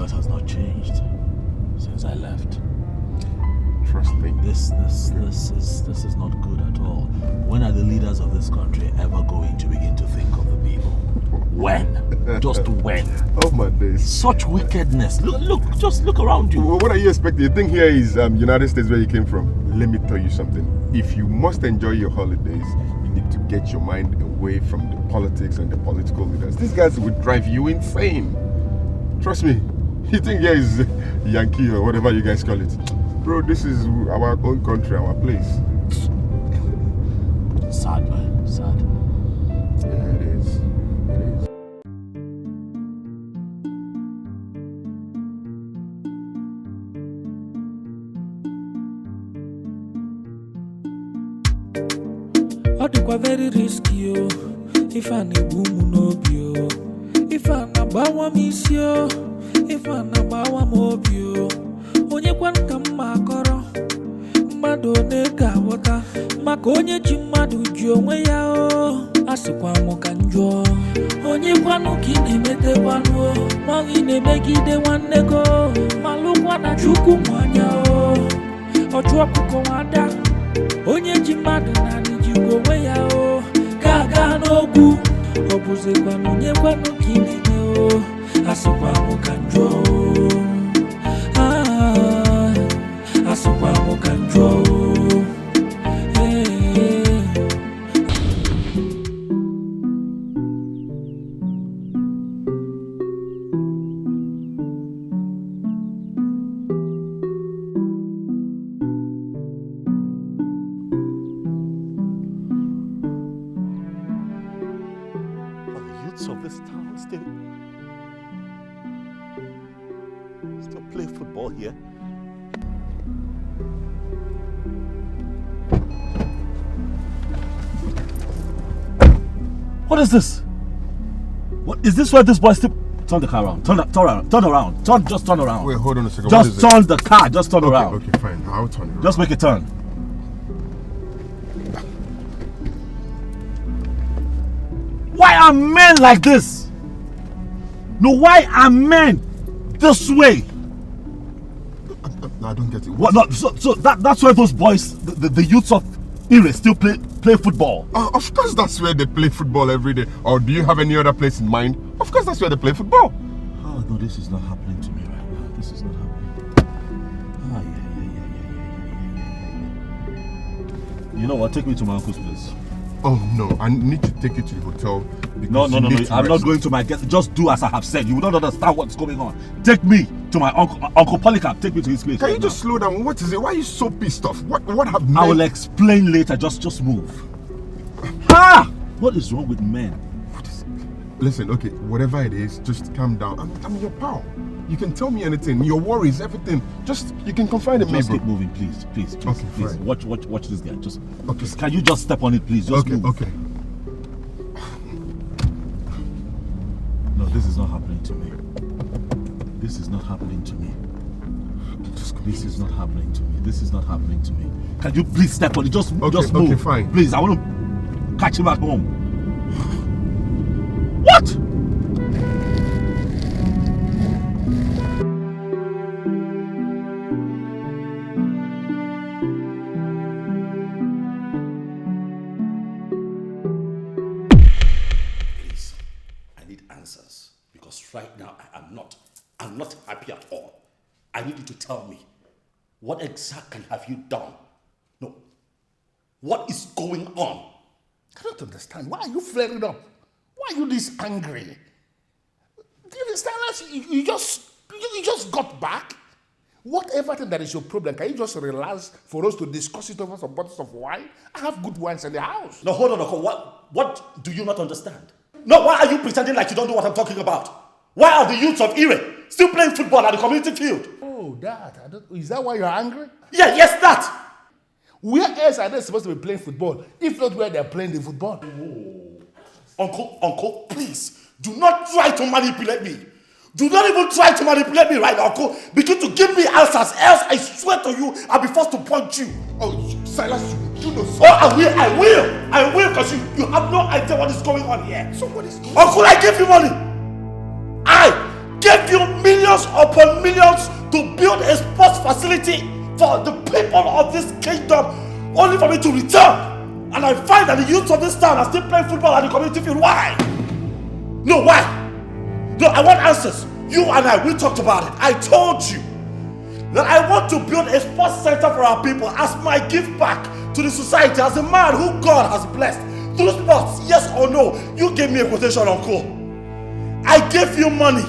lot has not changed since I left. Trust me. This is not good at all. When are the leaders of this country ever going to begin to think of the people? When? Just when? Oh my days. Such wickedness. Just look around you. What are you expecting? You think here is United States where you came from? Let me tell you something. If you must enjoy your holidays, you need to get your mind away from the politics and the political leaders. These guys would drive you insane. Trust me. You think here is Yankee or whatever you guys call it? Bro, this is our own country, our place. Sad, man. Sad. Yeah, it is. It is. Odikwa very risky, oh. If I need boom no bio. If I na bawa misio. If I na bawa mobio. Onye kwan ka mma akọrọ mmadụ na-ega aghọta maka onye ji mmadụ ji onwe ya o asịkwa m ka njọ onye kwanụ ka ị na-emetekwanụ ma ị na-emegide nwanne go malụkwa na Chukwu nwanya o ọchụ ọkụkọ nwada onye ji mmadụ na ji onwe ya o ga-aga n'ogwu ọ bụzikwanụ onye kwanụ ka ị na-eme o asịkwa m ka njọ o Of this town still play football here. What is this? What is this? Where this boy still? Turn the car around. Turn around. Just turn around. Wait, hold on a second. Just turn the car. Just turn around. Okay, fine. I'll turn around. Just make a turn. Why are men like this? No, why are men this way? No, I don't get it. What? No, so that's where those boys, the youths of Ire, still play football. Of course, that's where they play football every day. Or do you have any other place in mind? Of course, that's where they play football. Oh no, this is not happening to me right now. This is not happening. You know what? Take me to my uncle's place. Oh no, I need to take you to the hotel. No. I'm not going to my guest. Just do as I have said. You will not understand what's going on. Take me to my Uncle Polycarp. Take me to his place. Can you just slow down? What is it? Why are you so pissed off? What have men? I will explain later. Just move. What is wrong with men? Listen, okay, whatever it is, just calm down. I'm your pal. You can tell me anything, your worries, everything. Just, you can confide in me, Just bro. keep moving, please. Okay, please. fine. Watch this guy. Just Okay. Can you just step on it, please? Just move. Okay. No, this is not happening to me. This is not happening to me. This is not happening to me. This is not happening to me. Can you please step on it? Just move. Okay, fine. Please, I want to catch him at home. What? Right now, I'm not happy at all. I need you to tell me, what exactly have you done? No, what is going on? I don't understand. Why are you flaring up? Why are you this angry? Do you understand us? You just got back? Whatever thing that is your problem, can you just relax for us to discuss it over some bottles of wine? I have good wines in the house. No, hold on. What do you not understand? No, why are you pretending like you don't know what I'm talking about? Why are the youths of Ire still playing football at the community field? Oh, is that why you're angry? Yeah, yes, that. Where else are they supposed to be playing football, if not where they're playing the football? Oh. Uncle, please, do not try to manipulate me. Do not even try to manipulate me right now, Uncle. Begin to give me answers, else I swear to you, I'll be forced to punch you. Oh, Silas, you know so. Oh, I will, because you have no idea what is going on here. So what is going on? Uncle, I gave you money. I gave you millions millions upon millions to build a sports facility for the people of this kingdom, only for me to return. And I find that the youth of this town are still playing football at the community field. Why? No, why? No, I want answers. You and I, we talked about it. I told you that I want to build a sports center for our people as my gift back to the society, as a man who God has blessed through sports. Yes or no? You gave me a quotation, uncle. I gave you money.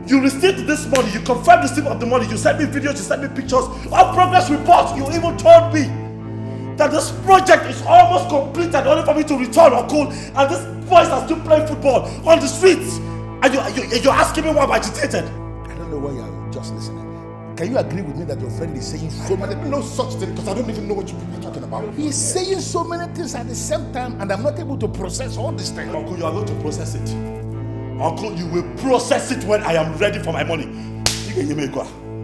You received this money. You confirmed the receipt of the money. You sent me videos. You sent me pictures of progress reports. You even told me that this project is almost completed, only for me to return, uncle. And these boys are still playing football on the streets. And you're asking me why I'm agitated. I don't know why you're just listening. Can you agree with me that your friend is saying so many things? No such thing, because I don't even know what you're talking about. He's saying so many things at the same time, and I'm not able to process all these things. Uncle, you are going to process it. Uncle, you will process it when I am ready for my money.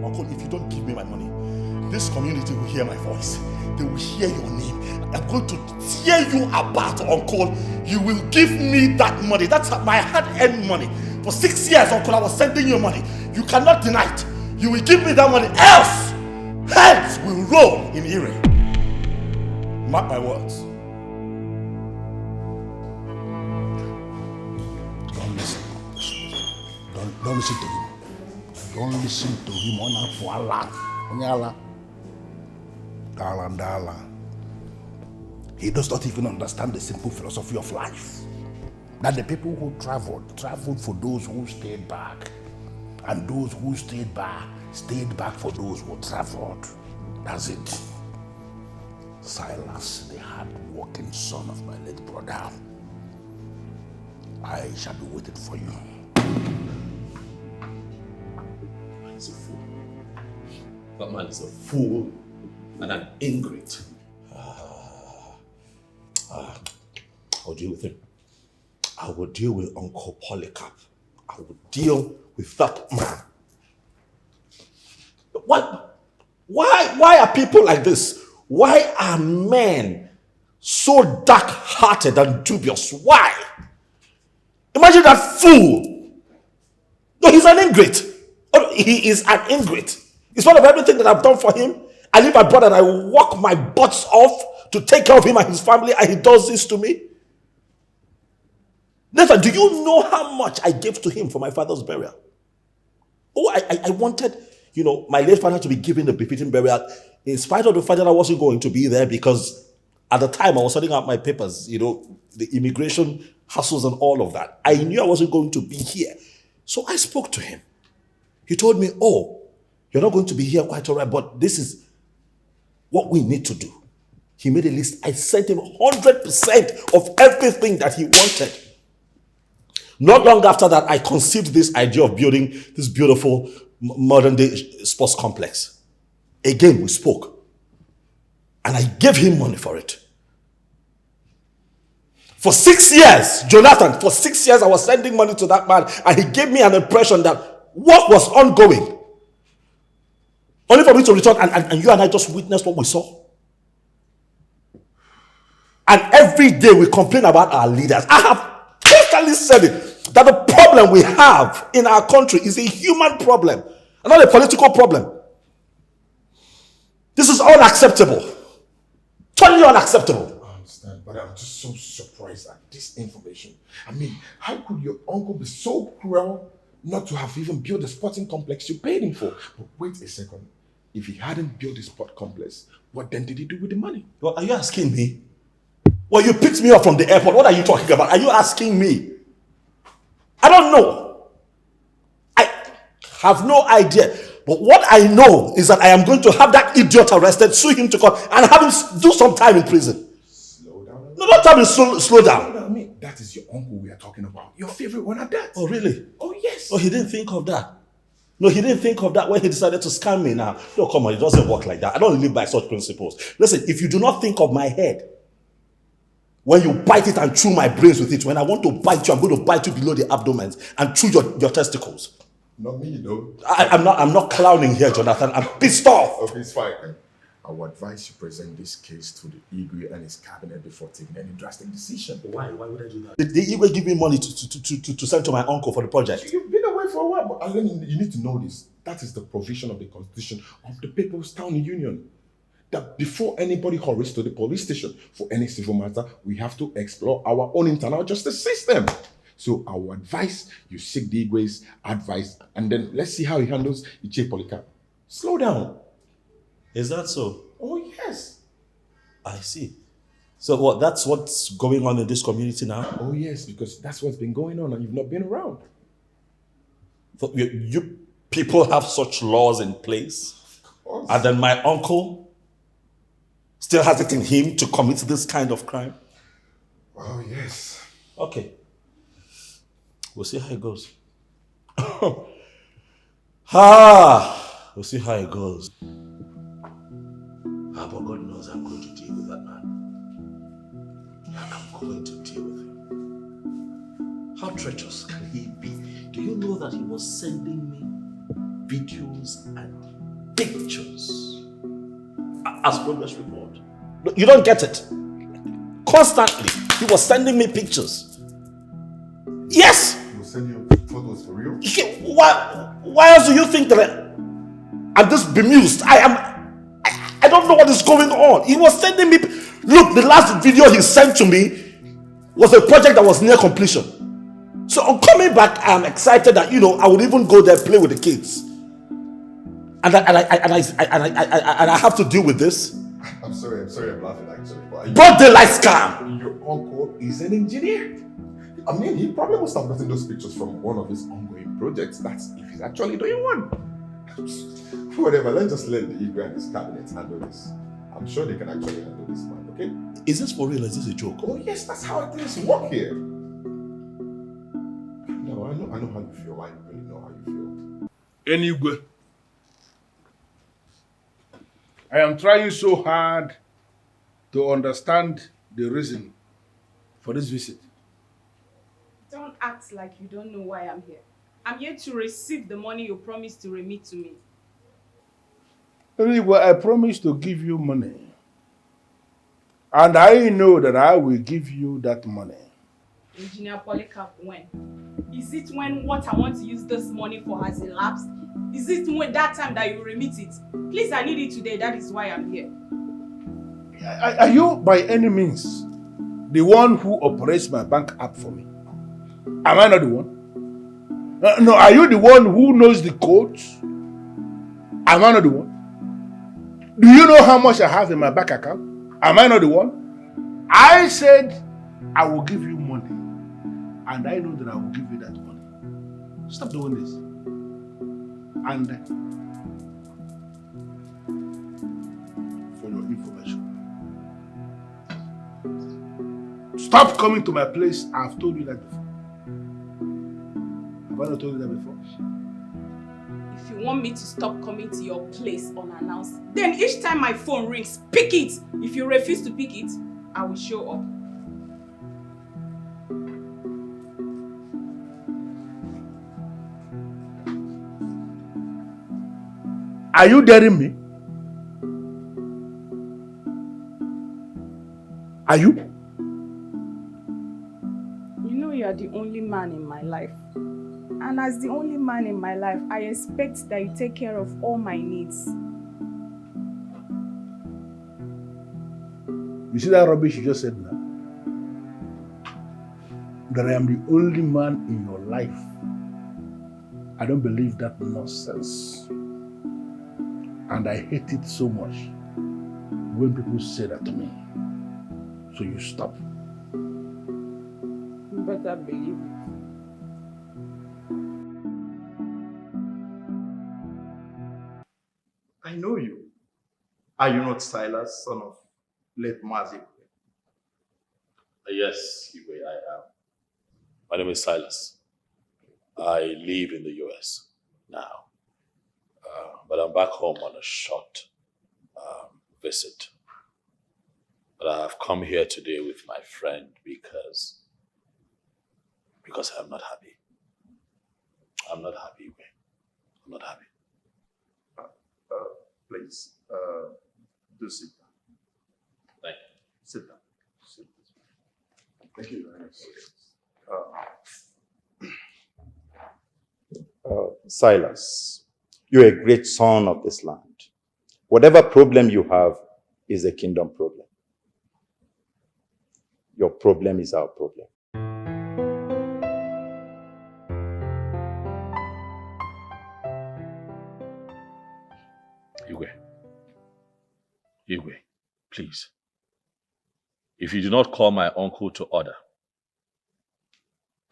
Uncle, if you don't give me my money, this community will hear my voice. They will hear your name. I'm going to tear you apart, uncle. You will give me that money. That's my hard-earned money. For 6 years, uncle, I was sending you money. You cannot deny it. You will give me that money, else heads will roll in Erie. Mark my words. Don't listen. Don't listen to him. Don't listen to him. He does not even understand the simple philosophy of life. That the people who traveled for those who stayed back. And those who stayed back for those who traveled. That's it. Silas, the hard-working son of my late brother, I shall be waiting for you. He's a fool. That man is a fool and an ingrate. I'll deal with him. I will deal with Uncle Polycarp. I will deal with that man. Why are people like this? Why are men so dark-hearted and dubious? Why? Imagine that fool. No, he's an ingrate. He is an ingrate. It's part of everything that I've done for him. I leave my brother and I walk my butts off to take care of him and his family, and he does this to me. Nathan, do you know how much I gave to him for my father's burial? Oh, I wanted, my late father to be given the befitting burial, in spite of the fact that I wasn't going to be there, because at the time I was sorting out my papers, the immigration hassles and all of that. I knew I wasn't going to be here. So I spoke to him. He told me, oh, you're not going to be here, quite all right, but this is what we need to do. He made a list. I sent him 100% of everything that he wanted. Not long after that, I conceived this idea of building this beautiful modern day sports complex. Again, we spoke. And I gave him money for it. For 6 years, Jonathan, for 6 years I was sending money to that man, and he gave me an impression that work was ongoing. Only for me to return, and you and I just witnessed what we saw. And every day we complain about our leaders. I have constantly said it, that the problem we have in our country is a human problem, and not a political problem. This is unacceptable. Totally unacceptable. I understand, but I'm just so surprised at this information. I mean, how could your uncle be so cruel not to have even built the sporting complex you paid him for? But wait a second. If he hadn't built the sport complex, what then did he do with the money? Well, are you asking me? Well, you picked me up from the airport. What are you talking about? Are you asking me? I don't know. I have no idea. But what I know is that I am going to have that idiot arrested, sue him to court, and have him do some time in prison. Slow down. No, not time in slow down. I mean, that is your uncle we are talking about. Your favorite one at that. Oh, really? Oh, yes. Oh, he didn't think of that. No, he didn't think of that when he decided to scam me now. No, come on, it doesn't work like that. I don't live by such principles. Listen, if you do not think of my head, when you bite it and chew my brains with it, when I want to bite you, I'm going to bite you below the abdomen and chew your testicles. Not me, though. I'm not clowning here, Jonathan. I'm pissed off. Okay, it's fine. I would advise you present this case to the Igwe and his cabinet before taking any drastic decision. Why? Why would I do that? Did Igwe give me money to send to my uncle for the project? You've been away for a while, but you need to know this. That is the provision of the Constitution of the People's Town Union. That before anybody hurries to the police station for any civil matter, we have to explore our own internal justice system. So our advice, you seek the Igwe's advice, and then let's see how he handles Iche Polycarp. Slow down. Is that so? Oh, yes. I see. So what? That's what's going on in this community now? Oh, yes, because that's what's been going on and you've not been around. So you people have such laws in place? Of course. And then my uncle still has it in him to commit this kind of crime? Oh, yes. Okay. We'll see how it goes. We'll see how it goes. But God knows I'm going to deal with that man. I'm going to deal with him. How treacherous can he be? Do you know that he was sending me videos and pictures as progress report? No, you don't get it. Constantly, he was sending me pictures. Yes! He will send you photos for real? Why else do you think that I'm just bemused? I don't know what is going on. He was sending me... Look, the last video he sent to me was a project that was near completion. So on coming back, I'm excited that, I would even go there, play with the kids. And I have to deal with this. I'm sorry, I'm laughing actually. Broad daylight scam. Your uncle is an engineer. I mean, he probably must have gotten those pictures from one of his ongoing projects. That's if he's actually doing one. Whatever, let's just let the Igwe and his cabinet handle this. I'm sure they can actually handle this man, okay? Is this for real or is this a joke? Oh yes, that's how things work here. No, I know how you feel. I really know how you feel. Anyway, I am trying so hard to understand the reason for this visit. Don't act like you don't know why I'm here. I'm here to receive the money you promised to remit to me. Anyway, I promised to give you money. And I know that I will give you that money. Engineer Polycarp, when? Is it when what I want to use this money for has elapsed? Is it when that time that you remit it? Please, I need it today. That is why I'm here. Are you by any means the one who operates my bank app for me? Am I not the one? No, are you the one who knows the codes? Am I not the one? Do you know how much I have in my bank account? Am I not the one? I said I will give you money. And I know that I will give you that money. Stop doing this. And for your information, stop coming to my place. I've told you that before. Have I not told you that before? If you want me to stop coming to your place unannounced, then each time my phone rings, pick it. If you refuse to pick it, I will show up. Are you daring me? Are you? You know you are the only man in my life. And as the only man in my life, I expect that you take care of all my needs. You see that rubbish you just said now? That I am the only man in your life. I don't believe that nonsense. And I hate it so much when people say that to me. So you stop. You better believe it. I know you. Are you not Silas, son of late Mazi? Yes, Igwe, I am. My name is Silas. I live in the US now. But I'm back home on a short visit. But I have come here today with my friend because I'm not happy. I'm not happy, Igwe. I'm not happy. Please, do sit down. Thank you. Sit down. Sit down. Thank you very much. Silas, You're a great son of this land. Whatever problem you have is a kingdom problem. Your problem is our problem. Igwe, please. If you do not call my uncle to order,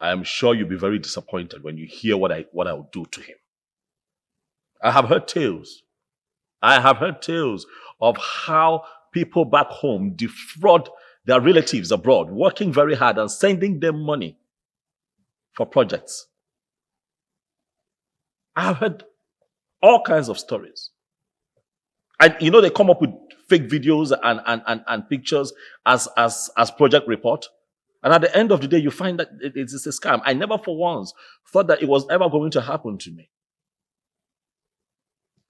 I am sure you'll be very disappointed when you hear what I will do to him. I have heard tales. I have heard tales of how people back home defraud their relatives abroad, working very hard and sending them money for projects. I have heard all kinds of stories. And you know, they come up with fake videos and pictures as project report. And at the end of the day, you find that it's a scam. I never for once thought that it was ever going to happen to me.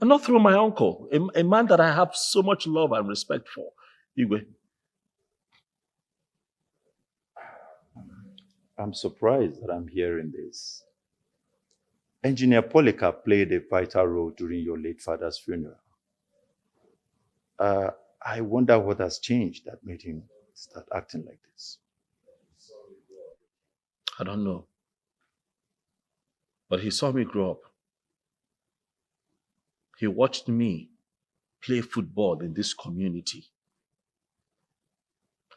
And not through my uncle, a man that I have so much love and respect for. Igwe. I'm surprised that I'm hearing this. Engineer Polycarp played a vital role during your late father's funeral. I wonder what has changed that made him start acting like this. I don't know. But he saw me grow up. He watched me play football in this community.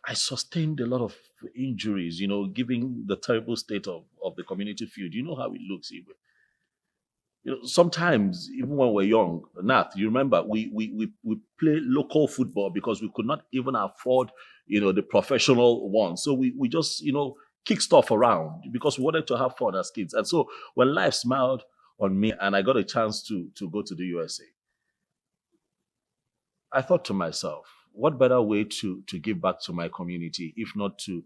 I sustained a lot of injuries, you know, given the terrible state of the community field. You know how it looks, Igwe. You know, sometimes, even when we're young, Nath, you remember, we play local football because we could not even afford, you know, the professional one. So we just, you know, kick stuff around because we wanted to have fun as kids. And so when life smiled on me and I got a chance to go to the USA, I thought to myself, what better way to give back to my community if not to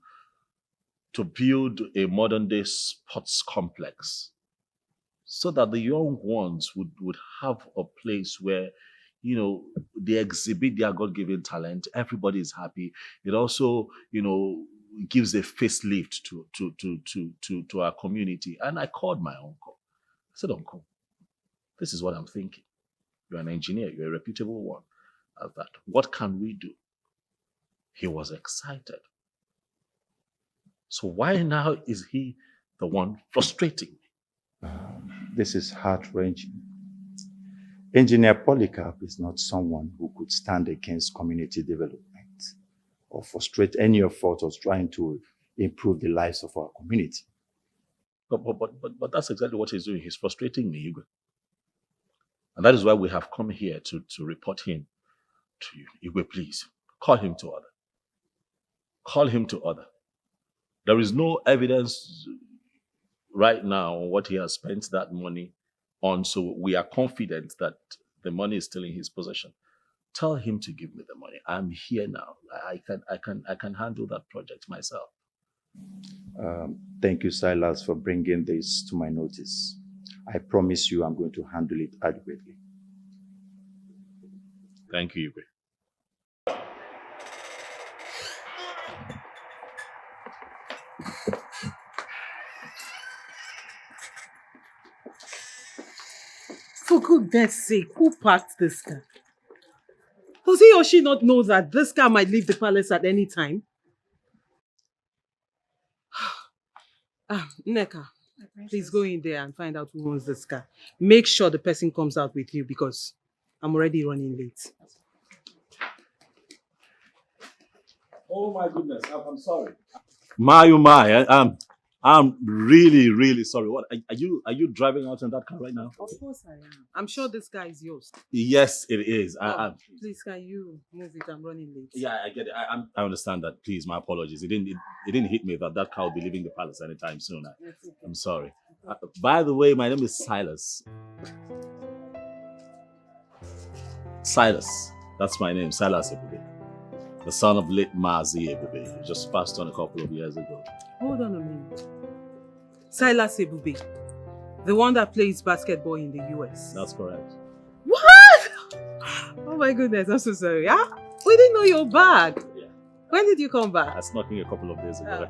build a modern day sports complex so that the young ones would have a place where, you know, they exhibit their God-given talent. Everybody is happy. It also, you know, gives a facelift to our community. And I called my uncle. I said, Uncle, this is what I'm thinking. You're an engineer. You're a reputable one at that. What can we do? He was excited. So why now is he the one frustrating me? This is heart-wrenching. Engineer Polycarp is not someone who could stand against community development or frustrate any effort of trying to improve the lives of our community. But that's exactly what he's doing. He's frustrating me, Igwe. And that is why we have come here to report him to you. Igwe, please, call him to order. Call him to order. There is no evidence right now on what he has spent that money on, so we are confident that the money is still in his possession. Tell him to give me the money. I'm here now. I can handle that project myself. Thank you, Silas, for bringing this to my notice. I promise you I'm going to handle it adequately. Thank you, Igwe. For goodness sake, who parked this car? Does he or she not know that this car might leave the palace at any time? Nneka, please go in there and find out who owns this car. Make sure the person comes out with you because I'm already running late. Oh my goodness, I'm sorry. My, I'm really, really sorry. What are you driving out in that car right now? Of course I am. I'm sure this car is yours. Yes, it is. Please, can you move it? I'm running late. Yeah, I get it. I understand that. Please, my apologies. It didn't hit me that car will be leaving the palace anytime soon. I'm sorry. By the way, my name is Silas. Silas. That's my name, Silas Ebube. The son of late Mazi Ebube, who just passed on a couple of years ago. Hold on a minute. Silas Ebube, the one that plays basketball in the US. That's correct. What? Oh my goodness, I'm so sorry. We didn't know you're back. Yeah. When did you come back? I snuck in a couple of days ago.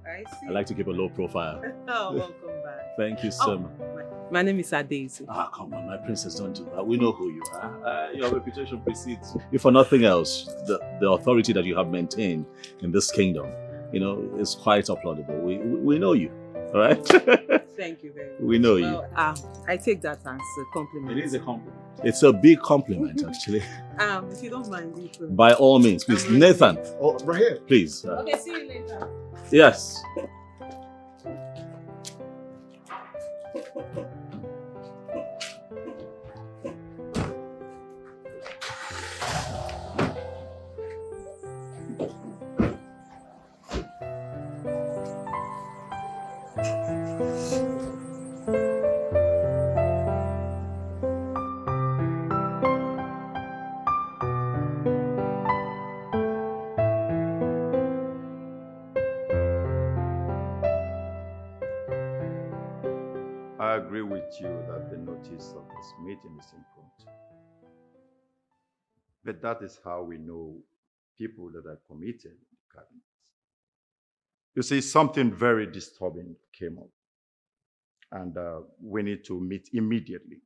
I see. I like to keep a low profile. Oh, welcome back. Thank you so much. My name is Adaisy. Ah, come on, my princess, don't do that. We know who you are. Your reputation precedes. If for nothing else, the authority that you have maintained in this kingdom, is quite applaudable. We know you, all right? Thank you very much. We know you. I take that as a compliment. It is a compliment. It's a big compliment, actually. If you don't mind, you could. By all means, please. Nathan. Oh, right here. Please. Okay, see you later. Yes. I agree with you that the notice of this meeting is important. But that is how we know people that are committed in the cabinet. You see, something very disturbing came up. And we need to meet immediately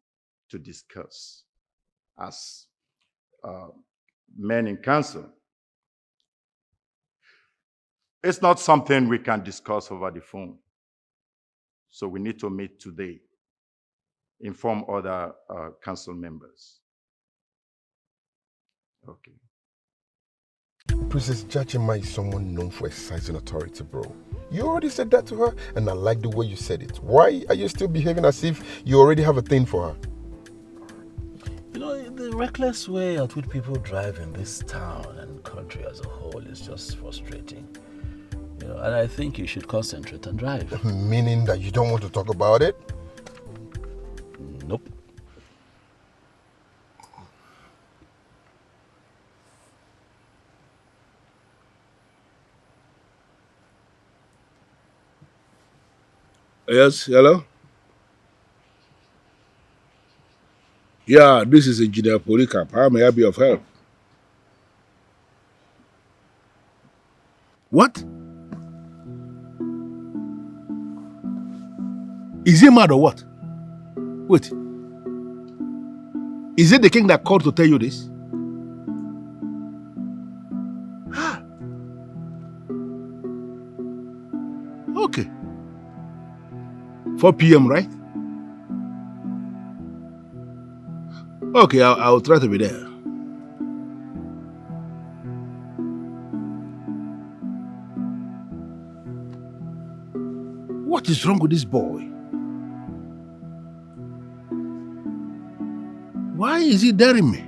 to discuss as men in council. It's not something we can discuss over the phone. So we need to meet today, inform other council members. Okay. Princess Jachima is someone known for exercising authority, bro. You already said that to her, and I like the way you said it. Why are you still behaving as if you already have a thing for her? The reckless way at which people drive in this town and country as a whole is just frustrating. And I think you should concentrate and drive. Meaning that you don't want to talk about it? Nope. Yes, hello? Yeah, this is Engineer Polycarp. How may I be of help? What? Is he mad or what? Wait. Is it the king that called to tell you this? Ah. Okay. 4 p.m., right? Okay, I'll try to be there. What is wrong with this boy? Why is he daring me?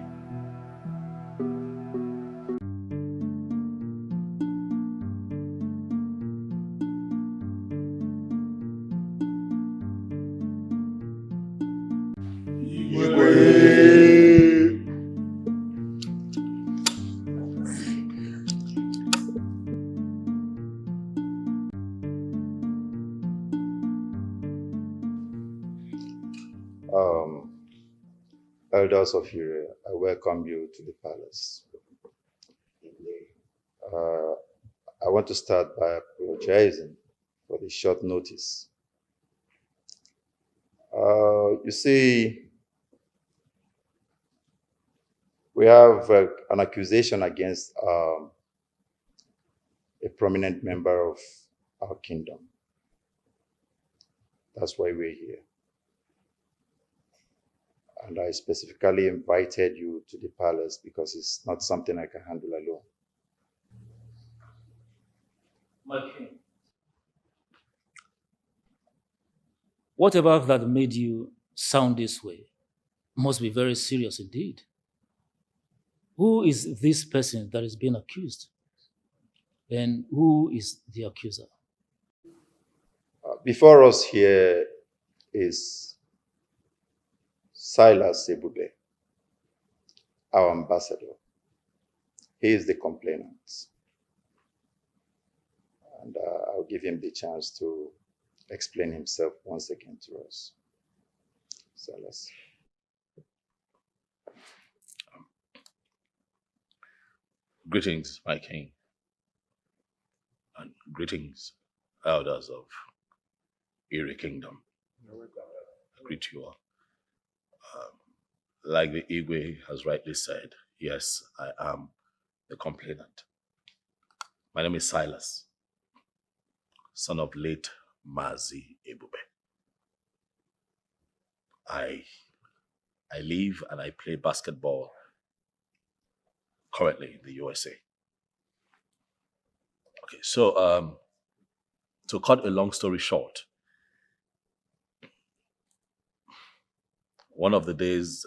Elders of Ure, I welcome you to the palace. I want to start by apologizing for the short notice. You see, we have an accusation against a prominent member of our kingdom. That's why we're here. And I specifically invited you to the palace because it's not something I can handle alone. My king, whatever that made you sound this way must be very serious indeed. Who is this person that is being accused? And who is the accuser? Before us here is Silas Sebube, our ambassador. He is the complainant. And I'll give him the chance to explain himself once again to us. Silas. Greetings, my king. And greetings, elders of Erie Kingdom. greet you all. Like the Igwe has rightly said, yes, I am the complainant. My name is Silas, son of late Mazi Ebube. I live and I play basketball currently in the USA. Okay, so to cut a long story short, one of the days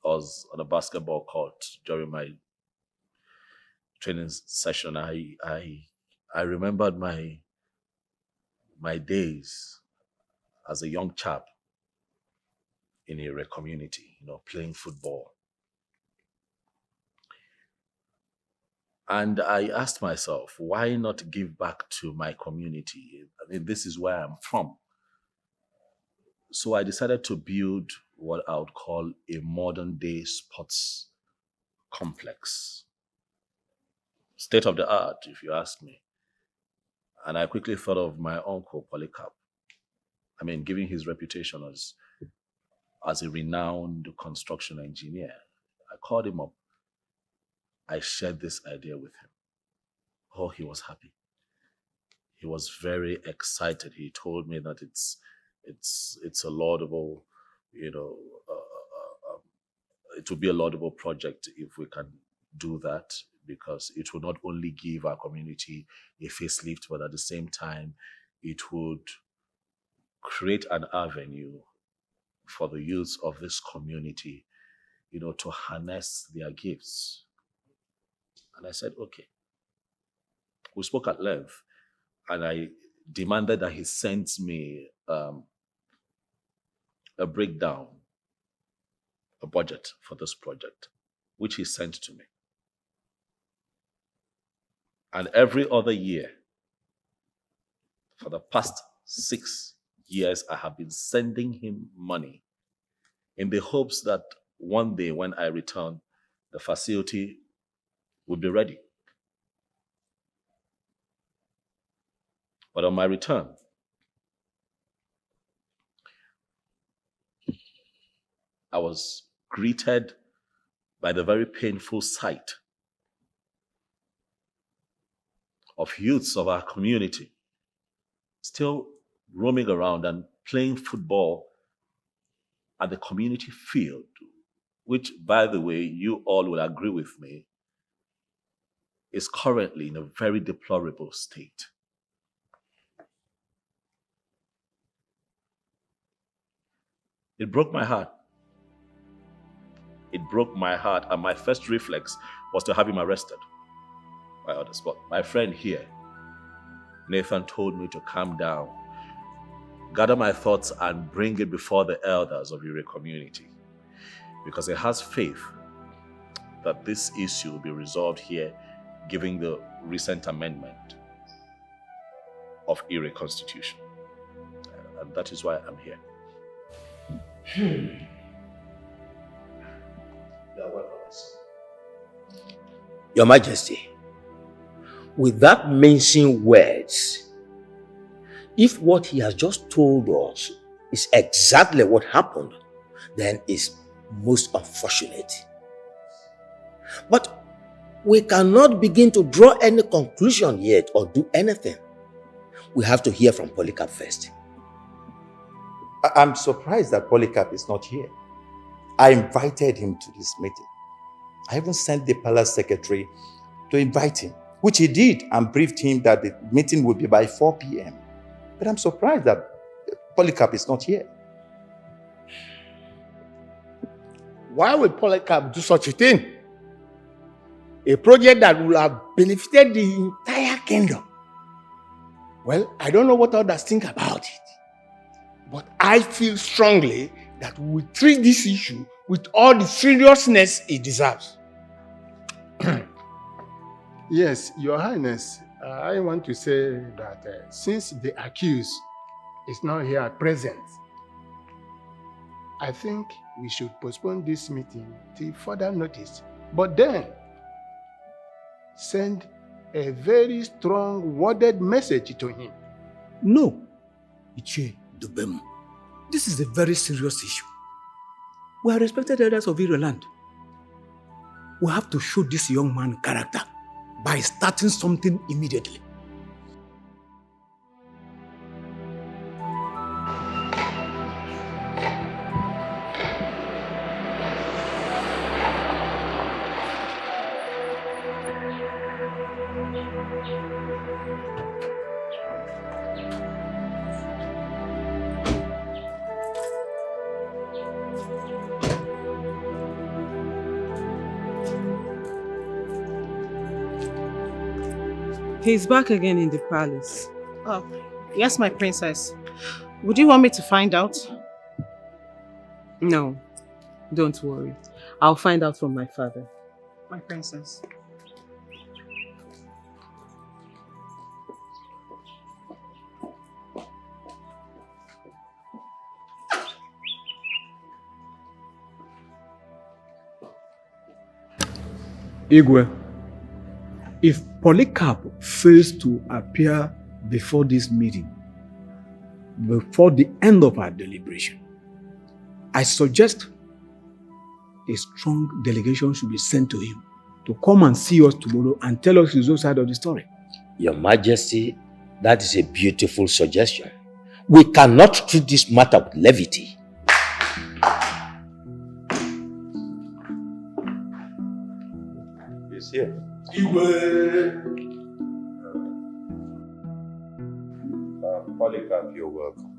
I was on a basketball court during my training session. I remembered my days as a young chap in a community, playing football. And I asked myself, why not give back to my community? I mean, this is where I'm from. So I decided to build what I would call a modern day sports complex. State of the art, if you ask me. And I quickly thought of my uncle, Polycarp. I mean, given his reputation as a renowned construction engineer, I called him up. I shared this idea with him. Oh, he was happy. He was very excited. He told me that it's a laudable, it would be a laudable project if we can do that, because it will not only give our community a facelift, but at the same time, it would create an avenue for the youth of this community, to harness their gifts. And I said, okay. We spoke at length, and I demanded that he sends me a breakdown, a budget for this project, which he sent to me. And every other year, for the past 6 years, I have been sending him money in the hopes that one day when I return, the facility would be ready. But on my return, I was greeted by the very painful sight of youths of our community still roaming around and playing football at the community field, which, by the way, you all will agree with me, is currently in a very deplorable state. It broke my heart. It broke my heart, and my first reflex was to have him arrested right on the spot. My friend here, Nathan, told me to calm down, gather my thoughts, and bring it before the elders of your community, because he has faith that this issue will be resolved here, given the recent amendment of Erie Constitution. And that is why I'm here. Your Majesty, without mentioning words, if what he has just told us is exactly what happened, then it's most unfortunate. But we cannot begin to draw any conclusion yet or do anything. We have to hear from Polycarp first. I'm surprised that Polycarp is not here. I invited him to this meeting. I even sent the palace secretary to invite him, which he did, and briefed him that the meeting would be by 4 p.m. But I'm surprised that Polycarp is not here. Why would Polycarp do such a thing? A project that will have benefited the entire kingdom. Well, I don't know what others think about it, but I feel strongly that we will treat this issue with all the seriousness it deserves. Yes, Your Highness, I want to say that since the accused is not here at present, I think we should postpone this meeting till further notice. But then, send a very strong worded message to him. No, Ichie, Dubem, this is a very serious issue. We are respected elders of Ireland. We have to show this young man character by starting something immediately. He's back again in the palace. Oh, yes, my princess. Would you want me to find out? No, don't worry. I'll find out from my father. My princess. Igwe, if Polycarp fails to appear before this meeting, before the end of our deliberation, I suggest a strong delegation should be sent to him to come and see us tomorrow and tell us his own side of the story. Your Majesty, that is a beautiful suggestion. We cannot treat this matter with levity. He's here. Polycarp, you're welcome.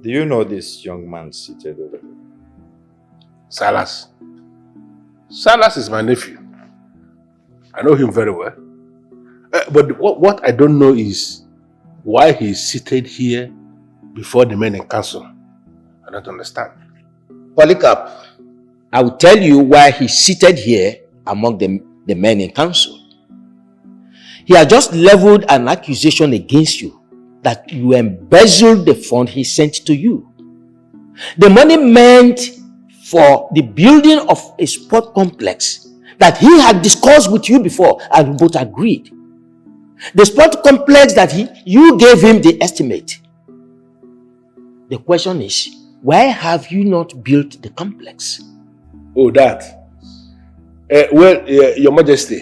Do you know this young man seated over there? Silas. Silas is my nephew. I know him very well. But what I don't know is why he's seated here before the men in council. I don't understand. Polycarp, I will tell you why he's seated here among the men in council. He has just leveled an accusation against you that you embezzled the fund he sent to you. The money meant for the building of a sport complex that he had discussed with you before and you both agreed. The sport complex that you gave him the estimate. The question is, why have you not built the complex? Oh, that. Your Majesty,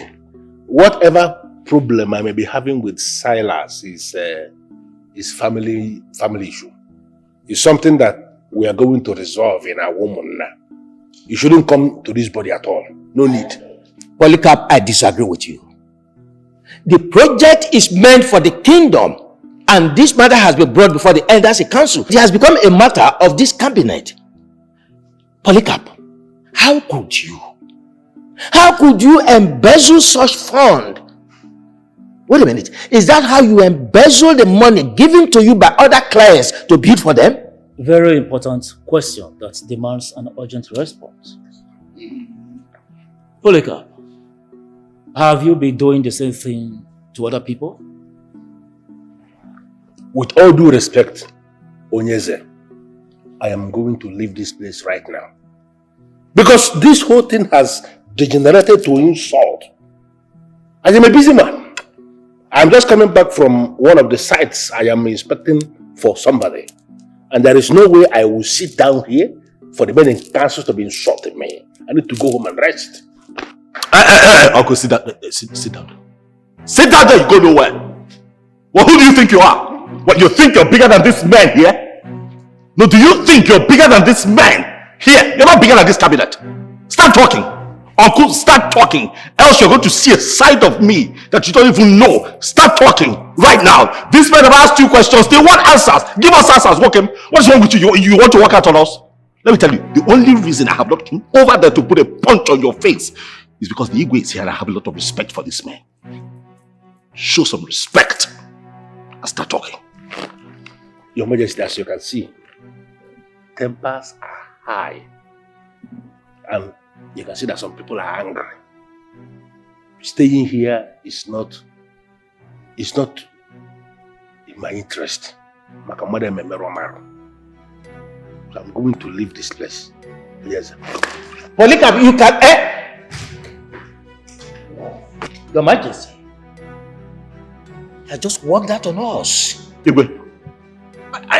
whatever problem I may be having with Silas is family issue. It's something that we are going to resolve in our woman now. You shouldn't come to this body at all. No need. Polycarp, I disagree with you. The project is meant for the kingdom, and this matter has been brought before the elders in council. It has become a matter of this cabinet. Polycarp, how could you? How could you embezzle such fund? Wait a minute. Is that how you embezzle the money given to you by other clients to build for them? Very important question that demands an urgent response. Polycarp, have you been doing the same thing to other people? With all due respect, Onyeze, I am going to leave this place right now. Because this whole thing has degenerated to insult. I am a busy man. I am just coming back from one of the sites I am inspecting for somebody. And there is no way I will sit down here for the men in council to be insulting me. I need to go home and rest. Uncle, sit down. Sit down. Sit down there, you go nowhere. Well, who do you think you are? What, you think you're bigger than this man here? No, do you think you're bigger than this man here? You're not bigger than this cabinet. Start talking. Uncle, start talking. Else you're going to see a side of me that you don't even know. Start talking right now. These men have asked you questions. They want answers. Give us answers. What's wrong with you? You want to work out on us? Let me tell you, the only reason I have not come over there to put a punch on your face is because the Igwe is here and I have a lot of respect for this man. Show some respect and start talking. Your Majesty, as you can see, tempers are high. And you can see that some people are angry. Staying here is not in my interest. So I'm going to leave this place. Yes. Polycarp, you can... Your Majesty has just worked that on us. Igwe,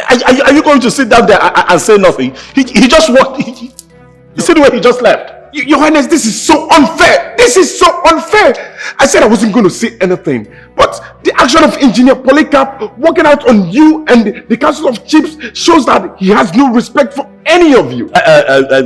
Are you going to sit down there and say nothing? He just walked. You see the way he just left? Your Highness, this is so unfair. This is so unfair. I said I wasn't going to say anything. But the action of Engineer Polycarp walking out on you and the Council of Chiefs shows that he has no respect for any of you.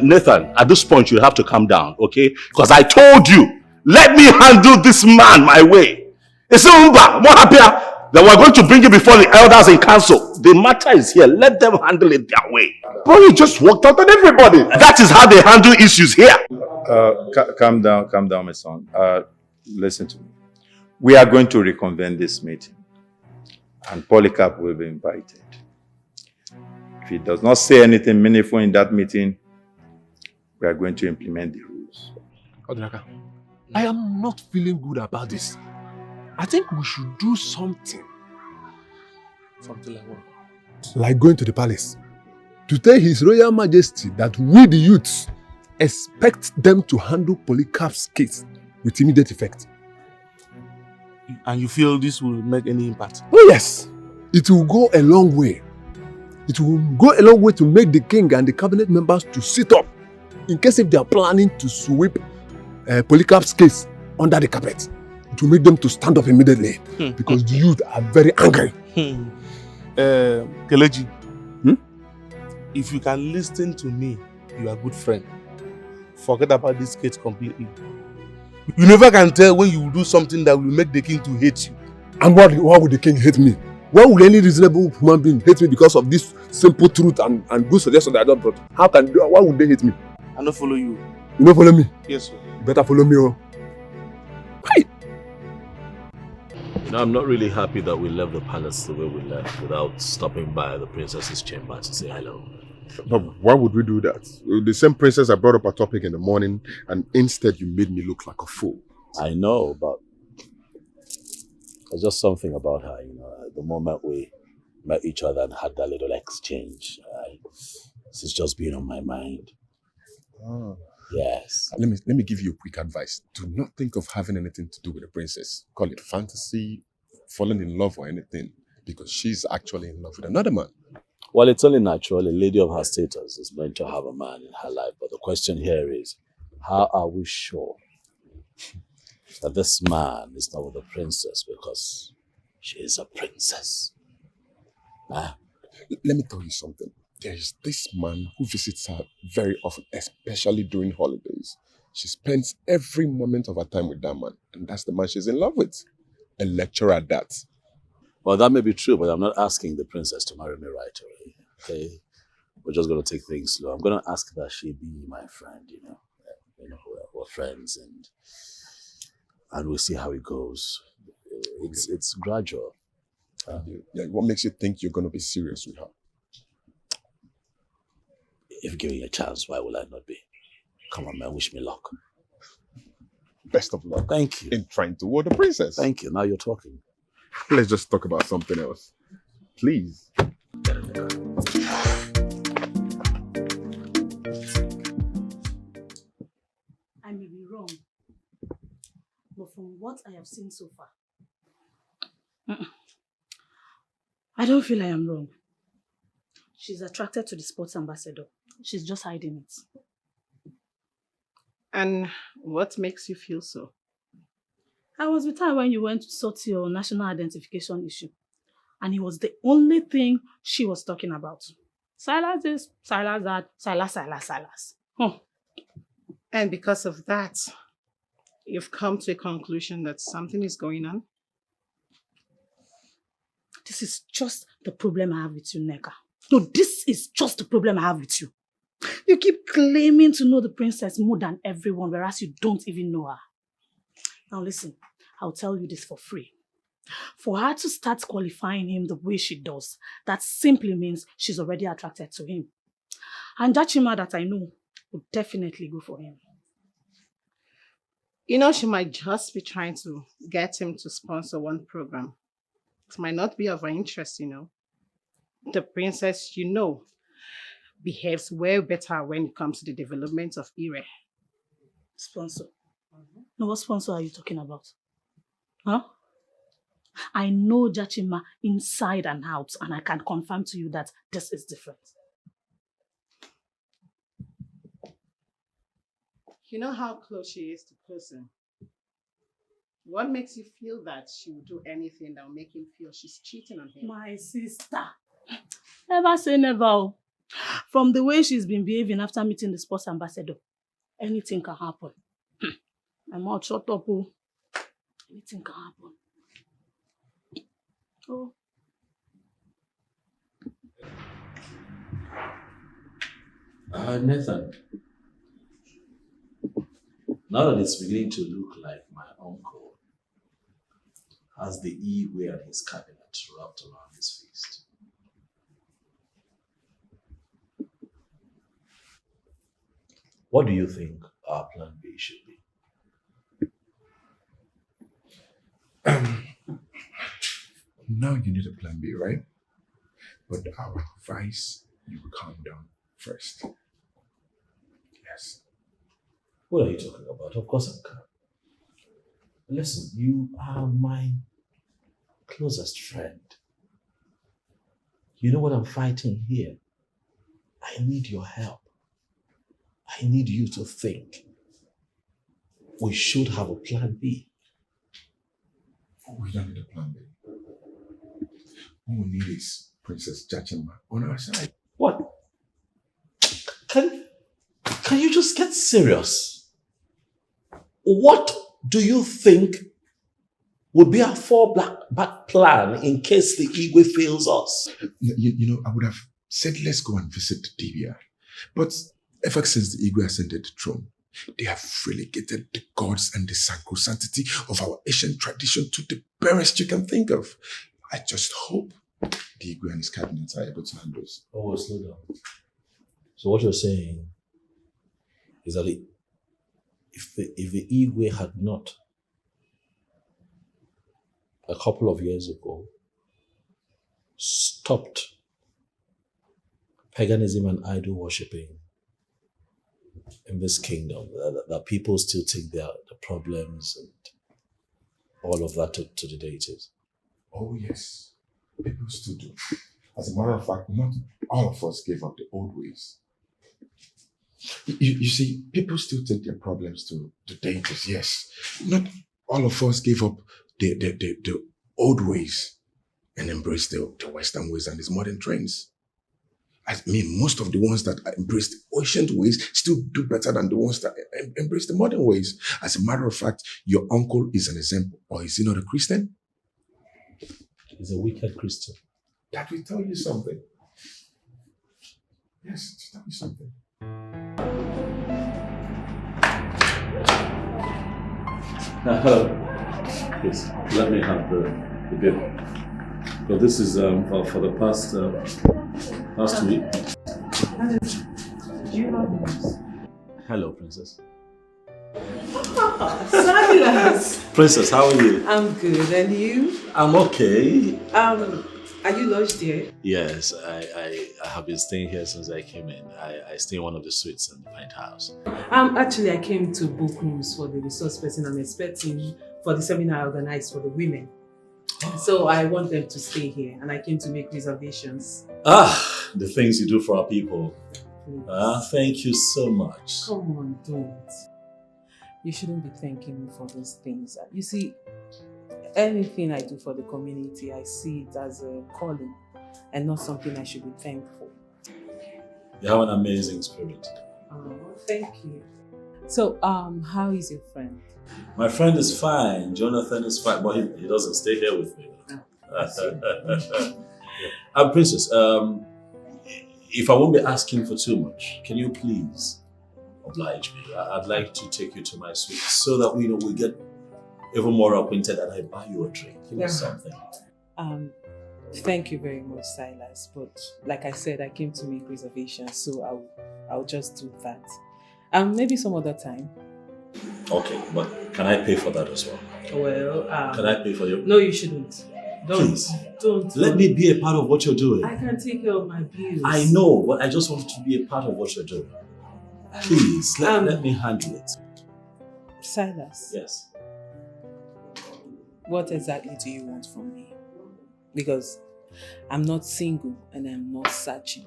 Nathan, at this point, you have to calm down, okay? Because I told you, let me handle this man my way. It's Umba, more happier. Then we're going to bring you before the elders in council. The matter is here. Let them handle it their way. But you just walked out on everybody. That is how they handle issues here. Calm down, my son. Listen to me. We are going to reconvene this meeting, and Polycarp will be invited. If he does not say anything meaningful in that meeting, we are going to implement the rules. Odraka, I am not feeling good about this. I think we should do something. Something like what? Like going to the palace to tell His Royal Majesty that we, the youths, expect them to handle Polycarp's case with immediate effect. And you feel this will make any impact? Oh yes, it will go a long way. It will go a long way to make the king and the cabinet members to sit up in case if they are planning to sweep Polycarp's case under the carpet. It will make them to stand up immediately because the youth are very angry. Kelechi, if you can listen to me, you are a good friend. Forget about this case completely. You never can tell when you will do something that will make the king to hate you. And why would the king hate me? Why would any reasonable human being hate me because of this simple truth and good suggestion that I don't brought? Why would they hate me? I don't follow you. You don't follow me? Yes, sir. You better follow me. Oh. You know, I'm not really happy that we left the palace the way we left without stopping by the princess's chamber to say hello. But why would we do that? The same princess I brought up a topic in the morning and instead you made me look like a fool. I know, but there's just something about her, you know. The moment we met each other and had that little exchange, it's just been on my mind. Oh. Yes. Let me give you a quick advice. Do not think of having anything to do with the princess. Call it fantasy, falling in love or anything, because she's actually in love with another man. Well, it's only natural. A lady of her status is meant to have a man in her life. But the question here is, how are we sure that this man is not with the princess because she is a princess? Huh? Let me tell you something. There is this man who visits her very often, especially during holidays. She spends every moment of her time with that man, and that's the man she's in love with. A lecturer at that. Well, that may be true, but I'm not asking the princess to marry me right away, okay? We're just going to take things slow. I'm going to ask that she be my friend, you know. We're friends, and we'll see how it goes. It's gradual. Yeah, what makes you think you're going to be serious with her? If given a chance, why will I not be? Come on, man, wish me luck. Best of luck. Thank you. In trying to woo the princess. Thank you. Now you're talking. Let's just talk about something else. Please. I may be wrong, but from what I have seen so far, I don't feel I am wrong. She's attracted to the sports ambassador. She's just hiding it. And what makes you feel so? I was with her when you went to sort your national identification issue. And it was the only thing she was talking about. Silas this, Silas that, Silas. And because of that, you've come to a conclusion that something is going on? This is just the problem I have with you, Neka. No, this is just the problem I have with you. You keep claiming to know the princess more than everyone, whereas you don't even know her. Now listen, I'll tell you this for free. For her to start qualifying him the way she does, that simply means she's already attracted to him. And that Chima that I know would definitely go for him. You know, she might just be trying to get him to sponsor one program. It might not be of her interest, you know. The princess, you know, behaves way better when it comes to the development of Ire. Sponsor? No, what sponsor are you talking about? Huh? I know Jachima inside and out, and I can confirm to you that this is different. You know how close she is to Person. What makes you feel that she will do anything that will make him feel she's cheating on him? My sister. Never say never. From the way she's been behaving after meeting the sports ambassador, anything can happen. I'm out, shut up. Anything can happen. Oh. Nathan, now that it's beginning to look like my uncle has the Igwe and his cabinet wrapped around his fist, what do you think our plan B should be? Now you need a plan B, right? But our advice, you will calm down first. Yes. What are you talking about? Of course I'm calm. Listen, you are my closest friend. You know what I'm fighting here? I need your help. I need you to think. We should have a plan B. We don't need a plan B. What we need is Princess Jachima on our side. What? Can you just get serious? What do you think would be our fallback plan in case the Igwe fails us? You know, I would have said let's go and visit the DBR. But ever since the Igwe ascended the throne, they have relegated the gods and the sacrosanctity of our ancient tradition to the barest you can think of. I just hope the Igwe and his cabinet are able to handle this. Oh, slow down. So what you're saying is that if the Igwe had not, a couple of years ago, stopped paganism and idol worshipping in this kingdom, that people still take the problems and all of that to the deities. Oh yes, people still do. As a matter of fact, not all of us gave up the old ways. You see, people still take their problems to the deities, yes. Not all of us gave up the old ways and embraced the Western ways and these modern trends. I mean, most of the ones that embrace the ancient ways still do better than the ones that embrace the modern ways. As a matter of fact, your uncle is an example. Or is he not a Christian? He's a wicked Christian. That will tell you something. Yes, to tell you something. Yes, let me have the bill. So this is for the past week. Do you love this? Hello, Princess. Silas! Princess, how are you? I'm good, and you? I'm okay. Are you lodged here? Yes, I have been staying here since I came in. I stay in one of the suites in the penthouse. Actually, I came to book rooms for the resource person I'm expecting for the seminar I organized for the women. So I want them to stay here, and I came to make reservations. The things you do for our people. Thank you so much. Come on, don't. You shouldn't be thanking me for those things. You see, anything I do for the community, I see it as a calling and not something I should be thankful. You have an amazing spirit. Oh, thank you. So, how is your friend? My friend is fine. Jonathan is fine, but he doesn't stay here with me. Princess, if I won't be asking for too much, can you please oblige me? I'd like to take you to my suite so that we get even more acquainted and I buy you a drink, something. Thank you very much, Silas. But like I said, I came to make reservations, so I'll just do that. Maybe some other time. Okay, but can I pay for that as well? Well, can I pay for you? No, you shouldn't. Please. Don't. Let me be a part of what you're doing. I can take care of my bills. I know, but I just want to be a part of what you're doing. Please, let me handle it. Silas. Yes. What exactly do you want from me? Because I'm not single and I'm not searching.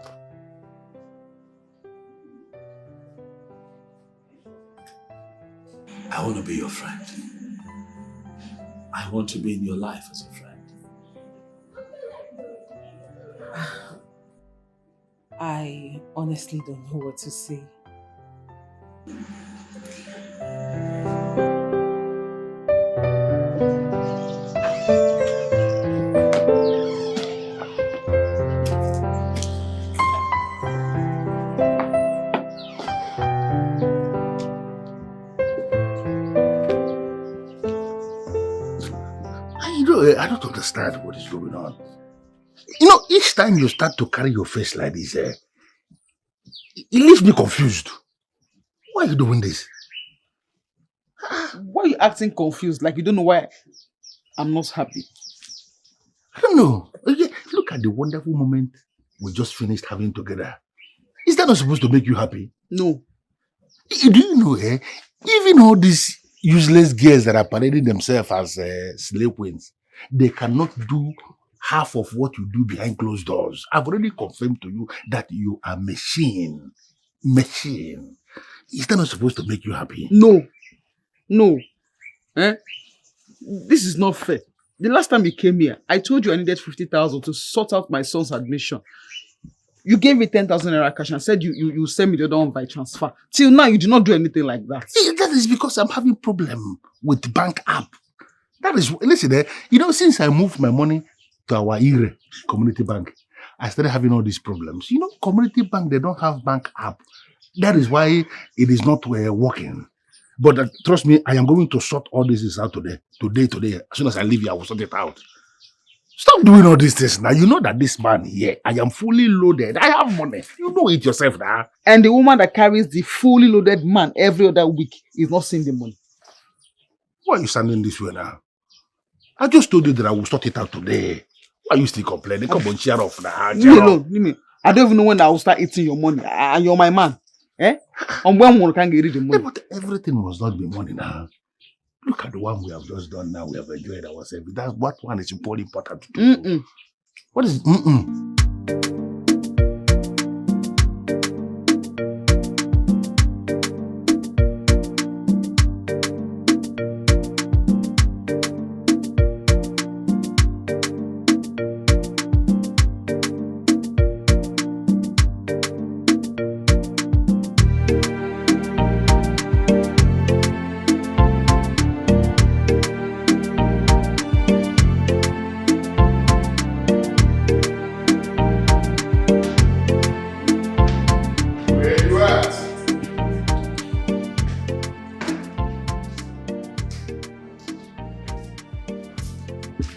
I want to be your friend. I want to be in your life as a friend. I honestly don't know what to say. I don't understand what is going on. Each time you start to carry your face like this, it leaves me confused. Why are you doing this? Why are you acting confused? Like you don't know why I'm not happy? I don't know. Look at the wonderful moment we just finished having together. Is that not supposed to make you happy? No. Do you know, even all these useless girls that are parading themselves as slave queens, they cannot do half of what you do behind closed doors. I've already confirmed to you that you are machine. Machine. Is that not supposed to make you happy? No. This is not fair. The last time you came here, I told you I needed 50,000 to sort out my son's admission. You gave me 10,000 naira cash and said you send me the other one by transfer. Till now, you did not do anything like that. That is because I'm having problem with the bank app. That is, listen, since I moved my money to our IRE community bank, I started having all these problems. Community bank, they don't have bank app. That is why it is not working. But trust me, I am going to sort all this out today. Today. As soon as I leave here, I will sort it out. Stop doing all these things now. You know that this man here, I am fully loaded. I have money. You know it yourself now. And the woman that carries the fully loaded man every other week is not seeing the money. Why are you standing this way now? I just told you that I will sort it out today. Why are you still complaining? Come on, cheer off now. Leave me alone. Leave me. I don't even know when I will start eating your money. And you're my man. And when one can get rid of the money. But everything must not be money now. Look at the one we have just done now. We have enjoyed ourselves. That's what one is important to do. What is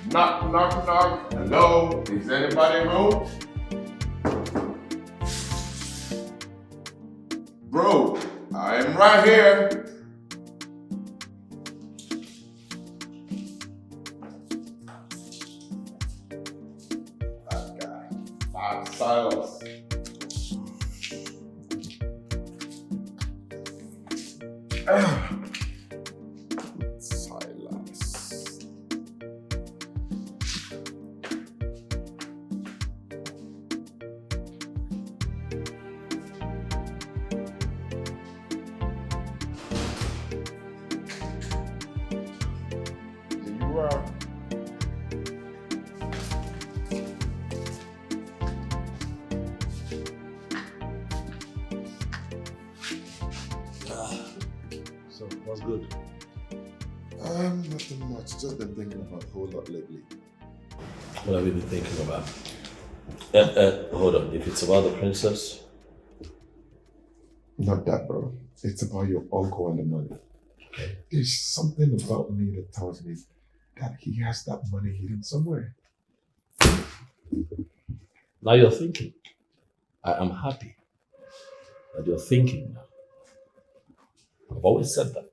Knock. Hello? Is anybody home? Bro, I'm right here. That guy. Silence. So, what's good? Nothing much. Just been thinking about a whole lot lately. What have you been thinking about? Hold on. If it's about the princess? Not that, bro. It's about your uncle and the money. Okay. There's something about me that tells me that he has that money hidden somewhere. Now you're thinking. I am happy that you're thinking now. I've always said that.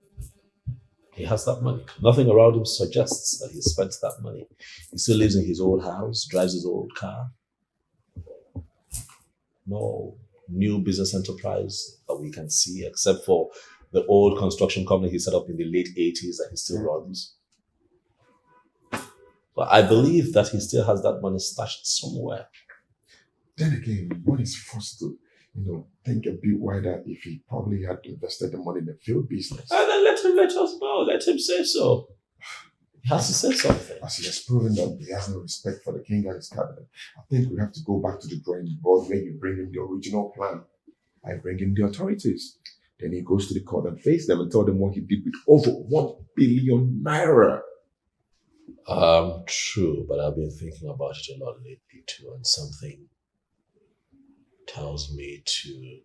He has that money. Nothing around him suggests that he spent that money. He still lives in his old house, drives his old car. No new business enterprise that we can see, except for the old construction company he set up in the late 80s that he still runs. But I believe that he still has that money stashed somewhere. Then again, one is forced to, think a bit wider if he probably had invested the money in the field business. And then let us know. Let him say so. He has to say something. As he has proven that he has no respect for the king and his cabinet, I think we have to go back to the drawing board where you bring him the original plan. I bring in the authorities. Then he goes to the court and face them and tell them what he did with over 1 billion naira. True, but I've been thinking about it a lot lately too, and something tells me to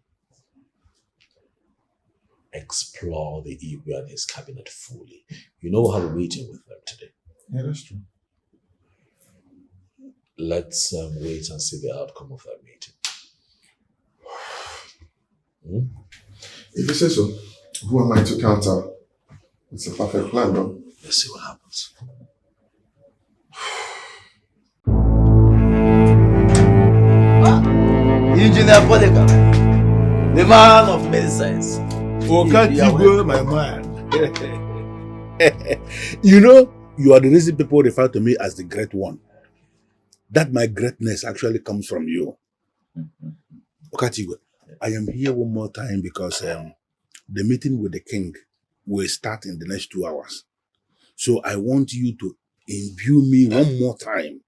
explore the Igwe and his cabinet fully. You know, we'll have a meeting with them today. Yeah, that's true. Let's wait and see the outcome of that meeting. If you say so, who am I to counter? It's a perfect plan, though. Let's see what happens. Engineer Polika, the man of medicines. Okatigo, my man. You are the reason people refer to me as the great one. That my greatness actually comes from you. Okatigo, I am here one more time because the meeting with the king will start in the next 2 hours. So I want you to imbue me one more time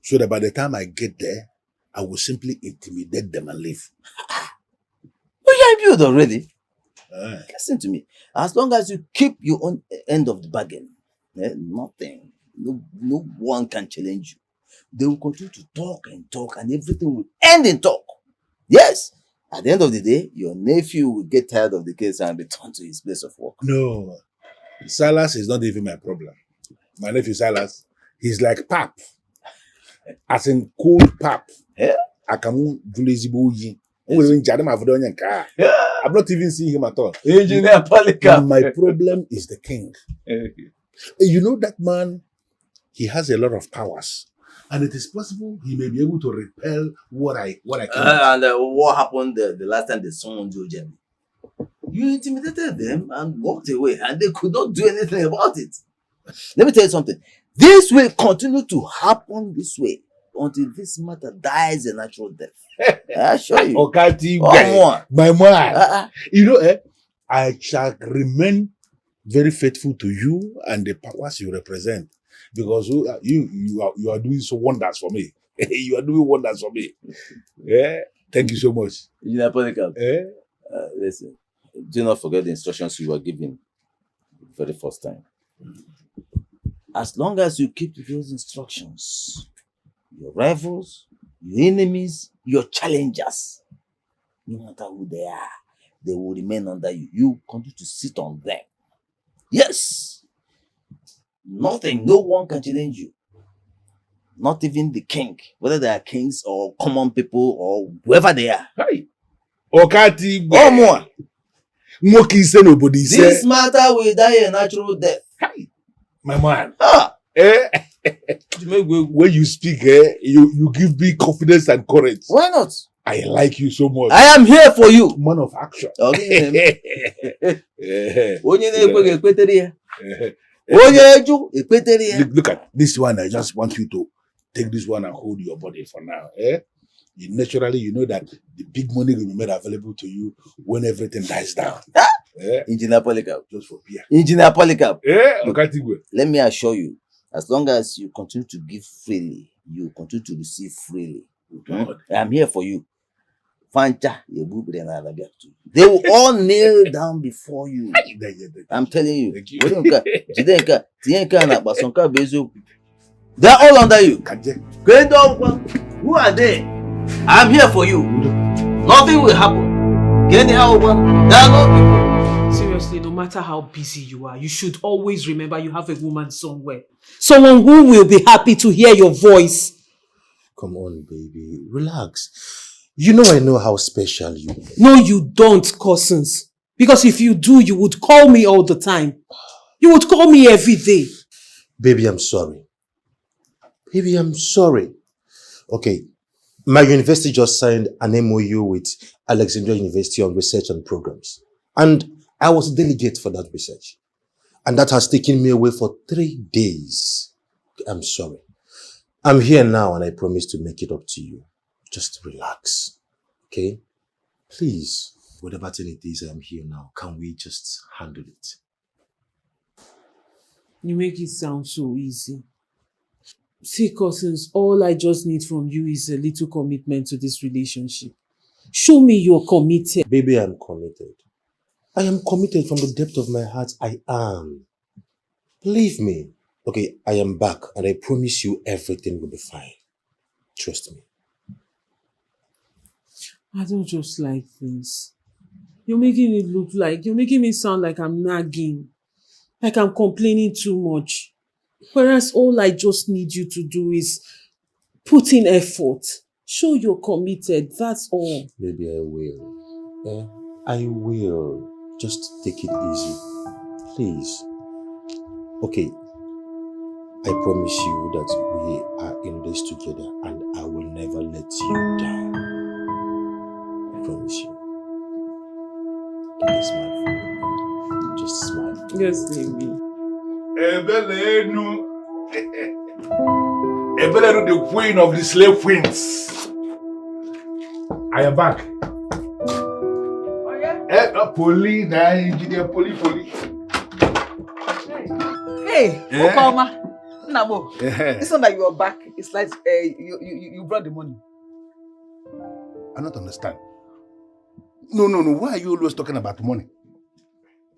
so that by the time I get there, I will simply intimidate them and leave. Oh, you are imbued already. Listen to me. As long as you keep your own end of the bargain, nothing, no one can challenge you. They will continue to talk, and everything will end in talk. Yes. At the end of the day, your nephew will get tired of the case and return to his place of work. No. Silas is not even my problem. My nephew Silas, he's like pap. As in cold pap. Yeah. I'm not even seeing him at all. Engineer Polika. My problem is the king. You know that man, he has a lot of powers. And it is possible he may be able to repel what I can. What happened the last time they summoned you, Jamie? You intimidated them and walked away, and they could not do anything about it. Let me tell you something. This will continue to happen this way until this matter dies a natural death. I assure you. Okati, my man. I shall remain very faithful to you and the powers you represent. Because you are doing so wonders for me. You are doing wonders for me. Yeah. Thank you so much. Listen, do not forget the instructions you were given the very first time. As long as you keep to those instructions, your rivals, your enemies, your challengers, no matter who they are, they will remain under you. You continue to sit on them. Yes. Nothing, no one can challenge you. Not even the king, whether they are kings or common people or whoever they are. Hey. Okati. Or more. This matter will die a natural death. Hey. My man. When you speak, you give me confidence and courage. Why not? I like you so much. I am here for you. Man of action. Look at this one. I just want you to take this one and hold your body for now. Naturally, you know that the big money will be made available to you when everything dies down. Engineer Polika. Just for beer. Engineer Polika. Okay. Let me assure you, as long as you continue to give freely, you continue to receive freely. I'm here for you. They will all kneel down before you. I'm telling you. They're all under you. Who are they? I'm here for you. Nothing will happen. Seriously, no matter how busy you are, you should always remember you have a woman somewhere. Someone who will be happy to hear your voice. Come on, baby. Relax. You know I know how special you are. No, you don't, cousins. Because if you do, you would call me all the time. You would call me every day. Baby, I'm sorry. Baby, I'm sorry. Okay, my university just signed an MOU with Alexandria University on research and programs. And I was a delegate for that research. And that has taken me away for 3 days. I'm sorry. I'm here now and I promise to make it up to you. Just relax, okay? Please, whatever thing it is, I'm here now. Can we just handle it? You make it sound so easy. See, cousins, all I just need from you is a little commitment to this relationship. Show me you're committed. Baby, I'm committed. I am committed from the depth of my heart. I am. Believe me. Okay, I am back and I promise you everything will be fine. Trust me. I don't just like this. You're making me sound like I'm nagging. Like I'm complaining too much. Whereas all I just need you to do is put in effort. Show you're committed, that's all. Baby, I will. I will. Just take it easy. Please. Okay. I promise you that we are in this together and I will never let you down. I promise you. Give a smile for me. Just smile. Just leave me. Ebelenu. Ebelenu, the queen of the slave queens. I am back. Oh yeah? Poli, engineer Poli. Hey, Eh? Okoma. Nabo. Eh. It's not that you are back. It's like you brought the money. I don't understand. No. Why are you always talking about money?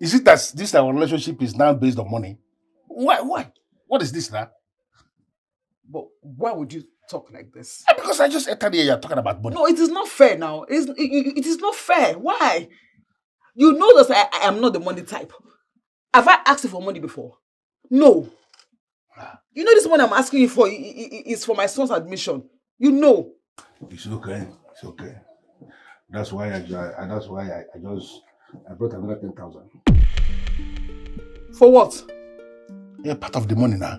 Is it that this our relationship is now based on money? Why? What is this now? But why would you talk like this? Because I just entered here, you're talking about money. No, it is not fair now. It is not fair. Why? You know that I am not the money type. Have I asked you for money before? No. You know this money I'm asking you for is for my son's admission. You know. It's okay. That's why I brought another 10,000. For what? Yeah, part of the money now.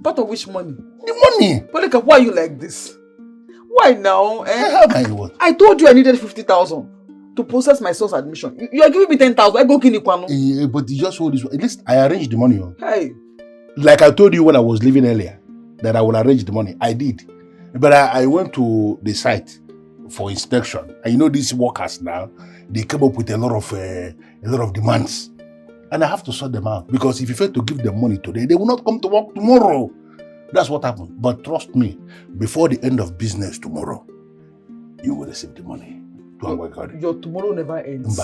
Part of which money? The money. Polika, why are you like this? Why now? What? I told you I needed 50,000 to process my son's admission. You are giving me 10,000. I go Kinikwano. Yeah, but you just hold this. At least I arranged the money. Hey. Like I told you when I was leaving earlier, that I will arrange the money. I did. But I went to the site for inspection. And you know these workers now, they came up with a lot of demands. And I have to sort them out. Because if you fail to give them money today, they will not come to work tomorrow. That's what happened. But trust me, before the end of business tomorrow, you will receive the money. Don't work on it. Your tomorrow never ends.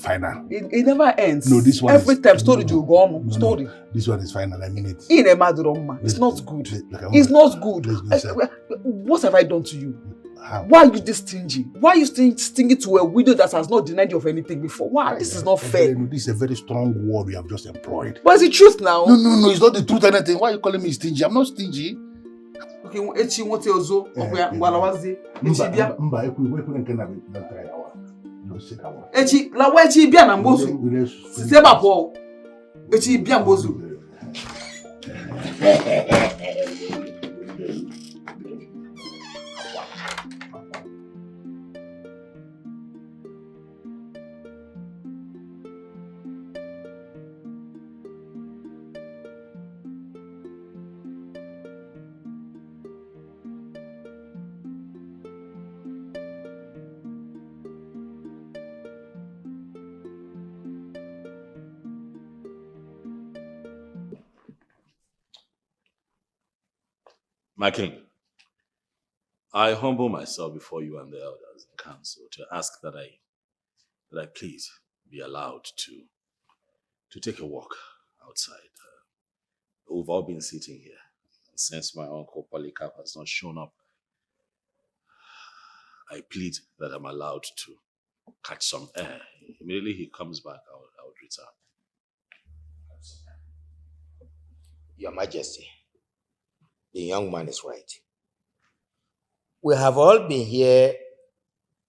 Final. It never ends. No, this one Every time story you go on. Story. No, this one is final. I mean it. It's not good. It's not good. What have I done to you? How? Why are you this stingy? Why are you stingy to a widow that has not denied you of anything before? Why? This is not fair. This is a very strong word you have just employed. But it's the truth now. No, it's not the truth or anything. Why are you calling me stingy? I'm not stingy. Okay, echi wote ozo ngwalawazi echi bia mba ekwe nke na try yawa no sit down echi lawa echi bia na mbozu sise ba po echi bia mbozu My king, I humble myself before you and the elders in council to ask that I please be allowed to take a walk outside. We've all been sitting here since my uncle Polycarp has not shown up. I plead that I'm allowed to catch some air. Immediately he comes back, I would return. Your Majesty, the young man is right. We have all been here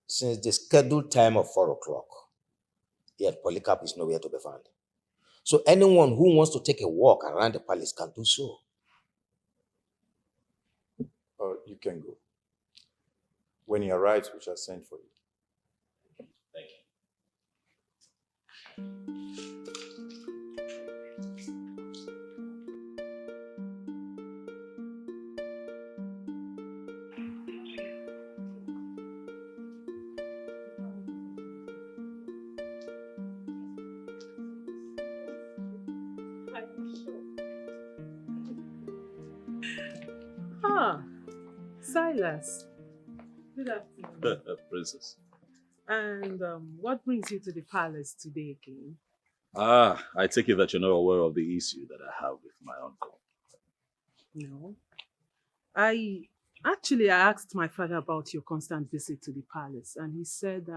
since the scheduled time of 4 o'clock. Yet Polycarp is nowhere to be found. So anyone who wants to take a walk around the palace can do so. You can go. When he arrives, we shall send for you. Thank you. Silas. Good afternoon. Princess. And what brings you to the palace today again? I take it that you're not aware of the issue that I have with my uncle. No. I asked my father about your constant visit to the palace, and he said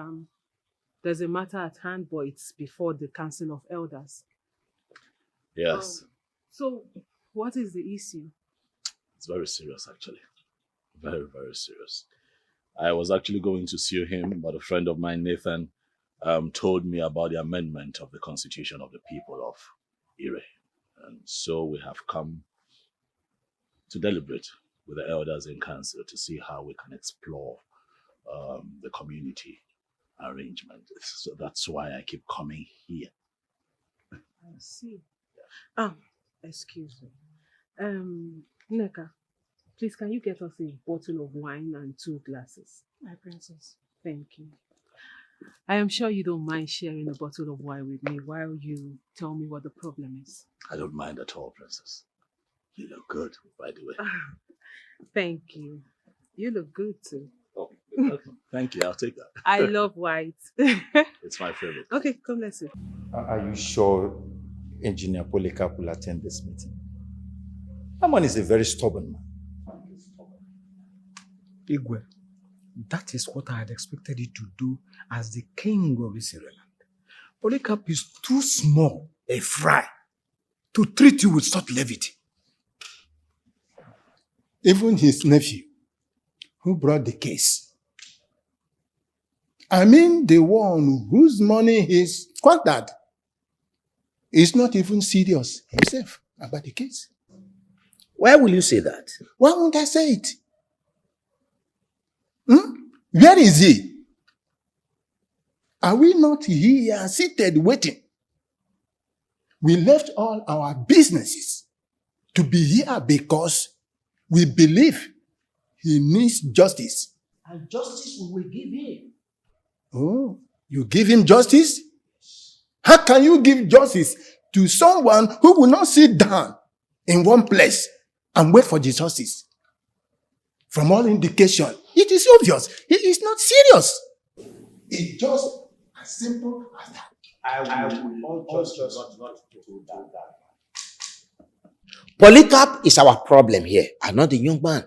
there's a matter at hand, but it's before the Council of Elders. Yes. So, what is the issue? It's very serious, actually. Very, very serious. I was actually going to sue him, but a friend of mine, Nathan, told me about the amendment of the Constitution of the people of Ire. And so we have come to deliberate with the elders in council to see how we can explore the community arrangement. So that's why I keep coming here. I see. Excuse me. Nneka, please can you get us a bottle of wine and 2 glasses? My princess. Thank you. I am sure you don't mind sharing a bottle of wine with me while you tell me what the problem is. I don't mind at all, princess. You look good, by the way. Thank you. You look good too. Oh, okay. Thank you. I'll take that. I love white. It's my favorite. Okay, come let's see. Are you sure Engineer Polycarp will attend this meeting? That man is a very stubborn man. Igwe, that is what I had expected you to do as the king of this land. Polycarp is too small a fry to treat you with such levity. Even his nephew, who brought the case. I mean, the one whose money he's squandered is not even serious himself about the case. Why will you say that? Why won't I say it? Where is he? Are we not here seated waiting? We left all our businesses to be here because we believe he needs justice. And justice we will give him. Oh, you give him justice? How can you give justice to someone who will not sit down in one place and wait for the justice? From all indication, it is obvious he is not serious. It's just as simple as that. I will not do that. Polycarp is our problem here, and not the young man.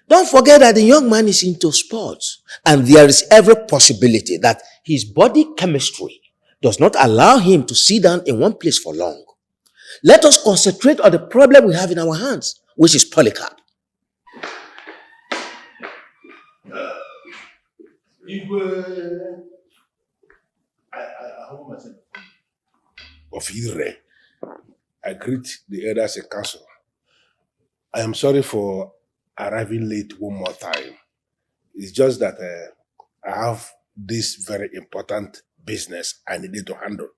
Don't forget that the young man is into sports, and there is every possibility that his body chemistry does not allow him to sit down in one place for long. Let us concentrate on the problem we have in our hands, which is Polycarp. I hold myself of Ire. I greet the elders in council. I am sorry for arriving late one more time. It's just that I have this very important business I needed to handle.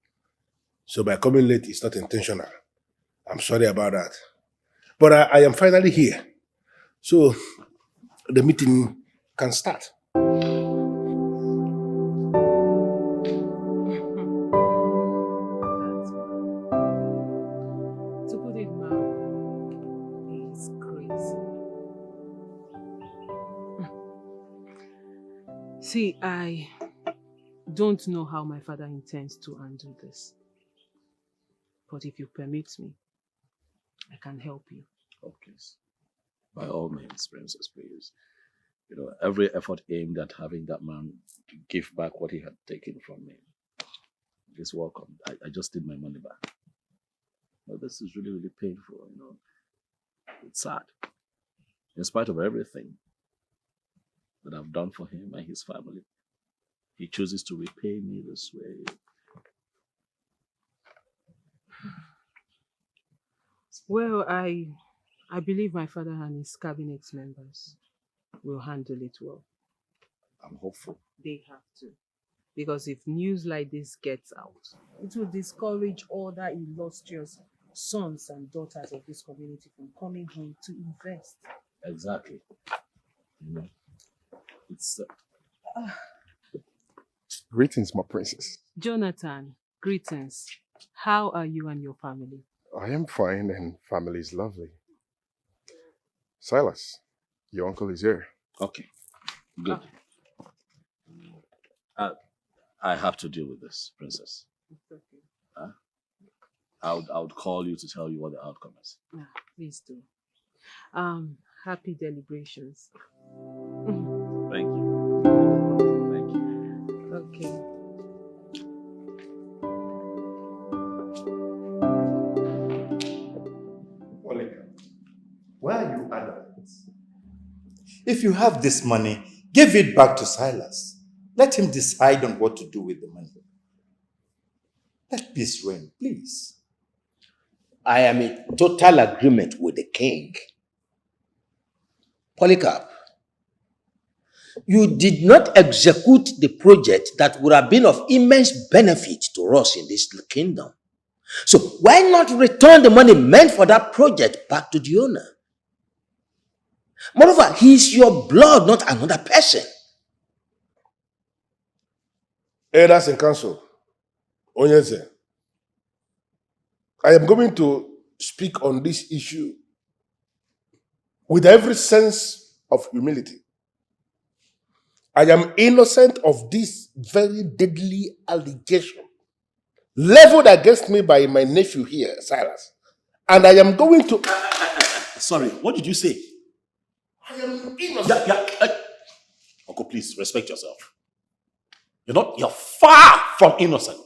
So by coming late, it's not intentional. I'm sorry about that. But I am finally here. So the meeting can start. See, I don't know how my father intends to undo this. But if you permit me, I can help you. Oh, please. By all means, princess, please. You know, every effort aimed at having that man give back what he had taken from me is welcome. I just need my money back. But this is really, really painful, you know. It's sad. In spite of everything that I've done for him and his family, he chooses to repay me this way. Well, I believe my father and his cabinet members will handle it well. I'm hopeful. They have to. Because if news like this gets out, it will discourage other illustrious sons and daughters of this community from coming home to invest. Exactly. You know, it's... Greetings, my princess. Jonathan, greetings. How are you and your family? I am fine and family is lovely. Silas, Your uncle is here. Okay, good. I have to deal with this, Princess. Huh? I would call you to tell you what the outcome is. Yeah, please do. Happy deliberations. Thank you. Thank you. Okay. Why are you adamant? If you have this money, give it back to Silas. Let him decide on what to do with the money. Let peace reign, please. I am in total agreement with the king. Polycarp, you did not execute the project that would have been of immense benefit to us in this kingdom. So why not return the money meant for that project back to the owner? Moreover, he is your blood, not another person. Elders in council, Onyeze, I am going to speak on this issue with every sense of humility. I am innocent of this very deadly allegation leveled against me by my nephew here, Silas. And I am going to... Sorry, what did you say? I am innocent. Uncle, please, respect yourself. You're far from innocent.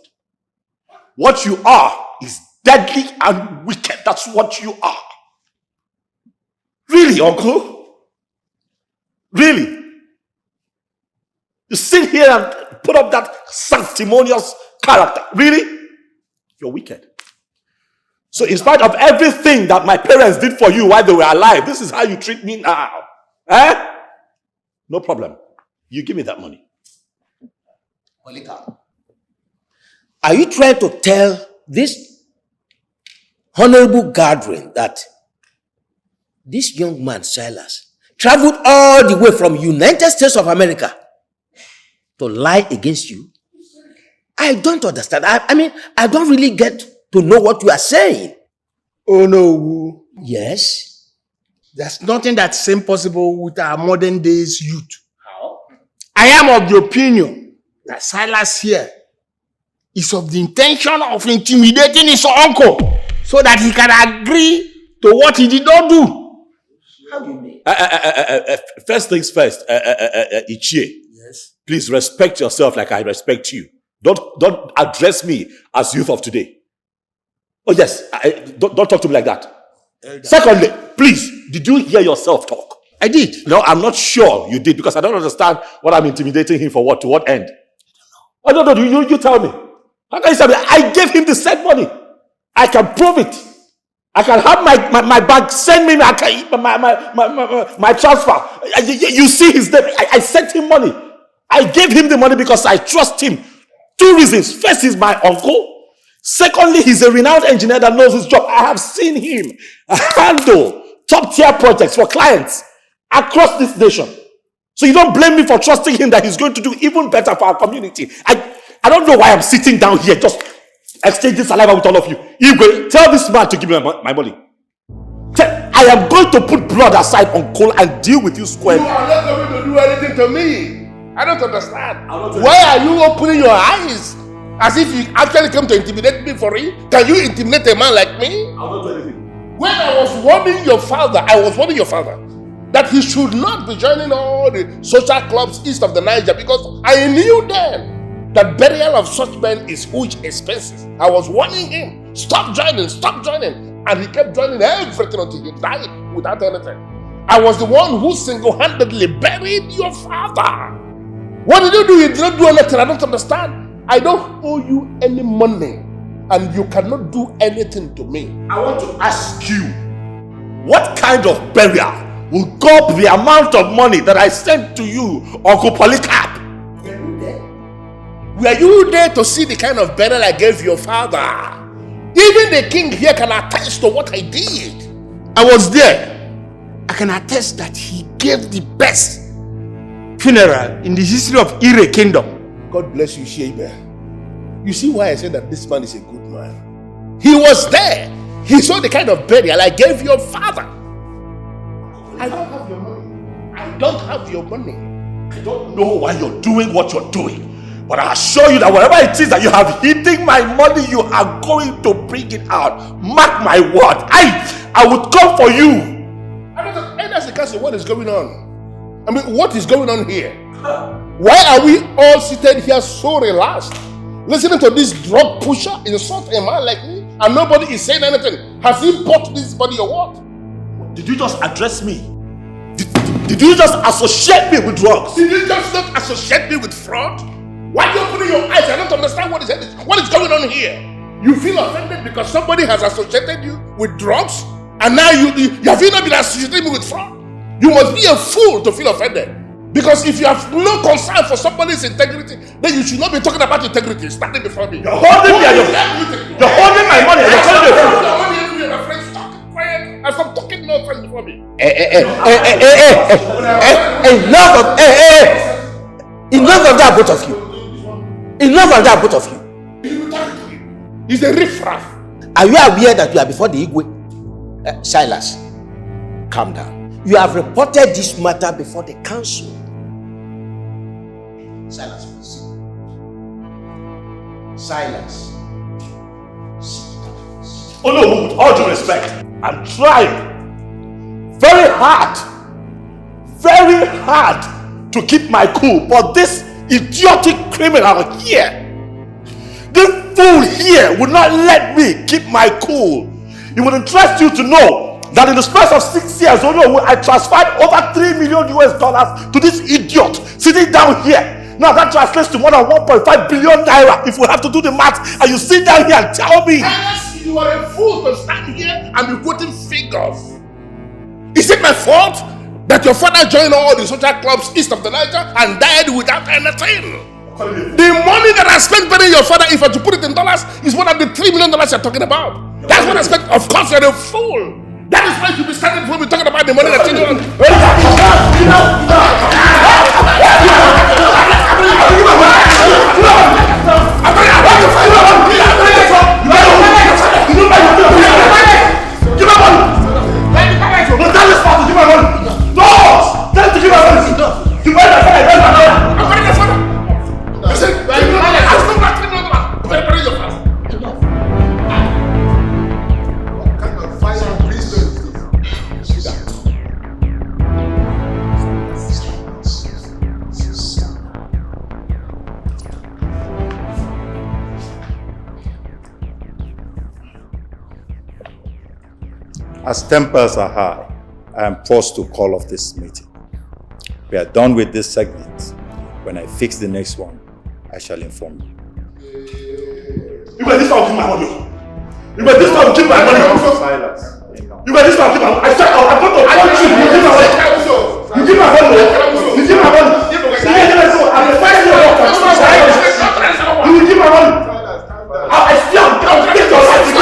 What you are is deadly and wicked. That's what you are. Really, Uncle? Really? You sit here and put up that sanctimonious character. Really? You're wicked. So in spite of everything that my parents did for you while they were alive, this is how you treat me now. Eh? No problem. You give me that money. Are you trying to tell this honorable gathering that this young man, Silas, traveled all the way from United States of America to lie against you? I don't understand. I mean, I don't really get to know what you are saying. Oh no. Yes? There's nothing that's impossible with our modern days youth. How? I am of the opinion that Silas here is of the intention of intimidating his uncle so that he can agree to what he did not do. How do you mean? First things first, Ichie. Yes. Please respect yourself like I respect you. Don't address me as youth of today. Oh yes, don't talk to me like that. Secondly, please, did you hear yourself talk? I did. No, I'm not sure you did because I don't understand what I'm intimidating him for. To what end? I don't know. You tell me. How can you say that? I gave him the said money. I can prove it. I can have my bank send me my transfer. You see his name. I sent him money. I gave him the money because I trust him. 2 reasons. First, he's my uncle. Secondly, he's a renowned engineer that knows his job. I have seen him handle top-tier projects for clients across this nation. So you don't blame me for trusting him that he's going to do even better for our community. I don't know why I'm sitting down here just exchanging saliva with all of you. Igwe, tell this man to give me my money. I am going to put blood aside, uncle, and deal with you squarely. You are not going to do anything to me. I don't understand. Why are you opening your eyes? As if you actually come to intimidate me for real? Can you intimidate a man like me? I'll not do anything. When I was warning your father, that he should not be joining all the social clubs east of the Niger because I knew then that burial of such men is huge expenses. I was warning him, stop joining. And he kept joining everything until he died without anything. I was the one who single-handedly buried your father. What did you do? You did not do anything. I don't understand. I don't owe you any money and you cannot do anything to me. I want to ask you, what kind of burial will go up the amount of money that I sent to you, Uncle Polycarp? Were you there to see the kind of burial I gave your father? Even the king here can attest to what I did. I was there. I can attest that he gave the best funeral in the history of Ire Kingdom. God bless you, Sheba. You see why I said that this man is a good man? He was there. He saw the kind of burial I gave your father. I don't have your money. I don't have your money. I don't know why you're doing what you're doing. But I assure you that whatever it is that you have hidden my money, you are going to bring it out. Mark my word. I would come for you. What is going on? I mean, what is going on here? Why are we all seated here so relaxed, listening to this drug pusher insult a man like me, and nobody is saying anything? Has he bought this body or what? Did you just address me? Did you just associate me with drugs? Did you just not associate me with fraud? Why are you opening your eyes? I don't understand what is going on here. You feel offended because somebody has associated you with drugs, and now you have not been associating me with fraud? You must be a fool to feel offended. Because if you have no concern for somebody's integrity, then you should not be talking about integrity standing before me. You're holding me and you're holding my money and you're calling me a fool. My friends, stop quiet and stop talking nonsense before me. Enough of that, both of you. Enough of that, both of you. He's a riffraff. Are you aware that you are before the Igwe? Silas, calm down. You have reported this matter before the council. Silas, please. Silas. Oh no, with all due respect, I'm trying very hard to keep my cool, but this idiotic criminal here, this fool here would not let me keep my cool. It would interest you to know that in the space of 6 years, I transferred over $3 million to this idiot sitting down here. Now that translates to more than 1.5 billion naira. If we have to do the math, and you sit down here and tell me, Yes, you are a fool to stand here and be quoting figures. Is it my fault that your father joined all the social clubs east of the Niger and died without anything? The money that I spent paying your father, if I to put it in dollars, is more than the $3 million you're talking about. That's what I expect. Of course, you're a fool. That is why you be standing before me talking about the money that you don't. As tempers are high, I am forced to call off this meeting. We are done with this segment. When I fix the next one, I shall inform you. You better stop keeping my money. You better stop keeping my money. Silence. You better stop keeping my money. I'm going to punch you. You give my money. You give my money. You give my money. I'm fighting your work. You will give my money. I still I'll take your life.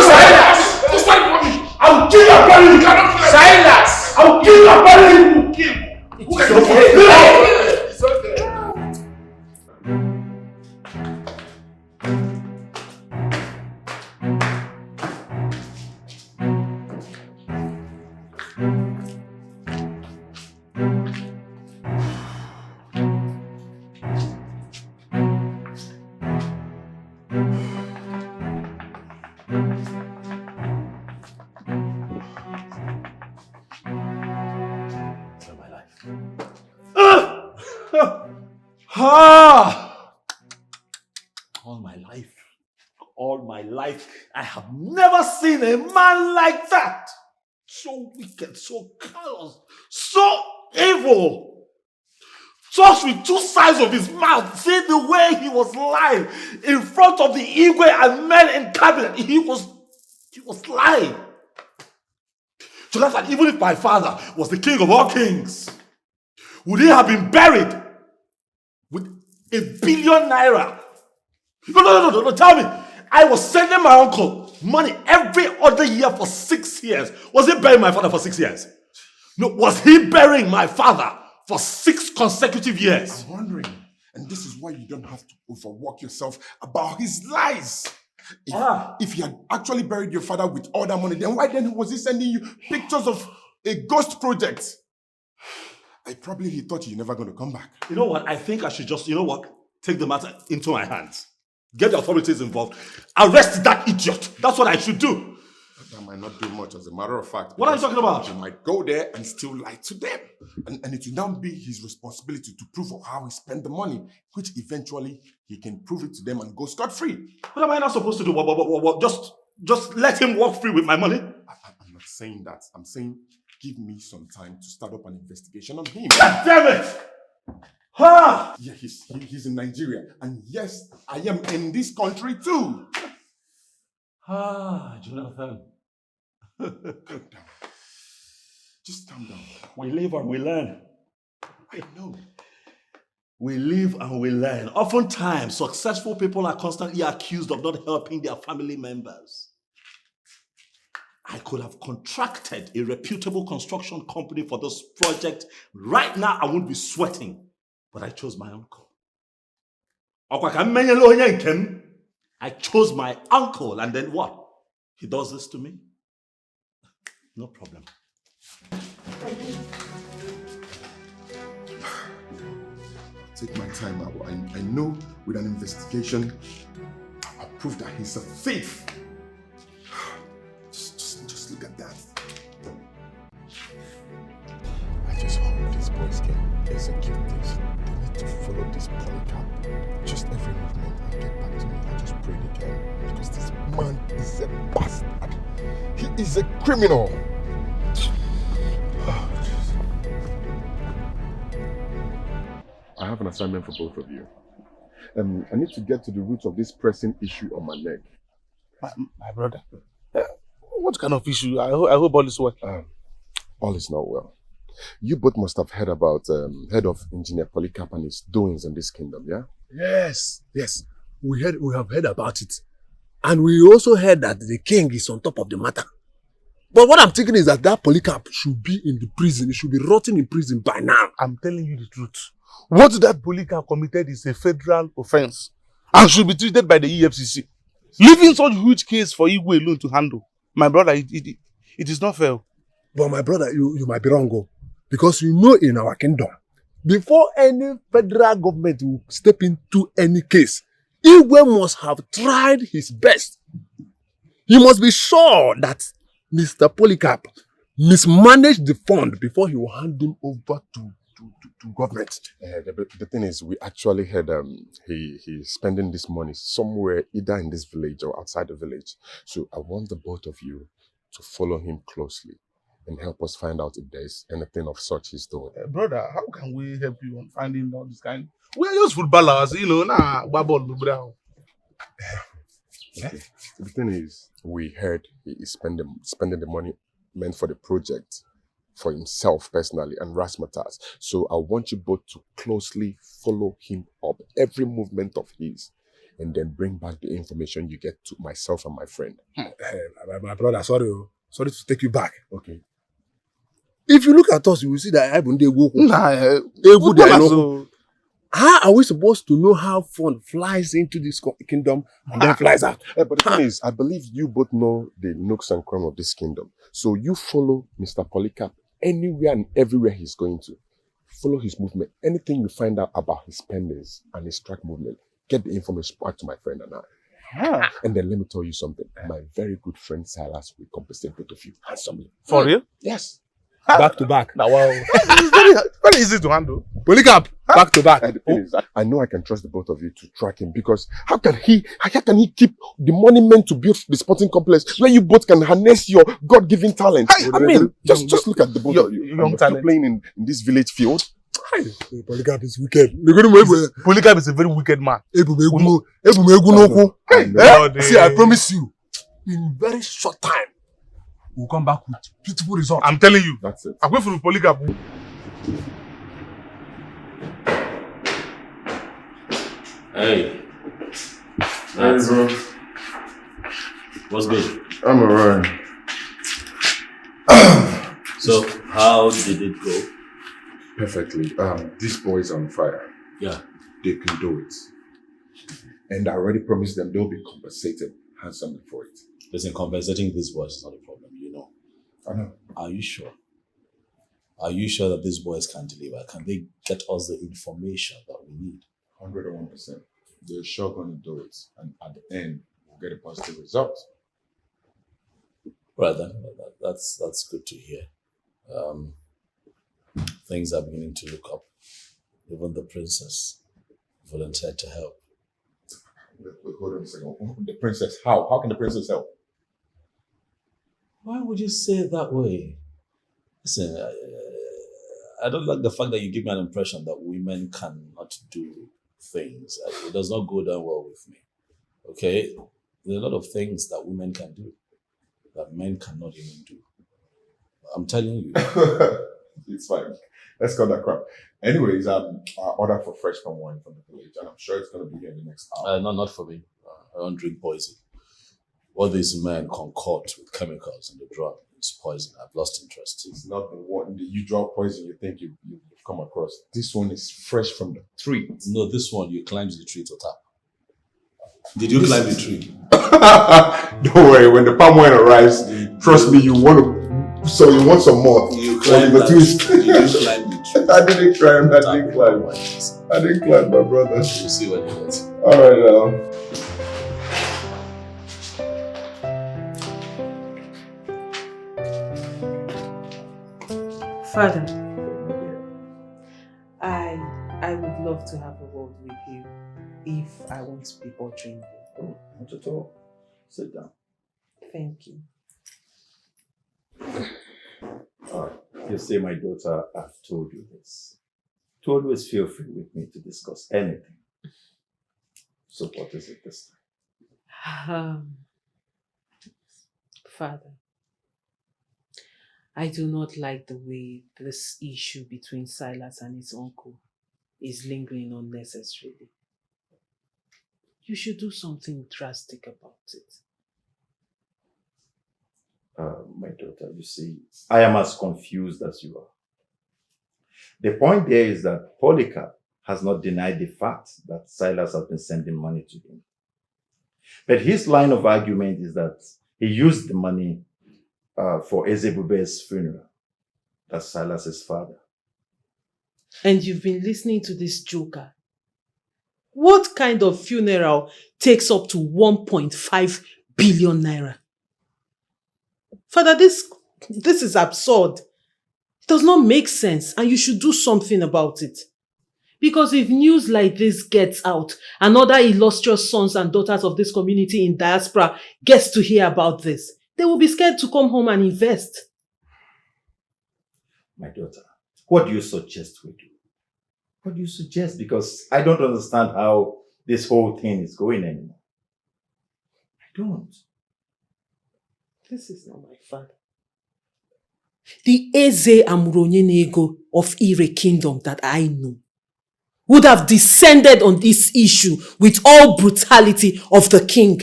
I'll kill your body. You cannot kill Silas. I'll kill your body. It's okay. All my life, I have never seen a man like that. So wicked, so callous, so evil. Just with two sides of his mouth. See the way he was lying in front of the Igwe and men in cabinet. He was lying. So that's like, even if my father was the king of all kings, would he have been buried with $1 billion naira? No, tell me. I was sending my uncle money every other year for 6 years. Was he burying my father for 6 years? No, was he burying my father for 6 consecutive years? I'm wondering, and this is why you don't have to overwork yourself about his lies. If he had actually buried your father with all that money, then why then was he sending you pictures of a ghost project? He thought you're never going to come back. You know what? I think I should just, take the matter into my hands. Get the authorities involved. Arrest that idiot. That's what I should do. That might not do much, as a matter of fact. What are you talking about? He might go there and still lie to them. And it will now be his responsibility to prove how he spent the money, which eventually he can prove it to them and go scot-free. What am I not supposed to do? What? Just let him walk free with my money? I'm not saying that. I'm saying give me some time to start up an investigation on him. God damn it! Ha! Yeah, he's in Nigeria. And yes, I am in this country too. Jonathan. Calm down. Just calm down. We live and we learn. I know. We live and we learn. Oftentimes, successful people are constantly accused of not helping their family members. I could have contracted a reputable construction company for this project. Right now, I wouldn't be sweating. But I chose my uncle. I chose my uncle, and then what? He does this to me? No problem. Take my time out. I know with an investigation, I'll prove that he's a thief. Just look at that. I just hope these boys can execute this. They need to follow this polycap. Just every movement and get back to me. I just pray they can. Because this man is a bastard. He is a criminal. I have an assignment for both of you. I need to get to the root of this pressing issue on my neck. My brother, what kind of issue? I hope all is well. All is not well. You both must have heard about head of Engineer Polycarp and his doings in this kingdom, yeah? Yes. We have heard about it. And we also heard that the king is on top of the matter. But what I'm thinking is that Polycarp should be in the prison. He should be rotting in prison by now. I'm telling you the truth. What that Polycarp committed is a federal offense and should be treated by the EFCC. Leaving such huge case for Igwe alone to handle. My brother, it is not fair. But my brother, you might be wrong. Because in our kingdom, before any federal government will step into any case, Igwe must have tried his best. He must be sure that Mr. Polycarp mismanaged the fund before he will hand him over to government. The thing is, we actually heard he's spending this money somewhere, either in this village or outside the village. So I want the both of you to follow him closely and help us find out if there's anything of such he's doing. Brother, how can we help you on finding all this kind? We're just footballers, babble, bro. Okay. The thing is, we heard he is spending the money meant for the project for himself personally and Rasmatas. So I want you both to closely follow him up, every movement of his, and then bring back the information you get to myself and my friend. My brother, sorry to take you back. Okay. If you look at us, you will see that how are we supposed to know how fun flies into this kingdom and then flies out? But the thing is, I believe you both know the nooks and crannies of this kingdom. So you follow Mr. Polycarp anywhere and everywhere he's going to. Follow his movement. Anything you find out about his spendings and his track movement, get the information back to my friend and I. And then let me tell you something. My very good friend Silas will compensate both of you handsomely. For real? Yes. Back to back. Now, wow. It's very, very easy to handle. Polycarp, back to back. And the thing is, I know I can trust the both of you to track him because how can he keep the money meant to build the sporting complex where you both can harness your God-given talent? I mean, just look at the both of you. Young talent playing in this village field. Polycarp is wicked. Polycarp is a very wicked man. See, I promise you, in very short time, we'll come back with beautiful results. I'm telling you. That's it. I'm going for the Polycarp. Hey. Hey, bro. What's good? I'm alright. So, how did it go? Perfectly. This boy's on fire. Yeah. They can do it. And I already promised them they'll be compensated handsomely for it. Listen, compensating these boys is not a problem, you know. I know. Are you sure? Are you sure that these boys can deliver? Can they get us the information that we need? 101%. They're sure going to do it. And at the end, we'll get a positive result. Right then, that's good to hear. Things are beginning to look up. Even the princess volunteered to help. Wait, hold on a second. The princess, how? How can the princess help? Why would you say it that way? Listen, I don't like the fact that you give me an impression that women cannot do things. It does not go down well with me. Okay? There are a lot of things that women can do that men cannot even do. I'm telling you. It's fine. Let's cut that crap. Anyways, I ordered for fresh palm wine from the village, and I'm sure it's going to be here in the next hour. No, not for me. I don't drink poison. What these men concoct with chemicals in the drug is poison. I've lost interest. It's not the one the usual poison you think you've come across. This one is fresh from the tree. No, this one, you climbed the tree to tap. Did you climb the tree? Don't worry, when the palm wine arrives, trust me, you want some more. You climbed the twist. You didn't climb the tree. I didn't climb, I didn't climb, my brother. We'll see what you get. Alright now. Father, I would love to have a word with you if I want to be bothering you. Oh, not at all. Sit down. Thank you. You see, my daughter, I've told you this. To always feel free with me to discuss anything. So what is it this time? Father, I do not like the way this issue between Silas and his uncle is lingering unnecessarily. You should do something drastic about it. My daughter, you see, I am as confused as you are. The point there is that Polycarp has not denied the fact that Silas has been sending money to him. But his line of argument is that he used the money for Ezebube's funeral. That's Silas's father. And you've been listening to this joker. What kind of funeral takes up to 1.5 billion naira? Father, this is absurd. It does not make sense, and you should do something about it. Because if news like this gets out, and other illustrious sons and daughters of this community in diaspora gets to hear about this, they will be scared to come home and invest. My daughter, what do you suggest we do? What do you suggest? Because I don't understand how this whole thing is going anymore. I don't. This is not my father. The Eze Amuronyenego of Ire Kingdom that I know would have descended on this issue with all brutality of the king.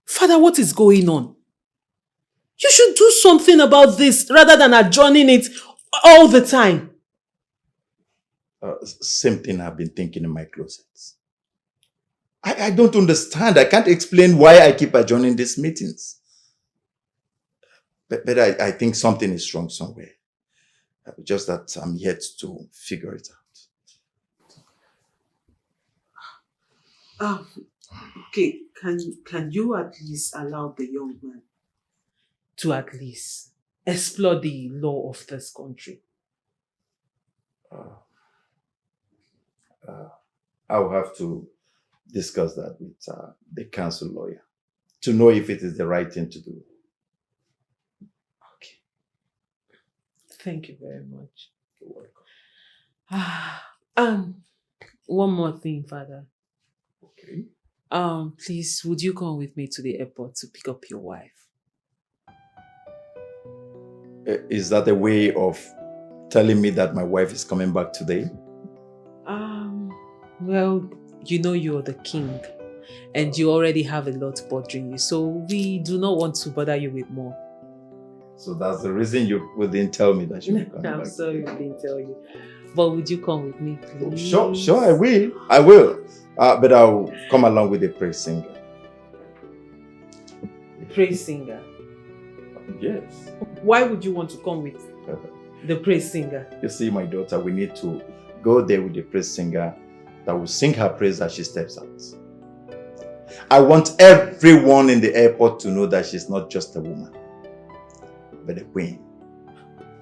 Father, what is going on? You should do something about this rather than adjourning it all the time. Same thing I've been thinking in my closets. I don't understand. I can't explain why I keep adjourning these meetings. But I think something is wrong somewhere. Just that I'm yet to figure it out. Okay, can you at least allow the young man to at least explore the law of this country? I'll have to discuss that with the council lawyer to know if it is the right thing to do. Okay. Thank you very much. You're welcome. One more thing, Father. Okay. Please, would you come with me to the airport to pick up your wife? Is that a way of telling me that my wife is coming back today? Well, you know you're the king and you already have a lot bothering you, so we do not want to bother you with more. So that's the reason you didn't tell me that you were coming back. I'm sorry I didn't tell you. But would you come with me, please? Sure, I will. But I'll come along with a praise singer. A praise singer? Yes. Why would you want to come with? The praise singer. You see, my daughter, we need to go there with the praise singer that will sing her praise as she steps out. I want everyone in the airport to know that she's not just a woman, but a queen.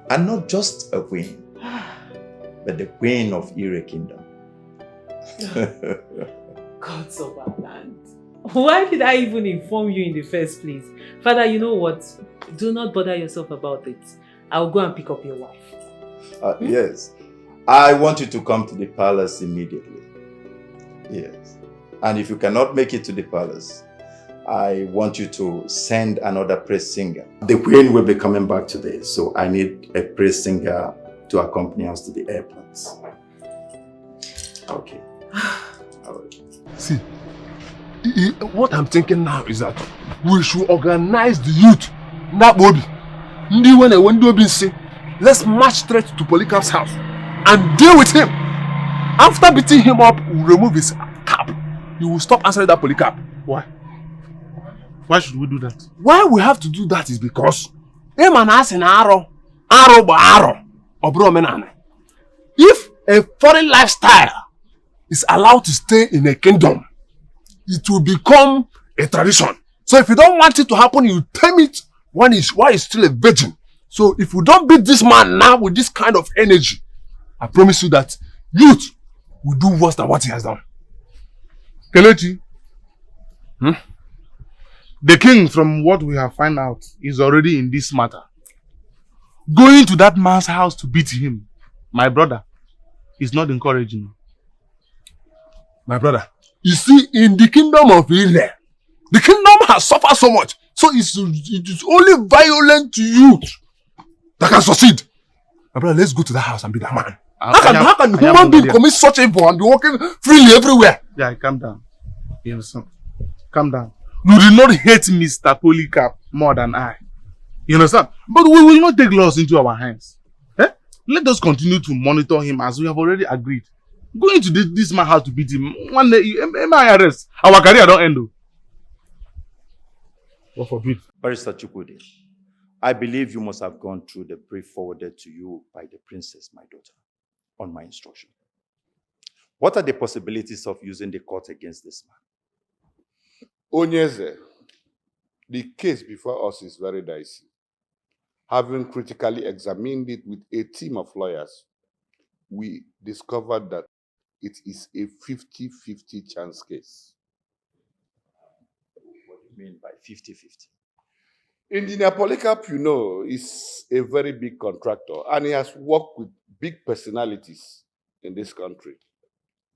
And not just a queen, but the queen of Ire Kingdom. Gods of our land. Why did I even inform you in the first place? Father, you know what? Do not bother yourself about it. I'll go and pick up your wife. Yes. I want you to come to the palace immediately. Yes. And if you cannot make it to the palace, I want you to send another praise singer. The queen will be coming back today, so I need a praise singer to accompany us to the airport. Okay. See, what I'm thinking now is that we should organize the youth. Nabobi. Let's march straight to Polycarp's house and deal with him. After beating him up, we'll remove his cap. He will stop answering that Polycarp. Why? Why should we do that? Why we have to do that is because if a foreign lifestyle is allowed to stay in a kingdom, it will become a tradition. So if you don't want it to happen, you tame it while he's still a virgin. So if we don't beat this man now with this kind of energy, I promise you that youth will do worse than what he has done. Kelechi, the king, from what we have found out, is already in this matter. Going to that man's house to beat him, my brother, is not encouraging. My brother, you see, in the kingdom of Israel, the kingdom has suffered so much. So it is only violent to youth that can succeed. My brother, let's go to that house and be that man. How can human being commit such evil and be walking freely everywhere? Yeah, calm down. You understand? Calm down. You did not hate Mr. Polycarp more than I. You understand? But we will not take laws into our hands. Let us continue to monitor him as we have already agreed. Going to this man house to beat him, one day, my arrest. Our career don't end. What forbid? Barrister Chukwudi, I believe you must have gone through the brief forwarded to you by the princess, my daughter, on my instruction. What are the possibilities of using the court against this man? Onyeze, the case before us is very dicey. Having critically examined it with a team of lawyers, we discovered that it is a 50-50 chance case. What do you mean by 50-50? Engineer Polycarp, you know, is a very big contractor and he has worked with big personalities in this country.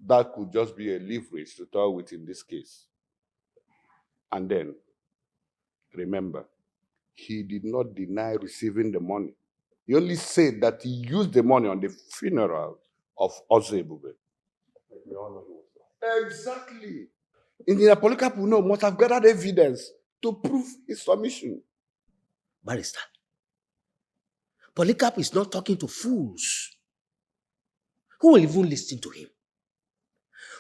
That could just be a leverage to talk with in this case. And then, remember, he did not deny receiving the money. He only said that he used the money on the funeral of Ozebube. Exactly. Engineer Polycarp, you know, must have gathered evidence to prove his submission. Barrister, Polycarp is not talking to fools. Who will even listen to him?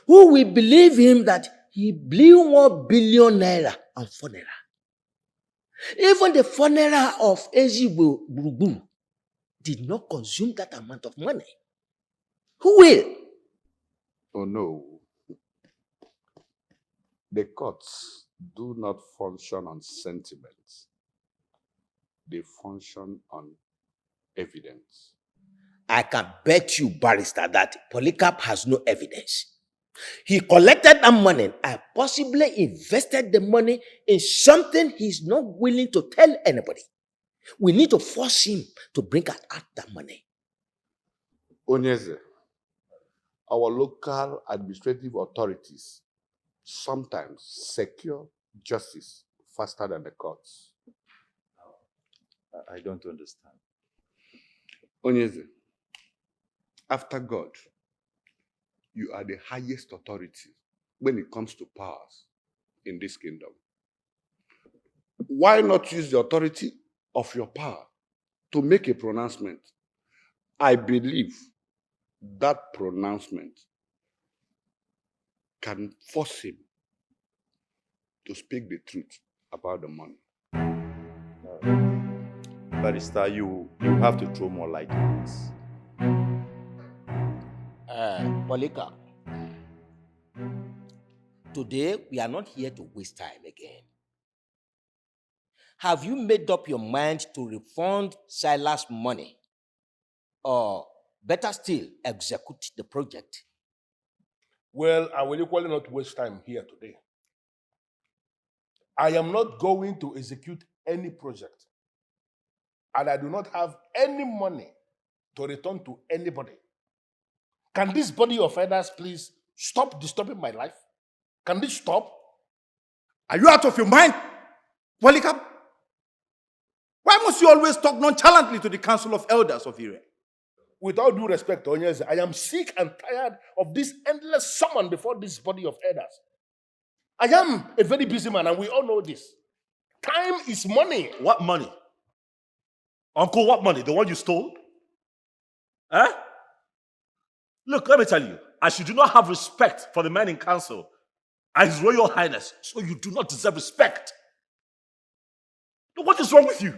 Who will believe him that he blew 1 billion naira on funeral? Even the funeral of Ezigbo Gburugburu did not consume that amount of money. Who will? Oh no. The courts do not function on sentiments. They function on evidence. I can bet you, Barrister, that Polycarp has no evidence. He collected that money and possibly invested the money in something he's not willing to tell anybody. We need to force him to bring out that money. Onyeze, our local administrative authorities sometimes secure justice faster than the courts. I don't understand. Onyeze, after God, you are the highest authority when it comes to powers in this kingdom. Why not use the authority of your power to make a pronouncement? I believe that pronouncement can force him to speak the truth about the money. Barrister, you have to throw more light on this. Polycarp, today we are not here to waste time again. Have you made up your mind to refund Silas' money? Or better still, execute the project? Well, I will equally not waste time here today. I am not going to execute any project. And I do not have any money to return to anybody. Can this body of elders please stop disturbing my life? Can this stop? Are you out of your mind, Polycarp? Why must you always talk nonchalantly to the Council of Elders of Ire? With all due respect, Onyeze, I am sick and tired of this endless summon before this body of elders. I am a very busy man, and we all know this. Time is money. What money? Uncle, what money? The one you stole? Eh? Look, let me tell you, as you do not have respect for the man in council and His Royal Highness, so you do not deserve respect. What is wrong with you?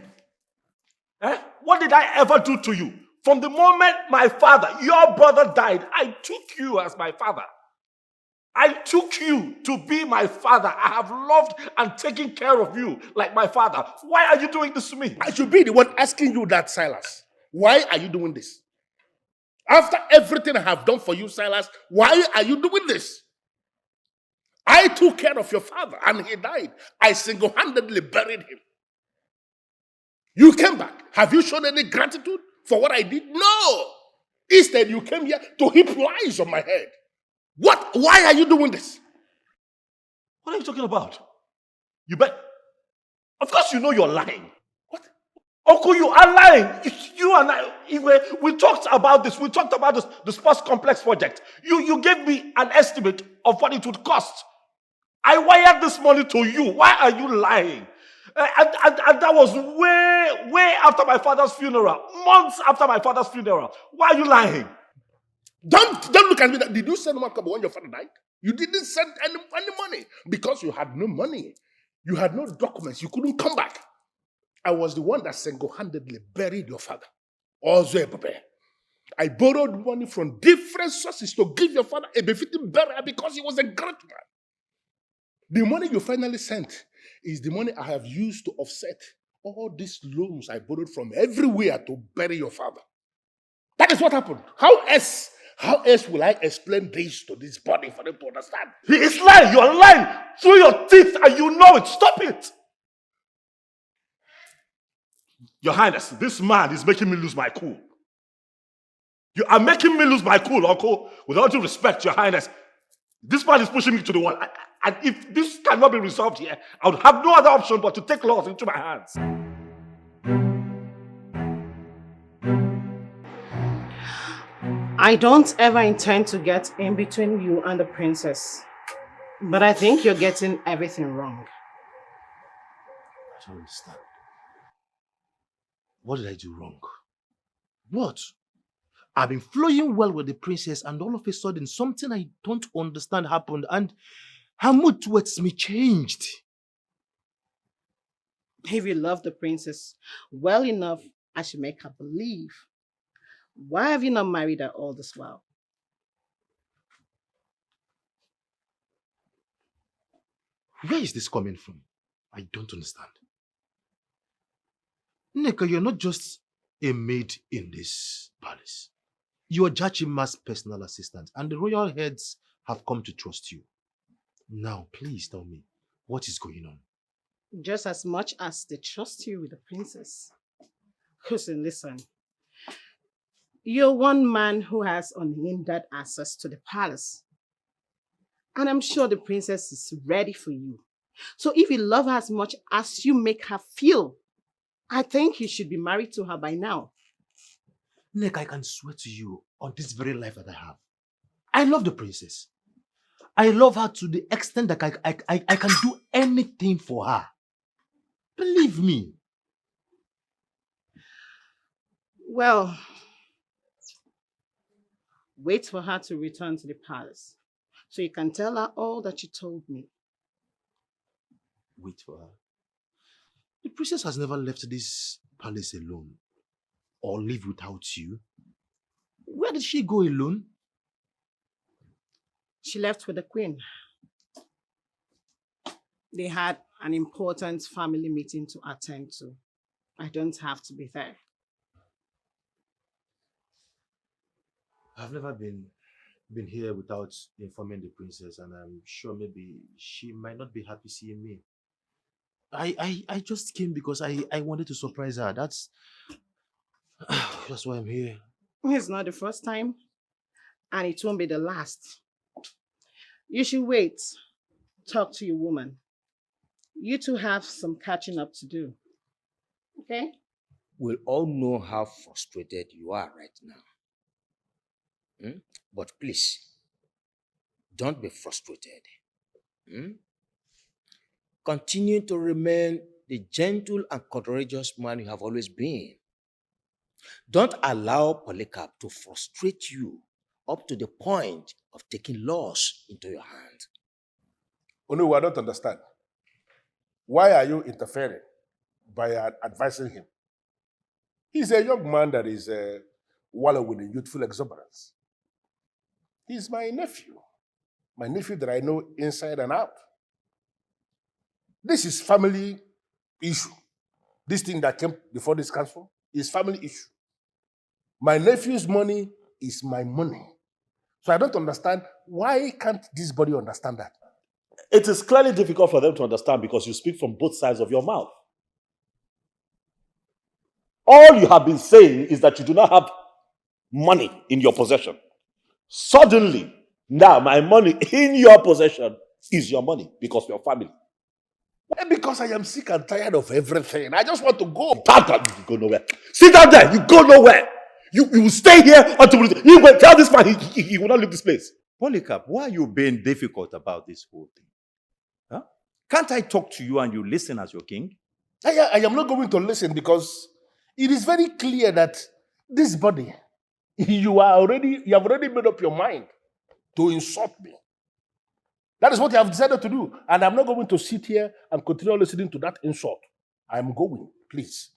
Eh? What did I ever do to you? From the moment my father, your brother, died, I took you as my father. I took you to be my father. I have loved and taken care of you like my father. Why are you doing this to me? I should be the one asking you that, Silas. Why are you doing this? After everything I have done for you, Silas, why are you doing this? I took care of your father and he died. I single-handedly buried him. You came back. Have you shown any gratitude for what I did? No. Instead, you came here to heap lies on my head. What? Why are you doing this? What are you talking about? You bet. Of course you know you're lying. What? Uncle, you are lying. You and I, we talked about this. We talked about the sports complex project. You gave me an estimate of what it would cost. I wired this money to you. Why are you lying? And that was way after my father's funeral. Months after my father's funeral. Why are you lying? Don't look at me. Did you send one couple when your father died? You didn't send any money because you had no money. You had no documents. You couldn't come back. I was the one that single-handedly buried your father. Also, I borrowed money from different sources to give your father a befitting burial because he was a great man. The money you finally sent is the money I have used to offset all these loans I borrowed from everywhere to bury your father. That is what happened. How else will I explain this to this body for them to understand? He is lying. You are lying through your teeth and you know it. Stop it. Your Highness, this man is making me lose my cool. You are making me lose my cool, Uncle. With all due respect, Your Highness, this man is pushing me to the wall. And if this cannot be resolved here, I would have no other option but to take laws into my hands. I don't ever intend to get in between you and the princess. But I think you're getting everything wrong. I don't understand. What did I do wrong? What? I've been flowing well with the princess and all of a sudden something I don't understand happened and her mood towards me changed. If you love the princess well enough, I should make her believe. Why have you not married her all this while? Where is this coming from? I don't understand. Nneka, you're not just a maid in this palace. You are Jachima's personal assistant and the royal heads have come to trust you. Now, please tell me, what is going on? Just as much as they trust you with the princess. Listen. You're one man who has unhindered access to the palace. And I'm sure the princess is ready for you. So if you love her as much as you make her feel, I think you should be married to her by now. Nick, I can swear to you on this very life that I have. I love the princess. I love her to the extent that I can do anything for her. Believe me. Well, wait for her to return to the palace so you can tell her all that you told me. Wait for her. The princess has never left this palace alone or live without you. Where did she go alone? She left with the queen. They had an important family meeting to attend to. I don't have to be there. I've never been here without informing the princess, and I'm sure maybe she might not be happy seeing me. I just came because I wanted to surprise her. That's why I'm here. It's not the first time, and it won't be the last. You should wait. Talk to your woman. You two have some catching up to do. Okay? We all know how frustrated you are right now. But please, don't be frustrated. Continue to remain the gentle and courageous man you have always been. Don't allow Polycarp to frustrate you up to the point of taking laws into your hands. No, I don't understand. Why are you interfering by advising him? He's a young man that is wallowing in youthful exuberance. He's my nephew that I know inside and out. This is family issue. This thing that came before this council is family issue. My nephew's money is my money. So I don't understand, why can't this body understand that? It is clearly difficult for them to understand because you speak from both sides of your mouth. All you have been saying is that you do not have money in your possession. Suddenly, now my money in your possession is your money because we are family. Because I am sick and tired of everything. I just want to go. You go nowhere. Sit down there. You go nowhere. You will stay here until you will tell this man he will not leave this place. Polycarp, why are you being difficult about this whole thing? Huh? Can't I talk to you and you listen as your king? I am not going to listen because it is very clear that this body, you have already made up your mind to insult me. That is what you have decided to do. And I'm not going to sit here and continue listening to that insult. I'm going, please.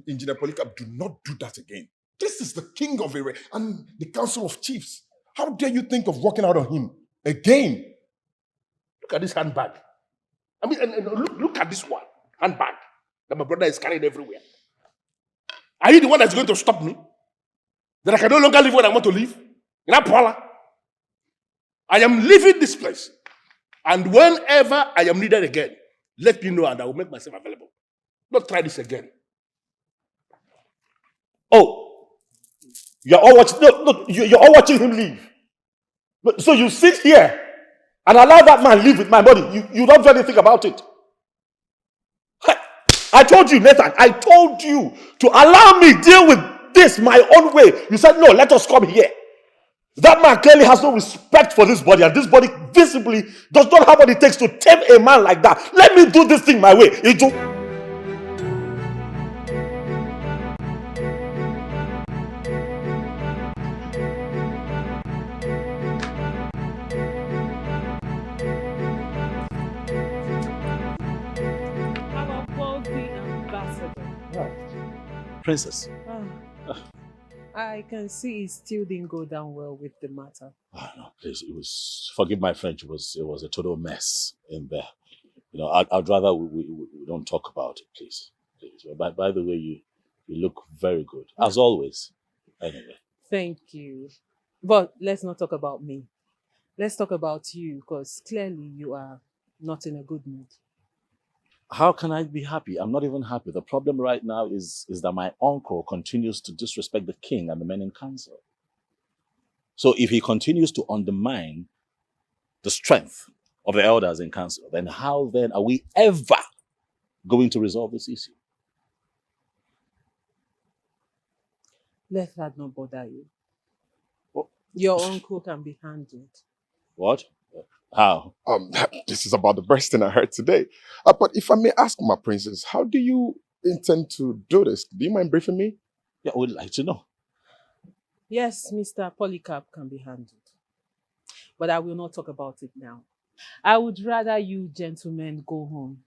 Engineer Polycarp, do not do that again. This is the king of Ere and the council of chiefs. How dare you think of walking out on him again? Look at this handbag. I mean, and look at this one handbag that my brother is carrying everywhere. Are you the one that's going to stop me? That I can no longer live when I want to live? In Apala? I am leaving this place. And whenever I am needed again, let me know and I will make myself available. Not try this again. Oh, you're all watching. No, you're all watching him leave. So you sit here and allow that man live with my money. You don't do anything about it. I told you, Nathan. I told you to allow me deal with this my own way. You said no. Let us come here. That man clearly has no respect for this body, and this body visibly does not have what it takes to tame a man like that. Let me do this thing my way. Princess. I can see it still didn't go down well with the matter. Oh, no, please, it was, forgive my French, it was a total mess in there. You know, I'd rather we don't talk about it, please. Please. By the way, you look very good, as always. Anyway. Thank you. But let's not talk about me. Let's talk about you, because clearly you are not in a good mood. How can I be happy? I'm not even happy. The problem right now is that my uncle continues to disrespect the king and the men in council. So if he continues to undermine the strength of the elders in council, then how then are we ever going to resolve this issue? Let that not bother you. Your uncle can be handled. What? How? This is about the best thing I heard today. But if I may ask, my princess, how do you intend to do this? Do you mind briefing me? Yeah, I would like to know. Yes, Mr. Polycarp can be handled. But I will not talk about it now. I would rather you gentlemen go home.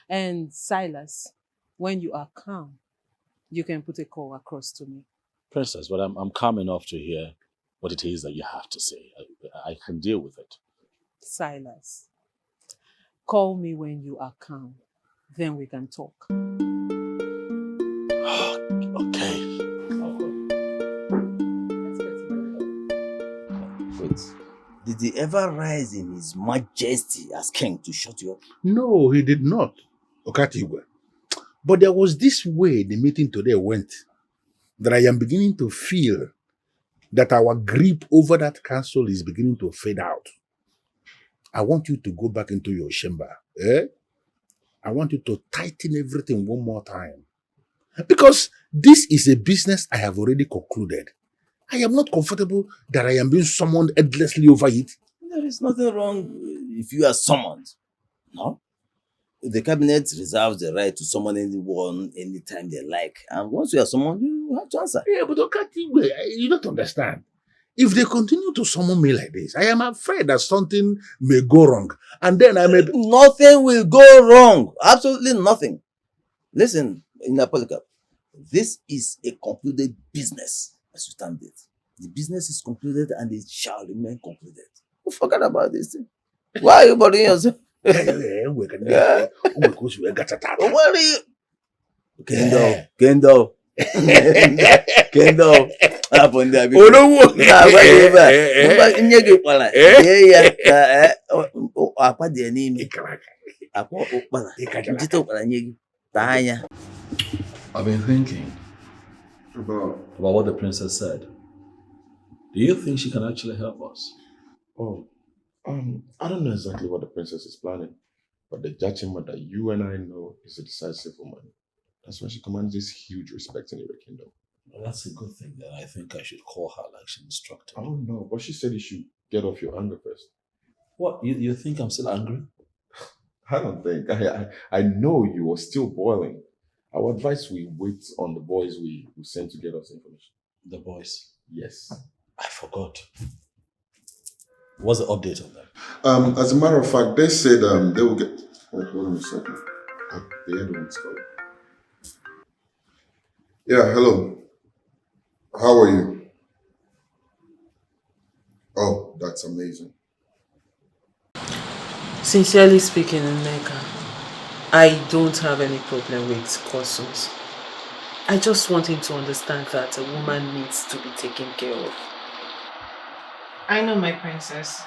And Silas, When you are calm, you can put a call across to me. Princess, but I'm calm enough to hear what it is that you have to say. I can deal with it. Silas, call me when you are calm. Then we can talk. Okay. Wait, did he ever rise in his majesty as king to shut you up? No, he did not, Okatigwe. But there was this way the meeting today went that I am beginning to feel that our grip over that council is beginning to fade out. I want you to go back into your chamber. I want you to tighten everything one more time. Because this is a business I have already concluded. I am not comfortable that I am being summoned endlessly over it. There is nothing wrong if you are summoned. No? The cabinet reserves the right to summon anyone anytime they like. And once you are summoned, you have to answer. Yeah, but Okatigwe, you don't understand. If they continue to summon me like this, I am afraid that something may go wrong. And then I may... Nothing will go wrong. Absolutely nothing. Listen, in Polycarp, this is a concluded business as you stand it. The business is concluded and it shall remain concluded. Forget about this thing. Why are you bothering yourself? Don't worry. Kendo. Happen there before. I've been thinking about what the princess said. Do you think she can actually help us? Oh, I don't know exactly what the princess is planning, but the judgment that you and I know is a decisive woman. That's why she commands this huge respect in your kingdom. Well, that's a good thing. Then I think I should call her like she instructed. Oh no, but she said you should get off your anger first. What? You think I'm still angry? I don't think. I know you are still boiling. I would advise we wait on the boys we sent to get us information. The boys? Yes. I forgot. What's the update on that? As a matter of fact, they said they will get... Wait, hold on a second. The other one's calling. Yeah, hello. How are you? Oh, that's amazing. Sincerely speaking, Nneka, I don't have any problem with customs. I just want him to understand that a woman needs to be taken care of. I know, my princess.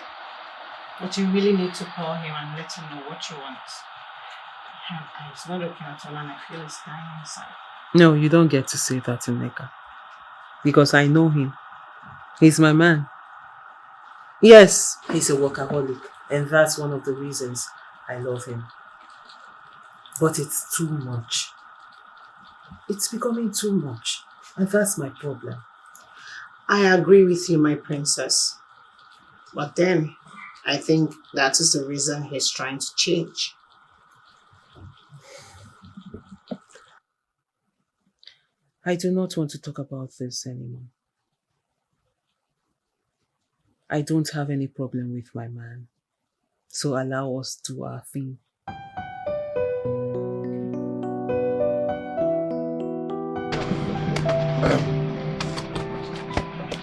But you really need to call him and let him know what you want. It's not okay at all and I feel it's dying inside. No, you don't get to say that, Nneka. Because I know him. He's my man. Yes, he's a workaholic. And that's one of the reasons I love him. But it's too much. It's becoming too much. And that's my problem. I agree with you, my princess. But then, I think that is the reason he's trying to change. I do not want to talk about this anymore. I don't have any problem with my man. So allow us to do our thing.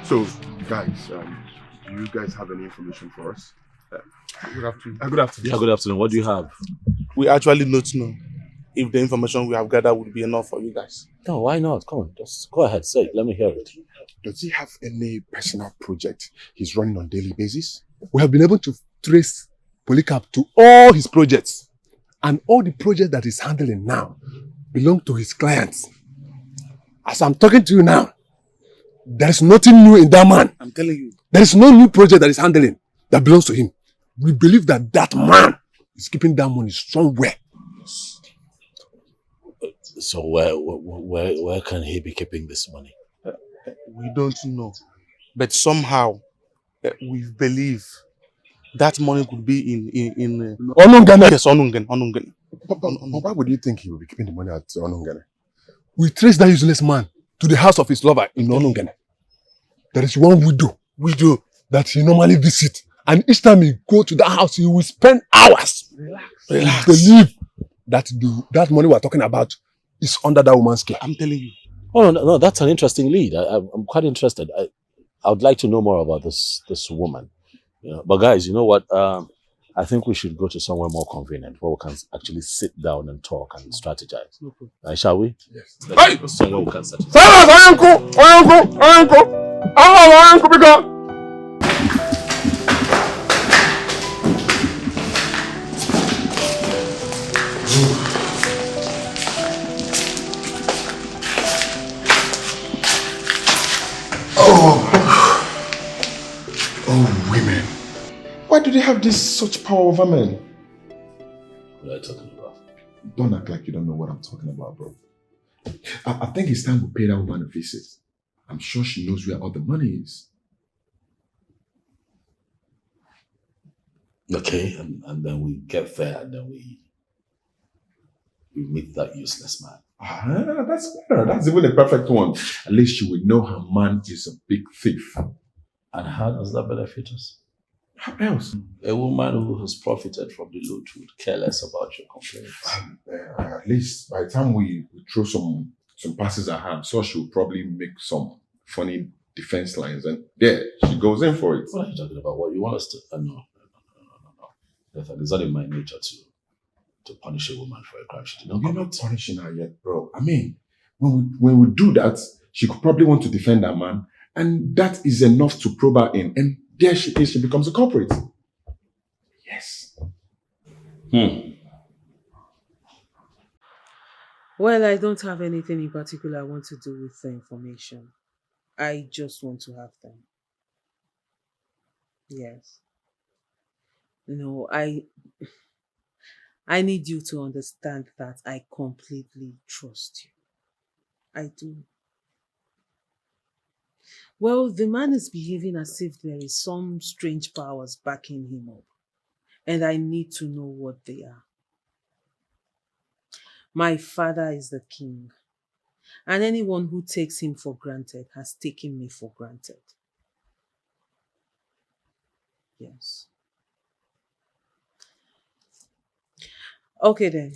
So, guys, do you guys have any information for us? Good afternoon. Good afternoon. Yeah, good afternoon. What do you have? We actually don't know if the information we have gathered would be enough for you guys. No, why not? Come on, just go ahead, say it. Let me hear it. Does he have any personal project he's running on a daily basis? We have been able to trace Polycarp to all his projects. And all the projects that he's handling now belong to his clients. As I'm talking to you now, there is nothing new in that man. I'm telling you. There is no new project that he's handling that belongs to him. We believe that that man is keeping that money somewhere. So where can he be keeping this money? We don't know. But somehow, we believe that money could be in Onungene. Yes, Onungene. But why would you think he will be keeping the money at Onungene? We trace that useless man to the house of his lover in Onungene. There is one widow that he normally visits. And each time he go to that house, he will spend hours. Relax. We believe that that money we're talking about is under that woman's care. I'm telling you. Oh no, that's an interesting lead. I'm quite interested. I would like to know more about this woman. But guys, you know what? I think we should go to somewhere more convenient where we can actually sit down and talk and strategize. Shall we? Yes. Let's go somewhere we can strategize. Silence, uncle, because. Oh, women. Why do they have such power over men? What are you talking about? Don't act like you don't know what I'm talking about, bro. I think it's time we pay that woman a visit. I'm sure she knows where all the money is. Okay, and then we get there and then we meet that useless man. That's better. That's even a perfect one. At least she will know her man is a big thief. And how does that benefit us? How else? A woman who has profited from the loot would care less about your complaints. At least by the time we throw some passes at her, I'm sure she'll probably make some funny defense lines, and there she goes in for it. What are you talking about? What you want us to? No. It's not in my nature to punish a woman for a crime she did not commit. You're not punishing her yet, bro. I mean, when we do that, she could probably want to defend her man, and that is enough to probe her in, and there she is. She becomes a culprit. Yes. Well, I don't have anything in particular I want to do with the information. I just want to have them. Yes. No, I need you to understand that I completely trust you. I do. Well, the man is behaving as if there is some strange powers backing him up. And I need to know what they are. My father is the king. And anyone who takes him for granted has taken me for granted. Yes. Okay then.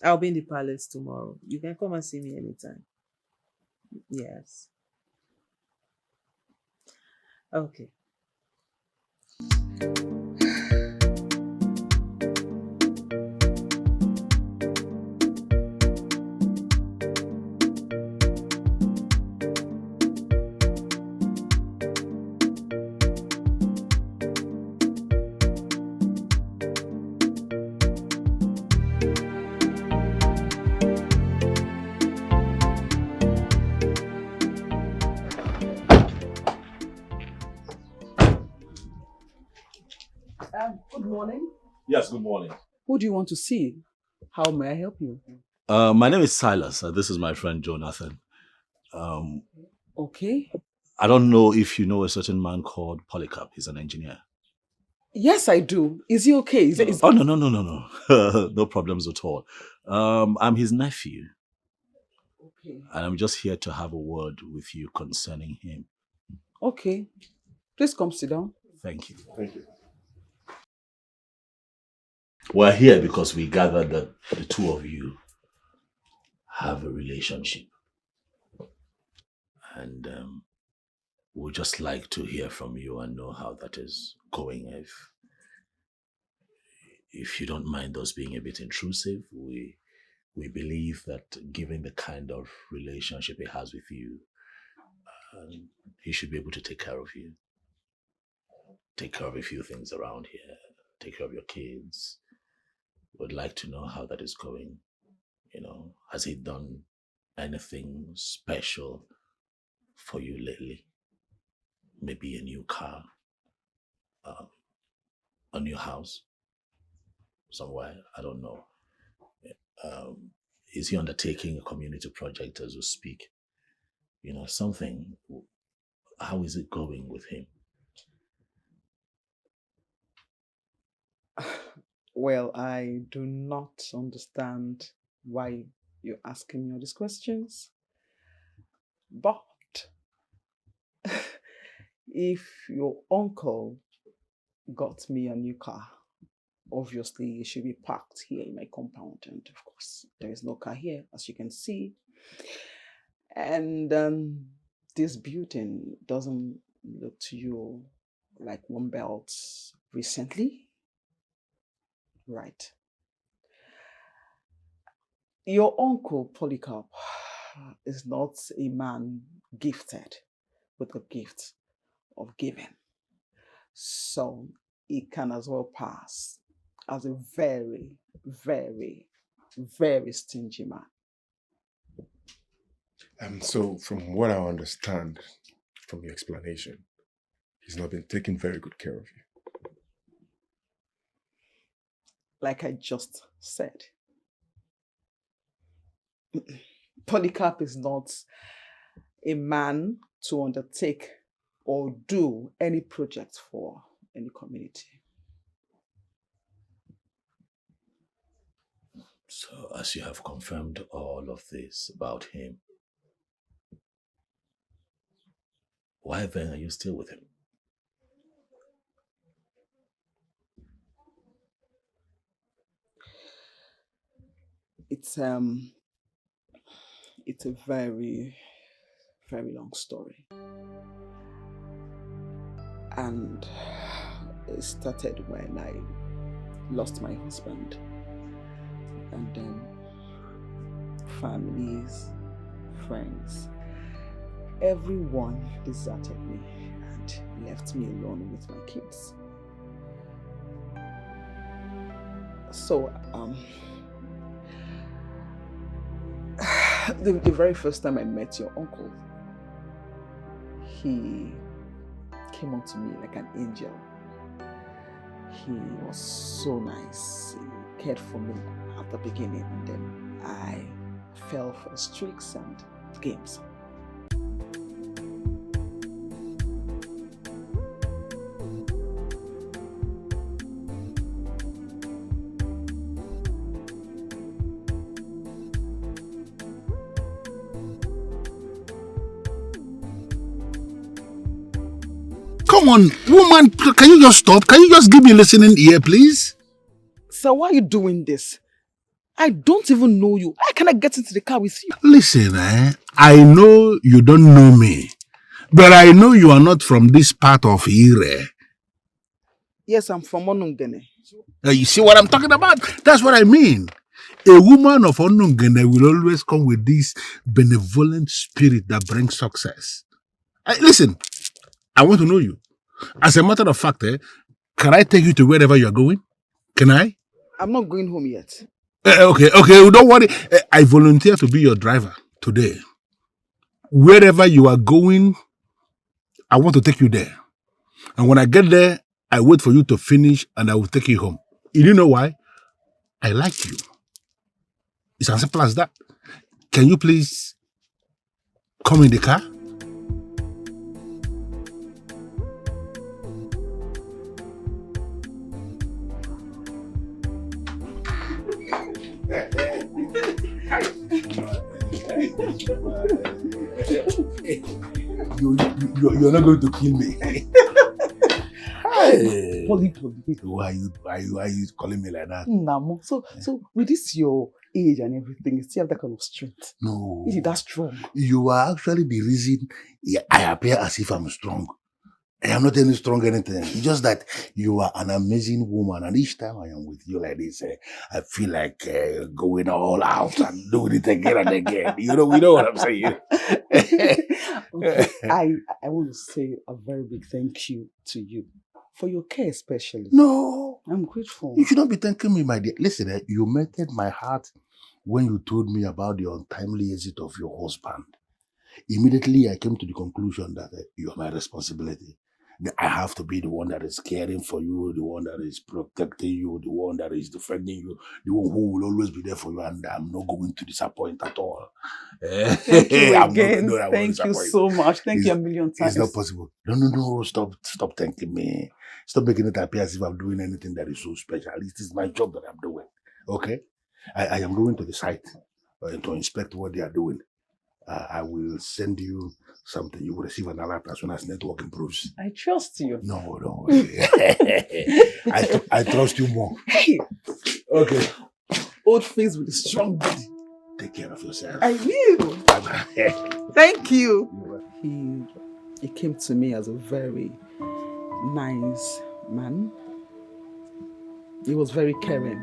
I'll be in the palace tomorrow. You can come and see me anytime. Yes. Okay. Good morning. Yes, good morning. Who do you want to see? How may I help you? My name is Silas. This is my friend Jonathan. Okay. I don't know if you know a certain man called Polycarp. He's an engineer. Yes, I do. Is he okay? Oh, no. No problems at all. I'm his nephew. Okay. And I'm just here to have a word with you concerning him. Okay. Please come sit down. Thank you. Thank you. We're here because we gathered that the two of you have a relationship. And we'd just like to hear from you and know how that is going. If you don't mind us being a bit intrusive, we believe that given the kind of relationship he has with you, he should be able to take care of you. Take care of a few things around here. Take care of your kids. Would like to know how that is going. Has he done anything special for you lately? Maybe a new car, a new house, somewhere, I don't know. Is he undertaking a community project as we speak? Something. How is it going with him? Well, I do not understand why you're asking me all these questions. But if your uncle got me a new car, obviously it should be parked here in my compound, and of course there is no car here, as you can see. And this building doesn't look to you like one built recently, right? Your uncle Polycarp is not a man gifted with the gift of giving, so it can as well pass as a very, very, very stingy man. So from what I understand from your explanation, he's not been taking very good care of you. Like I just said, Polycarp is not a man to undertake or do any project for any community. So, as you have confirmed all of this about him, why then are you still with him? It's a very, very long story. And it started when I lost my husband. And then families, friends, everyone deserted me and left me alone with my kids. So, the very first time I met your uncle, he came on to me like an angel. He was so nice. He cared for me at the beginning, and then I fell for his tricks and games. Come on, woman, can you just stop? Can you just give me a listening ear, please? So why are you doing this? I don't even know you. How can I get into the car with you? Listen, I know you don't know me, but I know you are not from this part of Ire. Yes, I'm from Onungene. You see what I'm talking about? That's what I mean. A woman of Onungene will always come with this benevolent spirit that brings success. Listen, I want to know you. As a matter of fact, can I take you to wherever you are going? Can I? I'm not going home yet. Okay, don't worry. I volunteer to be your driver today. Wherever you are going, I want to take you there. And when I get there, I wait for you to finish and I will take you home. You know why? I like you. It's as simple as that. Can you please come in the car? You're not going to kill me. Hey. Why are you calling me like that? Namo. So with this your age and everything, you still have that kind of strength. No. Is it that strong? You are actually the reason I appear as if I'm strong. I am not any strong anything. It's just that you are an amazing woman, and each time I am with you like this, I feel like going all out and doing it again and again. You know what I'm saying. Okay. I want to say a very big thank you to you for your care, especially. No, I'm grateful. You should not be thanking me, my dear. Listen, you melted my heart when you told me about the untimely exit of your husband. Immediately, I came to the conclusion that you are my responsibility. I have to be the one that is caring for you, the one that is protecting you, the one that is defending you, the one who will always be there for you, and I'm not going to disappoint at all. Thank you again. Thank you so much. Thank you a million times. It's not possible. No. Stop thanking me. Stop making it appear as if I'm doing anything that is so special. It is my job that I'm doing. Okay? I am going to the site to inspect what they are doing. I will send you something. You will receive an alert as soon as network improves. I trust you. No. I trust you more. Hey! Okay. Old face with a strong body. Take care of yourself. I will. Thank you. He came to me as a very nice man. He was very caring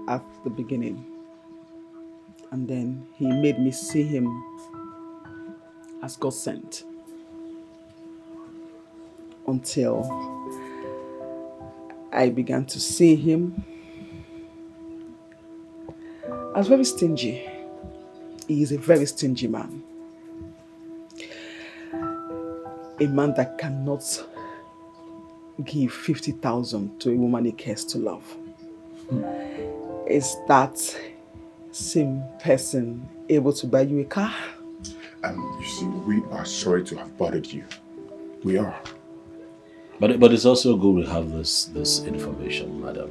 at the beginning. And then he made me see him as God sent. Until I began to see him as very stingy. He is a very stingy man. A man that cannot give 50,000 to a woman he cares to love. Is that same person able to buy you a car? You see, we are sorry to have bothered you. We are. But it's also good we have this information, madam.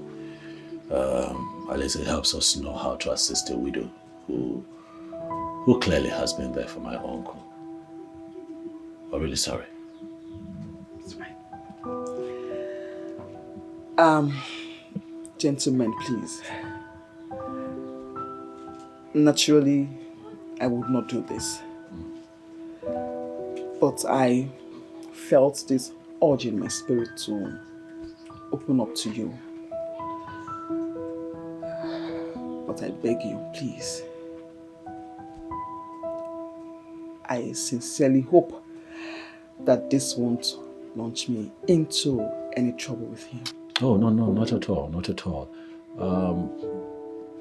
At least it helps us know how to assist a widow who clearly has been there for my uncle. I'm really sorry. It's fine. Gentlemen, please. Naturally, I would not do this. But I felt this urge in my spirit to open up to you. But I beg you, please. I sincerely hope that this won't launch me into any trouble with him. Oh, no, not at all, not at all.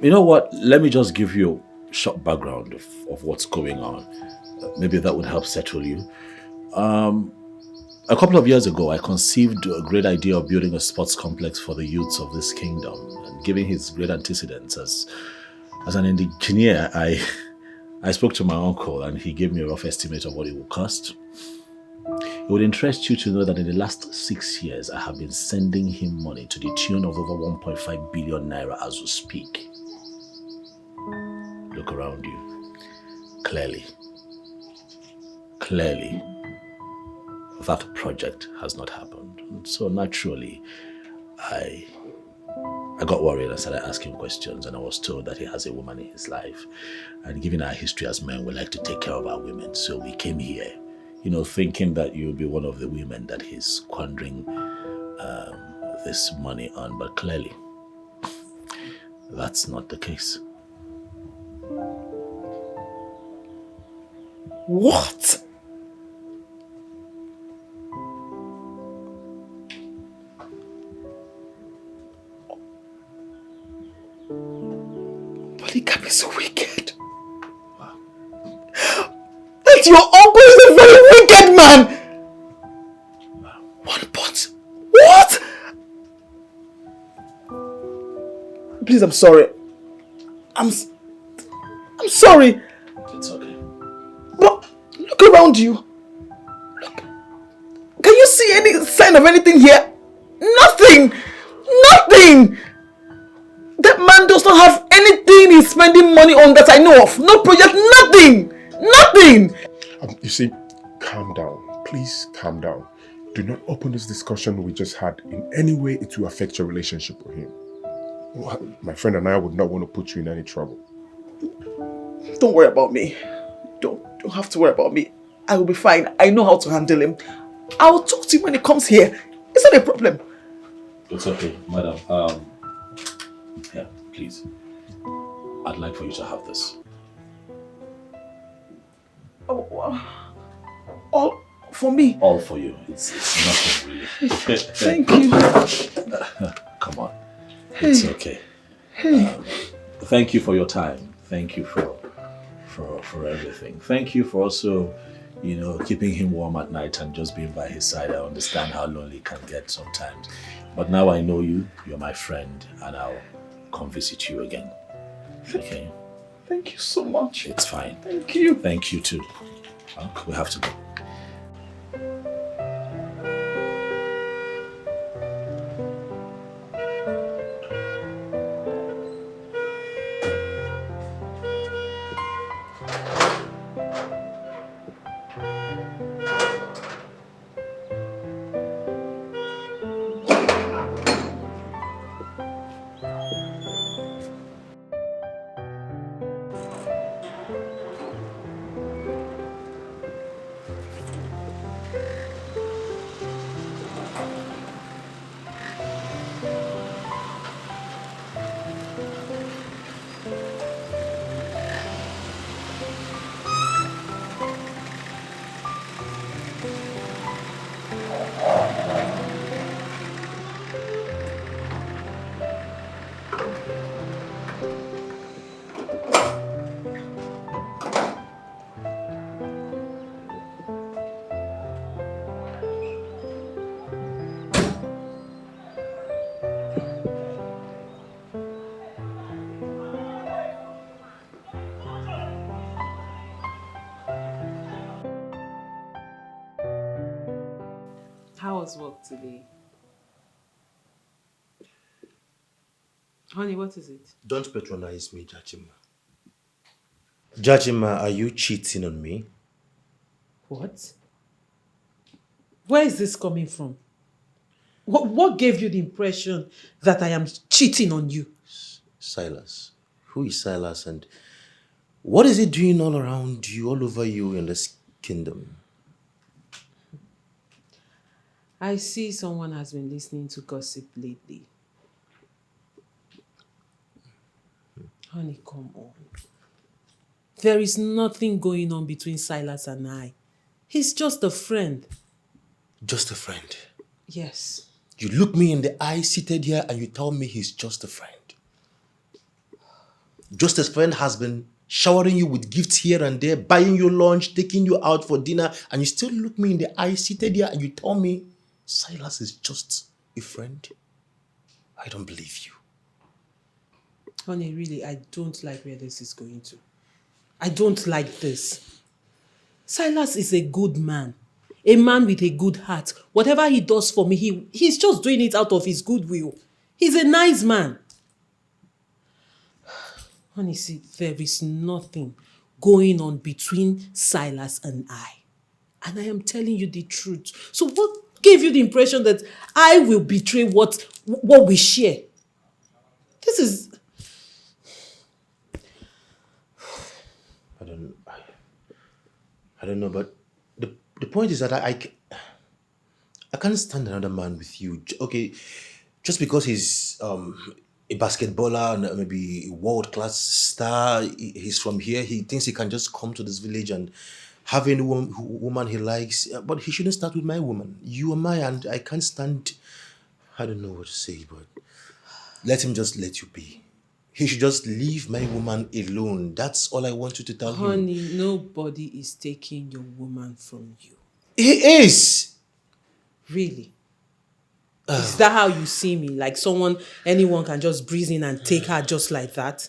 You know what? Let me just give you a short background of what's going on. Maybe that would help settle you. A couple of years ago, I conceived a great idea of building a sports complex for the youths of this kingdom. And given his great antecedents as an engineer, I spoke to my uncle and he gave me a rough estimate of what it would cost. It would interest you to know that in the last 6 years, I have been sending him money to the tune of over 1.5 billion naira as we speak. Look around you. Clearly, that project has not happened. And so naturally, I got worried and started asking questions, and I was told that he has a woman in his life. And given our history as men, we like to take care of our women. So we came here, thinking that you'll be one of the women that he's squandering this money on. But clearly, that's not the case. What? Polycarp is wicked. That your uncle is a very wicked man. What? Please, I'm sorry. I'm sorry. It's okay. But look around you. Look. Can you see any sign of anything here? Nothing. That man does not have anything he's spending money on that I know of. No project, nothing. You see, calm down. Please calm down. Do not open this discussion we just had in any way it will affect your relationship with him. My friend and I would not want to put you in any trouble. Don't worry about me. Don't have to worry about me. I will be fine. I know how to handle him. I will talk to him when he comes here. It's not a problem. It's okay, madam. Yeah, please. I'd like for you to have this. All for me? All for you. It's nothing really. Thank you. Come on. Hey. It's okay. Hey. Thank you for your time. Thank you for everything. Thank you for also, keeping him warm at night and just being by his side. I understand how lonely it can get sometimes. But now I know you. You're my friend, and I'll come visit you again. Okay? Thank you so much. It's fine. Thank you. Thank you too. We have to go. How was work today? Honey, what is it? Don't patronize me, Jachima. Jachima, are you cheating on me? What? Where is this coming from? What gave you the impression that I am cheating on you? Silas. Who is Silas and what is he doing all around you, all over you in this kingdom? I see someone has been listening to gossip lately. Honey, come on. There is nothing going on between Silas and I. He's just a friend. Just a friend? Yes. You look me in the eye seated here and you tell me he's just a friend. Just a friend has been showering you with gifts here and there, buying you lunch, taking you out for dinner, and you still look me in the eye seated here and you tell me Silas is just a friend? I don't believe you. Honey, really, I don't like where this is going to. I don't like this. Silas is a good man. A man with a good heart. Whatever he does for me, he's just doing it out of his goodwill. He's a nice man. Honey, see, there is nothing going on between Silas and I. And I am telling you the truth. So what gave you the impression that I will betray what we share? This is... I don't know, but the point is that I can't stand another man with you. Okay, just because he's a basketballer and maybe a world-class star, he's from here, he thinks he can just come to this village and have any woman he likes, but he shouldn't start with my woman. You are mine, and I can't stand... I don't know what to say, but let him just let you be. He should just leave my woman alone. That's all I want you to tell him. Honey, nobody is taking your woman from you. He is! Really? Is that how you see me? Like anyone can just breeze in and take her just like that?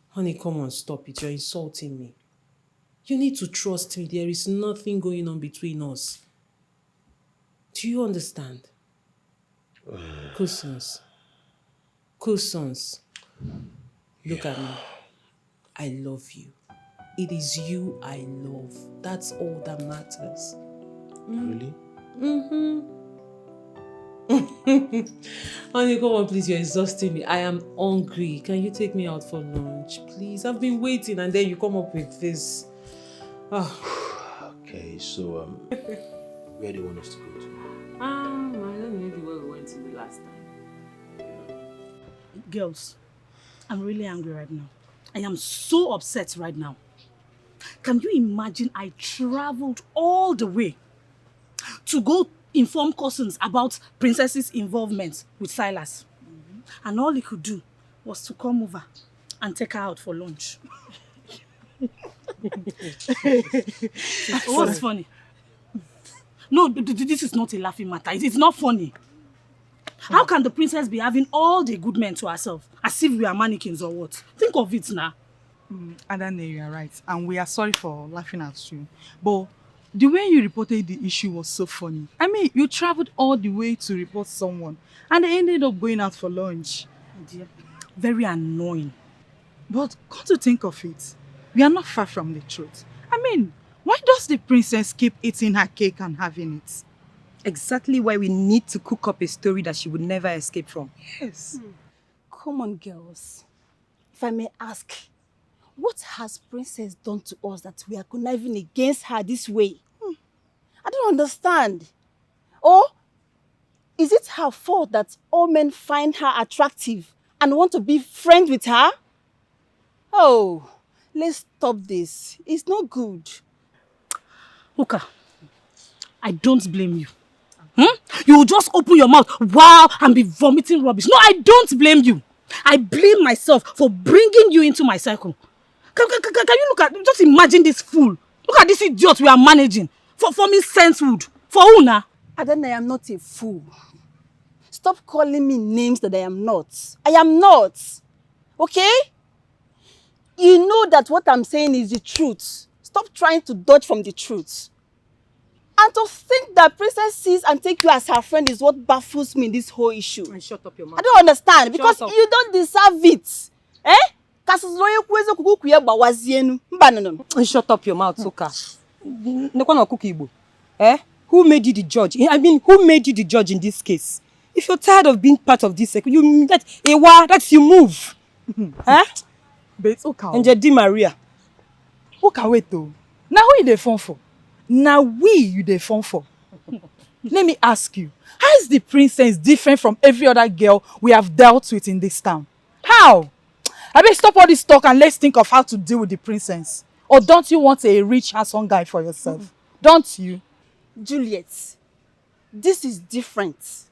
Honey, come on, stop it. You're insulting me. You need to trust me. There is nothing going on between us. Do you understand? Cousins. Look at me. I love you. It is you I love. That's all that matters. Really? Honey, come on, please. You're exhausting me. I am hungry. Can you take me out for lunch, please? I've been waiting and then you come up with this. Okay, so where do you want us to go to? I don't know where we went to the last time. Girls, I'm really angry right now. I am so upset right now. Can you imagine I traveled all the way to go inform cousins about Princess's involvement with Silas? And all he could do was to come over and take her out for lunch. What's funny? No, this is not a laughing matter. It's not funny. How can the princess be having all the good men to herself, as if we are mannequins or what? Think of it now. Adane, you are right. And we are sorry for laughing at you. But the way you reported the issue was so funny. I mean, you traveled all the way to report someone and they ended up going out for lunch. Dear, very annoying. But come to think of it, we are not far from the truth. I mean, why does the princess keep eating her cake and having it? exactly why we need to cook up a story that she would never escape from. Yes. Come on, girls. If I may ask, what has Princess done to us that we are conniving against her this way? I don't understand. Or is it her fault that all men find her attractive and want to be friends with her? Oh, let's stop this. It's not good. Uka, I don't blame you. You will just open your mouth, wow, and be vomiting rubbish. No, I don't blame you. I blame myself for bringing you into my cycle. Can you look at, just imagine this fool. Look at this idiot we are managing. For me, sensewood. For who now? Adana, I am not a fool. Stop calling me names that I am not. I am not. Okay? You know that what I'm saying is the truth. Stop trying to dodge from the truth. And to think that Princess sees and take you as her friend is what baffles me in this whole issue. And shut up your mouth. I don't understand because you don't deserve it. Eh? And shut up your mouth, Uka. Eh? Who made you the judge? I mean, who made you the judge in this case? If you're tired of being part of this, that's you move. Huh? But it's okay. And Di Maria. Okay, wait though. Now who you dey phone for? Now you dey phone for. Let me ask you, how is the princess different from every other girl we have dealt with in this town? How? I mean, stop all this talk and let's think of how to deal with the princess. Or don't you want a rich, handsome guy for yourself? Don't you? Juliet, this is different.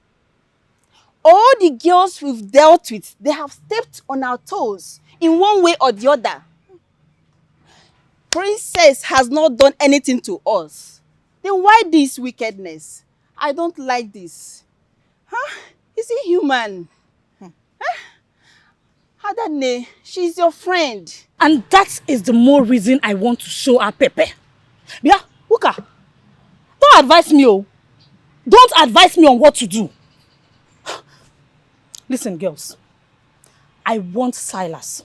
All the girls we've dealt with, they have stepped on our toes in one way or the other. Princess has not done anything to us. Then why this wickedness? I don't like this. Huh? Is he human? Adane, she's your friend. And that is the more reason I want to show her Pepe. Yeah, Uka, don't advise me, oh. Don't advise me on what to do. Listen, girls. I want Silas.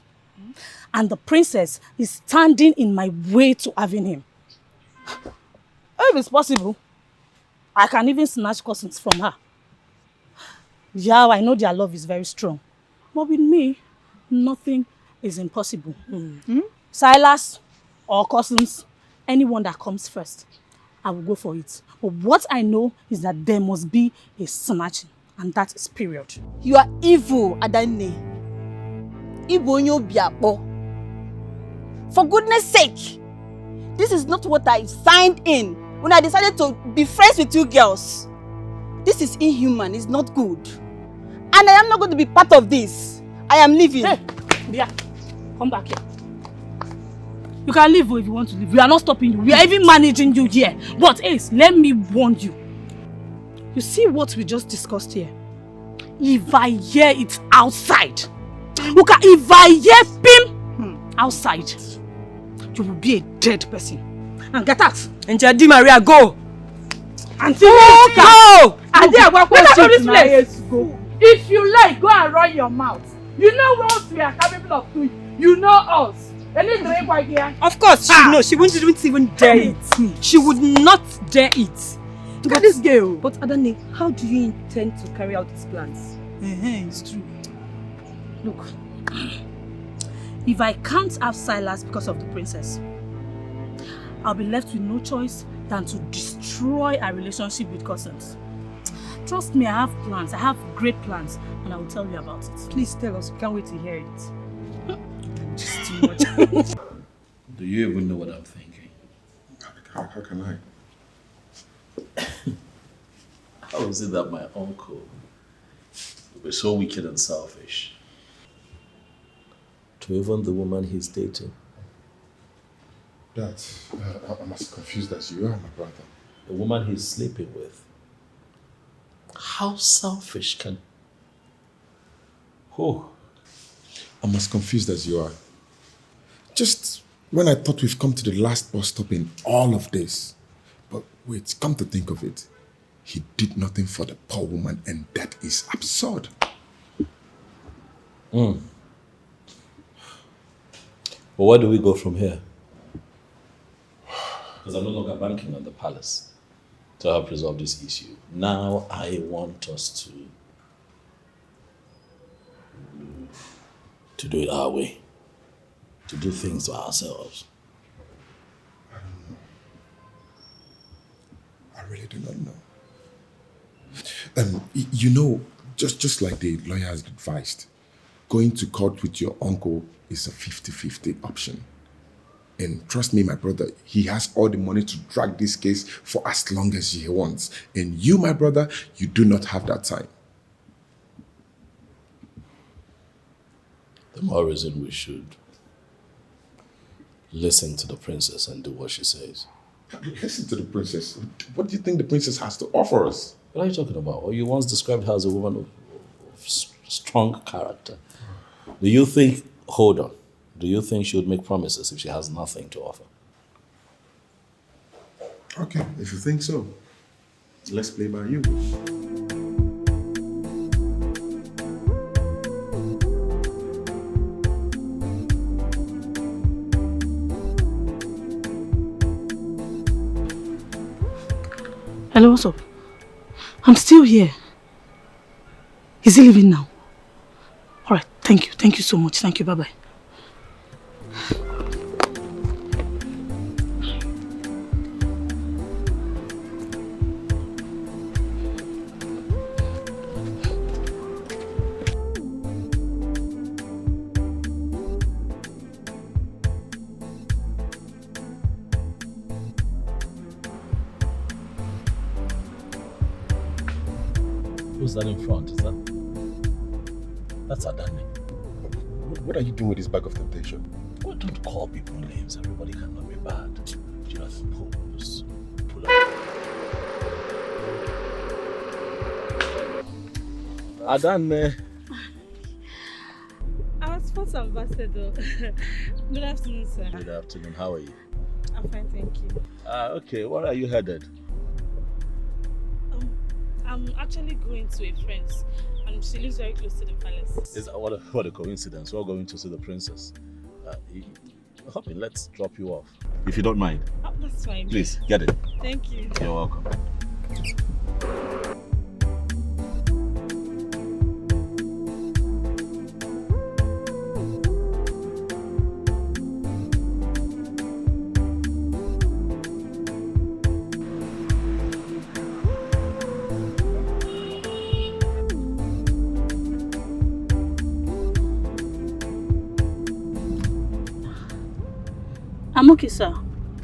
And the princess is standing in my way to having him. If it's possible, I can even snatch cousins from her. Yeah, I know their love is very strong. But with me, nothing is impossible. Silas or cousins, anyone that comes first, I will go for it. But what I know is that there must be a snatching, and that is period. You are evil, Adane. Ibonyo biapo. For goodness sake, this is not what I signed in when I decided to be friends with you girls. This is inhuman, it's not good. And I am not going to be part of this. I am leaving. Hey, Bia, come back here. You can leave if you want to leave. We are not stopping you. We are even managing you here. But Ace, let me warn you. You see what we just discussed here? If I hear it outside, if I hear Pim outside, you will be a dead person. And get out. And Di Maria, go. Auntie, go. And there, what from this place? Go. If you like, go and run your mouth. You know what we are capable of doing. You know us. Of course, she knows. She wouldn't even dare it. She would not dare it. Look at this girl. But Adane, how do you intend to carry out these plans? It's true. Look, if I can't have Silas because of the princess, I'll be left with no choice than to destroy our relationship with cousins. Trust me, I have plans. I have great plans, and I will tell you about it. Please tell us. We can't wait to hear it. Just too much. Do you even know what I'm thinking? How can I? How is it that my uncle will be so wicked and selfish? To even the woman he's dating. Dad, I'm as confused as you are, my brother. The woman he's sleeping with. How selfish can... Oh. I'm as confused as you are. Just when I thought we've come to the last bus stop in all of this. But wait, come to think of it, he did nothing for the poor woman, and that is absurd. But where do we go from here? Because I'm no longer banking on the palace. to help resolve this issue. Now I want us to do it our way, to do things to ourselves. I really do not know. You know, just like the lawyer has advised, going to court with your uncle is a 50-50 option. And trust me, my brother, he has all the money to drag this case for as long as he wants. And you, my brother, you do not have that time. The more reason we should listen to the princess and do what she says. Listen to the princess. What do you think the princess has to offer us? What are you talking about? Well, you once described her as a woman of strong character. Do you think she would make promises if she has nothing to offer? Okay, if you think so, let's play by you. Hello, what's up? I'm still here. Is he leaving now? All right, thank you. Thank you so much. Thank you. Bye-bye. Who's that in front? That's Adani. What are you doing with this bag of temptation? Well, don't call people names. Everybody cannot be bad. Just pull up. Adani. Our sports ambassador. Good afternoon, sir. Good afternoon. How are you? I'm fine, thank you. Okay, where are you headed? I'm actually going to a friend's, and she lives very close to the palace. What a coincidence. We're going to see the princess. Hoping, let's drop you off. If you don't mind. Oh, that's fine. Please, get it. Thank you. You're welcome. I'm okay, sir.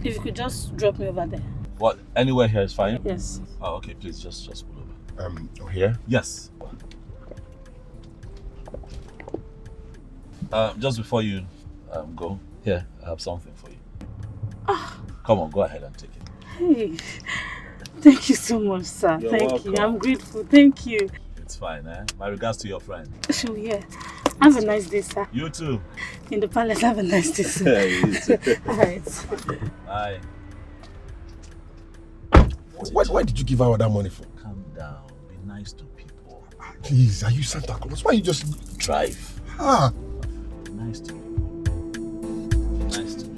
If you could just drop me over there. What? Anywhere here is fine? Yes. Oh, okay. Please, just pull over. Here? Yes. Just before you go, here, I have something for you. Come on, go ahead and take it. Hey, thank you so much, sir. You're Thank welcome. you. I'm grateful. Thank you. It's fine, eh? My regards to your friend. Sure, yeah. Have a nice day, sir. You too. In the palace, have a nice day, sir. You too. All right. Bye. Why did you give her that money for? Calm down. Be nice to people. Please, are you Santa Claus? Why you just drive? Ah. Be nice to people. Be nice to people.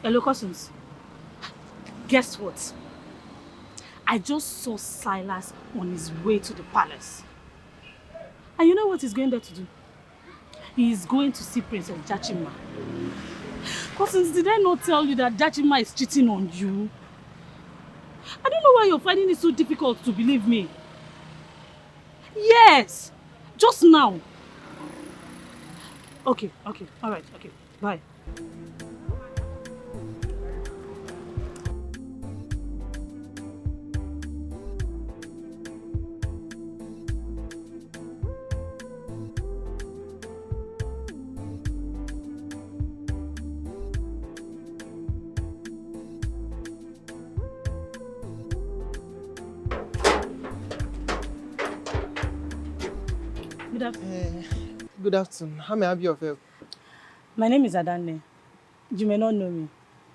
Hello, cousins. Guess what? I just saw Silas on his way to the palace. And you know what he's going there to do? He is going to see Princess Jachima. Cousins, did I not tell you that Jachima is cheating on you? I don't know why you're finding it so difficult to believe me. Yes! Just now. Okay, alright, okay, bye. Good afternoon. Good afternoon. How may I be of help? My name is Adane. You may not know me.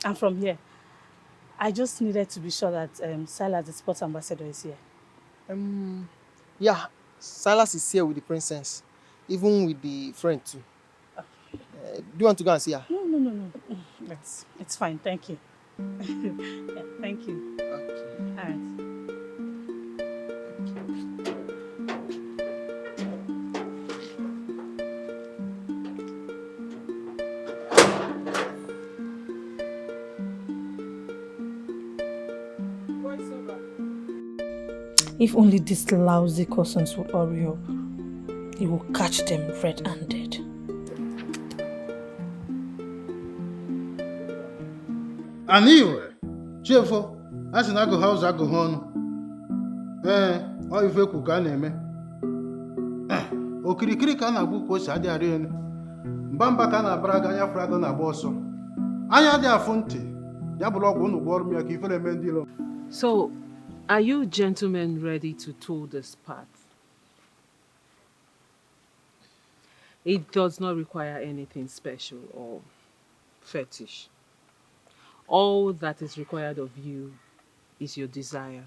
I'm from here. I just needed to be sure that Silas, the sports ambassador, is here. Yeah, Silas is here with the princess, even with the friend too. Do you want to go and see her? No. It's fine, thank you. Yeah, thank you. Okay. All right. If only these lousy cousins would hurry up, he will catch them red-handed. Anyway, cheerful. As an agụ house agụ ọnụ. Ọ ife kwu ka a na-eme. Okirikiri ka a na-agbu ka o si adị arị elu. Mbamba ka a na-abara aga anya fụrụ agụ na-agba ọsọ. Anya dị afụ ntị. Ya bụrụ ọgwụ unu gwọrọ m ya ka ife na-eme ndị ilo. So, are you gentlemen ready to tour this path? It does not require anything special or fetish. All that is required of you is your desire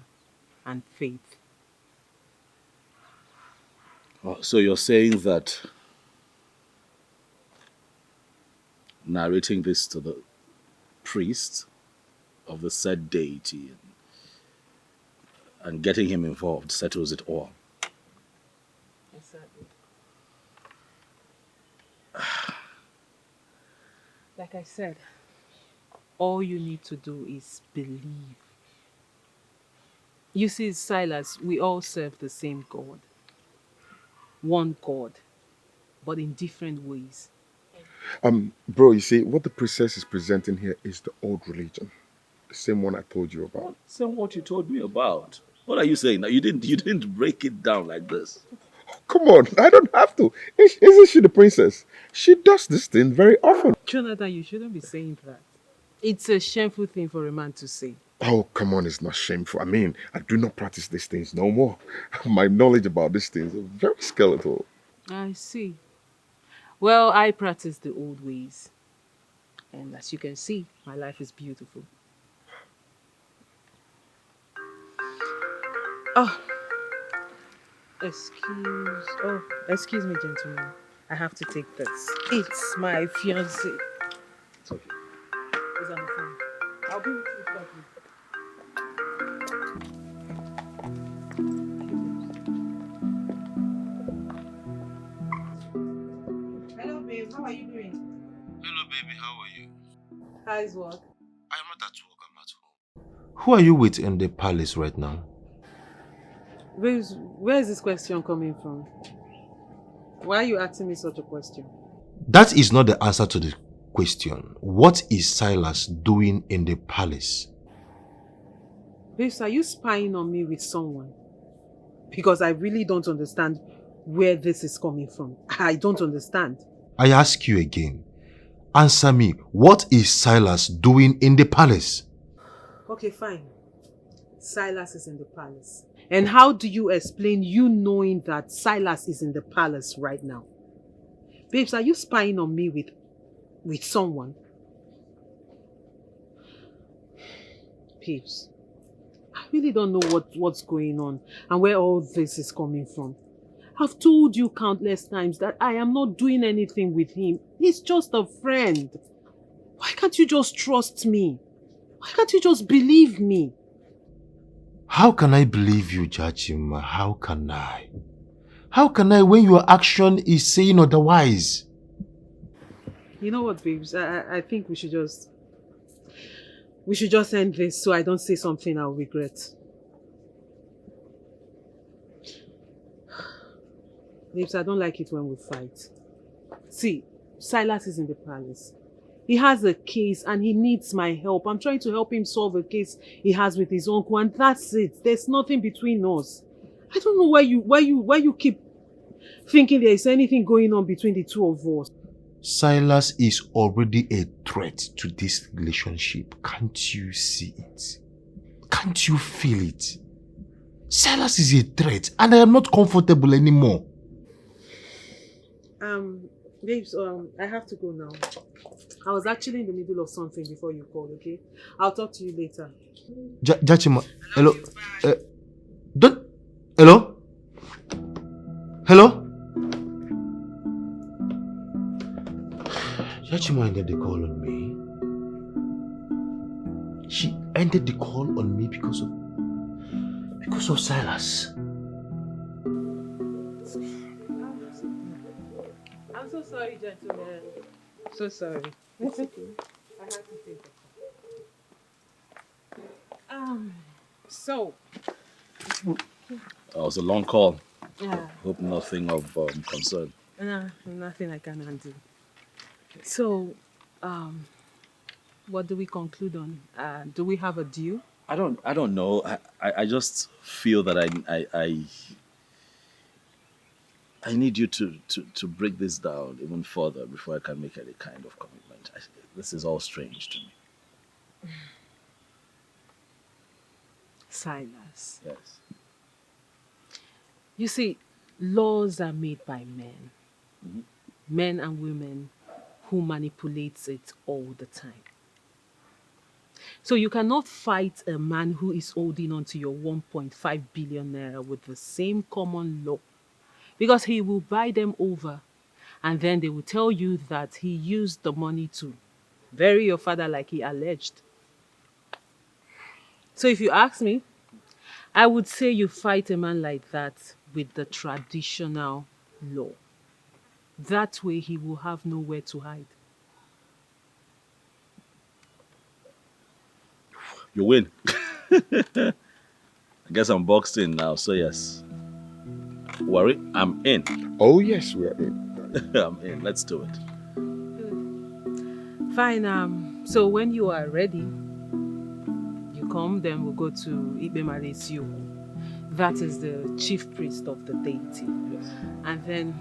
and faith. Oh, so you're saying that narrating this to the priest of the said deity and getting him involved settles it all? Exactly. Like I said, all you need to do is believe. You see, Silas, we all serve the same God. One God, but in different ways. Bro, you see, what the princess is presenting here is the old religion. The same one I told you about. Same what you told me about. What are you saying now? You didn't break it down like this. Come on, I don't have to. Isn't she the princess? She does this thing very often. Jonathan, you shouldn't be saying that. It's a shameful thing for a man to say. Oh, come on, it's not shameful. I mean, I do not practice these things no more. My knowledge about these things is very skeletal. I see. Well, I practice the old ways. And as you can see, my life is beautiful. Oh, excuse me, gentlemen. I have to take this. It's my fiancé. It's okay. He's on the phone. I'll be with you shortly. Hello, babe. How are you doing? Hello, baby. How are you? How's work? I am not at work. I'm at home. Who are you with in the palace right now? Where is this question coming from? Why are you asking me such a question? That is not the answer to the question. What is Silas doing in the palace? Babes, are you spying on me with someone? Because I really don't understand where this is coming from. I don't understand. I ask you again. Answer me. What is Silas doing in the palace? Okay, fine. Silas is in the palace. And how do you explain you knowing that Silas is in the palace right now? Babes, are you spying on me with someone? Babes, I really don't know what's going on and where all this is coming from. I've told you countless times that I am not doing anything with him. He's just a friend. Why can't you just trust me? Why can't you just believe me? How can I believe you, Jachima? How can I? How can I when your action is saying otherwise? You know what, babes? I think we should just end this so I don't say something I'll regret. Babes, I don't like it when we fight. See, Silas is in the palace. He has a case and he needs my help. I'm trying to help him solve a case he has with his uncle, and that's it. There's nothing between us. I don't know why you keep thinking there is anything going on between the two of us. Silas is already a threat to this relationship. Can't you see it? Can't you feel it? Silas is a threat and I am not comfortable anymore. Babes, I have to go now. I was actually in the middle of something before you called, okay? I'll talk to you later. Jachima, hello? Don't... Hello? Hello? Jachima ended the call on me. She ended the call on me because of Silas. I'm so sorry, gentlemen. So sorry. It's okay. I had to take it. So. That was a long call. Yeah. Hope nothing of concern. Nah, nothing I can undo. So, what do we conclude on? Do we have a deal? I don't know. I just feel that I need you to break this down even further before I can make any kind of commitment. This is all strange to me. Silas. Yes. You see, laws are made by men. Mm-hmm. Men and women who manipulates it all the time. So you cannot fight a man who is holding on to your 1.5 billion naira with the same common law, because he will buy them over and then they will tell you that he used the money to bury your father like he alleged. So if you ask me, I would say you fight a man like that with the traditional law. That way he will have nowhere to hide. You win. I guess I'm boxed in now, so yes. Worry, I'm in. Oh yes, we're in. I'm in. Let's do it. Fine. So when you are ready, you come, then we'll go to Ibe Malesio. That is the chief priest of the deity. Yes. And then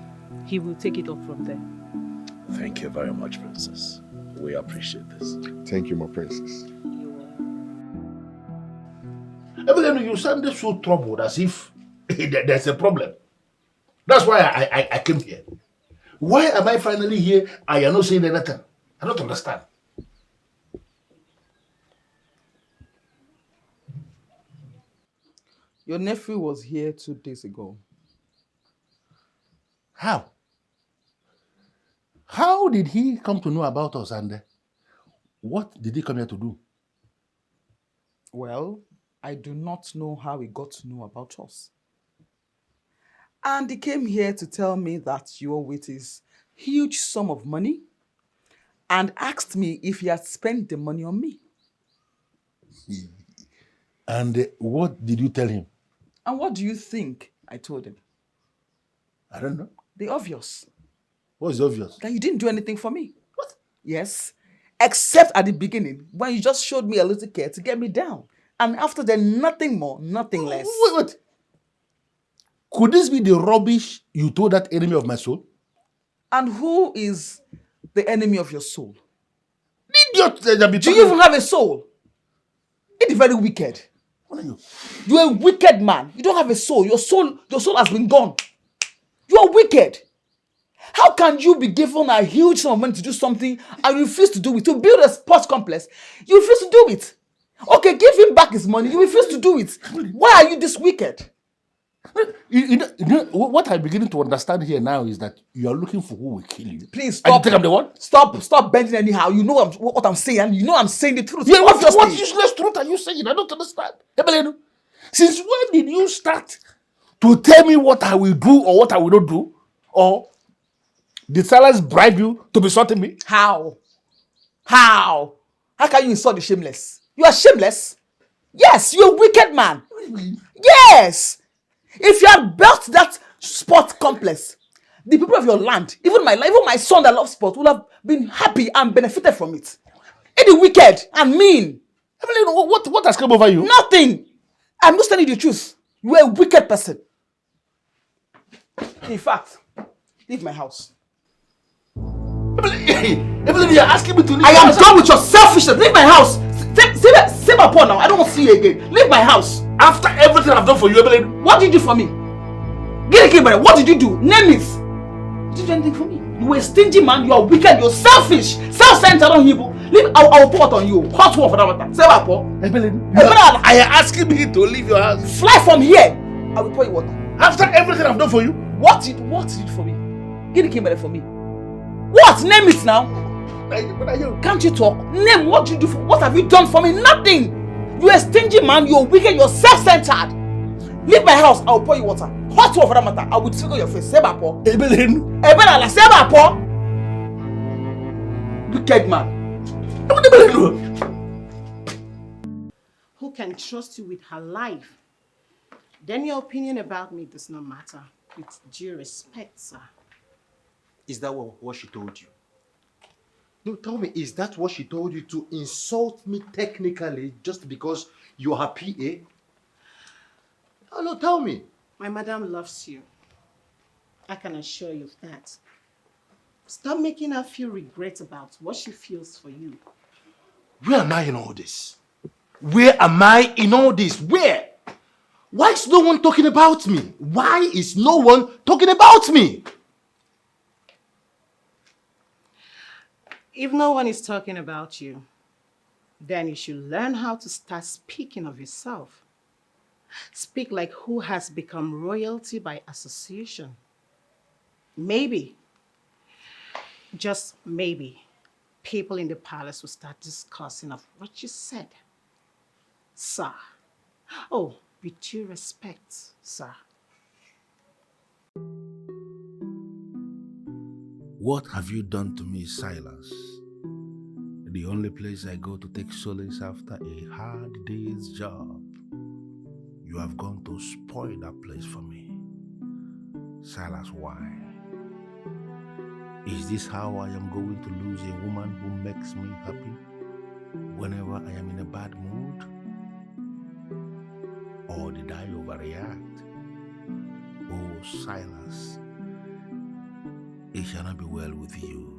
he will take it up from there. Thank you very much, Princess. We appreciate this. Thank you, my princess. Evelyn, you sounded so troubled as if there's a problem. That's why I came here. Why am I finally here and you're not saying anything? I don't understand. Your nephew was here 2 days ago. How? How did he come to know about us and what did he come here to do? Well, I do not know how he got to know about us. And he came here to tell me that you were with his huge sum of money and asked me if he had spent the money on me. And what did you tell him? And what do you think I told him? I don't know. The obvious. What is obvious? That you didn't do anything for me. What? Yes. Except at the beginning, when you just showed me a little care to get me down. And after that, nothing more, nothing less. Wait. Could this be the rubbish you told that enemy of my soul? And who is the enemy of your soul? Idiot! Do you even have a soul? It's very wicked. What are you? You're a wicked man. You don't have a soul. Your soul has been gone. You are wicked. How can you be given a huge sum of money to do something and you refuse to do it? To build a sports complex, you refuse to do it. Okay, give him back his money. You refuse to do it. Why are you this wicked? You know, what I'm beginning to understand here now is that you are looking for who will kill you. Please stop. stop. You think I'm the one? Stop bending anyhow. You know what I'm saying, and you know I'm saying the truth. Yeah, what useless truth are you saying? I don't understand. Ebelenu, since when did you start to tell me what I will do or what I will not do? Or did Silas bribe you to be insulting me? How? How can you insult the shameless? You are shameless. Yes, you're a wicked man. Yes. If you had built that sport complex, the people of your land, even my son that loves sport, would have been happy and benefited from it. It is wicked and mean. What has come over you? Nothing. I'm just telling you the truth. You are a wicked person. In fact, leave my house. Evelyn, you're asking me to leave. I am done with your selfishness. Leave my house. Save my paw now. I don't want to see you again. Leave my house. After everything I've done for you, Evelyn. What did you do for me? Get a key, brother. What did you do? Name it. Did you do anything for me? You were a stingy man. You are wicked. You're selfish. Self-centered on evil. Leave, I'll pour it on you. Hot one for that matter. Say what, Paul? I am asking me to leave your house. Fly from here. I will pour you water. After everything I've done for you? What did you do for me? Get the camera for me. What? Name it now. Can't you talk? Name what you do for. What have you done for me? Nothing. You're a stingy man. You're wicked. You're self-centered. Leave my house. I will pour you water. Hot water for that matter. I will trigger your face. Say what, Paul? Ebelin. Say what, Paul? Wicked man. Who can trust you with her life? Then your opinion about me does not matter. With due respect, sir. Is that what she told you? No, tell me, is that what she told you, to insult me technically just because you're her PA? Oh, no, tell me. My madam loves you. I can assure you of that. Stop making her feel regret about what she feels for you. Where am I in all this? Where am I in all this? Where? Why is no one talking about me? Why is no one talking about me? If no one is talking about you, then you should learn how to start speaking of yourself. Speak like who has become royalty by association. Maybe, just maybe, people in the palace will start discussing of what you said. Sir. Oh, with due respect, sir. What have you done to me, Silas? The only place I go to take solace after a hard day's job. You have gone to spoil that place for me. Silas, why? Is this how I am going to lose a woman who makes me happy whenever I am in a bad mood? Or did I overreact? Oh, Silas, it shall not be well with you.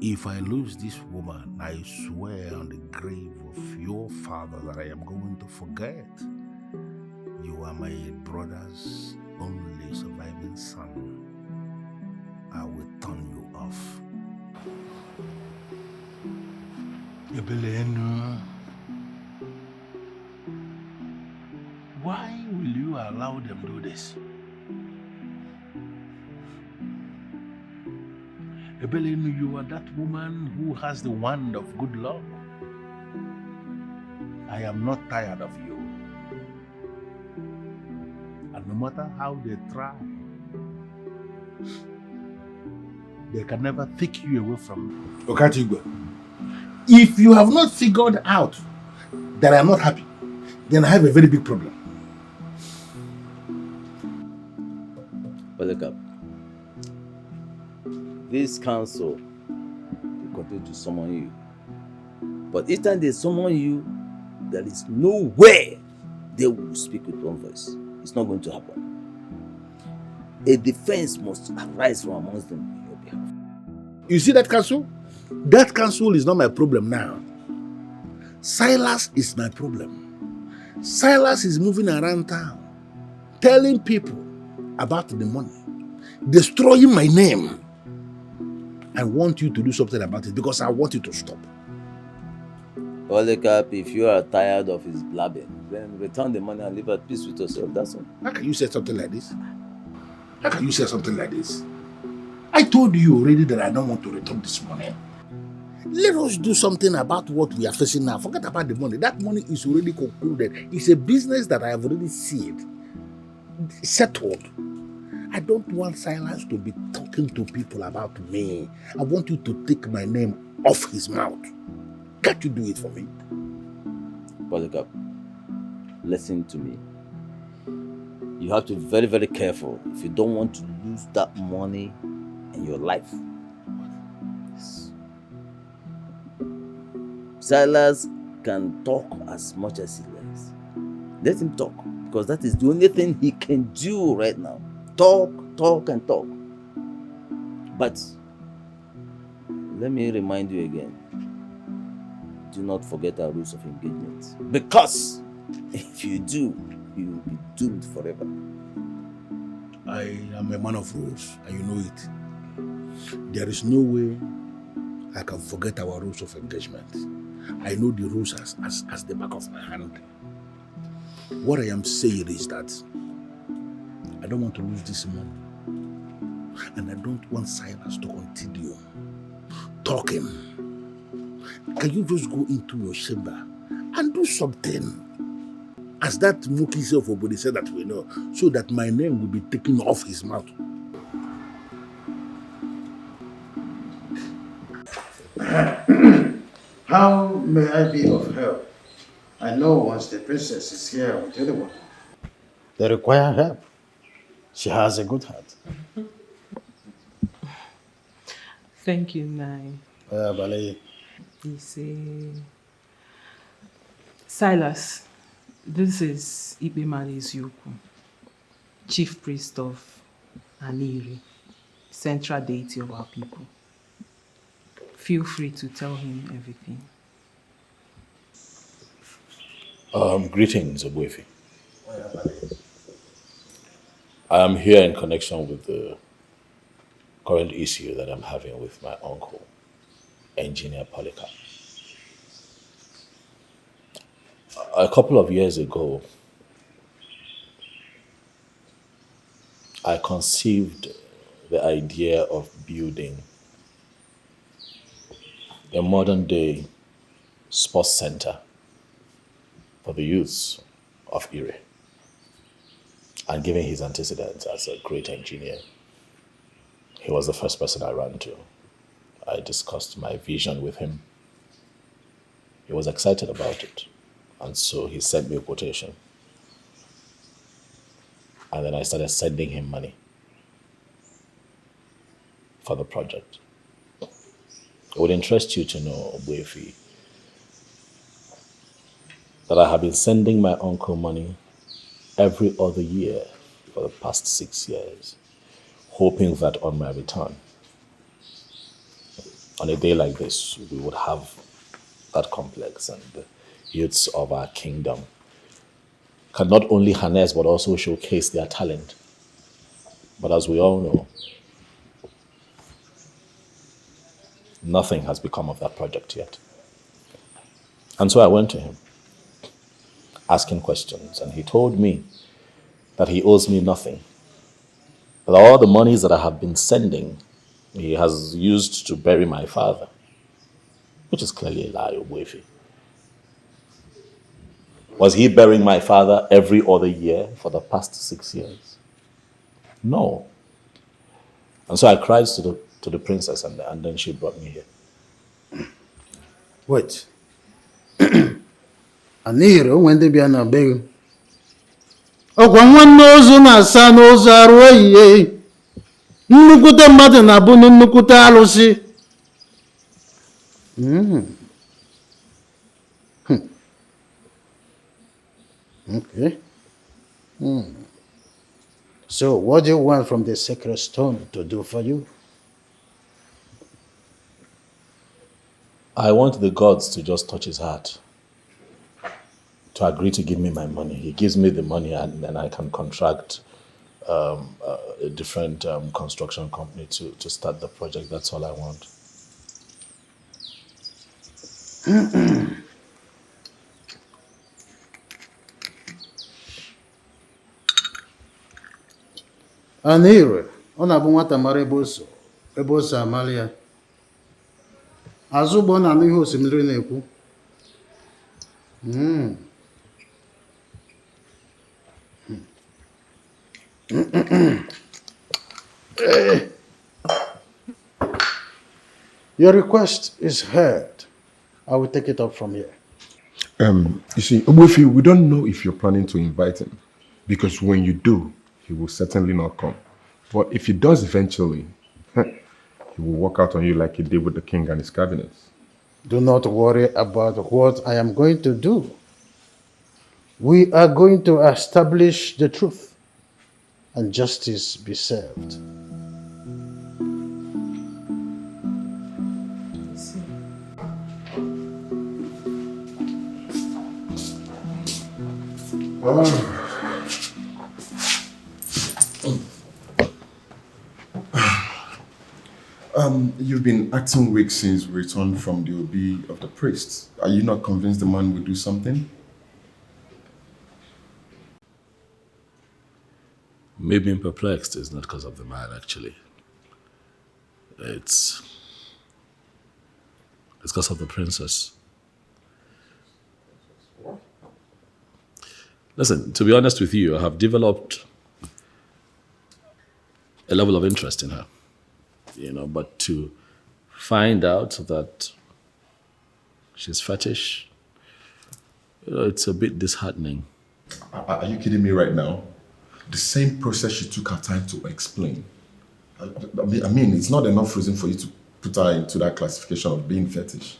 If I lose this woman, I swear on the grave of your father that I am going to forget. You are my brother's only surviving son. I will turn you off. Ebelenu, why will you allow them do this? Ebelenu, you are that woman who has the wand of good luck. I am not tired of you. And no matter how they try, they can never take you away from me. Okatigwe, if you have not figured out that I am not happy, then I have a very big problem. But look up. This council will continue to summon you. But each time they summon you, there is no way they will speak with one voice. It's not going to happen. A defense must arise from amongst them on your behalf. You see that council? That council is not my problem now. Silas is my problem. Silas is moving around town, telling people about the money, destroying my name. I want you to do something about it because I want you to stop. Polycarp, if you are tired of his blabbing, then return the money and live at peace with yourself. That's all. How can you say something like this? How can you say something like this? I told you already that I don't want to return this money. Let us do something about what we are facing now. Forget about the money. That money is already concluded. It's a business that I have already settled. I don't want Silas to be talking to people about me. I want you to take my name off his mouth. Can't you do it for me? Polycarp, listen to me. You have to be very, very careful if you don't want to lose that money in your life. Yes. Silas can talk as much as he likes. Let him talk, because that is the only thing he can do right now. Talk, talk, and talk. But let me remind you again. Do not forget our rules of engagement. Because if you do, you will be doomed forever. I am a man of rules, and you know it. There is no way I can forget our rules of engagement. I know the rules as the back of my hand. What I am saying is that I don't want to lose this money. And I don't want Silas to continue talking. Can you just go into your chamber and do something? As that Mookie self-body said that we know, so that my name will be taken off his mouth. How may I be of help? I know once the princess is here with anyone, they require help. She has a good heart. Thank you, Nai. Ballet. You see, Silas, this is Ibemale Iziukwu, chief priest of Aniri, central deity of our people. Feel free to tell him everything. Greetings, Obuefi. I am here in connection with the current issue that I'm having with my uncle, Engineer Polycarp. A couple of years ago, I conceived the idea of building a modern-day sports center for the youths of Ire. And given his antecedents as a great engineer, he was the first person I ran to. I discussed my vision with him. He was excited about it. And so he sent me a quotation. And then I started sending him money for the project. It would interest you to know, Obuefi, that I have been sending my uncle money every other year for the past 6 years, hoping that on my return, on a day like this, we would have that complex and the youths of our kingdom can not only harness but also showcase their talent. But as we all know, nothing has become of that project yet. And so I went to him, asking questions, and he told me that he owes me nothing. That all the monies that I have been sending, he has used to bury my father, which is clearly a lie, Obuefi. Was he burying my father every other year for the past 6 years? No. And so I cried to the princess, and then she brought me here. Wait. Aniro, when they be an abeg. Oh, one knows na asa n'ụzọ arụ ehihie. Nnukwute mmadụ na-abụ nnukwute alụsị. Okay. So, what do you want from the sacred stone to do for you? I want the gods to just touch his heart, to agree to give me my money. He gives me the money and then I can contract a different construction company to start the project. That's all I want. Anire, ọ na-abụ nwata mara ebe o so amara ya. Azụ ụgbọ na-anụ ihe osimiri na-ekwu. Your request is heard. I will take it up from here. You see, Obuefi, we don't know if you're planning to invite him, because when you do, he will certainly not come. But if he does eventually, he will walk out on you like he did with the king and his cabinets. Do not worry about what I am going to do. We are going to establish the truth and justice be served. You've been acting weak since we returned from the OB of the priest. Are you not convinced the man will do something? Me being perplexed is not because of the man, actually. It's because of the princess. Listen, to be honest with you, I have developed a level of interest in her. But to find out that she's fetish, it's a bit disheartening. Are you kidding me right now? The same process she took her time to explain. I mean, it's not enough reason for you to put her into that classification of being fetish.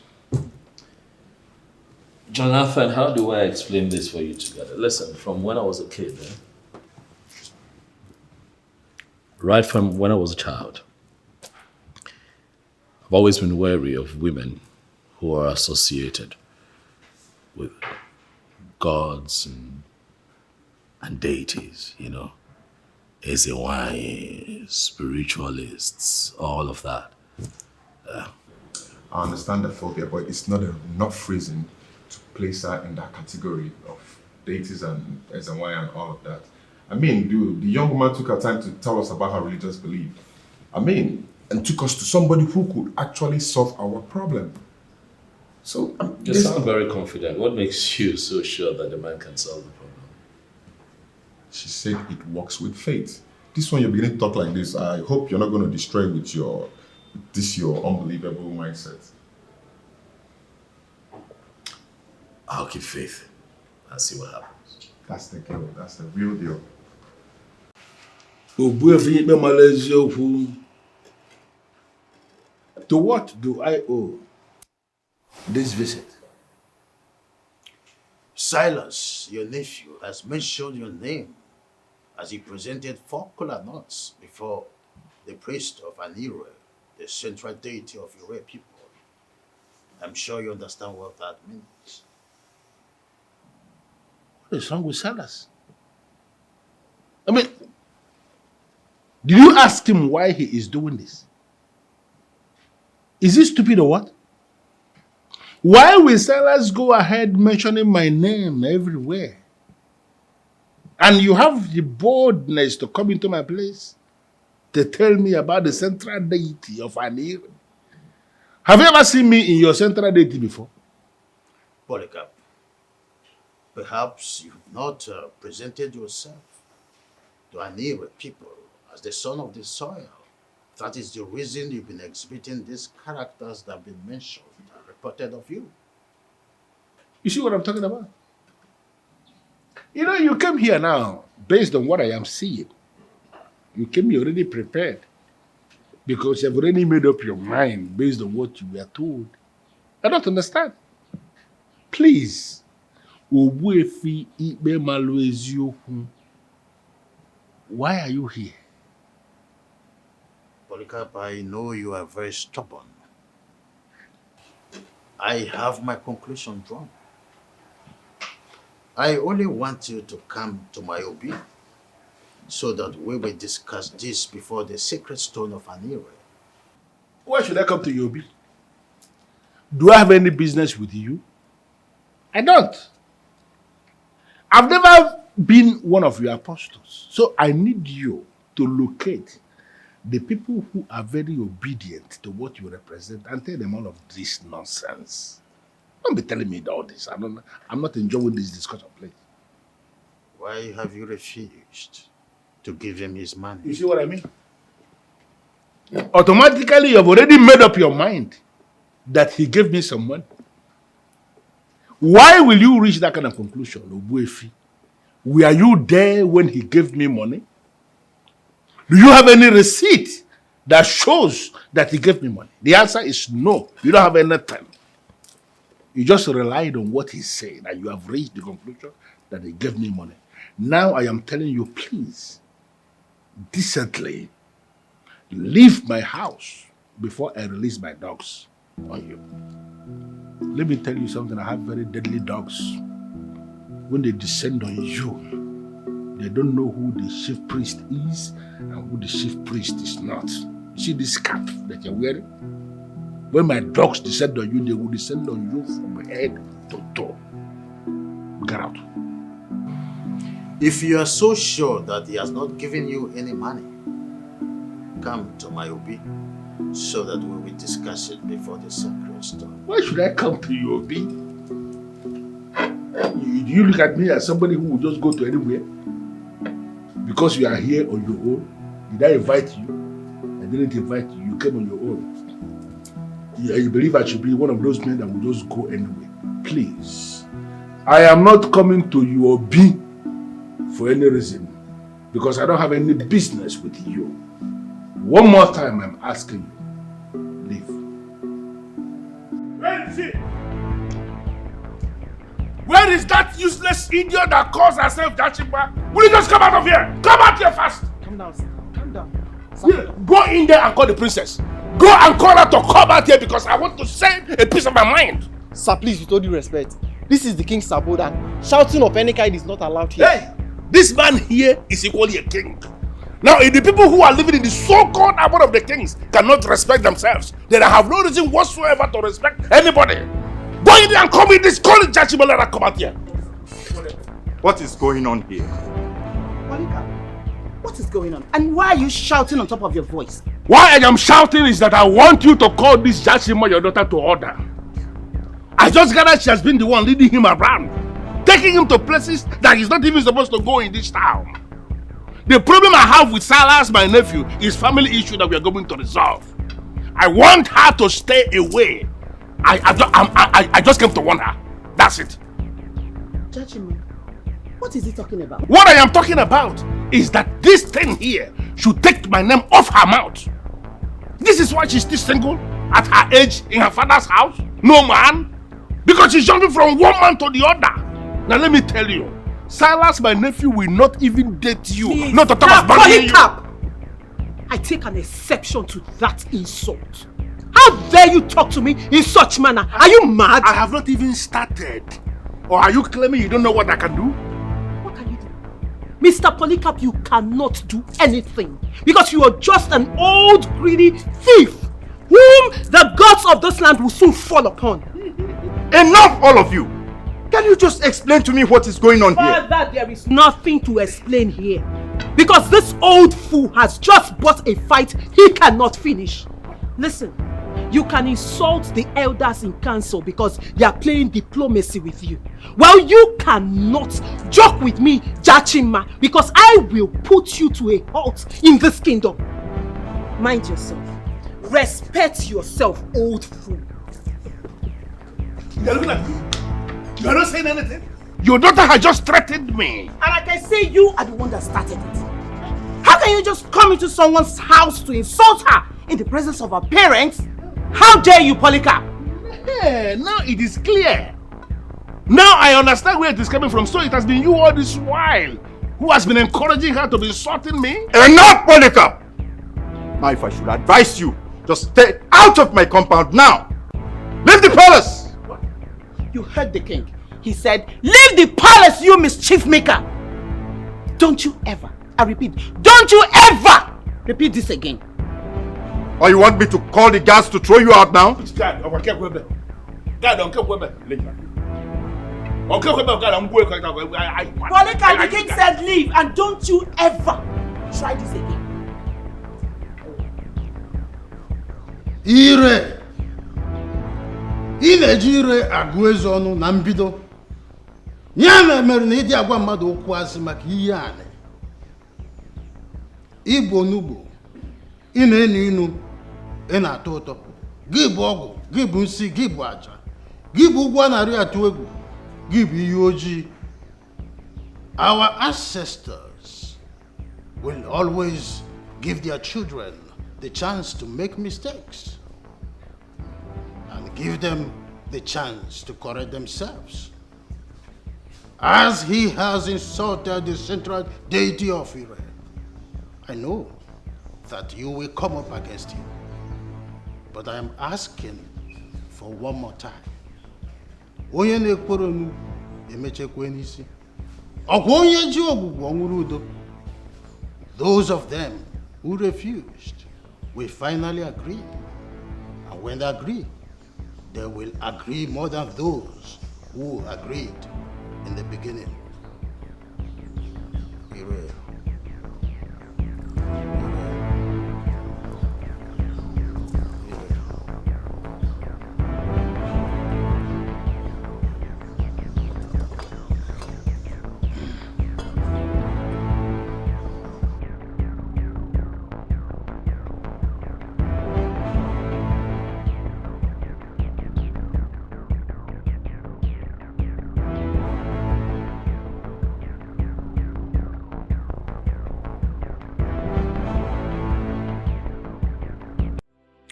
Jonathan, how do I explain this for you together? Listen, from when I was a kid, right from when I was a child, I've always been wary of women who are associated with gods and deities, Ezewai, spiritualists, all of that. I understand the phobia, but it's not enough reason to place her in that category of deities and Ezewai and all of that. I mean, the young woman took her time to tell us about her religious belief. And took us to somebody who could actually solve our problem. So, you sound very confident. What makes you so sure that the man can solve the problem? She said it works with faith. This one you're beginning to talk like this, I hope you're not going to destroy with your unbelievable mindset. I'll keep faith and see what happens. That's the deal. That's the real deal. To what do I owe this visit? Silas, your nephew, has mentioned your name as he presented 4 kola nuts before the priest of Anire, the central deity of your people. I'm sure you understand what that means. What is wrong with Silas? I mean, did you ask him why he is doing this? Is he stupid or what? Why will Silas go ahead mentioning my name everywhere? And you have the boldness to come into my place to tell me about the central deity of Anir. Have you ever seen me in your central deity before? Polycarp, perhaps you've not presented yourself to Anir people as the son of the soil. That is the reason you've been exhibiting these characters that have been mentioned and reported of you. You see what I'm talking about? You came here now, based on what I am seeing. You came here already prepared. Because you have already made up your mind based on what you were told. I don't understand. Please. Why are you here? Polycarp, I know you are very stubborn. I have my conclusion drawn. I only want you to come to my OB so that we will discuss this before the sacred stone of Anire. Why should I come to your OB? Do I have any business with you? I don't. I've never been one of your apostles. So I need you to locate the people who are very obedient to what you represent and tell them all of this nonsense. Don't be telling me all this. I'm not enjoying this discussion, please. Why have you refused to give him his money? You see what I mean? Automatically, you've already made up your mind that he gave me some money. Why will you reach that kind of conclusion, Obuefi? Were you there when he gave me money? Do you have any receipt that shows that he gave me money? The answer is no. You don't have anything. You just relied on what he said and you have reached the conclusion that he gave me money. Now I am telling you, please, decently, leave my house before I release my dogs on you. Let me tell you something. I have very deadly dogs. When they descend on you, they don't know who the chief priest is and who the chief priest is not. You see this cap that you're wearing? When my dogs descend on you, they will descend on you from head to toe. Get out. If you are so sure that he has not given you any money, come to my Obi so that we will discuss it before the sacred stone. Why should I come to you, Obi? Do you look at me as somebody who will just go to anywhere? Because you are here on your own? Did I invite you? I didn't invite you. You came on your own. You believe I should be one of those men that will just go anywhere? Please. I am not coming to you, Obi, for any reason. Because I don't have any business with you. One more time I'm asking you. Leave. Where is he? Where is that useless idiot that calls herself Jachimba? Will you just come out of here? Come out here fast! Calm down, sir. Calm down. Yeah, go in there and call the princess. Go and call her to come out here because I want to say a piece of my mind. Sir, please, with all due respect, this is the King's Sabbath and shouting of any kind is not allowed here. Hey, this man here is equally a king. Now, if the people who are living in the so-called abode of the kings cannot respect themselves, then I have no reason whatsoever to respect anybody. Go in there and call me this, call it Jachimba, let her come out here. What is going on here? Monica, what is going on? And why are you shouting on top of your voice? Why I am shouting is that I want you to call this Jachimba, your daughter, to order. I just gathered she has been the one leading him around, taking him to places that he's not even supposed to go in this town. The problem I have with Silas, my nephew, is family issue that we are going to resolve. I want her to stay away. I just came to warn her. That's it. Jachimba, what is he talking about? What I am talking about is that this thing here should take my name off her mouth. This is why she's still single at her age in her father's house. No man. Because she's jumping from one man to the other. Now let me tell you, Silas, my nephew, will not even date you. Please, not to talk about marrying you. I take an exception to that insult. How dare you talk to me in such manner? Are you mad? I have not even started. Or are you claiming you don't know what I can do? What can you do? Mr. Polycarp, you cannot do anything. Because you are just an old greedy thief whom the gods of this land will soon fall upon. Enough, all of you! Can you just explain to me what is going on here? Father, there is nothing to explain here. Because this old fool has just bought a fight he cannot finish. Listen, you can insult the elders in council because they are playing diplomacy with you. Well, you cannot joke with me, Jachimba, because I will put you to a halt in this kingdom. Mind yourself. Respect yourself, old fool. You're looking at me. You're not saying anything. Your daughter has just threatened me. And I can say you are the one that started it. How can you just come into someone's house to insult her in the presence of her parents? How dare you, Polycarp? Yeah, now it is clear. Now I understand where it is coming from. So it has been you all this while who has been encouraging her to be insulting me? Enough, Polycarp! Now if I should advise you, just stay out of my compound now. Leave the palace! You heard the king. He said, leave the palace, you mischief maker. Don't you ever, I repeat, don't you ever repeat this again. Or you want me to call the guards to throw you out now? God, Polycarp, the king said leave, and don't you ever try this again. Ire! Ị na-eji ire agụ eze ọnụ na mbido. Ya mere na ịdị agwa mmadụ okwu asị maka ihe anị. Igbo onugbo, ị na-enu inu, ị na-atọ ụtọ. Gị bụ ọgwụ, gị bụ nsị, gị bụ aja. Gị bụ ụgwọ narị atụ egwu, gị bụ ihe ojii. Our ancestors will always give their children the chance to make mistakes. And give them the chance to correct themselves. As he has insulted the central deity of Ire, I know that you will come up against him. But I am asking for one more time. Onye na-ekporo nu emechekwe n'isi. Ọkwa onye ji ogbugbo ọnwụrụ udo. Those of them who refused will finally agree. And when they agree, they will agree more than those who agreed in the beginning. Ire.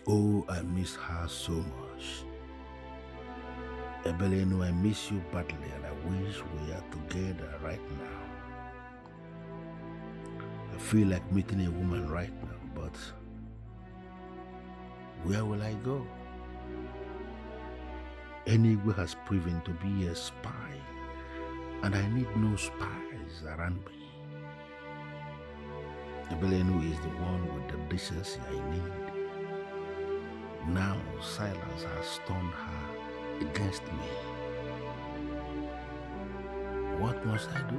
Oh, I miss her so much. Ebelenu, I miss you badly and I wish we are together right now. I feel like meeting a woman right now, but where will I go? Anywhere has proven to be a spy, and I need no spies around me. Ebelenu is the one with the decency I need. Now Silas has turned her against me. What must I do?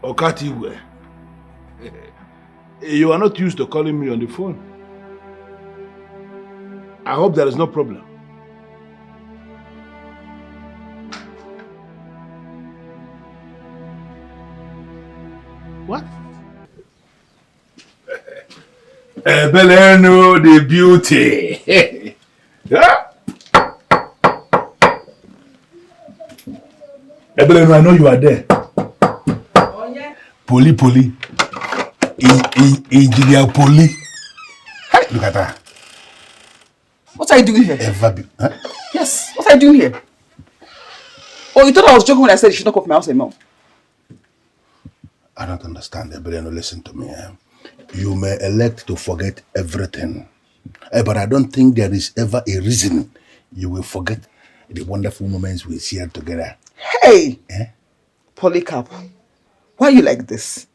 Okatiwe, you are not used to calling me on the phone. I hope there is no problem. What? Belenu, the beauty. Yeah? Belenu, I know you are there. Poli. Engineer Poli. Hey, look at that. What are you doing here? Huh? Yes, what are you doing here? Oh, you thought I was joking when I said you should not come to my house anymore? I don't understand, Ebeleno. Listen to me. You may elect to forget everything, but I don't think there is ever a reason you will forget the wonderful moments we shared together. Hey! Polycarp, why are you like this?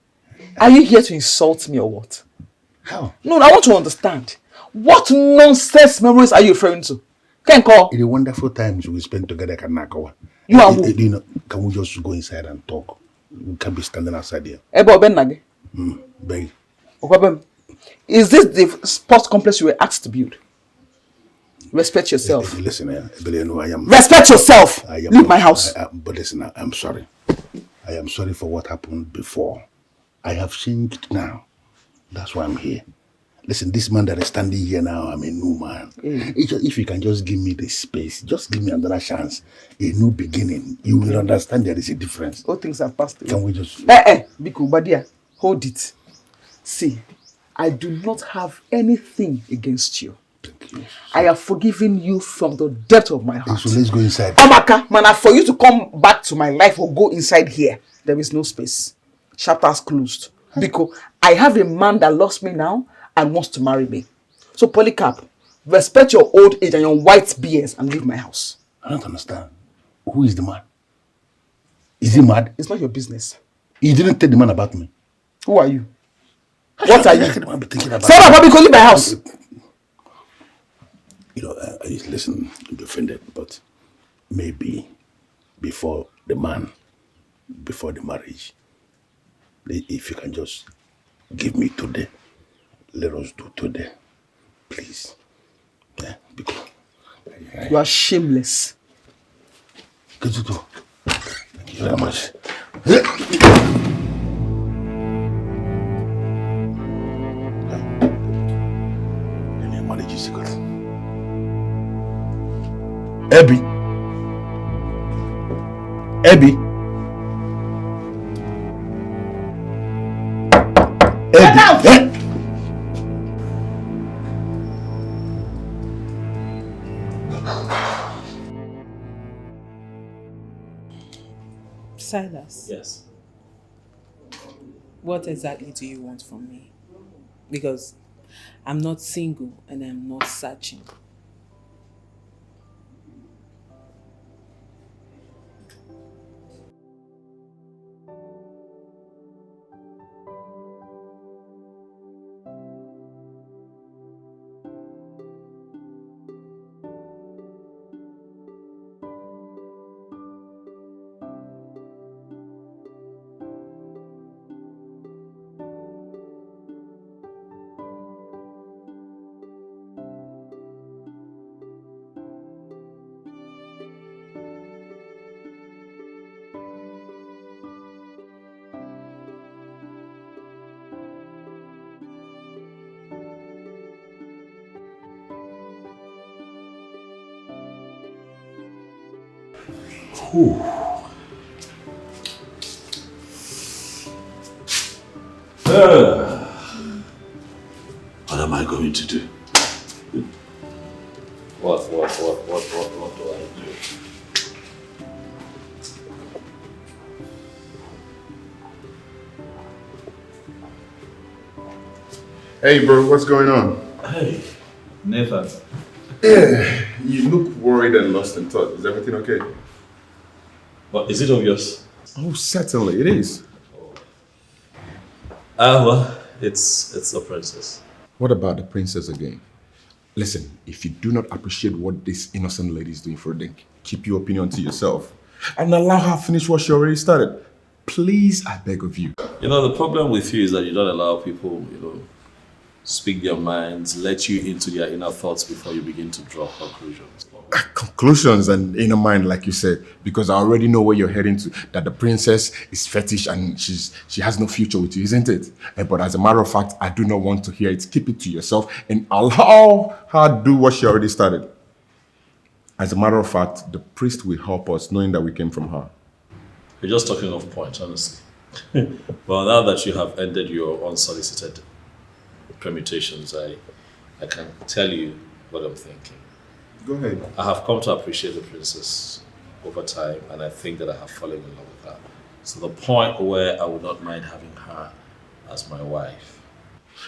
Are you here to insult me or what? How? No, I want to understand. What nonsense memories are you referring to? Kenko? The wonderful times we spent together, Kanakawa. You are who? Can we just go inside and talk? We can't be standing outside here. Ebo Benage. Beg. Is this the sports complex you were asked to build? Respect yourself. Listen, Ebeleno, I am... Respect yourself! Leave my house. But listen, I'm sorry. I am sorry for what happened before. I have changed now. That's why I'm here. Listen, this man that is standing here now, I'm a new man. If you can just give me the space, just give me another chance, a new beginning, you will understand there is a difference. All things have passed away. Can we just... Biku, Badia, hold it. See, I do not have anything against you. Thank you. I have forgiven you from the depth of my heart. So let's go inside. Amaka, man, for you to come back to my life or go inside here, there is no space. Chapters closed. Because I have a man that loves me now and wants to marry me. So Polycarp, respect your old age and your white beards and leave my house. I don't understand. Who is the man? Is he mad? It's not your business. You didn't tell the man about me. Who are you? What are you? How can the man be thinking about Sarah, Bobby, leave my house. You know, listen, don't be offended, but maybe before the marriage, if you can just give me today, let us do today, please. Yeah, because you are shameless. Good to do. Thank you very much. Any marriage is secret. Abby. Silas. Yes. What exactly do you want from me? Because I'm not single and I'm not searching. Whew. What am I going to do? What do I do? Hey, bro, what's going on? Hey, Nathan. Yeah, you look worried and lost in thought. Is everything okay? But is it obvious? Oh, certainly, it is. Well, it's the princess. What about the princess again? Listen, if you do not appreciate what this innocent lady is doing for them, keep your opinion to yourself and allow her finish what she already started. Please, I beg of you. You know, the problem with you is that you don't allow people, speak their minds, let you into their inner thoughts before you begin to draw conclusions. Conclusions and inner mind, like you said, because I already know where you're heading to, that the princess is fetish and she has no future with you, isn't it? But as a matter of fact, I do not want to hear it. Keep it to yourself and allow her do what she already started. As a matter of fact, the priest will help us, knowing that we came from her. You're just talking off point, honestly. Well, now that you have ended your unsolicited permutations, I can tell you what I'm thinking. Go ahead. I have come to appreciate the princess over time, and I think that I have fallen in love with her. To the point where I would not mind having her as my wife.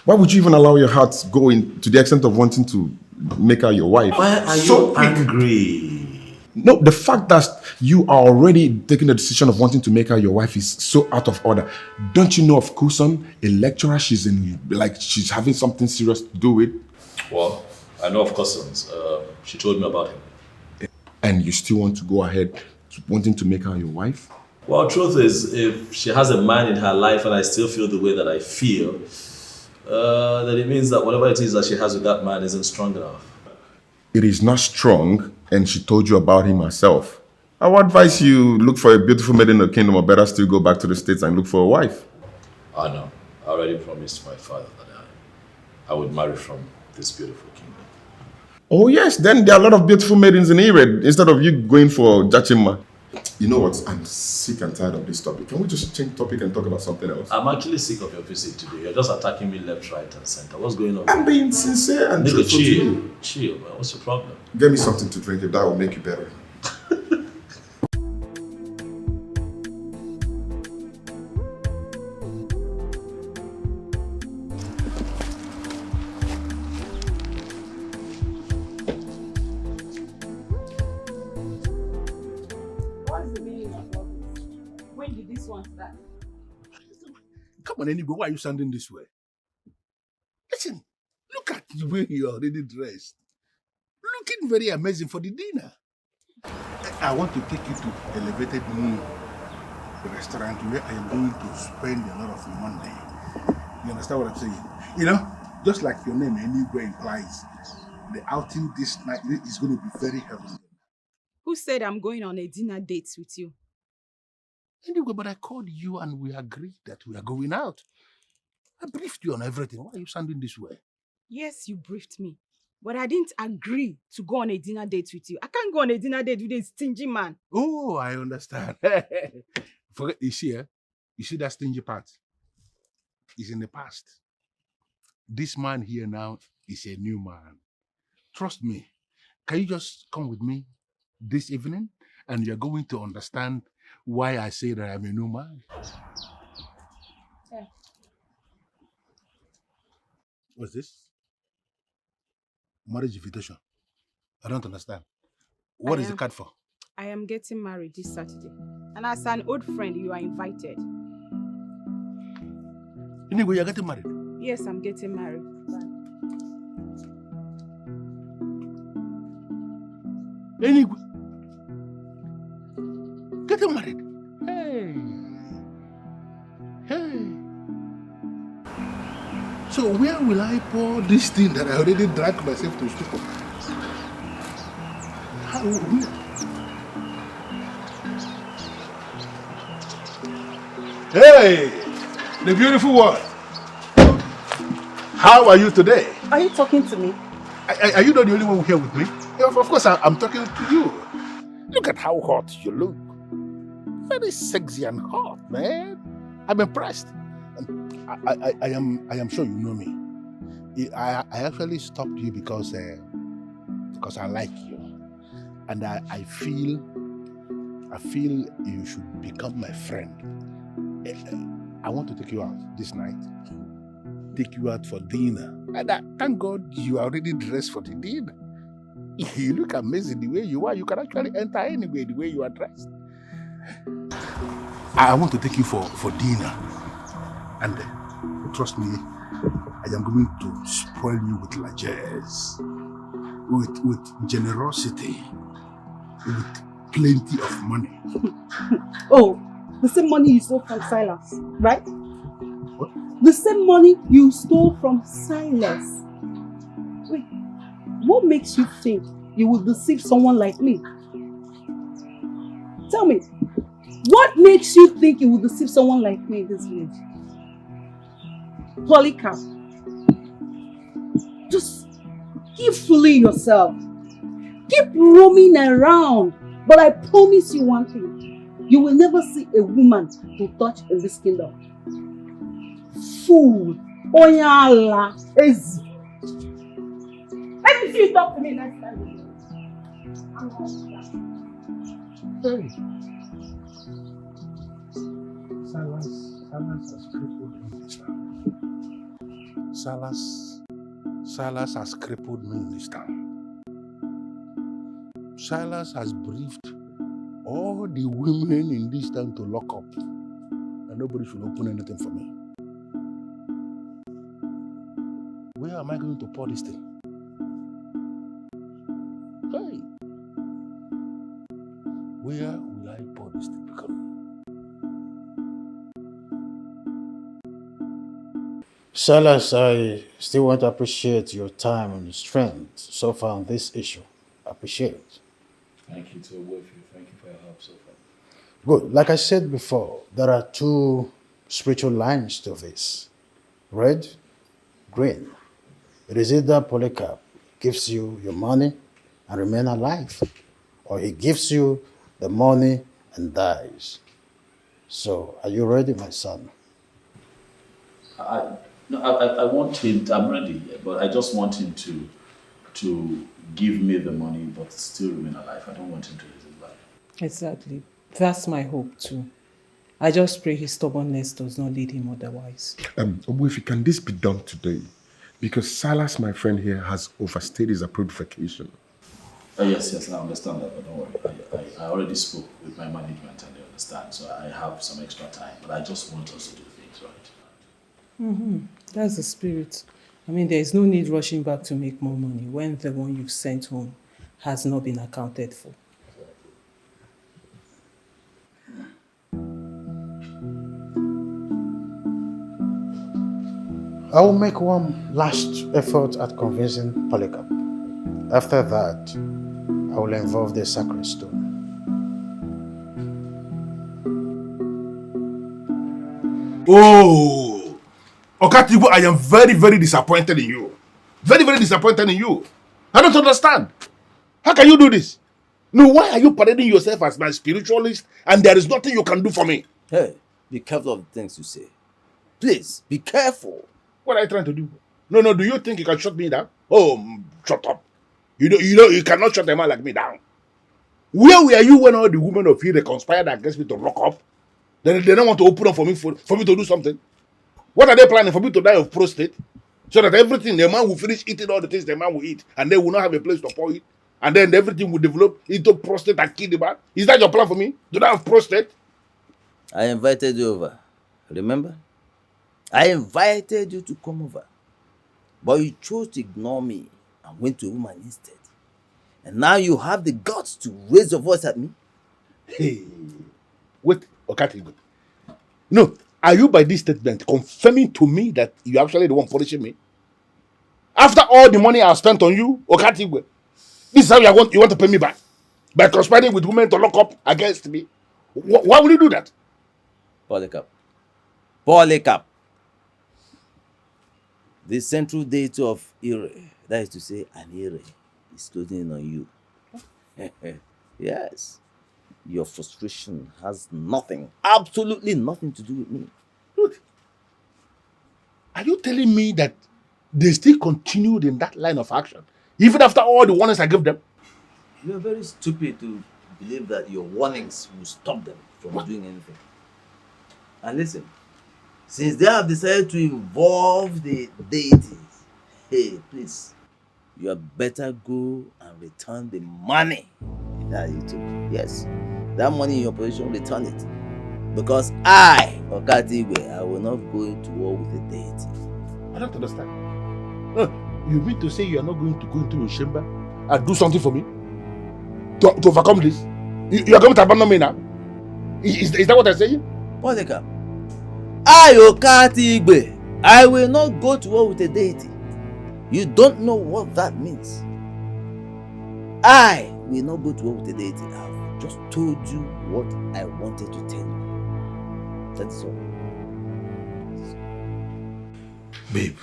Why would you even allow your heart go to the extent of wanting to make her your wife? Why are you angry? No, the fact that you are already taking the decision of wanting to make her your wife is so out of order. Don't you know of Kusan, a lecturer? She's having something serious to do with. Well, I know of Cousins. She told me about him. And you still want to go ahead wanting to make her your wife? Well, truth is, if she has a man in her life and I still feel the way that I feel, then it means that whatever it is that she has with that man isn't strong enough. It is not strong, and she told you about him herself. I would advise you look for a beautiful maiden in the kingdom, or better still go back to the States and look for a wife. I know. I already promised my father that I would marry from this beautiful kingdom. Oh yes, then there are a lot of beautiful maidens in Ired instead of you going for Jachima. You know what? I'm sick and tired of this topic. Can we just change topic and talk about something else? I'm actually sick of your visit today. You're just attacking me left, right, and center. What's going on? I'm being sincere and Nigga, truthful to chill. you. Chill, man. What's your problem? Get me something to drink if that will make you better. What's the meaning of all this? When did this one start? Come on, anyway, why are you standing this way? Listen, look at the way you're already dressed. Looking very amazing for the dinner. I want to take you to Elevated Moon, the restaurant where I am going to spend a lot of money. You understand what I'm saying? You know, just like your name anywhere implies, the outing this night is going to be very heavy. Who said I'm going on a dinner date with you? Anyway, but I called you and we agreed that we are going out. I briefed you on everything. Why are you standing this way? Yes, you briefed me. But I didn't agree to go on a dinner date with you. I can't go on a dinner date with a stingy man. Oh, I understand. Forget, you see that stingy part? It's in the past. This man here now is a new man. Trust me. Can you just come with me this evening? And you're going to understand why I say that I'm a new man. Yeah. What's this? Marriage invitation. I don't understand. What is the card for? I am getting married this Saturday. And as an old friend, you are invited. Anyway, you're getting married. Yes, I'm getting married. Anyway. Getting married. Hey. Hey. So where will I pour this thing that I already drank myself to stupor? How? Hey, the beautiful one. How are you today? Are you talking to me? Are you not the only one here with me? Yeah, of course, I'm talking to you. Look at how hot you look. Very sexy and hot, man. I'm impressed. I am sure you know me. I actually stopped you because I like you, and I feel you should become my friend. I want to take you out this night. Take you out for dinner. And thank God you are already dressed for the dinner. You look amazing the way you are. You can actually enter anywhere the way you are dressed. I want to take you for dinner. And trust me, I am going to spoil you with largesse, with generosity, with plenty of money. Oh, the same money you stole from Silas, right? What? The same money you stole from Silas. Wait, what makes you think you will deceive someone like me? Tell me, what makes you think you will deceive someone like me in this village? Polycarp, just keep fooling yourself. Keep roaming around. But I promise you one thing. You will never see a woman to touch in this kingdom. Fool. Oyala. Ezi. Let me see you talk to me next time. Hey. Silas has crippled me this time. Silas has crippled me in this town. Silas has briefed all the women in this town to lock up, and nobody should open anything for me. Where am I going to pour this thing? Hey, where will I pour this thing? Silas, I still want to appreciate your time and strength so far on this issue. Appreciate it. Thank you to both of you. Thank you for your help so far. Good. Like I said before, there are two spiritual lines to this. Red, green. It is either Polycarp gives you your money and remain alive, or he gives you the money and dies. So, are you ready, my son? I want him, I'm ready, but I just want him to give me the money but still remain alive. I don't want him to lose his life. Exactly. That's my hope too. I just pray his stubbornness does not lead him otherwise. Obuefi, can this be done today? Because Silas, my friend here, has overstayed his approved vacation. Yes, I understand that, but don't worry. I already spoke with my management and they understand, so I have some extra time. But I just want us to do things right. That's the spirit. I mean, there is no need rushing back to make more money when the one you've sent home has not been accounted for. I will make one last effort at convincing Polycarp. After that, I will involve the sacred stone. Oh! Okatibo, I am very, very disappointed in you. Very, very disappointed in you. I don't understand. How can you do this? No, why are you parading yourself as my spiritualist and there is nothing you can do for me? Hey, be careful of the things you say. Please, be careful. What are you trying to do? No, do you think you can shut me down? Oh, shut up. You cannot shut a man like me down. Where were you when all the women of here conspired against me to lock up? They don't want to open up for me to do something. What are they planning, for me to die of prostate? So that everything, the man will finish eating all the things the man will eat, and they will not have a place to pour it, and then everything will develop into prostate and kill the man. Is that your plan for me? To die of prostate? I invited you over. Remember? I invited you to come over. But you chose to ignore me and went to a woman instead. And now you have the guts to raise your voice at me? Hey, wait, Okati. No, are you by this statement confirming to me that you actually the one punishing me? After all the money I spent on you, Okati, this is how you want to pay me back? By conspiring with women to lock up against me? Why will you do that? Polycarp. Polycarp. The central deity of Ire, that is to say, an Ire, is closing in on you. Yes. Your frustration has nothing, absolutely nothing to do with me. Look, are you telling me that they still continued in that line of action, even after all the warnings I gave them? You are very stupid to believe that your warnings will stop them from doing anything. And listen, since they have decided to involve the deities, hey, please, you had better go and return the money that you took. Yes, that money in your position, return it. Because I, Okatigwe, I will not go into war with the deity. I don't understand. You mean to say you are not going to go into your chamber and do something for me? To overcome this? You are going to abandon me now? Is that what I'm saying? Polycarp, I, Okatigwe, I will not go to war with a deity. You don't know what that means. I will not go to war with a deity. I've just told you what I wanted to tell you. That's all. Babe,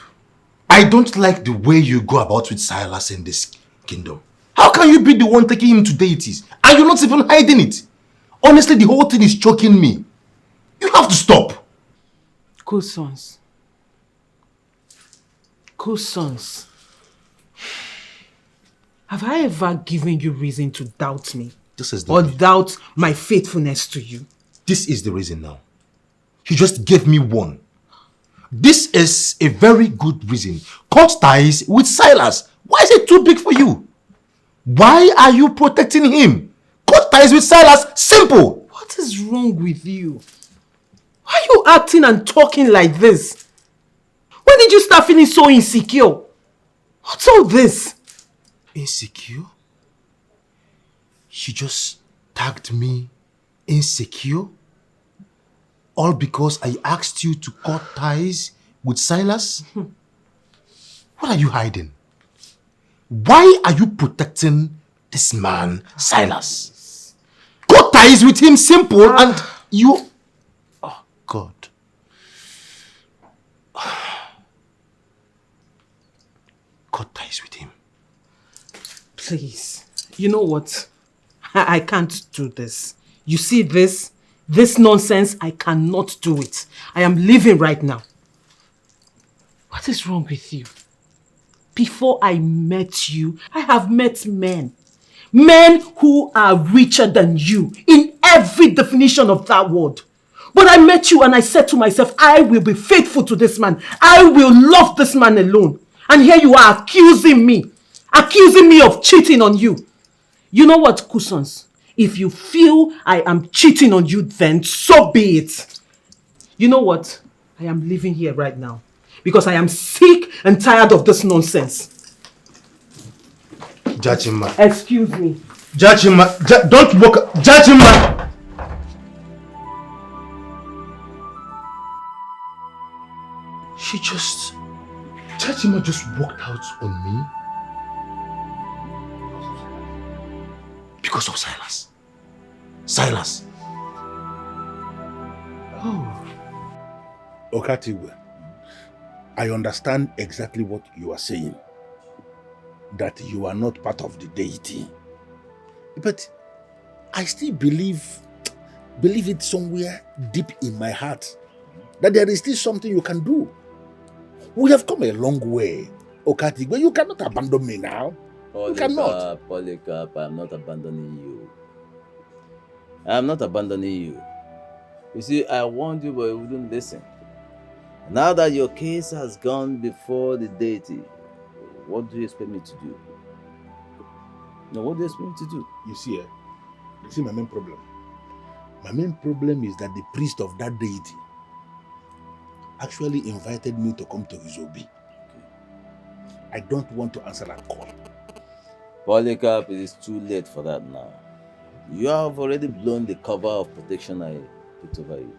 I don't like the way you go about with Silas in this kingdom. How can you be the one taking him to deities and you're not even hiding it? Honestly, the whole thing is choking me. You have to stop. Cousins. Cousins. Have I ever given you reason to doubt me? This is the or doubt my faithfulness to you? This is the reason now. You just gave me one. This is a very good reason. Cut ties with Silas. Why is it too big for you? Why are you protecting him? Cut ties with Silas. Simple. What is wrong with you? Why are you acting and talking like this? When did you start feeling so insecure? What's all this? Insecure? She just tagged me insecure? All because I asked you to cut ties with Silas? What are you hiding? Why are you protecting this man, Silas? Cut ties with him, simple, and you... Oh, God. Cut ties with him. Please. You know what? I can't do this. You see this? This nonsense, I cannot do it. I am leaving right now. What is wrong with you? Before I met you, I have met men. Men who are richer than you in every definition of that word. But I met you and I said to myself, I will be faithful to this man. I will love this man alone. And here you are accusing me of cheating on you. You know what, Cousins? If you feel I am cheating on you, then so be it. You know what? I am leaving here right now because I am sick and tired of this nonsense. Jachima. Excuse me. Jachima, don't walk. Jachima. Jachima just walked out on me because of Silas. Silas. Oh. Okatigwe, I understand exactly what you are saying. That you are not part of the deity. But I still believe it somewhere deep in my heart that there is still something you can do. We have come a long way, Okatigwe. You cannot abandon me now. You cannot. Polycarp, I am not abandoning you. I am not abandoning you. You see, I warned you, but you wouldn't listen. Now that your case has gone before the deity, what do you expect me to do? No, what do you expect me to do? You see my main problem. My main problem is that the priest of that deity actually invited me to come to his obi. I don't want to answer that call. Polycarp, it is too late for that now. You have already blown the cover of protection I put over you.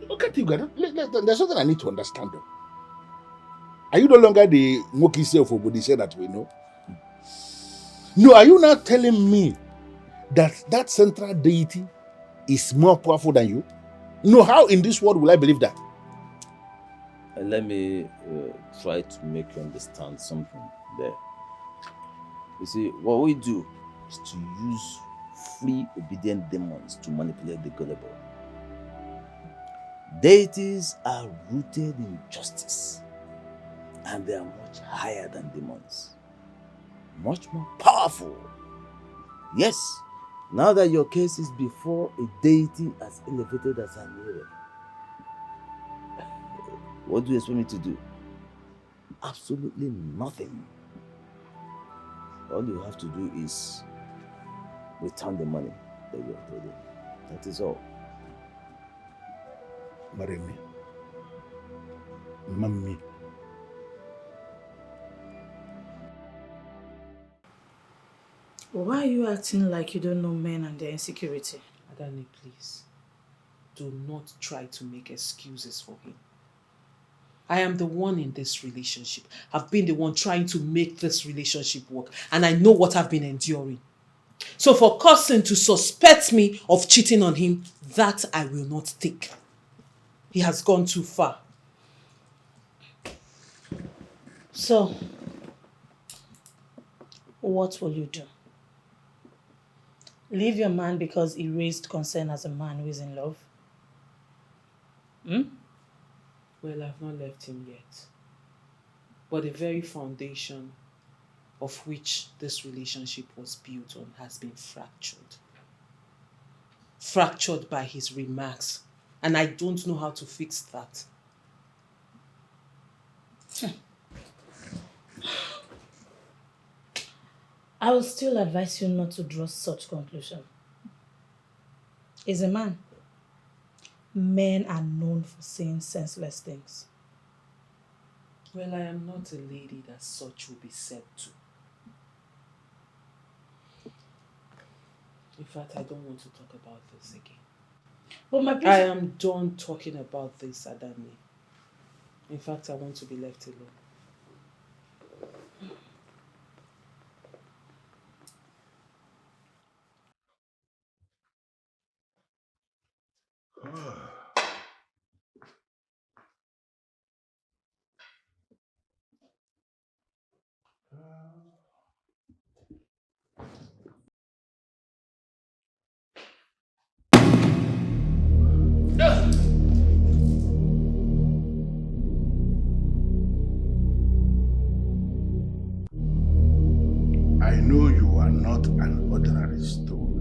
Look at you, guys. There's something I need to understand. Though. Are you no longer the Moki self of Bodhisattva that we know? No, are you not telling me that central deity is more powerful than you? No, how in this world will I believe that? Let me try to make you understand something there. You see, what we do is to use free obedient demons to manipulate the gullible. Deities are rooted in justice, and they are much higher than demons. Much more powerful. Yes, now that your case is before a deity as elevated as Anira, what do you expect me to do? Absolutely nothing. All you have to do is return the money that you have paid him. That is all. Marry me. Mommy. Why are you acting like you don't know men and their insecurity? Adani, please. Do not try to make excuses for him. I am the one in this relationship. I've been the one trying to make this relationship work. And I know what I've been enduring. So for Cousin to suspect me of cheating on him, that I will not take. He has gone too far. So, what will you do? Leave your man because he raised concern as a man who is in love? Well, I've not left him yet. But the very foundation of which this relationship was built on has been fractured. Fractured by his remarks. And I don't know how to fix that. I will still advise you not to draw such conclusion. He's a man. Men are known for saying senseless things. Well, I am not a lady that such will be said to. In fact, I don't want to talk about this again. But I am done talking about this, Adani. In fact, I want to be left alone. I know you are not an ordinary stone.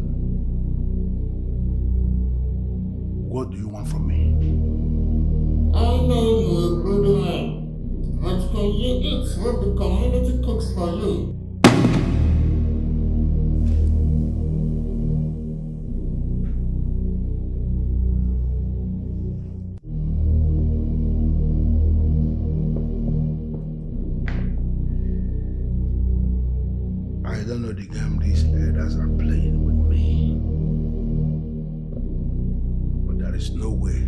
What do you want from me? I know you're a good man, but can you eat what the community cooks for you? I don't know the game these elders are playing with me. But there is no way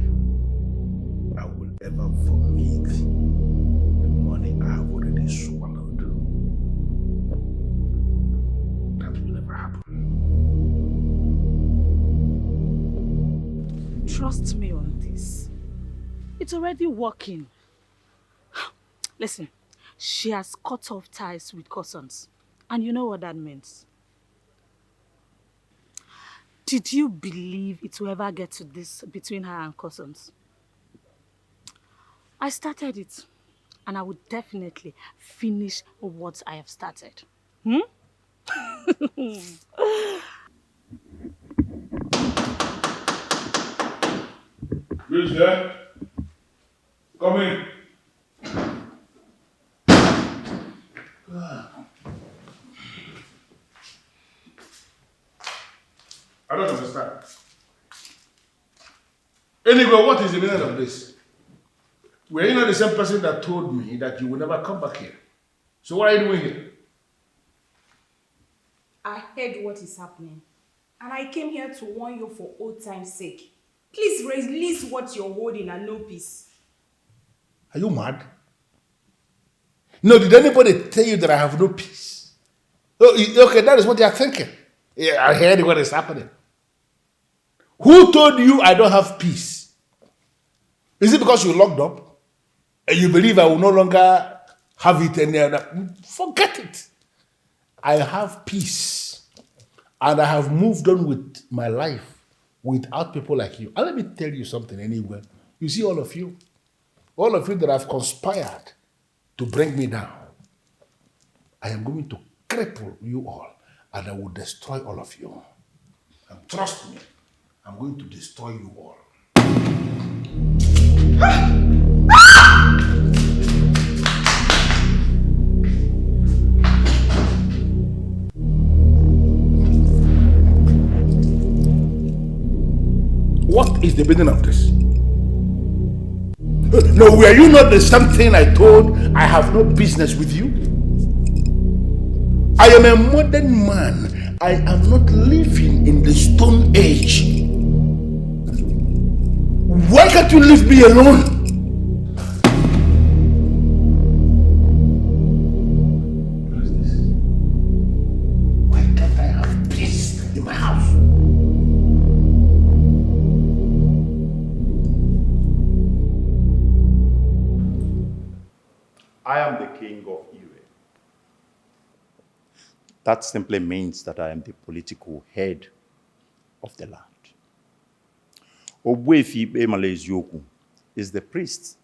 I will ever vomit the money I have already swallowed. That will never happen. Trust me on this. It's already working. Listen, she has cut off ties with cousins. And you know what that means. Did you believe it will ever get to this between her and cousins? I started it. And I will definitely finish what I have started. Who's there? Come in. I don't understand. Anyway, what is the meaning of this? Were you not the same person that told me that you would never come back here? So what are you doing here? I heard what is happening, and I came here to warn you for old time's sake. Please release what you're holding and no peace. Are you mad? No, did anybody tell you that I have no peace? Oh, okay, that is what you are thinking. Yeah, I heard what is happening. Who told you I don't have peace? Is it because you're locked up? And you believe I will no longer have it any other? Forget it. I have peace. And I have moved on with my life without people like you. And let me tell you something anyway. You see all of you that have conspired to bring me down, I am going to cripple you all and I will destroy all of you. And trust me, I'm going to destroy you all. What is the meaning of this? No, were you not the same thing I told I have no business with you? I am a modern man. I am not living in the Stone Age. Why can't you leave me alone? What is this? Why can't I have peace in my house? I am the king of Ire. That simply means that I am the political head of the land. Ogbuefi Emale Ezioku is the priest.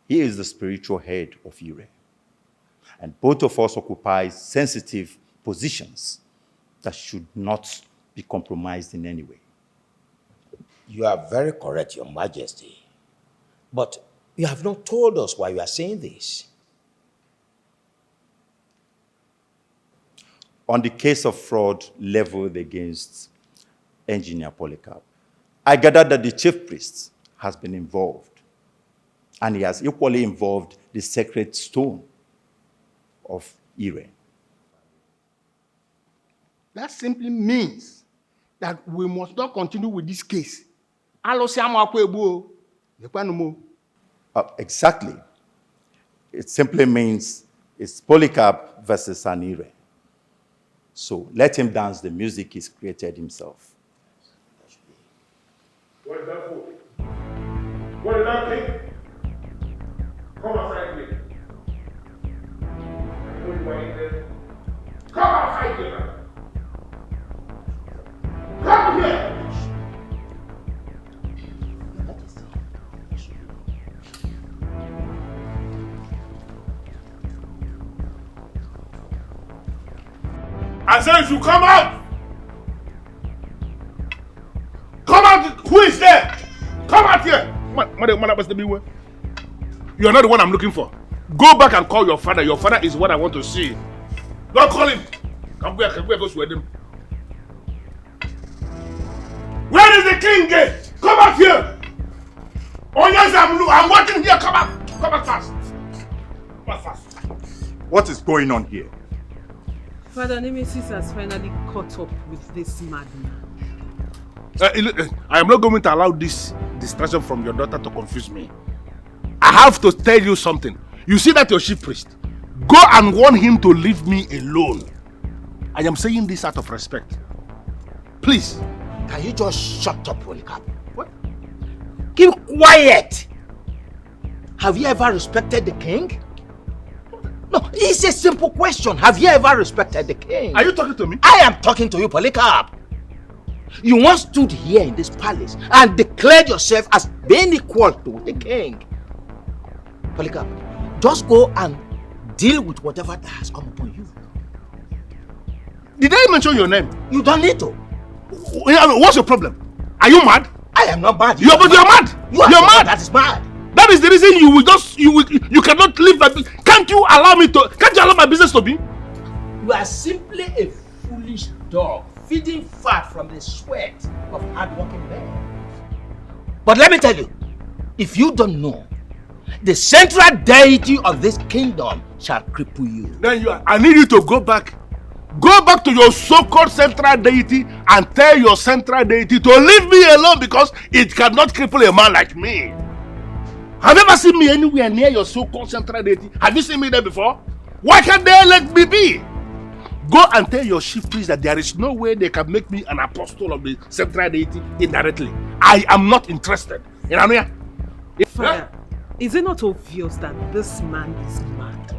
He is the spiritual head of Ire. And both of us occupy sensitive positions that should not be compromised in any way. You are very correct, Your Majesty. But you have not told us why you are saying this. On the case of fraud leveled against Engineer Polycarp, I gathered that the chief priest has been involved, and he has equally involved the sacred stone of Ire. That simply means that we must not continue with this case. Exactly. It simply means it's Polycarp versus an Ire. So let him dance the music he's created himself. What is that for? What is that thing? Come outside here. I know you are in there. Come outside here. Come here. I said you should come out! Come out! Who is there? Come out here! You are not the one I'm looking for. Go back and call your father. Your father is what I want to see. Don't call him. Come here, go with him. Where is the king gate? Come out here! Oh yes, I'm watching here. Come out! Come out fast! Come out fast! What is going on here? Father Nemesis has finally caught up with this madman. I am not going to allow this distraction from your daughter to confuse me. I have to tell you something. You see that your chief priest? Go and warn him to leave me alone. I am saying this out of respect. Please. Can you just shut up, Polycarp? What? Keep quiet! Have you ever respected the king? No, it's a simple question. Have you ever respected the king? Are you talking to me? I am talking to you, Polycarp. You once stood here in this palace and declared yourself as being equal to the king. Polycarp, just go and deal with whatever that has come upon you. Did I mention your name? You don't need to. What's your problem? Are you mad? I am not mad. You're mad. You're mad. That is mad. the reason you cannot leave my business? Can't you allow my business to be? You are simply a foolish dog feeding fat from the sweat of hard-working men. But let me tell you, if you don't know, the central deity of this kingdom shall cripple you. Then I need you to go back to your so-called central deity and tell your central deity to leave me alone because it cannot cripple a man like me. Have you ever seen me anywhere near your so-called central deity? Have you seen me there before? Why can't they let me be? Go and tell your chief priest that there is no way they can make me an apostle of the central deity indirectly. I am not interested. You know what I mean? Father, is it not obvious that this man is mad?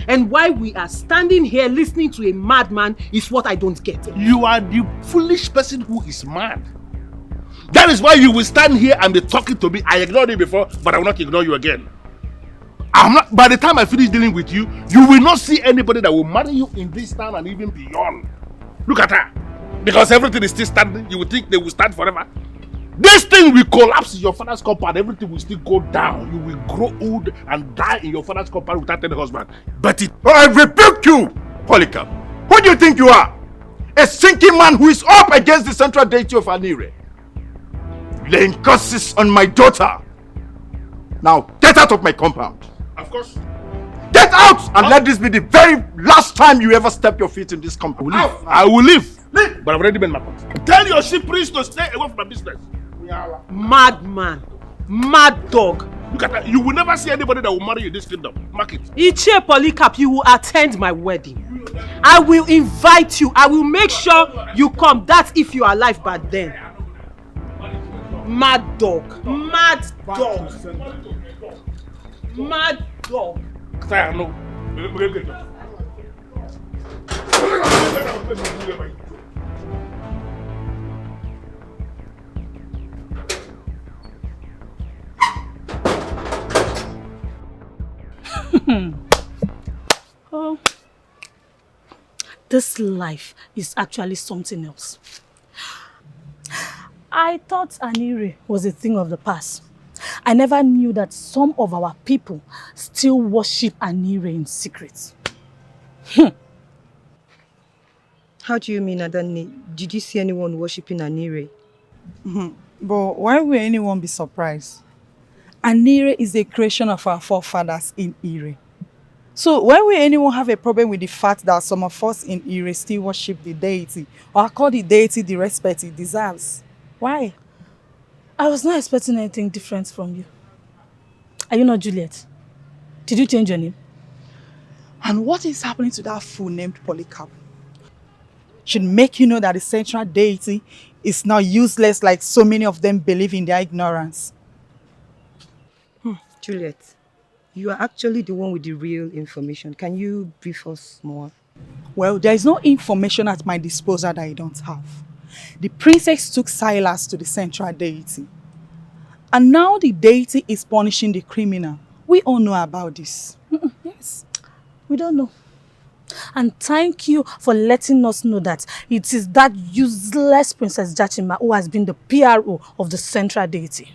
And why we are standing here listening to a madman is what I don't get. You are the foolish person who is mad. That is why you will stand here and be talking to me. I ignored you before, but I will not ignore you again. By the time I finish dealing with you, you will not see anybody that will marry you in this town and even beyond. Look at her. Because everything is still standing, you will think they will stand forever. This thing will collapse in your father's compound. Everything will still go down. You will grow old and die in your father's compound without any husband. But it... Oh, I rebuke you, Polycarp. Who do you think you are? A sinking man who is up against the central deity of Anire. Laying curses on my daughter. Now, get out of my compound. Of course. Get out and let this be the very last time you ever step your feet in this compound. I will leave. But I've already made my point. Tell your chief priest to stay away from my business. Madman. Mad dog. Look at that. You will never see anybody that will marry you in this kingdom. Mark it. Ichie Polycarp, you will attend my wedding. I will invite you. I will make sure you come. That's if you are alive by then. Mad dog. Mad dog. Mad dog. Oh, this life is actually something else. I thought Anire was a thing of the past. I never knew that some of our people still worship Anire in secret. How do you mean, Adani? Did you see anyone worshipping Anire? But why would anyone be surprised? Anire is a creation of our forefathers in Ire. So why would anyone have a problem with the fact that some of us in Ire still worship the deity or call the deity the respect it deserves? Why? I was not expecting anything different from you. Are you not Juliet? Did you change your name? And what is happening to that fool named Polycarp? Should make you know that the central deity is not useless like so many of them believe in their ignorance. Juliet, you are actually the one with the real information. Can you brief us more? Well, there is no information at my disposal that I don't have. The princess took Silas to the central deity. And now the deity is punishing the criminal. We all know about this. Yes, we don't know. And thank you for letting us know that it is that useless Princess Jachima who has been the PRO of the central deity.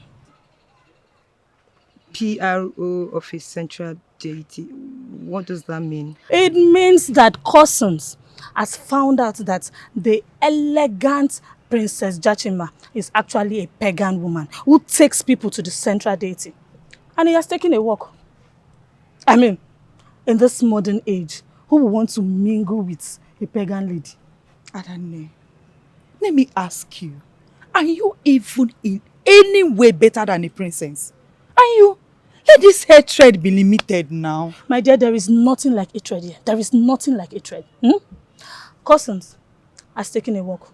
PRO of a central deity? What does that mean? It means that Cousins has found out that the elegant Princess Jachima is actually a pagan woman who takes people to the central deity. And he has taken a walk. I mean, in this modern age, who would want to mingle with a pagan lady? Adane, let me ask you, are you even in any way better than a princess? Are you? Let this hatred be limited now. My dear, there is nothing like hatred here. There is nothing like hatred. Cousins has taken a walk.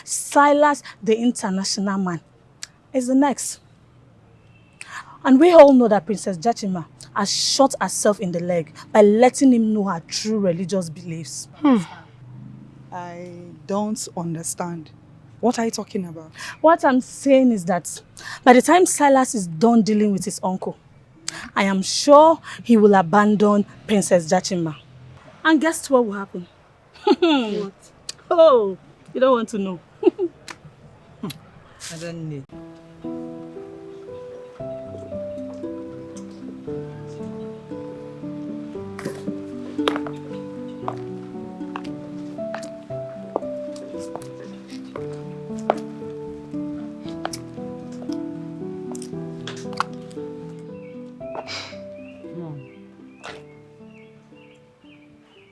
Silas, the international man, is the next. And we all know that Princess Jachima has shot herself in the leg by letting him know her true religious beliefs. I don't understand. What are you talking about? What I'm saying is that by the time Silas is done dealing with his uncle, I am sure he will abandon Princess Jachima. And guess what will happen? What? Oh, you don't want to know. I don't know.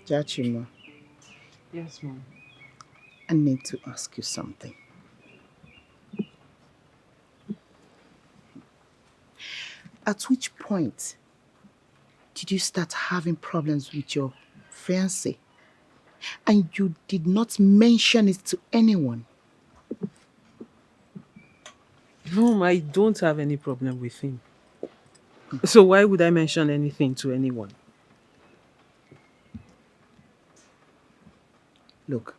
Jachima, Yes, ma'am. I need to ask you something. At which point did you start having problems with your fiancé? And you did not mention it to anyone? No, I don't have any problem with him. So why would I mention anything to anyone? Look,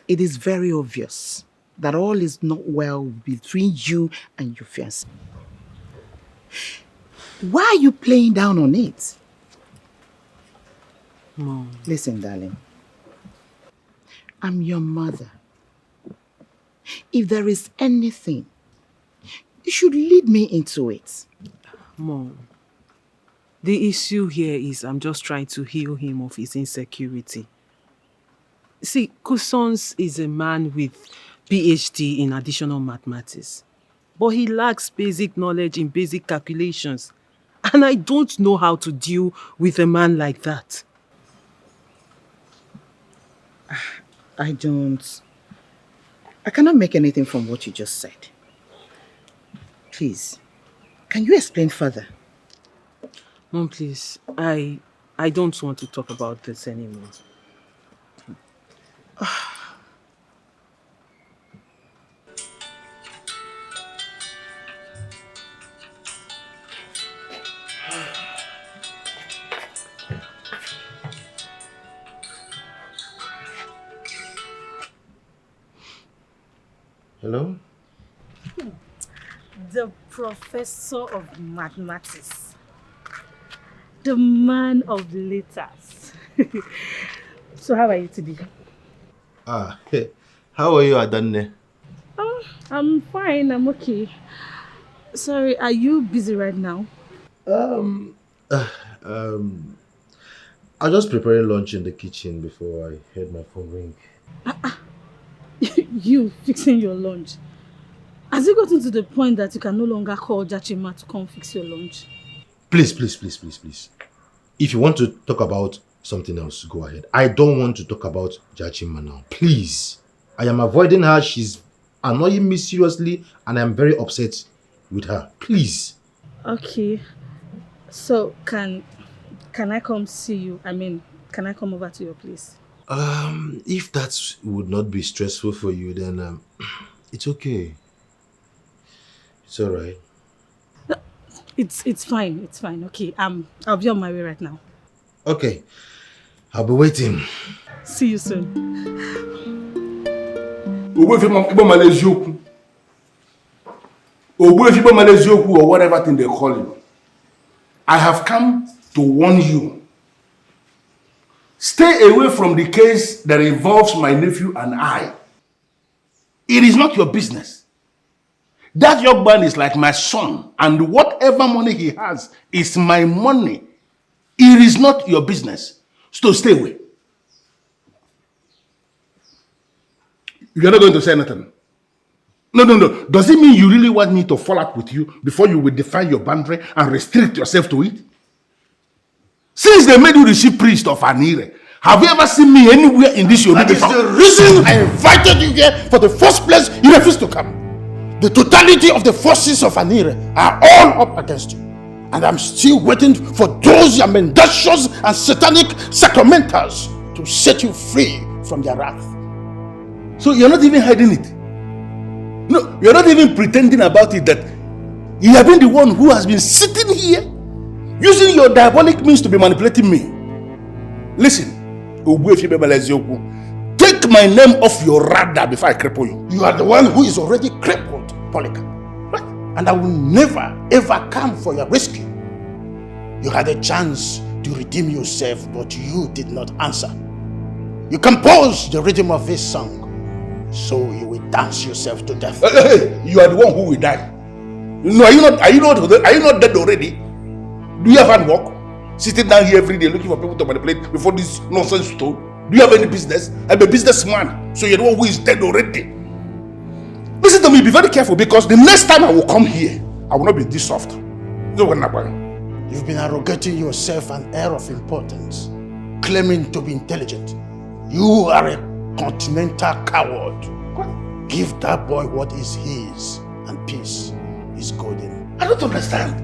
it is very obvious that all is not well between you and your fiancé. Why are you playing down on it? Mom. Listen, darling. I'm your mother. If there is anything, you should lead me into it. Mom, the issue here is I'm just trying to heal him of his insecurity. See, Kusons is a man with PhD in additional mathematics, but he lacks basic knowledge in basic calculations. And I don't know how to deal with a man like that. I cannot make anything from what you just said. Please, can you explain further? Mom, please, I don't want to talk about this anymore. Hello? The professor of mathematics. The man of letters. So how are you today? How are you, Adanne? Oh, I'm fine, I'm okay. Sorry, are you busy right now? I was just preparing lunch in the kitchen before I heard my phone ring. You fixing your lunch? Has it gotten to the point that you can no longer call Jachima to come fix your lunch? Please. If you want to talk about something else, go ahead. I don't want to talk about Jachima now. Please. I am avoiding her. She's annoying me seriously and I'm very upset with her. Please. Okay. So can I come see you? I mean, can I come over to your place? If that would not be stressful for you, then it's okay. It's all right. It's fine. Okay. I'll be on my way right now. Okay. I'll be waiting. See you soon. Or whatever thing they call you. I have come to warn you. Stay away from the case that involves my nephew and I. It is not your business. That young man is like my son, and whatever money he has is my money. It is not your business. So stay away. You're not going to say anything. No. Does it mean you really want me to fall out with you before you will define your boundary and restrict yourself to it? Since they made you the chief priest of Anire, have you ever seen me anywhere in this Yoruba? That is the reason I invited you here. For the first place, you refused to come. The totality of the forces of Anire are all up against you. And I'm still waiting for those mendacious and satanic sacramentals to set you free from their wrath. So you're not even hiding it. No, you're not even pretending about it that you have been the one who has been sitting here using your diabolic means to be manipulating me. Listen, take my name off your radar before I cripple you. You are the one who is already crippled, Polika. Right? And I will never ever come for your rescue. You had a chance to redeem yourself, but you did not answer. You composed the rhythm of this song, so you will dance yourself to death. Hey, you are the one who will die. No, are you not dead already? Do you have hard work? Sitting down here every day looking for people to manipulate before this nonsense you told? Do you have any business? I'm a businessman, so you're the one who is dead already. Listen to me, be very careful, because the next time I will come here, I will not be this soft. You've been arrogating yourself an air of importance. claiming to be intelligent. You are a continental coward. Give that boy what is his, and peace is golden. I don't understand.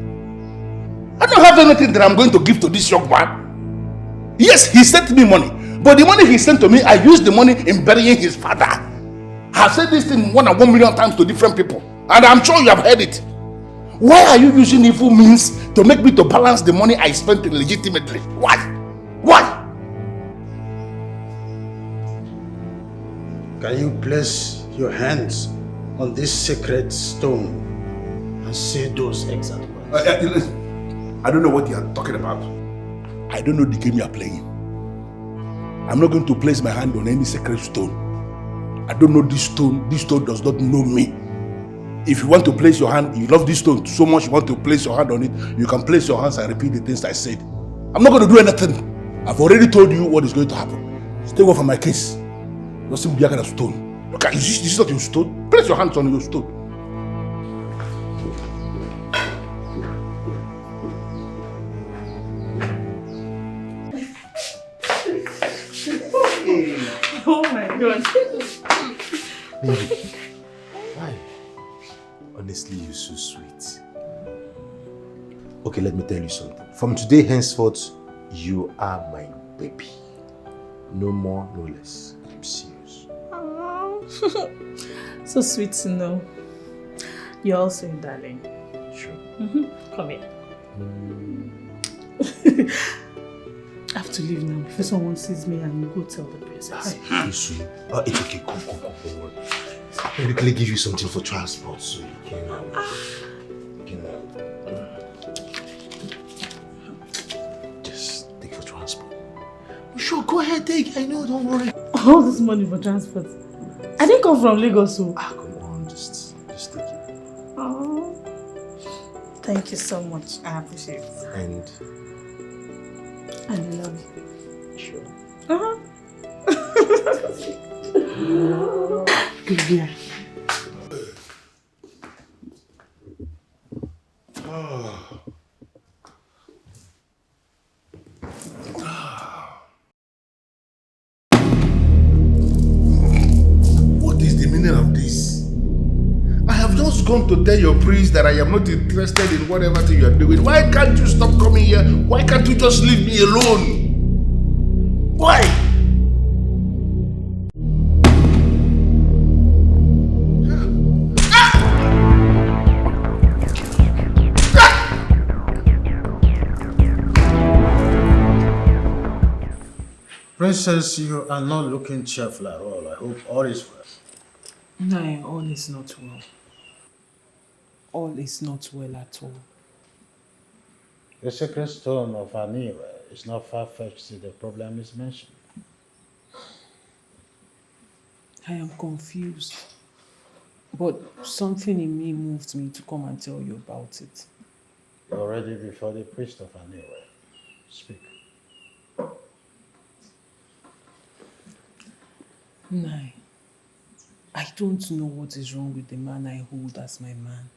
I don't have anything that I'm going to give to this young man. Yes, he sent me money, but the money he sent to me, I used the money in burying his father. I have said this thing 1,000,000 times to different people, and I'm sure you have heard it. Why are you using evil means to make me to balance the money I spent illegitimately? Why? Why? Can you place your hands on this sacred stone and say those exact words? I don't know what you are talking about. I don't know the game you are playing. I'm not going to place my hand on any sacred stone. I don't know this stone. This stone does not know me. If you want to place your hand, you love this stone so much, you want to place your hand on it, you can place your hands and repeat the things I said. I'm not going to do anything. I've already told you what is going to happen. Stay away from my case. You're simply a stone. Look, this is not your stone. Place your hands on your stone. Oh my God. Baby, why? Honestly, you're so sweet. Okay, let me tell you something. From today henceforth, you are my baby. No more, no less. I'm serious. So sweet to know. You're also a darling. Sure. Come here. I have to leave now before someone sees me and go tell the princess. It's okay. Come. Don't worry. I'll quickly give you something for transport so you can just take for transport. Sure, go ahead, take. I know, don't worry. All this money for transport. I didn't come from Lagos, so. Come on, just take it. Oh, thank you so much. I appreciate it. And I love you. Sure. Good girl. What is the meaning of this? I have just gone to tell your priest that I am not interested in whatever thing you are doing. Why can't you stop coming here? Why can't you just leave me alone? Why? Princess, you are not looking cheerful at all. I hope all is well. No, all is not well. All is not well at all. The sacred stone of Anira is not far-fetched if the problem is mentioned. I am confused. But something in me moved me to come and tell you about it. You're already before the priest of Anira. Speak. Nai, I don't know what is wrong with the man I hold as my man.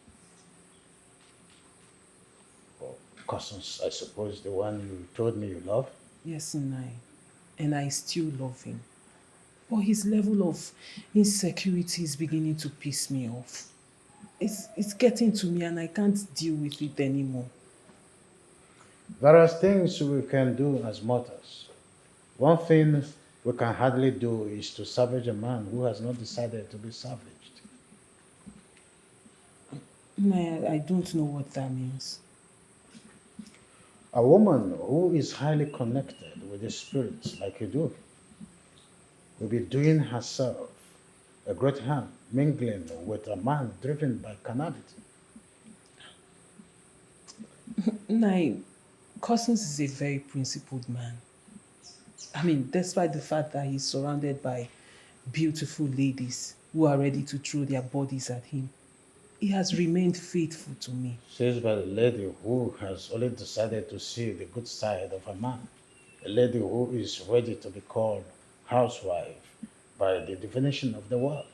Cousins, I suppose the one you told me you love? Yes, Nai, and I still love him. But his level of insecurity is beginning to piss me off. It's getting to me and I can't deal with it anymore. There are things we can do as mortals. One thing we can hardly do is to savage a man who has not decided to be savaged. Nai, I don't know what that means. A woman who is highly connected with the spirits like you do will be doing herself a great harm mingling with a man driven by carnality. Nai, Cousins is a very principled man. I mean, despite the fact that he's surrounded by beautiful ladies who are ready to throw their bodies at him, he has remained faithful to me. Says by the lady who has only decided to see the good side of a man. A lady who is ready to be called housewife by the definition of the word.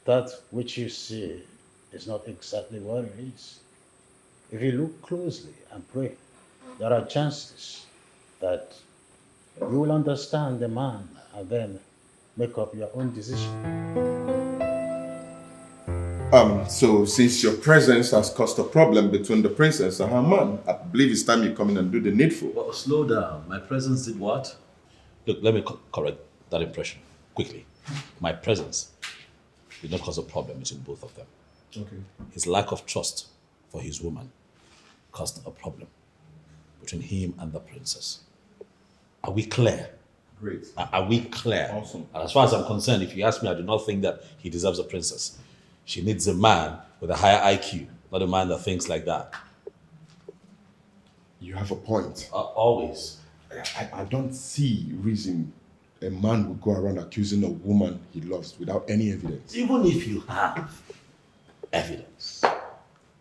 That which you see is not exactly what it is. If you look closely and pray, there are chances that you will understand the man and then make up your own decision. So since your presence has caused a problem between the princess and her man, I believe it's time you come in and do the needful. Well, slow down. My presence did what? Look, let me correct that impression quickly. My presence did not cause a problem between both of them. Okay. His lack of trust for his woman caused a problem between him and the princess. Are we clear? Great. Are we clear? Awesome. And as far as I'm concerned, if you ask me, I do not think that he deserves a princess. She needs a man with a higher IQ, not a man that thinks like that. You have a point. Always. I don't see reason a man would go around accusing a woman he loves without any evidence. Even if you have evidence,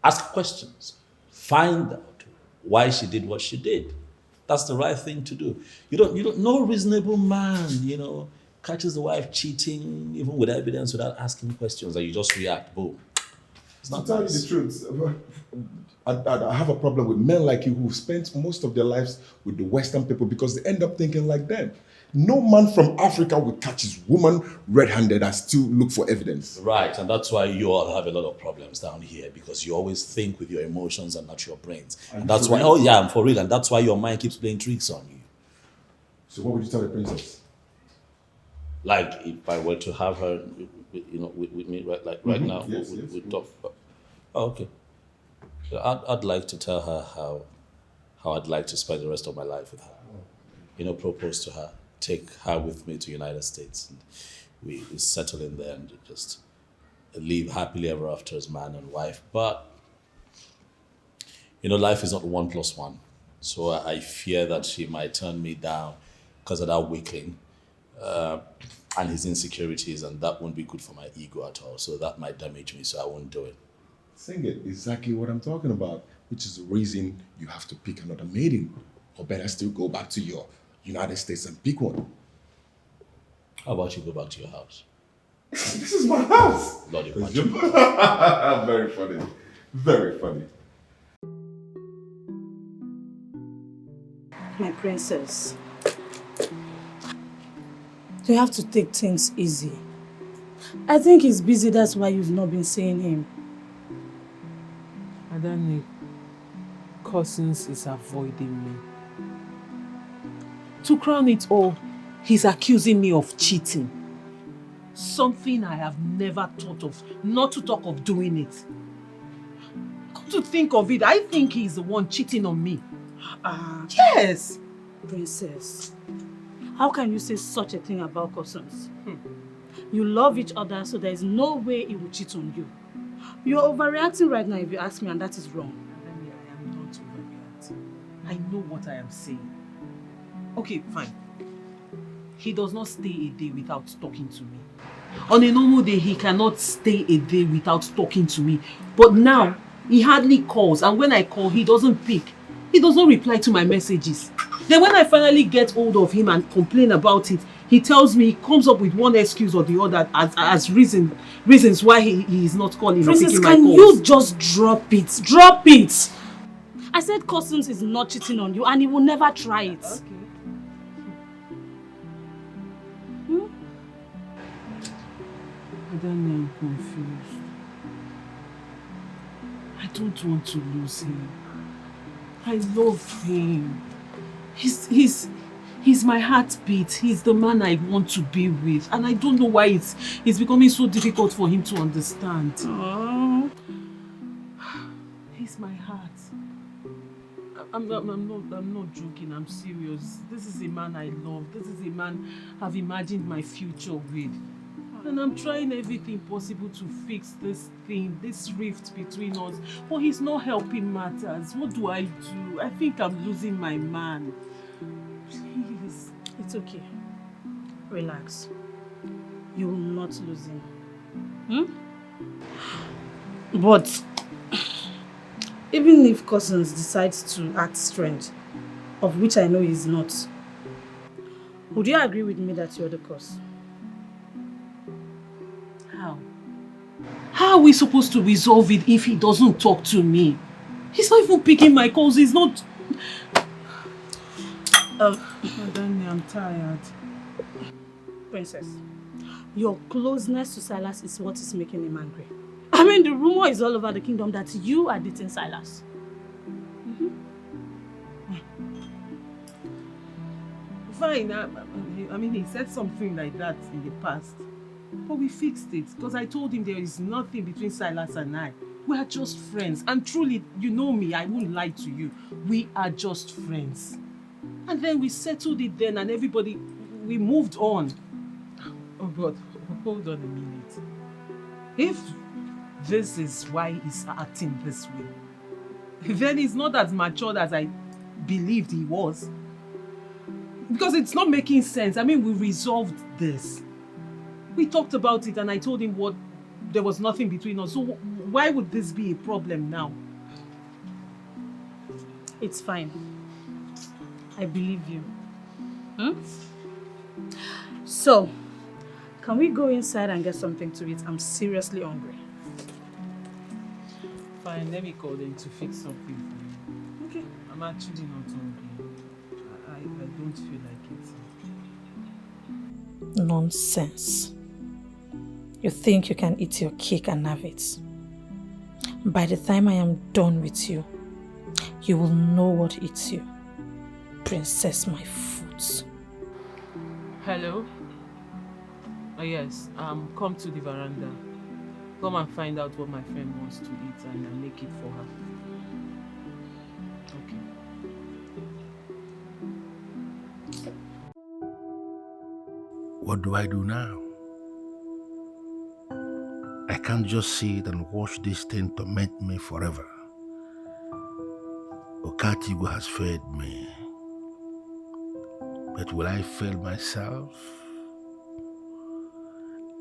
ask questions, find out why she did what she did. That's the right thing to do. No reasonable man, catches the wife cheating, even with evidence, without asking questions, and you just react, boom. It's not To tell nice. you the truth, I have a problem with men like you who spent most of their lives with the Western people because they end up thinking like them. No man from Africa would catch his woman red-handed and still look for evidence. Right, and that's why you all have a lot of problems down here, because you always think with your emotions and not your brains. And that's why, I'm for real, and that's why your mind keeps playing tricks on you. So what would you tell the princess? Like, if I were to have her, with me right now, Yes, we'd talk. Oh, okay. So I'd like to tell her how I'd like to spend the rest of my life with her. Propose to her, take her with me to United States, and we settle in there and just live happily ever after as man and wife. But life is not 1 + 1, so I fear that she might turn me down because of that weakling. And his insecurities, and that won't be good for my ego at all. So that might damage me, so I won't do it. Sing it. Exactly what I'm talking about, which is the reason you have to pick another maiden. Or better still, go back to your United States and pick one. How about you go back to your house? This is my house. Lord, you're Very funny. Very funny. My princess, you have to take things easy. I think he's busy, that's why you've not been seeing him. I don't know. Cousins is avoiding me. To crown it all, he's accusing me of cheating. Something I have never thought of, not to talk of doing it. Come to think of it, I think he's the one cheating on me. Yes! Princess, how can you say such a thing about cousins? You love each other, so there is no way he will cheat on you. You're overreacting right now if you ask me, and that is wrong. I am not overreacting. I know what I am saying. Okay, fine. He does not stay a day without talking to me. On a normal day, he cannot stay a day without talking to me. But now, he hardly calls, and when I call, he doesn't pick. He does not reply to my messages. Then when I finally get hold of him and complain about it, he tells me, he comes up with one excuse or the other as reasons why he is not calling or Princess, picking my calls. can you just drop it? Drop it! I said cousins is not cheating on you and he will never try it. Okay. I don't know, I'm confused. I don't want to lose him. I love him. He's my heartbeat. He's the man I want to be with. And I don't know why it's becoming so difficult for him to understand. Aww. He's my heart. I'm not joking. I'm serious. This is a man I love. This is a man I've imagined my future with. And I'm trying everything possible to fix this thing, this rift between us. But he's not helping matters. What do I do? I think I'm losing my man. Please. It's okay. Relax. You will not lose him. But even if cousins decides to act strange, of which I know he's not, would you agree with me that you're the cause? How? How are we supposed to resolve it if he doesn't talk to me? He's not even picking my calls. He's not... Madam, I'm tired. Princess, your closeness to Silas is what is making him angry. I mean, the rumor is all over the kingdom that you are dating Silas. Fine. I mean, he said something like that in the past. But we fixed it because I told him there is nothing between Silas and I. We are just friends. And truly, you know me, I won't lie to you. We are just friends. And then we settled it then and everybody, we moved on. Oh God, hold on a minute. If this is why he's acting this way, then he's not as matured as I believed he was. Because it's not making sense. I mean, we resolved this. We talked about it and I told him there was nothing between us. So why would this be a problem now? It's fine. I believe you. So, can we go inside and get something to eat? I'm seriously hungry. Fine, let me call them to fix something for you. Okay. I'm actually not hungry. I don't feel like it. Nonsense. You think you can eat your cake and have it. By the time I am done with you, you will know what eats you. Princess, my foot. Hello? Oh yes, come to the veranda. Come and find out what my friend wants to eat and I'll make it for her. Okay. What do I do now? I can't just sit and watch this thing torment me forever. Okatigo has failed me. But will I fail myself?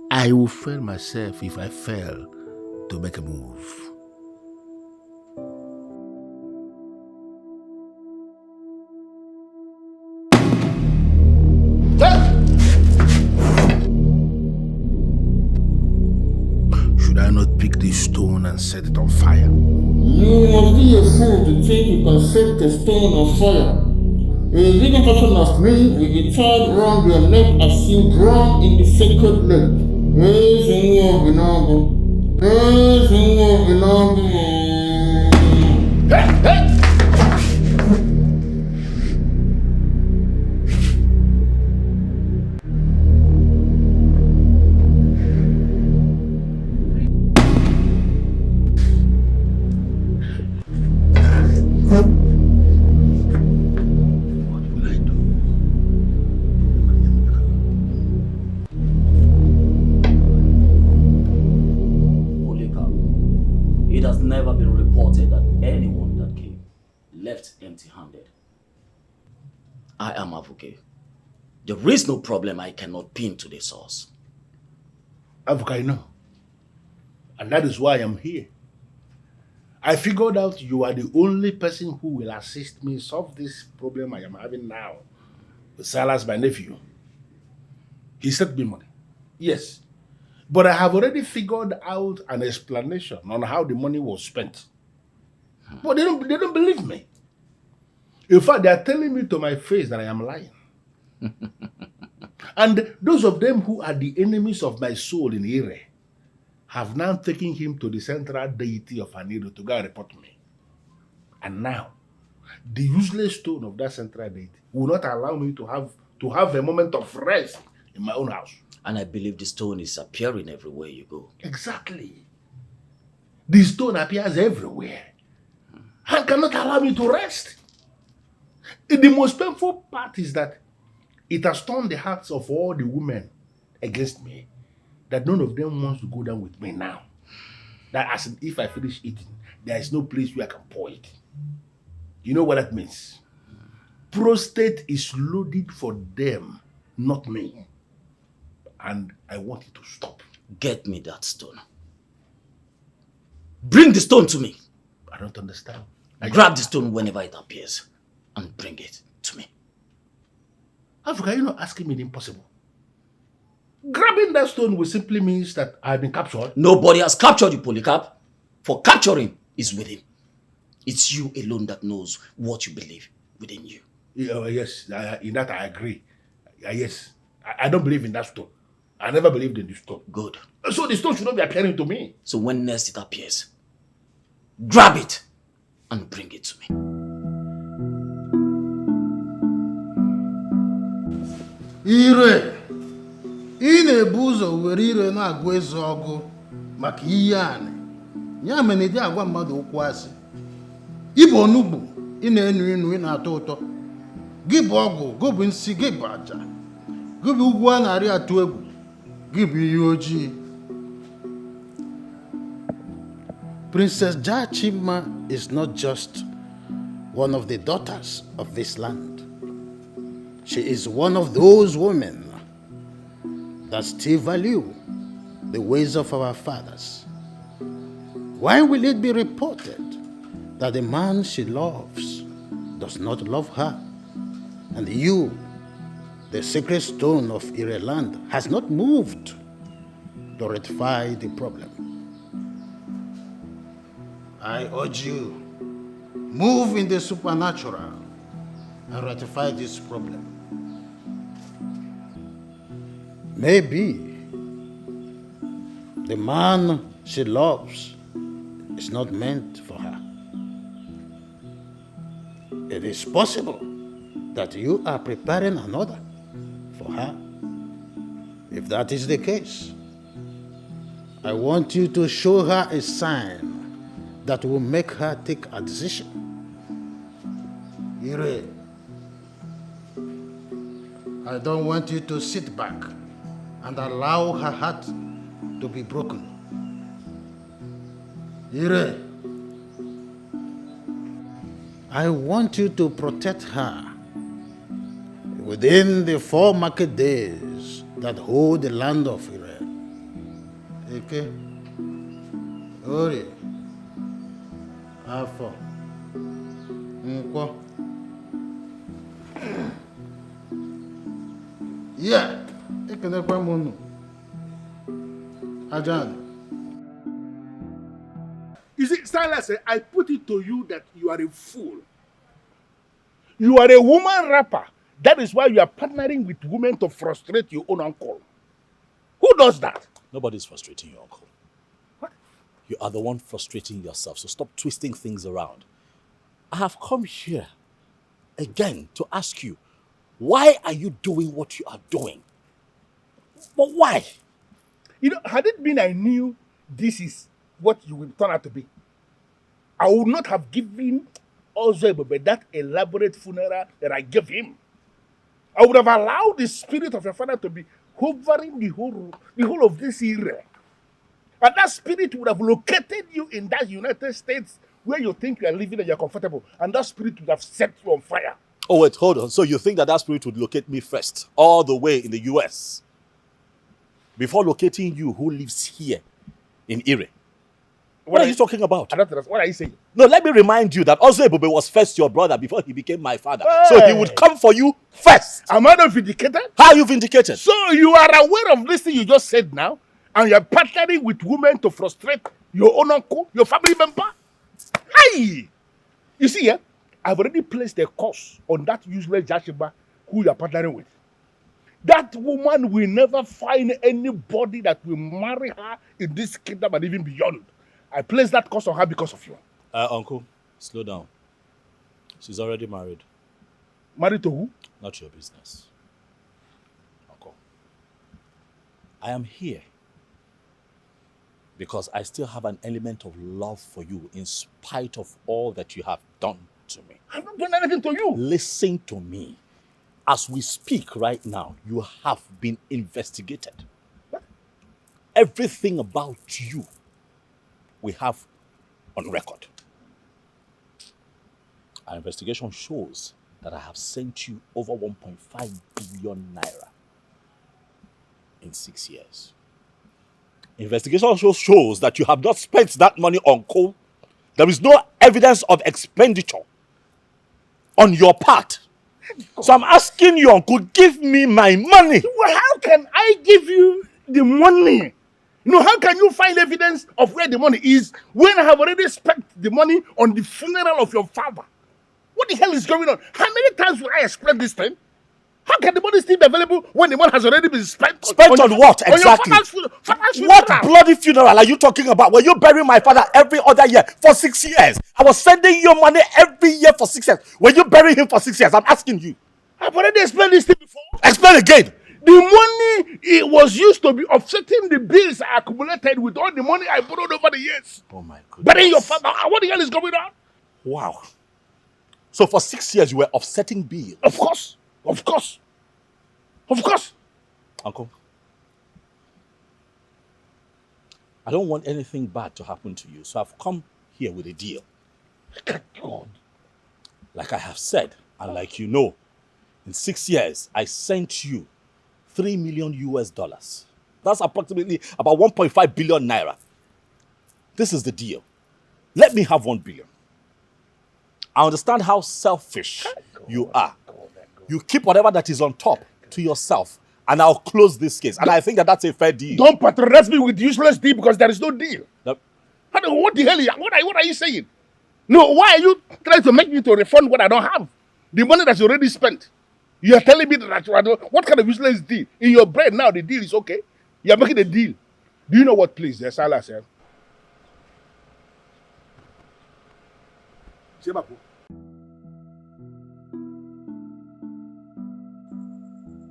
I will fail myself if I fail to make a move. Should I not pick this stone and set it on fire? You must be a fool to think you can set the stone on fire. A living person as me will be tied around your neck as you drown in the sacred lake. It has never been reported that anyone that came left empty-handed. I am Avuke. There is no problem I cannot pin to the source. Avuke, I know. And that is why I am here. I figured out you are the only person who will assist me solve this problem I am having now. With Silas, my nephew. He sent me money. Yes. But I have already figured out an explanation on how the money was spent. But they don't believe me. In fact, they are telling me to my face that I am lying. And those of them who are the enemies of my soul in Ire have now taken him to the central deity of Anido to go and report me. And now, the useless stone of that central deity will not allow me to have a moment of rest in my own house. And I believe the stone is appearing everywhere you go. Exactly. The stone appears everywhere and cannot allow me to rest. The most painful part is that it has turned the hearts of all the women against me, that none of them wants to go down with me now. That as if I finish eating, there is no place where I can pour it. You know what that means? Prostate is loaded for them, not me. And I want it to stop. Get me that stone. Bring the stone to me. I don't understand. Grab the stone whenever it appears and bring it to me. Africa, you're not asking me the impossible. Grabbing that stone will simply means that I've been captured. Nobody has captured you, Polycarp. For capturing is within. It's you alone that knows what you believe within you. Yes, in that I agree. Yes, I don't believe in that stone. I never believed in the stone. Good. So the stone should not be appearing to me. So when next it appears, grab it and bring it to me. Ire, ị na-ebu ụzọ were ire na-agụ eze ọgụ maka ihe anị. Ya mere dị agwa mmadụ okwu asị. Ị bụ onugbu, ị na-enu inu, ị na-atọ ụtọ. Gị bụ ọgwụ, gị bụ nsị, gị bụ aja. Gị bụ ugwu a na-arị atụ egwu. Gị bụ ihe ojii. Princess Jachima is not just one of the daughters of this land. She is one of those women that still value the ways of our fathers. Why will it be reported that the man she loves does not love her? And you, the sacred stone of Ireland, has not moved to rectify the problem. I urge you, move in the supernatural and rectify this problem. Maybe the man she loves is not meant for her. It is possible that you are preparing another for her. If that is the case, I want you to show her a sign that will make her take a decision. Ire, I don't want you to sit back and allow her heart to be broken. Ire, I want you to protect her within the 4 market days that hold the land of Ire. Eke, Ori, Afọ, Nkwọ. Yeah, ekenekwa m unu. Ajan. You see, Silas, I put it to you that you are a fool. You are a woman rapper. That is why you are partnering with women to frustrate your own uncle. Who does that? Nobody's frustrating your uncle. What? You are the one frustrating yourself, so stop twisting things around. I have come here again to ask you, why are you doing what you are doing? But why? You know, had it been I knew this is what you will turn out to be, I would not have given Ozebebe that elaborate funeral that I gave him. I would have allowed the spirit of your father to be hovering the whole of this era. And that spirit would have located you in that United States where you think you are living and you're comfortable. And that spirit would have set you on fire. Oh, wait, hold on. So you think that spirit would locate me first, all the way in the US, before locating you who lives here in Erie? What are you talking about? I don't understand. What are you saying? No, let me remind you that also Ebube was first your brother before he became my father. Hey. So he would come for you first. Am I not vindicated? How are you vindicated? So you are aware of this thing you just said now, and you are partnering with women to frustrate your own uncle, your family member? Hey! You see, yeah, I've already placed a curse on that useless Jashiba who you are partnering with. That woman will never find anybody that will marry her in this kingdom and even beyond. I placed that curse on her because of you. Uncle, slow down. She's already married. Married to who? Not your business. Uncle, I am here because I still have an element of love for you in spite of all that you have done to me. I've not done anything to you. Listen to me. As we speak right now, you have been investigated. What? Everything about you we have on record. Our investigation shows that I have sent you over 1.5 billion naira in 6 years. Investigation also shows that you have not spent that money on coal. There is no evidence of expenditure on your part. So I'm asking you, Uncle, give me my money. Well, how can I give you the money? You know, how can you find evidence of where the money is when I have already spent the money on the funeral of your father? What the hell is going on? How many times will I explain this thing? How can the money still be available when the money has already been spent? Spent on what exactly? On your father's What funeral. bloody funeral are you talking about? Were you burying my father every other year for 6 years? I was sending you money every year for 6 years. Were you burying him for 6 years? I'm asking you. I've already explained this thing before. Explain again. The money it was used to be offsetting the bills I accumulated with all the money I borrowed over the years. Oh my goodness. Burying your father. What the hell is going on? Wow. So for 6 years you were offsetting bills? Of course. Of course. Of course. Uncle, I don't want anything bad to happen to you, so I've come here with a deal. God. Like I have said, and like you know, in 6 years, I sent you $3 million US. That's approximately about 1.5 billion naira. This is the deal. Let me have 1 billion. I understand how selfish you are. You keep whatever that is on top to yourself, and I'll close this case. And I think that that's a fair deal. Don't patronize me with useless deal because there is no deal. No. What the hell? What are you saying? No, why are you trying to make me to refund what I don't have? The money that's already spent. You are telling me that what kind of useless deal? In your brain now, the deal is okay. You are making a deal. Do you know what, please? There's Salah, sir.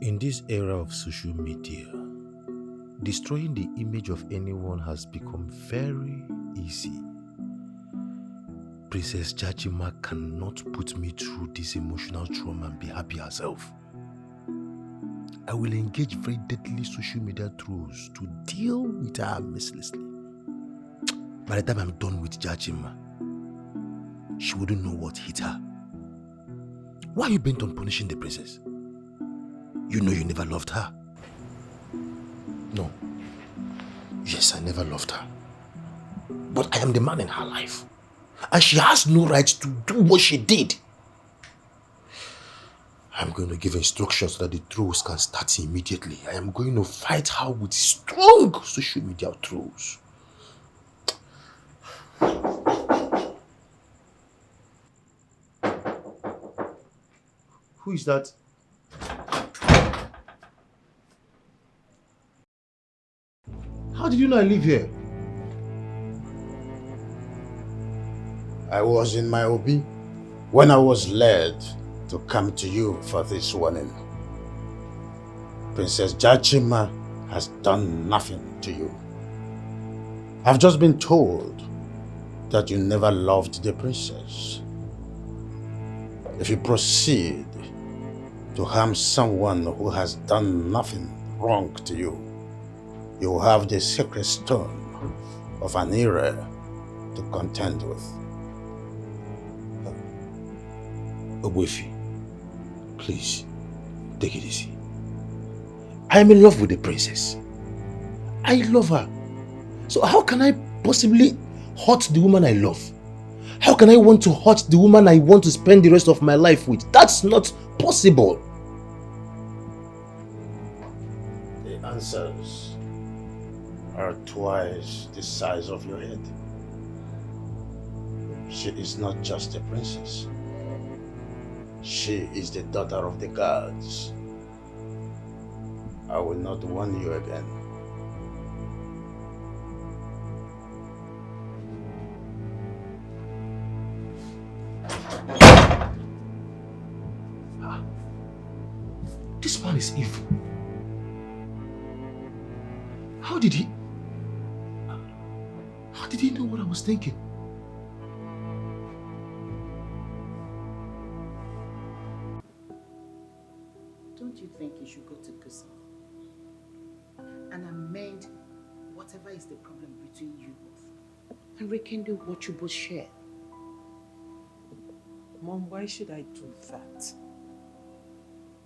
In this era of social media, destroying the image of anyone has become very easy. Princess Jachima cannot put me through this emotional trauma and be happy herself. I will engage very deadly social media trolls to deal with her mercilessly. By the time I'm done with Jachima, she wouldn't know what hit her. Why are you bent on punishing the princess? You know you never loved her. No. Yes, I never loved her. But I am the man in her life. And she has no right to do what she did. I'm going to give instructions so that the trolls can start immediately. I am going to fight her with strong social media trolls. Who is that? How did you know I live here? I was in my obi when I was led to come to you for this warning. Princess Jachima has done nothing to you. I've just been told that you never loved the princess. If you proceed to harm someone who has done nothing wrong to you, you will have the sacred stone of an era to contend with. Ogwefi, please, take it easy. I am in love with the princess. I love her. So how can I possibly hurt the woman I love? How can I want to hurt the woman I want to spend the rest of my life with? That's not possible. The answers are twice the size of your head. She is not just a princess. She is the daughter of the gods. I will not warn you again. This man is evil. How did he know what I was thinking? Don't you think you should go to Kusa and amend whatever is the problem between you both and rekindle what you both share? Mom, why should I do that?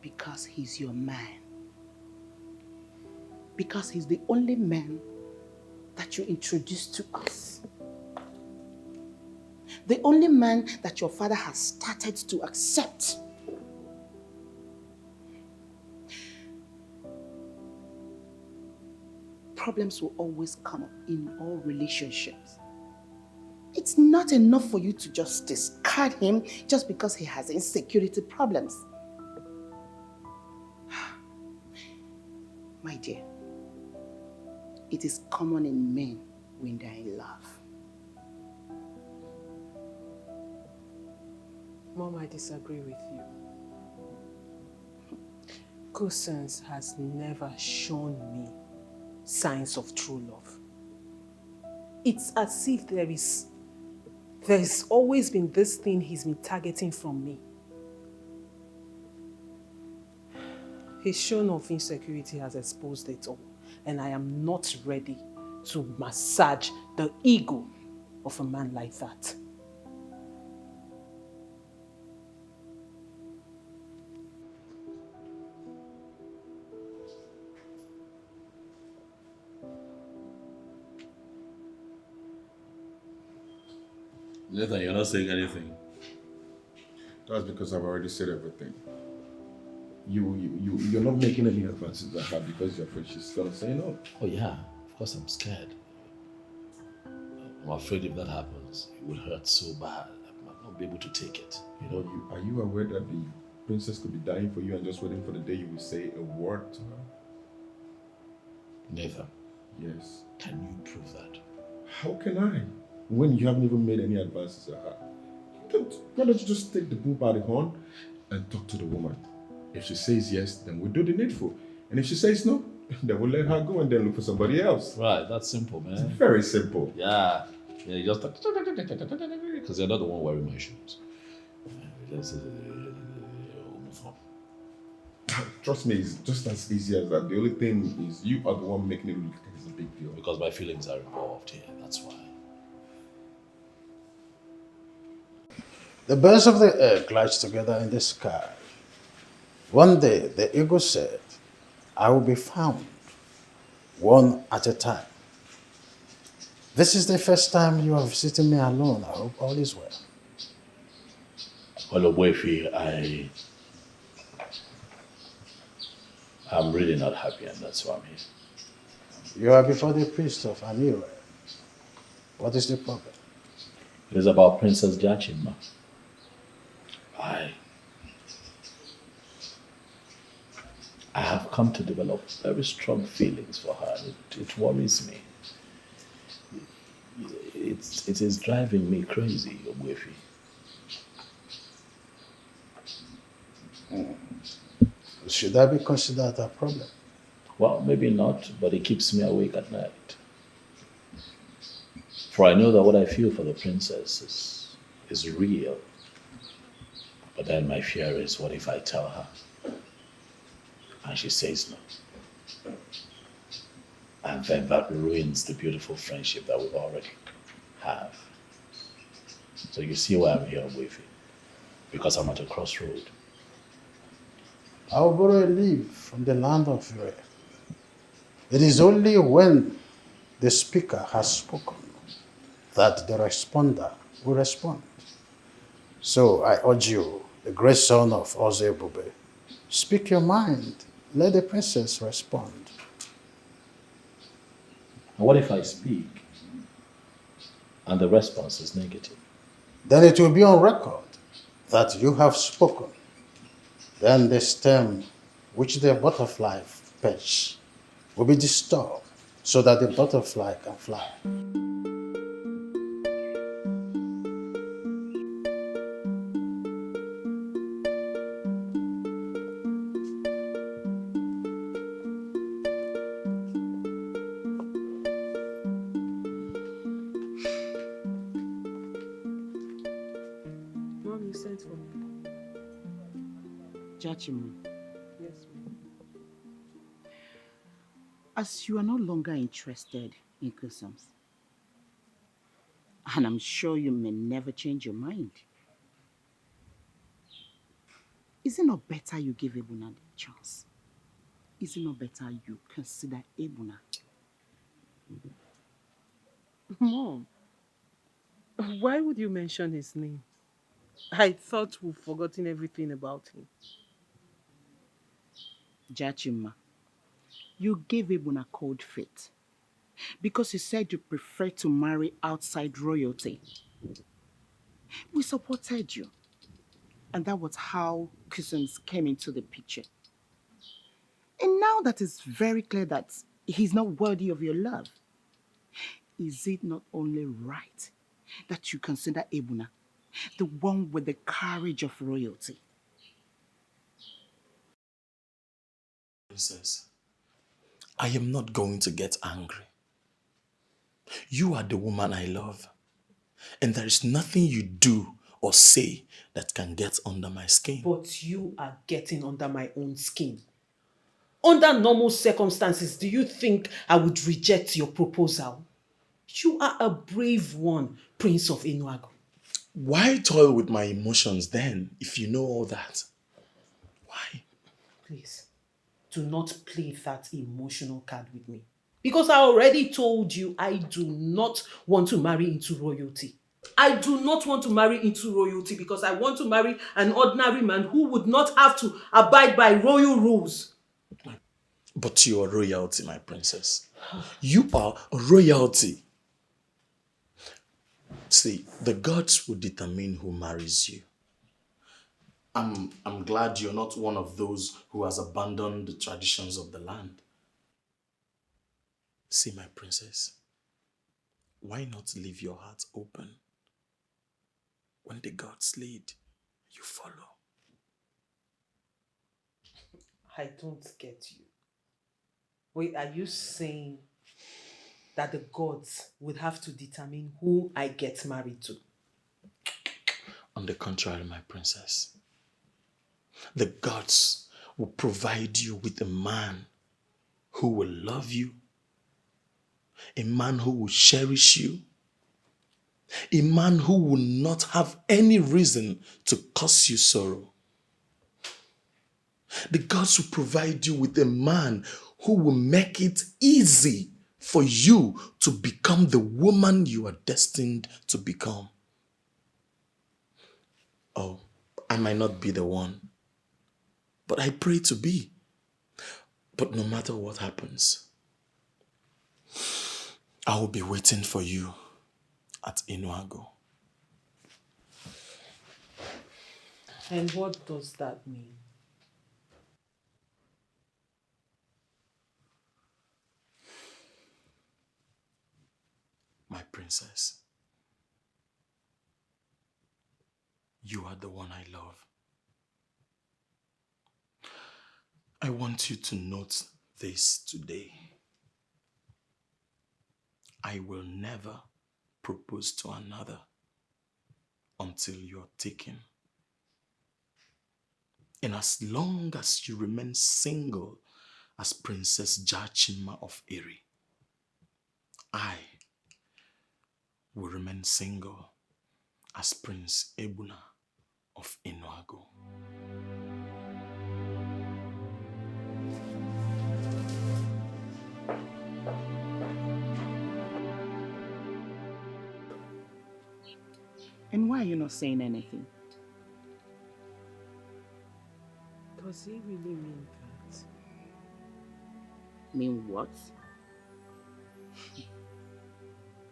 Because he's your man. Because he's the only man that you introduced to us. The only man that your father has started to accept. Problems will always come up in all relationships. It's not enough for you to just discard him just because he has insecurity problems. My dear, it is common in men when they're in love. Mom, I disagree with you. Cousins has never shown me signs of true love. It's as if there's always been this thing he's been targeting from me. His shown of insecurity has exposed it all, and I am not ready to massage the ego of a man like that. Nathan, you're not saying anything. That's because I've already said everything. You're not making any advances at her because you're afraid she's gonna say no. Oh yeah, of course I'm scared. I'm afraid if that happens, it would hurt so bad. I might not be able to take it. You know. Are you aware that the princess could be dying for you and just waiting for the day you will say a word to her? Nathan. Yes. Can you prove that? How can I? When you haven't even made any advances at her. Why don't you just take the bull by the horn and talk to the woman? If she says yes, then we'll do the needful. And if she says no, then we'll let her go and then look for somebody else. Right, that's simple, man. It's very simple. Yeah. Yeah, you just because you're not the one wearing my shoes. Just move on. Trust me, it's just as easy as that. The only thing is you are the one making it look like it's a big deal. Because my feelings are involved here, that's why. The birds of the air glide together in the sky. One day, the eagle said, I will be found, one at a time. This is the first time you are visiting me alone. I hope all is well. Well, Obwefi, I'm really not happy, and that's why I'm here. You are before the priest of an era. What is the problem? It is about Princess Jachima. I have come to develop very strong feelings for her. It worries me. It is driving me crazy, Obwefi. Should that be considered a problem? Well, maybe not, but it keeps me awake at night. For I know that what I feel for the princess is real. But then my fear is, what if I tell her and she says no? And then that ruins the beautiful friendship that we already have. So you see why I'm here with you. Because I'm at a crossroad. I will borrow a leaf from the land of Ure. It is only when the speaker has spoken that the responder will respond. So I urge you, the great son of Ozebube, speak your mind. Let the princess respond. And what if I speak and the response is negative? Then it will be on record that you have spoken. Then the stem which the butterfly perch will be disturbed so that the butterfly can fly. Mom, you sent for me. Jachima, Yes, ma'am. as you are no longer interested in customs, and I'm sure you may never change your mind, is it not better you give Ebuna the chance? Is it not better you consider Ebuna? Mom, why would you mention his name? I thought we've forgotten everything about him. Jachima, you gave Ebuna cold feet because you said you prefer to marry outside royalty. We supported you. And that was how Cousins came into the picture. And now that it's very clear that he's not worthy of your love, is it not only right that you consider Ebuna the one with the courage of royalty? Princess, I am not going to get angry. You are the woman I love. And there is nothing you do or say that can get under my skin. But you are getting under my own skin. Under normal circumstances, do you think I would reject your proposal? You are a brave one, Prince of Enuago. Why toil with my emotions then, if you know all that? Why? Please, do not play that emotional card with me. Because I already told you I do not want to marry into royalty. I do not want to marry into royalty because I want to marry an ordinary man who would not have to abide by royal rules. But you are royalty, my princess. You are royalty. See, the gods will determine who marries you. I'm glad you're not one of those who has abandoned the traditions of the land. See, my princess, why not leave your heart open? When the gods lead, you follow. I don't get you. Wait, are you saying that the gods would have to determine who I get married to? On the contrary, my princess, the gods will provide you with a man who will love you, a man who will cherish you, a man who will not have any reason to cause you sorrow. The gods will provide you with a man who will make it easy for you to become the woman you are destined to become. Oh, I might not be the one, but I pray to be. But no matter what happens, I will be waiting for you at Enuago. And what does that mean? My princess, you are the one I love. I want you to note this today. I will never propose to another until you're taken. And as long as you remain single as Princess Jachima of Eri, I will remain single as Prince Ebuna of Enuago. And why are you not saying anything? Does he really mean that? Mean what?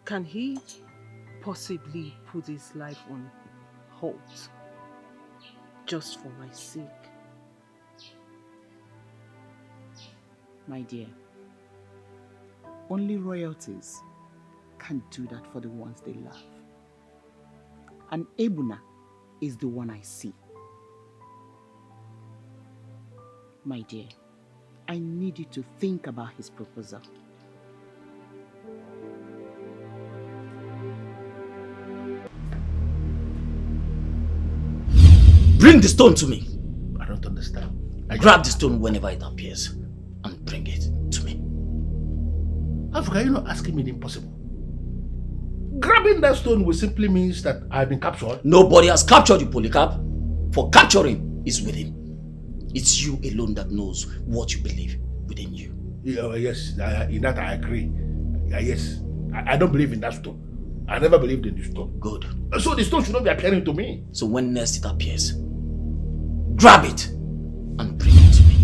Can he possibly put his life on hold just for my sake? My dear, only royalties can do that for the ones they love. And Ebuna is the one I see. My dear, I need you to think about his proposal. Bring the stone to me. I don't understand. Grab the stone whenever it appears and bring it to me. Africa, you're not asking me the impossible. Grabbing that stone will simply means that I've been captured. Nobody has captured you, Polycarp. For capturing is within. It's you alone that knows what you believe within you. Yes, in that I agree. Yes, I don't believe in that stone. I never believed in the stone. Good. So the stone should not be appearing to me. So when next it appears, grab it and bring it to me.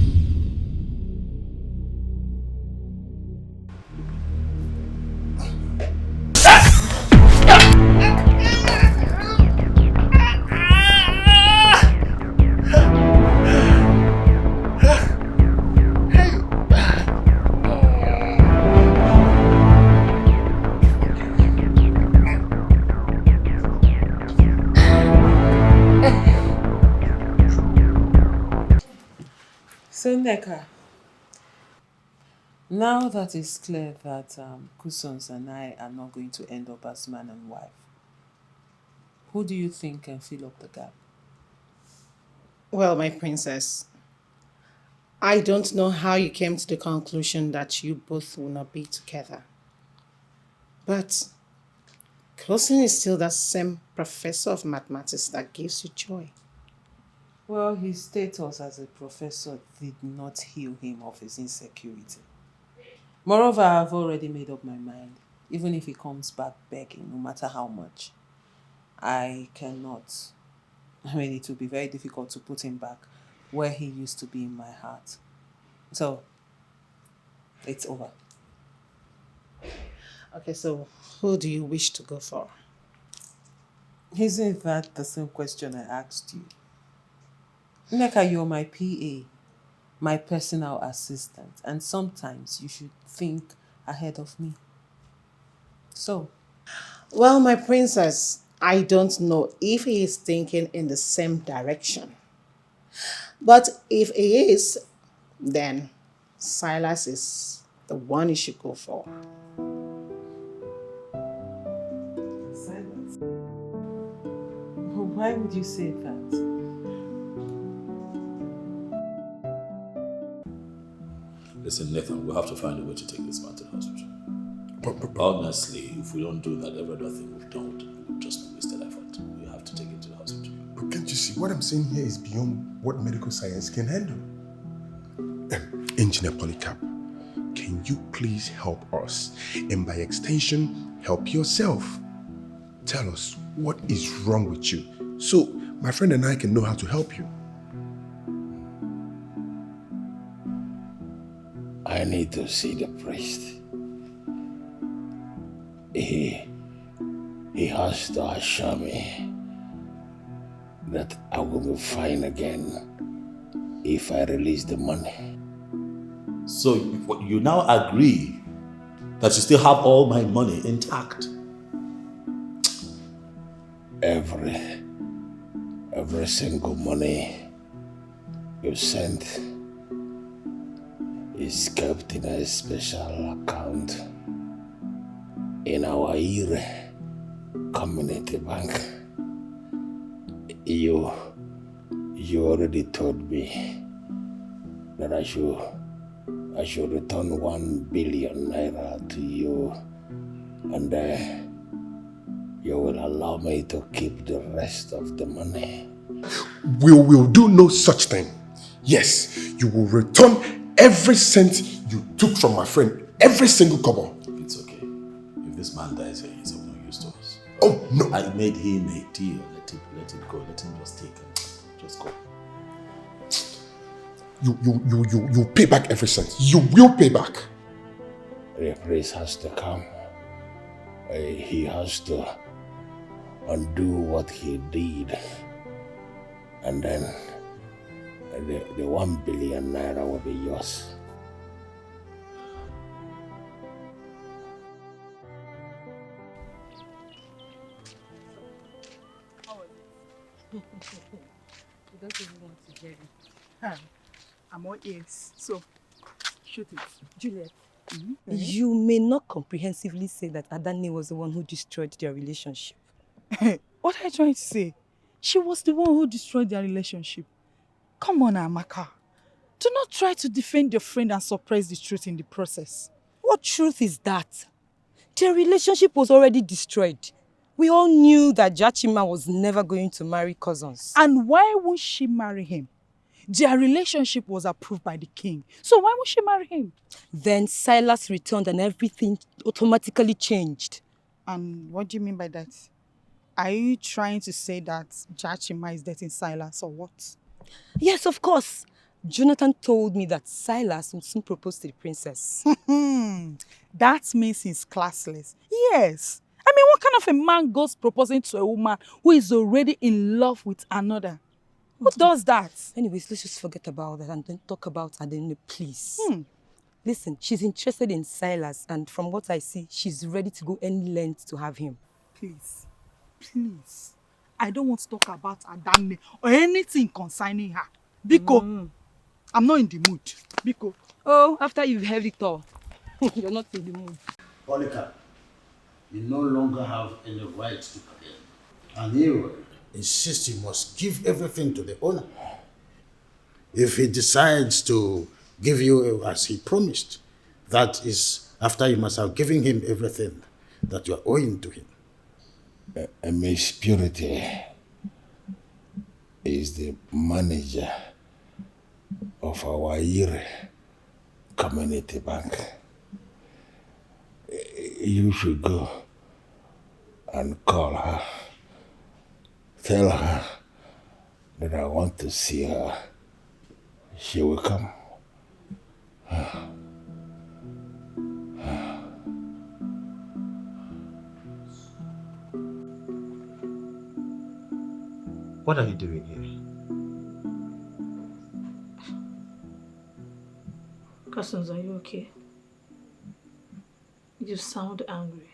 So, Neka, now that it's clear that Kusons and I are not going to end up as man and wife, who do you think can fill up the gap? Well, my princess, I don't know how you came to the conclusion that you both will not be together. But Cousin is still that same professor of mathematics that gives you joy. Well, his status as a professor did not heal him of his insecurity. Moreover, I've already made up my mind. Even if he comes back begging, no matter how much, I cannot. I mean, it will be very difficult to put him back where he used to be in my heart. So, it's over. Okay, so who do you wish to go for? Isn't that the same question I asked you? Neka, you're my PA, my personal assistant, and sometimes you should think ahead of me. So? Well, my princess, I don't know if he is thinking in the same direction. But if he is, then Silas is the one you should go for. Silence. Why would you say that? Listen, Nathan, we'll have to find a way to take this man to the hospital. Honestly, if we don't do that, every other thing we've done will just be wasted effort. We have to take him to the hospital. But can't you see, what I'm saying here is beyond what medical science can handle. Engineer Polycarp, can you please help us? And by extension, help yourself. Tell us what is wrong with you, so my friend and I can know how to help you. I need to see the priest. He has to assure me that I will be fine again if I release the money. So you now agree that you still have all my money intact? Every single money you sent is kept in a special account in our Ire community bank. You already told me that I should return 1 billion naira to you, and you will allow me to keep the rest of the money. We will do no such thing. Yes, you will return every cent you took from my friend, every single kobo. It's okay. If this man dies here, he's of no use to us. Oh, no. I made him a deal. Let it go. Let him just take it. Just go. You pay back every cent. You will pay back. The priest has to come. He has to undo what he did. And then the 1 billion naira will be yours. You don't even want to hear it. I'm all ears, so shoot it. Juliet, you may not comprehensively say that Adani was the one who destroyed their relationship. What are you trying to say? She was the one who destroyed their relationship. Come on, Amaka. Do not try to defend your friend and suppress the truth in the process. What truth is that? Their relationship was already destroyed. We all knew that Jachima was never going to marry Cousins. And why won't she marry him? Their relationship was approved by the king. So why won't she marry him? Then Silas returned and everything automatically changed. And what do you mean by that? Are you trying to say that Jachima is dating Silas or what? Yes, of course. Jonathan told me that Silas would soon propose to the princess. That means he's classless. Yes. I mean, what kind of a man goes proposing to a woman who is already in love with another? Who does that? Anyways, let's just forget about that and then talk about Adene, please. Listen, she's interested in Silas, and from what I see, she's ready to go any length to have him. Please. I don't want to talk about Adane or anything concerning her. Biko. I'm not in the mood. Biko. Oh, after you've heard it all, you're not in the mood. Polycarp, you no longer have any right to claim. And he will insist you must give everything to the owner. If he decides to give you as he promised, that is after you must have given him everything that you are owing to him. Miss Purity is the manager of our Ire Community Bank. You should go and call her. Tell her that I want to see her. She will come. What are you doing here? Cousins, are you okay? You sound angry.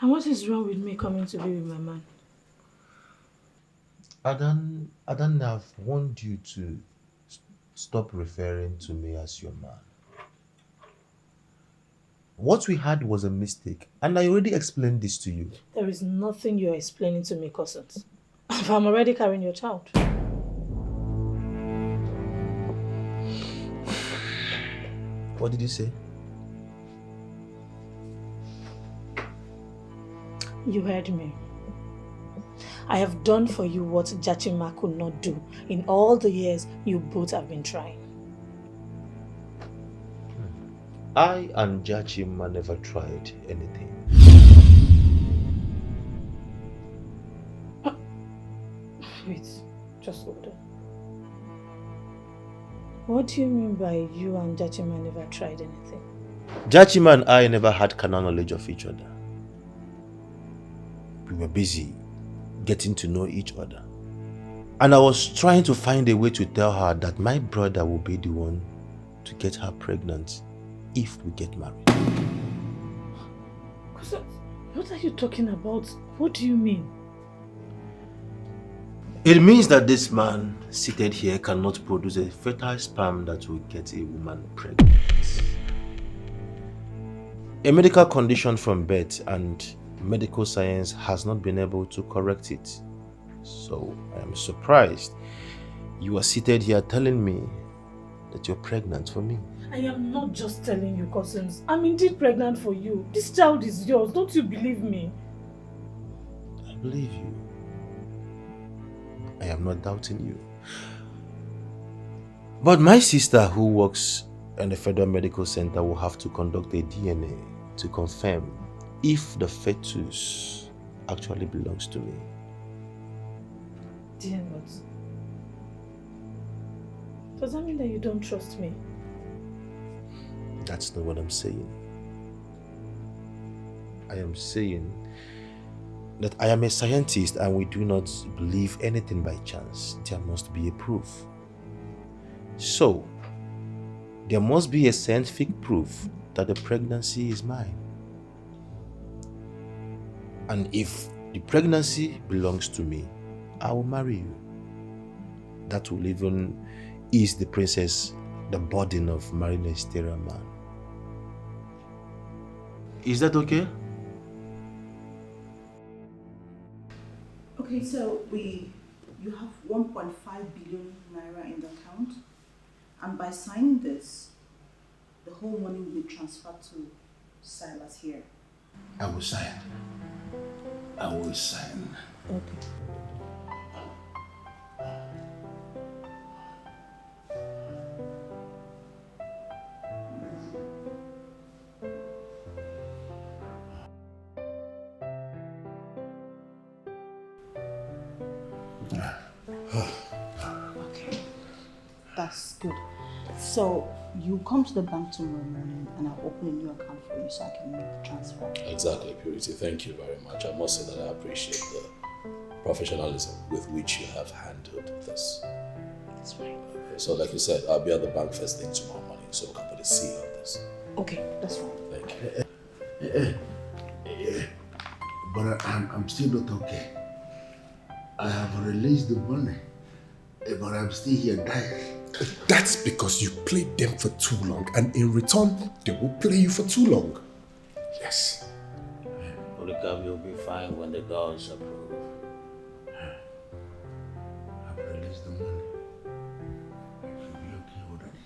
And what is wrong with me coming to be with my man? Adan have warned you to stop referring to me as your man. What we had was a mistake, and I already explained this to you. There is nothing you're explaining to me, cousins. I'm already carrying your child. What did you say? You heard me. I have done for you what Jachima could not do in all the years you both have been trying. I and Jachima never tried anything. Wait, just hold on. What do you mean by you and Jachima never tried anything? Jachima and I never had carnal knowledge of each other. We were busy getting to know each other. And I was trying to find a way to tell her that my brother will be the one to get her pregnant if we get married. What are you talking about? What do you mean? It means that this man seated here cannot produce a fertile sperm that will get a woman pregnant. A medical condition from birth, and medical science has not been able to correct it. So I am surprised you are seated here telling me that you're pregnant for me. I am not just telling you, cousins. I'm indeed pregnant for you. This child is yours. Don't you believe me? I believe you. I am not doubting you. But my sister, who works in the Federal Medical Center, will have to conduct a DNA to confirm if the fetus actually belongs to me. Dear what? Does that mean that you don't trust me? That's not what I'm saying. I am saying that I am a scientist and we do not believe anything by chance. There must be a proof. So, there must be a scientific proof that the pregnancy is mine. And if the pregnancy belongs to me, I will marry you. That will even ease the princess the burden of marrying a sterile man. Is that okay? Okay, so you have 1.5 billion naira in the account, and by signing this, the whole money will be transferred to Silas here. I will sign. I will sign. Okay. Okay, that's good. So you come to the bank tomorrow morning and I'll open a new account for you so I can make the transfer. Exactly, Purity. Thank you very much. I must say that I appreciate the professionalism with which you have handled this. That's fine. Okay, so like you said, I'll be at the bank first thing tomorrow morning so we can put a seal on this. Okay, that's fine. Thank you. But I'm still not okay. I have released the money But I'm still here dying. That's because you played them for too long, and in return, they will play you for too long. Yes. Polycarp, you'll be fine when the gods approve. I've released the money. You should be okay already.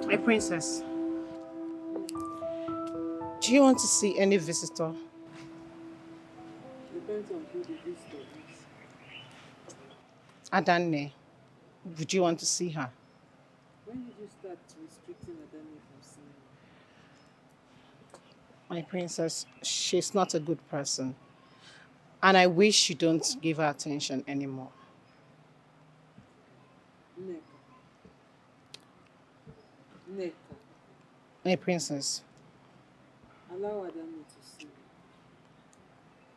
My princess, do you want to see any visitor? Depends on who the visitor is. Adanne, would you want to see her? When did you start restricting Adani from seeing My princess, she's not a good person. And I wish you don't give her attention anymore. Neka, My princess, allow Adani to see you.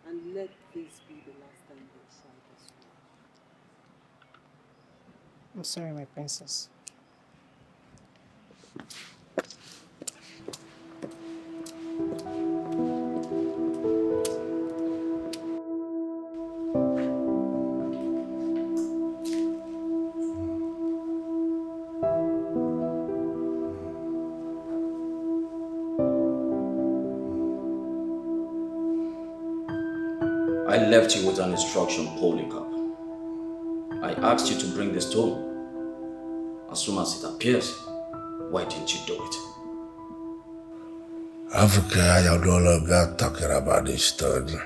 And let this be the last time they try this way. I'm sorry, my princess. I left you with an instruction, Polycarp. I asked you to bring the stone. As soon as it appears, why didn't you do it? Africa, I am no longer talking about this stone.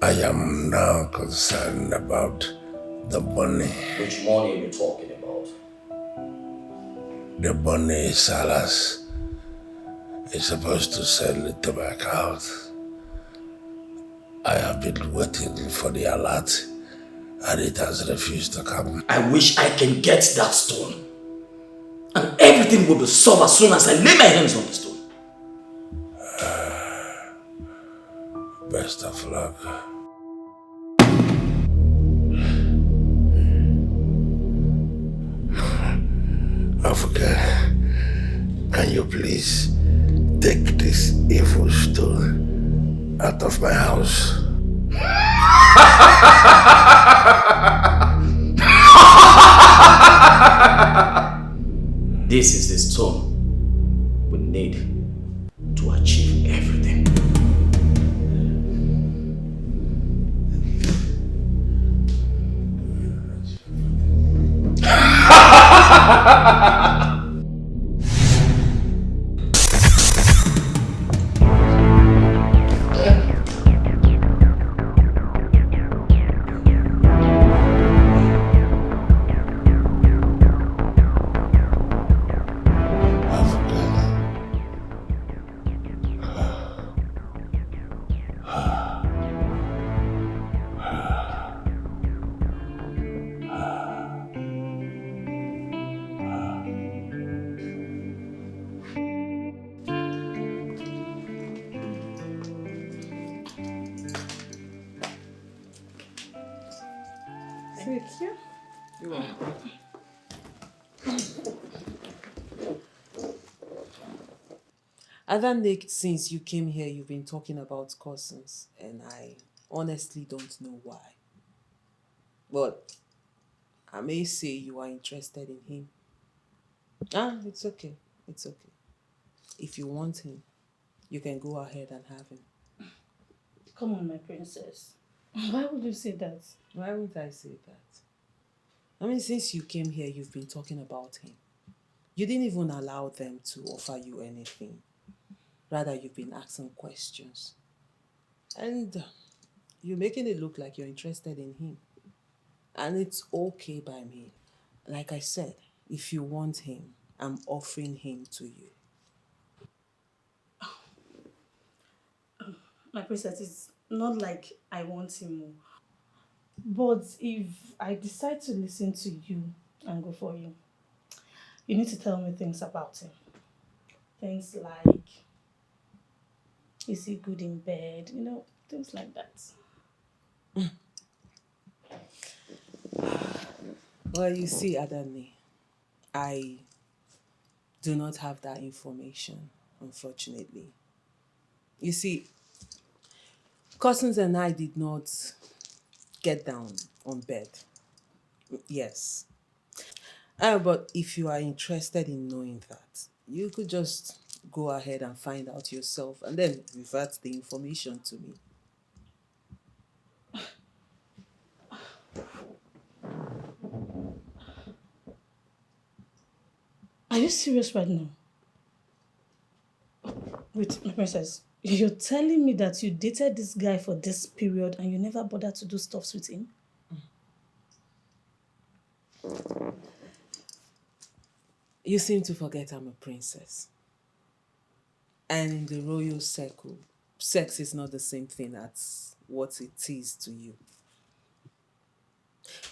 I am now concerned about the bunny. Which money are you talking about? The bunny Salas is supposed to send it to my account. I have been waiting for the alert and it has refused to come. I wish I can get that stone. And everything will be solved as soon as I lay my hands on the stone. Best of luck. Africa, can you please take this evil stone out of my house? This is the stone we need to achieve everything. Thank you. You're welcome. Other Nick, since you came here, you've been talking about cousins, and I honestly don't know why. But I may say you are interested in him. It's okay. It's okay. If you want him, you can go ahead and have him. Come on, my princess. Why would you say that? Why would I say that? I mean, since you came here, you've been talking about him. You didn't even allow them to offer you anything. Rather, you've been asking questions. And you're making it look like you're interested in him. And it's okay by me. Like I said, if you want him, I'm offering him to you. My princess, it's not like I want him. But if I decide to listen to you and go for you, you need to tell me things about him. Things like, is he good in bed? You know, things like that. Well, you see, Adani, I do not have that information, unfortunately. You see, Cousins and I did not get down on bed. Yes. But if you are interested in knowing that, you could just go ahead and find out yourself and then revert the information to me. Are you serious right now? Wait, my princess, you're telling me that you dated this guy for this period and you never bothered to do stuff with him? You seem to forget I'm a princess. And in the royal circle, sex is not the same thing as what it is to you.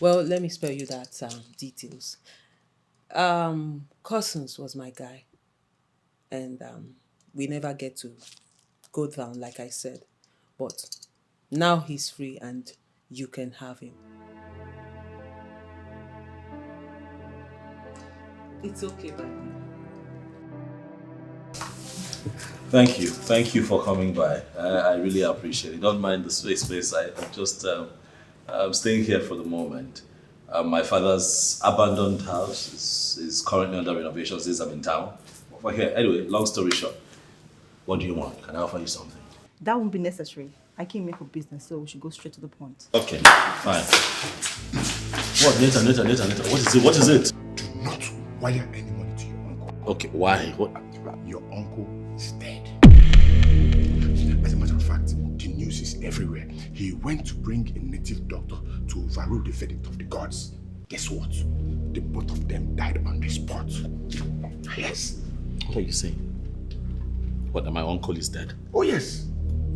Well, let me spare you that details. Cousins was my guy. And we never get to go down, like I said. But now he's free and you can have him. It's okay by me. Thank you for coming by. I really appreciate it. Don't mind the space. I'm just I'm staying here for the moment. My father's abandoned house is currently under renovation since I'm in town. But here, anyway, long story short, what do you want? Can I offer you something? That won't be necessary. I came here for business, so we should go straight to the point. Okay, fine. What? Later. What is it? Do not wire any money to your uncle. Okay, why? What? Your uncle is dead. As a matter of fact, the news is everywhere. He went to bring a native doctor to overrule the verdict of the gods. Guess what? The both of them died on the spot. Yes. What are you saying? What, that my uncle is dead? Oh yes.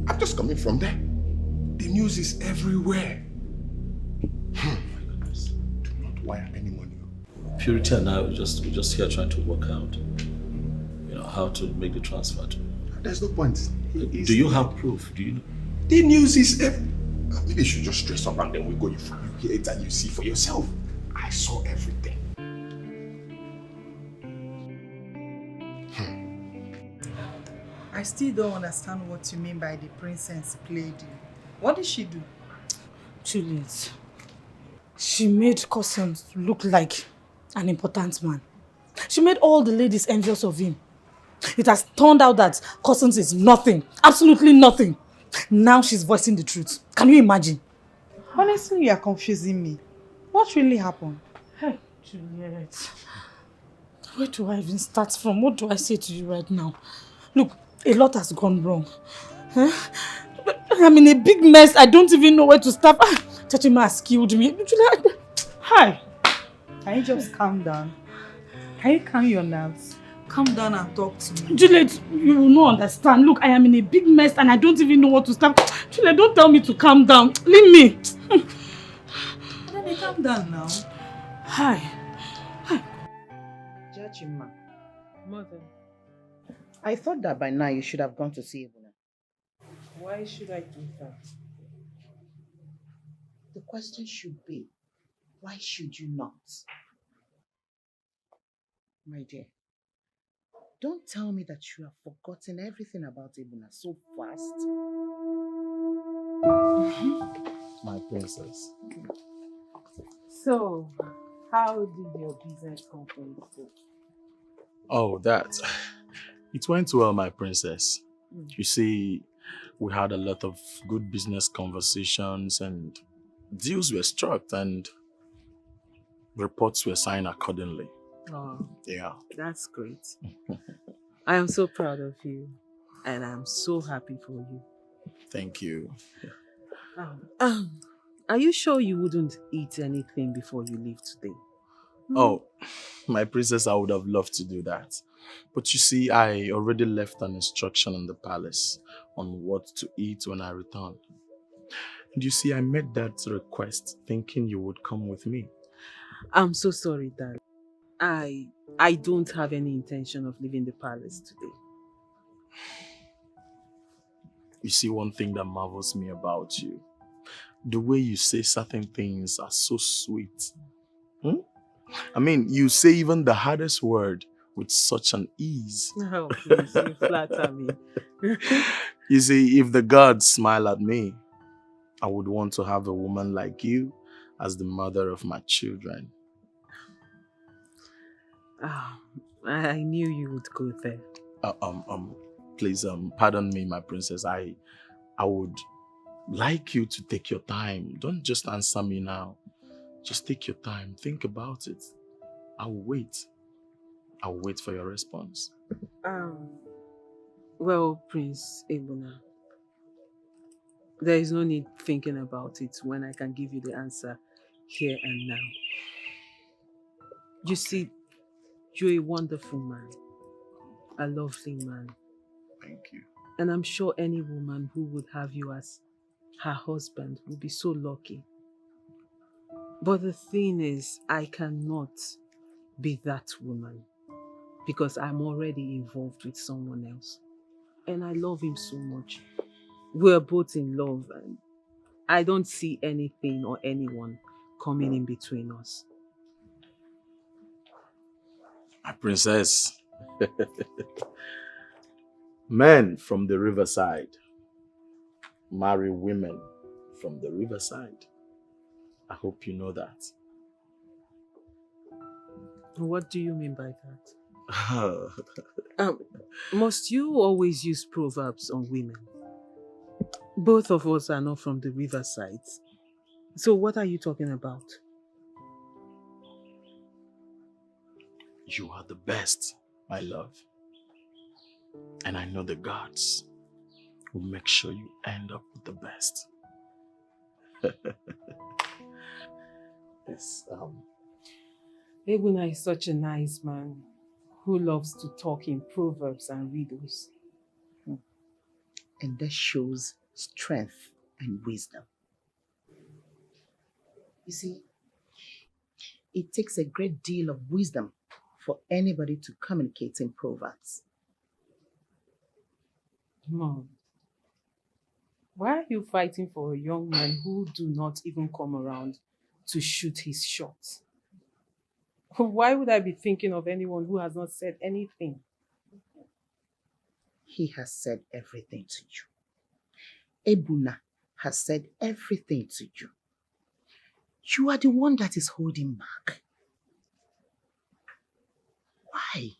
I'm just coming from there. The news is everywhere. My goodness. Do not wire any money. Purity and I we're just here trying to work out, how to make the transfer. There's no point. Do you have proof? Do you know? The news is maybe you should just dress up and then we go. You hear it and you see for yourself. I saw everything. I still don't understand what you mean by the princess played you. What did she do? Juliet, she made Cousins look like an important man. She made all the ladies envious of him. It has turned out that Cousins is nothing, absolutely nothing. Now she's voicing the truth. Can you imagine? Honestly, you are confusing me. What really happened? Hey, Juliet. Where do I even start from? What do I say to you right now? Look, a lot has gone wrong. Huh? I'm in a big mess. I don't even know where to start. Chachima has killed me. Juliet, hi. Can you just calm down? Can you calm your nerves? Calm down and talk to me. Juliet, you will not understand. Look, I am in a big mess and I don't even know what to start. Juliet, don't tell me to calm down. Leave me. Then calm down now. Hi. Jachima, Mother, I thought that by now you should have gone to see Ebuna. why should I do that? The question should be, why should you not? My dear, don't tell me that you have forgotten everything about Ebuna so fast. My princess. So, how did your business company go? Oh, that. It went well, my princess. You see, we had a lot of good business conversations and deals were struck, and Reports were signed accordingly. Oh, Yeah. that's great. I am so proud of you, and I'm so happy for you. Thank you. Are you sure you wouldn't eat anything before you leave today? Oh, my princess, I would have loved to do that. But you see, I already left an instruction in the palace on what to eat when I return. And you see, I made that request thinking you would come with me. I'm so sorry, Dad. I don't have any intention of leaving the palace today. You see, one thing that marvels me about you, the way you say certain things are so sweet. Hmm? I mean, you say even the hardest word with such an ease. Oh, please, you flatter me. You see, if the gods smile at me, I would want to have a woman like you as the mother of my children. I knew you would go there. Please, pardon me, my princess. I would like you to take your time. Don't just answer me now. Just take your time. Think about it. I'll wait. I'll wait for your response. Well, Prince Ebuna, there is no need thinking about it when I can give you the answer here and now. You see, you're a wonderful man, a lovely man. Thank you. And I'm sure any woman who would have you as her husband would be so lucky. But the thing is, I cannot be that woman because I'm already involved with someone else. And I love him so much. We're both in love and I don't see anything or anyone coming in between us. My princess. Men from the riverside marry women from the riverside. I hope you know that. What do you mean by that? Must you always use proverbs on women? Both of us are not from the riverside. So what are you talking about? You are the best, my love. And I know the gods will make sure you end up with the best. Yes, Ebuna is such a nice man who loves to talk in proverbs and riddles. And that shows strength and wisdom. You see, it takes a great deal of wisdom for anybody to communicate in proverbs. Mom, why are you fighting for a young man who do not even come around to shoot his shot? Why would I be thinking of anyone who has not said anything? He has said everything to you. Ebuna has said everything to you. You are the one that is holding back. Why?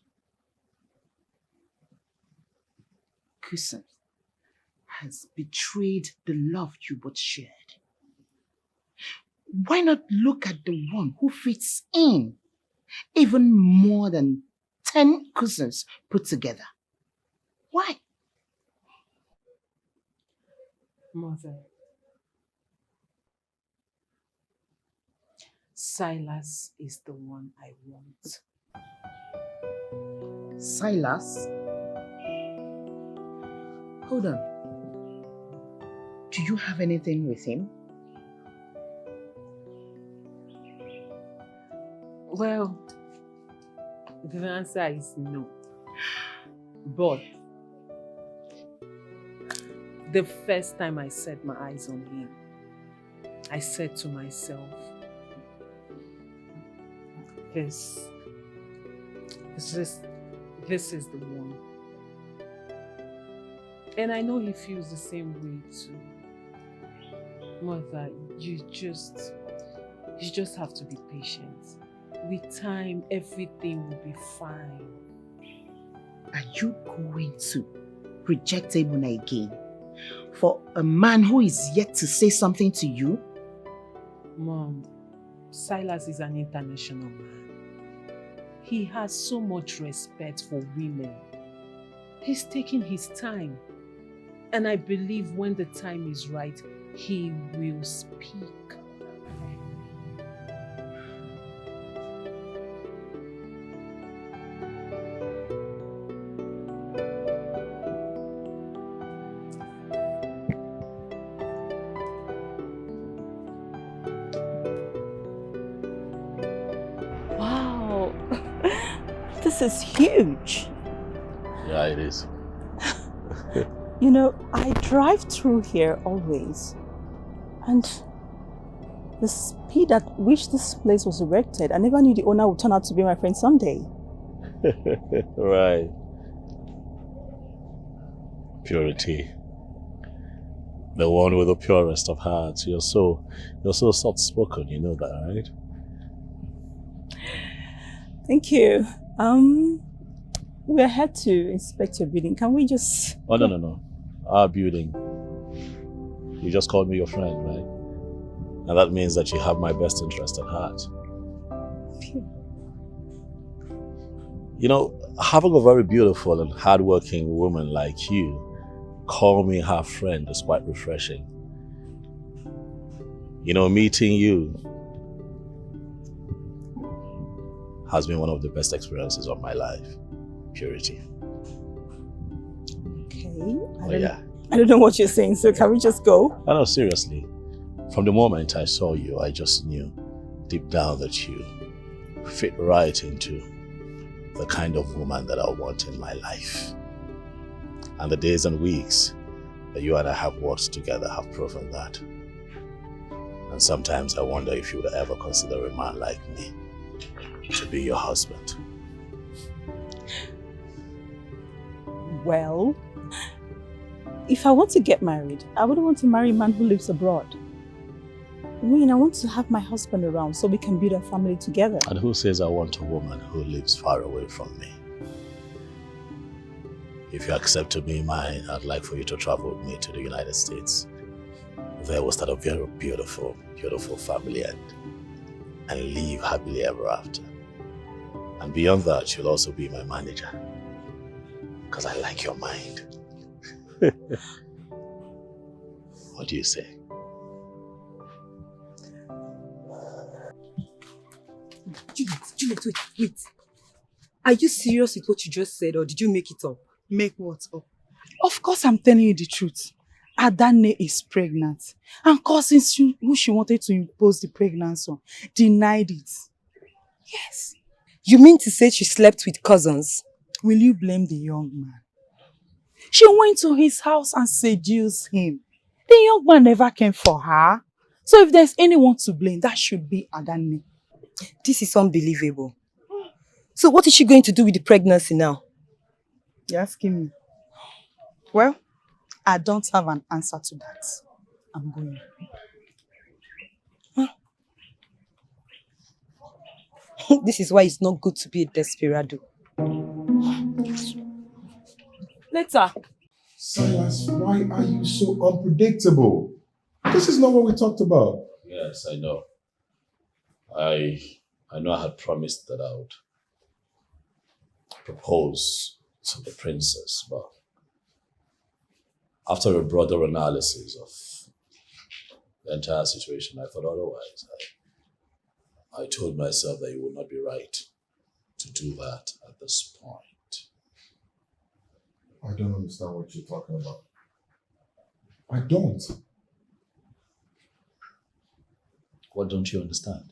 Kusan has betrayed the love you both shared. Why not look at the one who fits in even more than 10 cousins put together? Why? Mother, Silas is the one I want. Silas? Hold on. Do you have anything with him? Well, the answer is no. But the first time I set my eyes on him, I said to myself, this is the one. And I know he feels the same way too. Mother, you just have to be patient. With time, everything will be fine. Are you going to reject Ebuna again for a man who is yet to say something to you? Mom, Silas is an international man. He has so much respect for women. He's taking his time. And I believe when the time is right, he will speak. Wow, this is huge. Yeah, it is. You know, I drive through here always, and the speed at which this place was erected, I never knew the owner would turn out to be my friend someday. Right. Purity. The one with the purest of hearts. You're so soft-spoken, you know that, right? Thank you. We're here to inspect your building. Can we just... Oh, no. Our building. You just called me your friend, right? And that means that you have my best interest at heart. You know, having a very beautiful and hardworking woman like you call me her friend is quite refreshing. You know, meeting you has been one of the best experiences of my life. Purity. Okay. Yeah. I don't know what you're saying, so can we just go? No, seriously. From the moment I saw you, I just knew deep down that you fit right into the kind of woman that I want in my life. And the days and weeks that you and I have worked together have proven that. And sometimes I wonder if you would ever consider a man like me to be your husband. Well, if I want to get married, I wouldn't want to marry a man who lives abroad. I mean, I want to have my husband around so we can build a family together. And who says I want a woman who lives far away from me? If you accept to be mine, I'd like for you to travel with me to the United States. There we'll start a very beautiful, beautiful family and live happily ever after. And beyond that, you'll also be my manager. Because I like your mind. What do you say? Juliet, wait. Are you serious with what you just said, or did you make it up? Make what up? Of course I'm telling you the truth. Adane is pregnant. And cousins who she wanted to impose the pregnancy on denied it. Yes. You mean to say she slept with cousins? Will you blame the young man? She went to his house and seduced him. The young man never came for her. So if there's anyone to blame, that should be Adane. This is unbelievable. So what is she going to do with the pregnancy now? You're asking me? Well, I don't have an answer to that. I'm going. This is why it's not good to be a desperado. Later. Silas, why are you so unpredictable? This is not what we talked about. Yes, I know. I know I had promised that I would propose to the princess, but after a broader analysis of the entire situation, I thought otherwise. I told myself that it would not be right to do that at this point. I don't understand what you're talking about. I don't. What don't you understand?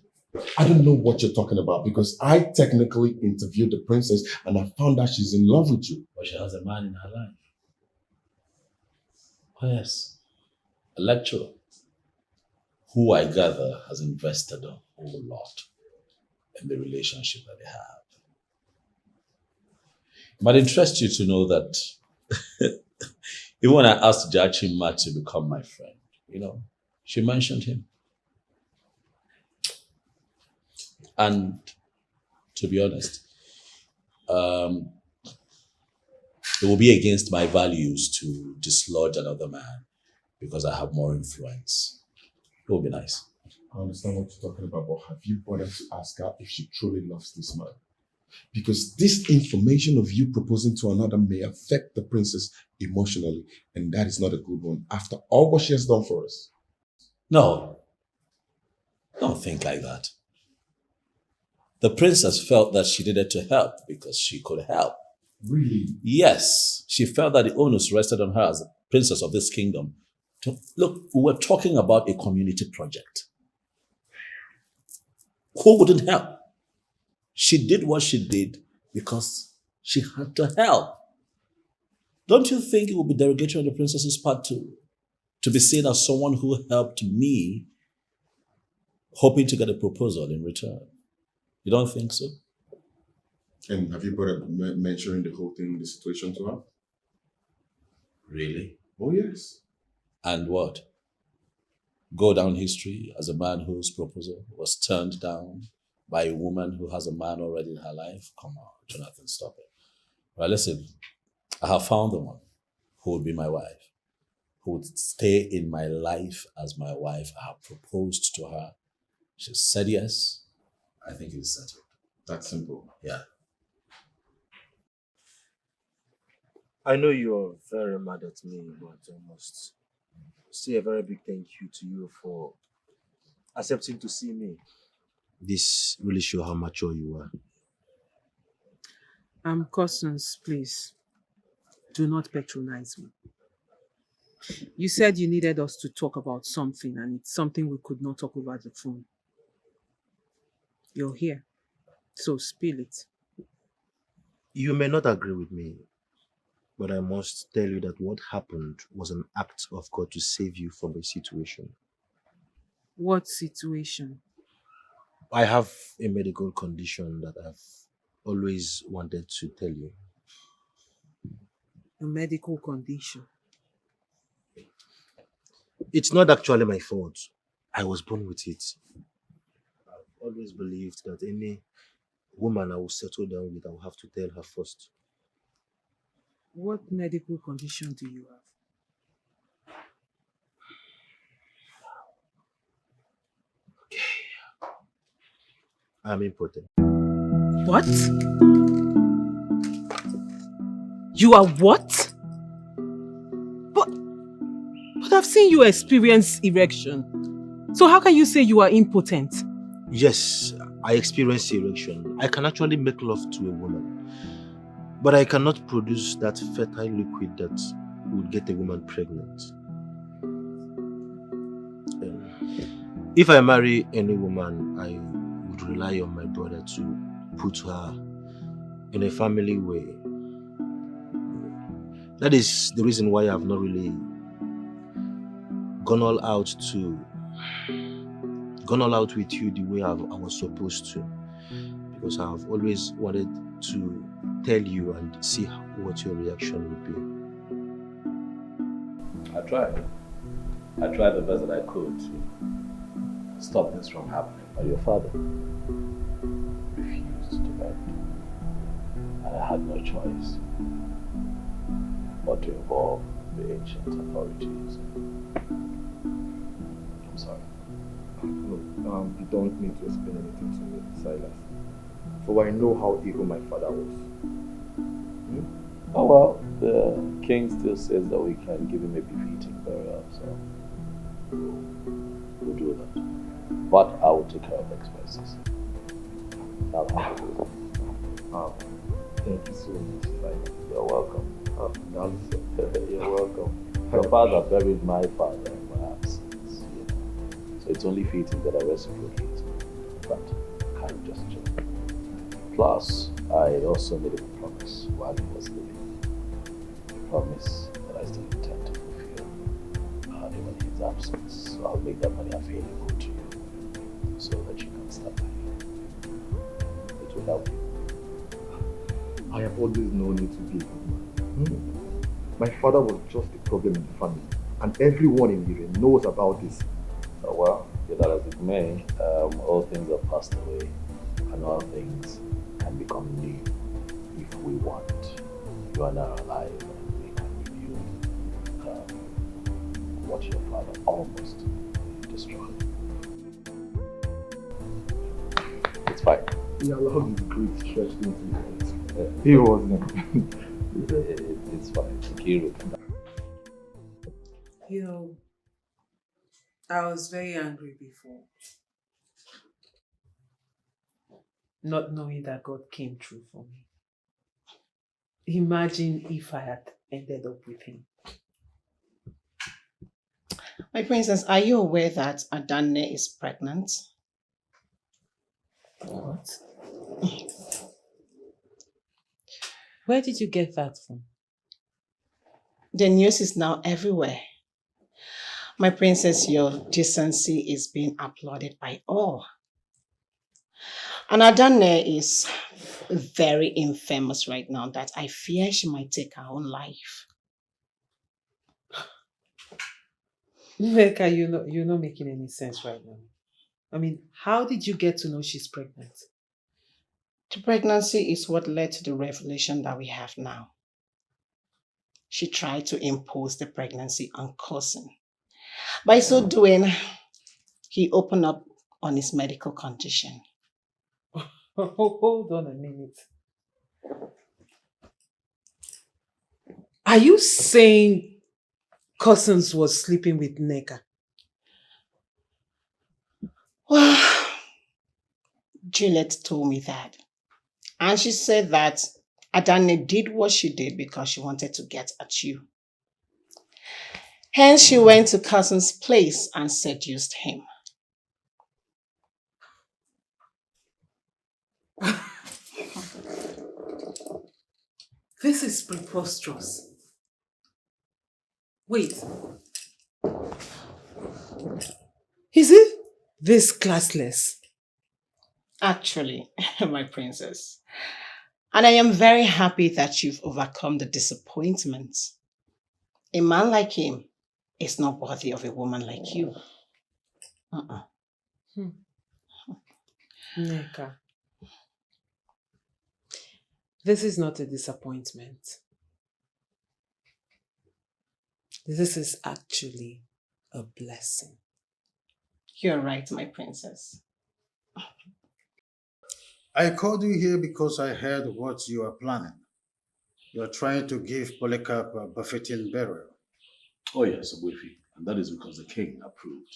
I don't know what you're talking about because I technically interviewed the princess and I found out she's in love with you. But she has a man in her life. Oh yes, a lecturer who I gather has invested a whole lot in the relationship that they have. It might interest you to know that even when I asked Jachima to become my friend, she mentioned him. And to be honest, it will be against my values to dislodge another man because I have more influence. It will be nice. I understand what you're talking about, but have you bothered to ask her if she truly loves this man? Because this information of you proposing to another may affect the princess emotionally, and that is not a good one after all what she has done for us. No, don't think like that. The princess felt that she needed to help because she could help. Really? Yes, she felt that the onus rested on her as the princess of this kingdom. Look, we were talking about a community project. Who wouldn't help? She did what she did because she had to help. Don't you think it would be derogatory on the princess's part to be seen as someone who helped me, hoping to get a proposal in return? You don't think so? And have you bothered mentioning the whole thing, the situation to her? Really? Oh, yes. And what? Go down history as a man whose proposal was turned down by a woman who has a man already in her life? Come on, Jonathan, stop it. Well, listen, I have found the one who would be my wife, who would stay in my life as my wife. I have proposed to her. She said yes. I think it's settled. That's simple. Yeah. I know you're very mad at me, but I must say a very big thank you to you for accepting to see me. This really shows how mature you are. Cousins, please, do not patronize me. You said you needed us to talk about something, and it's something we could not talk over the phone. You're here, so spill it. You may not agree with me, but I must tell you that what happened was an act of God to save you from a situation. What situation? I have a medical condition that I've always wanted to tell you. A medical condition? It's not actually my fault. I was born with it. I've always believed that any woman I will settle down with, I will have to tell her first. What medical condition do you have? I'm impotent. What? You are what? But I've seen you experience erection. So how can you say you are impotent? Yes, I experience erection. I can actually make love to a woman. But I cannot produce that fertile liquid that would get a woman pregnant. If I marry any woman, I would rely on my brother to put her in a family way. That is the reason why I have not really gone all out with you the way I was supposed to, because I have always wanted to tell you and see what your reaction would be. I tried the best that I could to stop this from happening, but your father refused to bend, and I had no choice but to involve the ancient authorities. I'm sorry. No, you don't need to explain anything to me, Silas. For I know how evil my father was. Oh well, the king still says that we can give him a befitting burial, so we'll do that. But I will take care of the expenses. Thank you so much, Silas. You're welcome. You're welcome. Your father buried my father in my absence. So it's only fitting that I reciprocate. But kind of gesture. Plus, I also made him a promise while he was living. Promise that I still intend to fulfill even in his absence. So I'll make that money available to you so that you can start by you. It will help you. I have always known you to be a good man. My father was just a problem in the family, and everyone in Ire knows about this. Oh, well, be that as it may, all things have passed away, and all things can become new if we want. You are now alive, and we can rebuild what your father almost destroyed. fine. He allowed his great stretch into it. He wasn't. It's fine. Hero. You know, I was very angry before. Not knowing that God came through for me. Imagine if I had ended up with him. My princess, are you aware that Adanne is pregnant? What? Where did you get that from? The news is now everywhere. My princess, your decency is being applauded by all. And Adanne is very infamous right now that I fear she might take her own life. Mecca, you're not making any sense right now. I mean, how did you get to know she's pregnant? The pregnancy is what led to the revelation that we have now. She tried to impose the pregnancy on cousin. By so doing, he opened up on his medical condition. Hold on a minute. Are you saying Cousins was sleeping with Neka? Well, Juliet told me that. And she said that Adanne did what she did because she wanted to get at you. Hence, she went to Cousin's place and seduced him. This is preposterous. Wait. Is it this classless? Actually, my princess. And I am very happy that you've overcome the disappointment. A man like him is not worthy of a woman like you. Neka. This is not a disappointment. This is actually a blessing. You're right, my princess. I called you here because I heard what you are planning. You're trying to give Polycarp a befitting burial. Oh yes, Obuefi. And that is because the king approved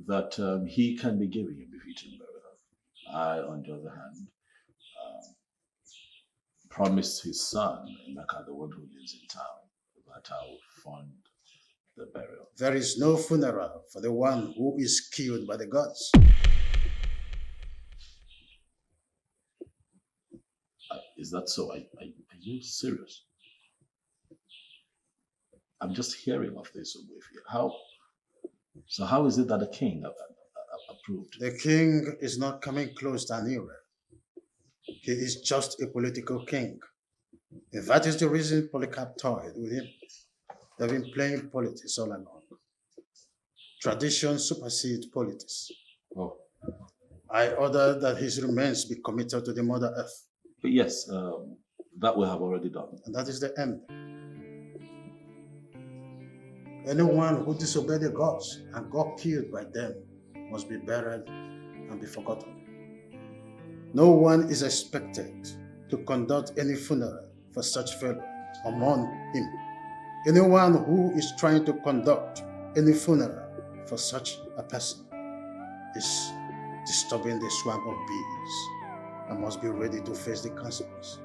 that he can be given a befitting burial. I, on the other hand, promised his son, Emeka, the one who lives in town, that I will fund the burial. There is no funeral for the one who is killed by the gods. Is that so? Are you serious? I'm just hearing of this, Obuefi. How is it that the king approved? The king is not coming close to an era. He is just a political king. And that is the reason Polycarp toyed with him. They've been playing politics all along. Tradition supersedes politics. Oh. I order that his remains be committed to the Mother Earth. But yes, that we have already done. And that is the end. Anyone who disobeyed the gods and got killed by them must be buried and be forgotten. No one is expected to conduct any funeral for such fellow or mourn him. Anyone who is trying to conduct any funeral for such a person is disturbing the swarm of bees and must be ready to face the consequence.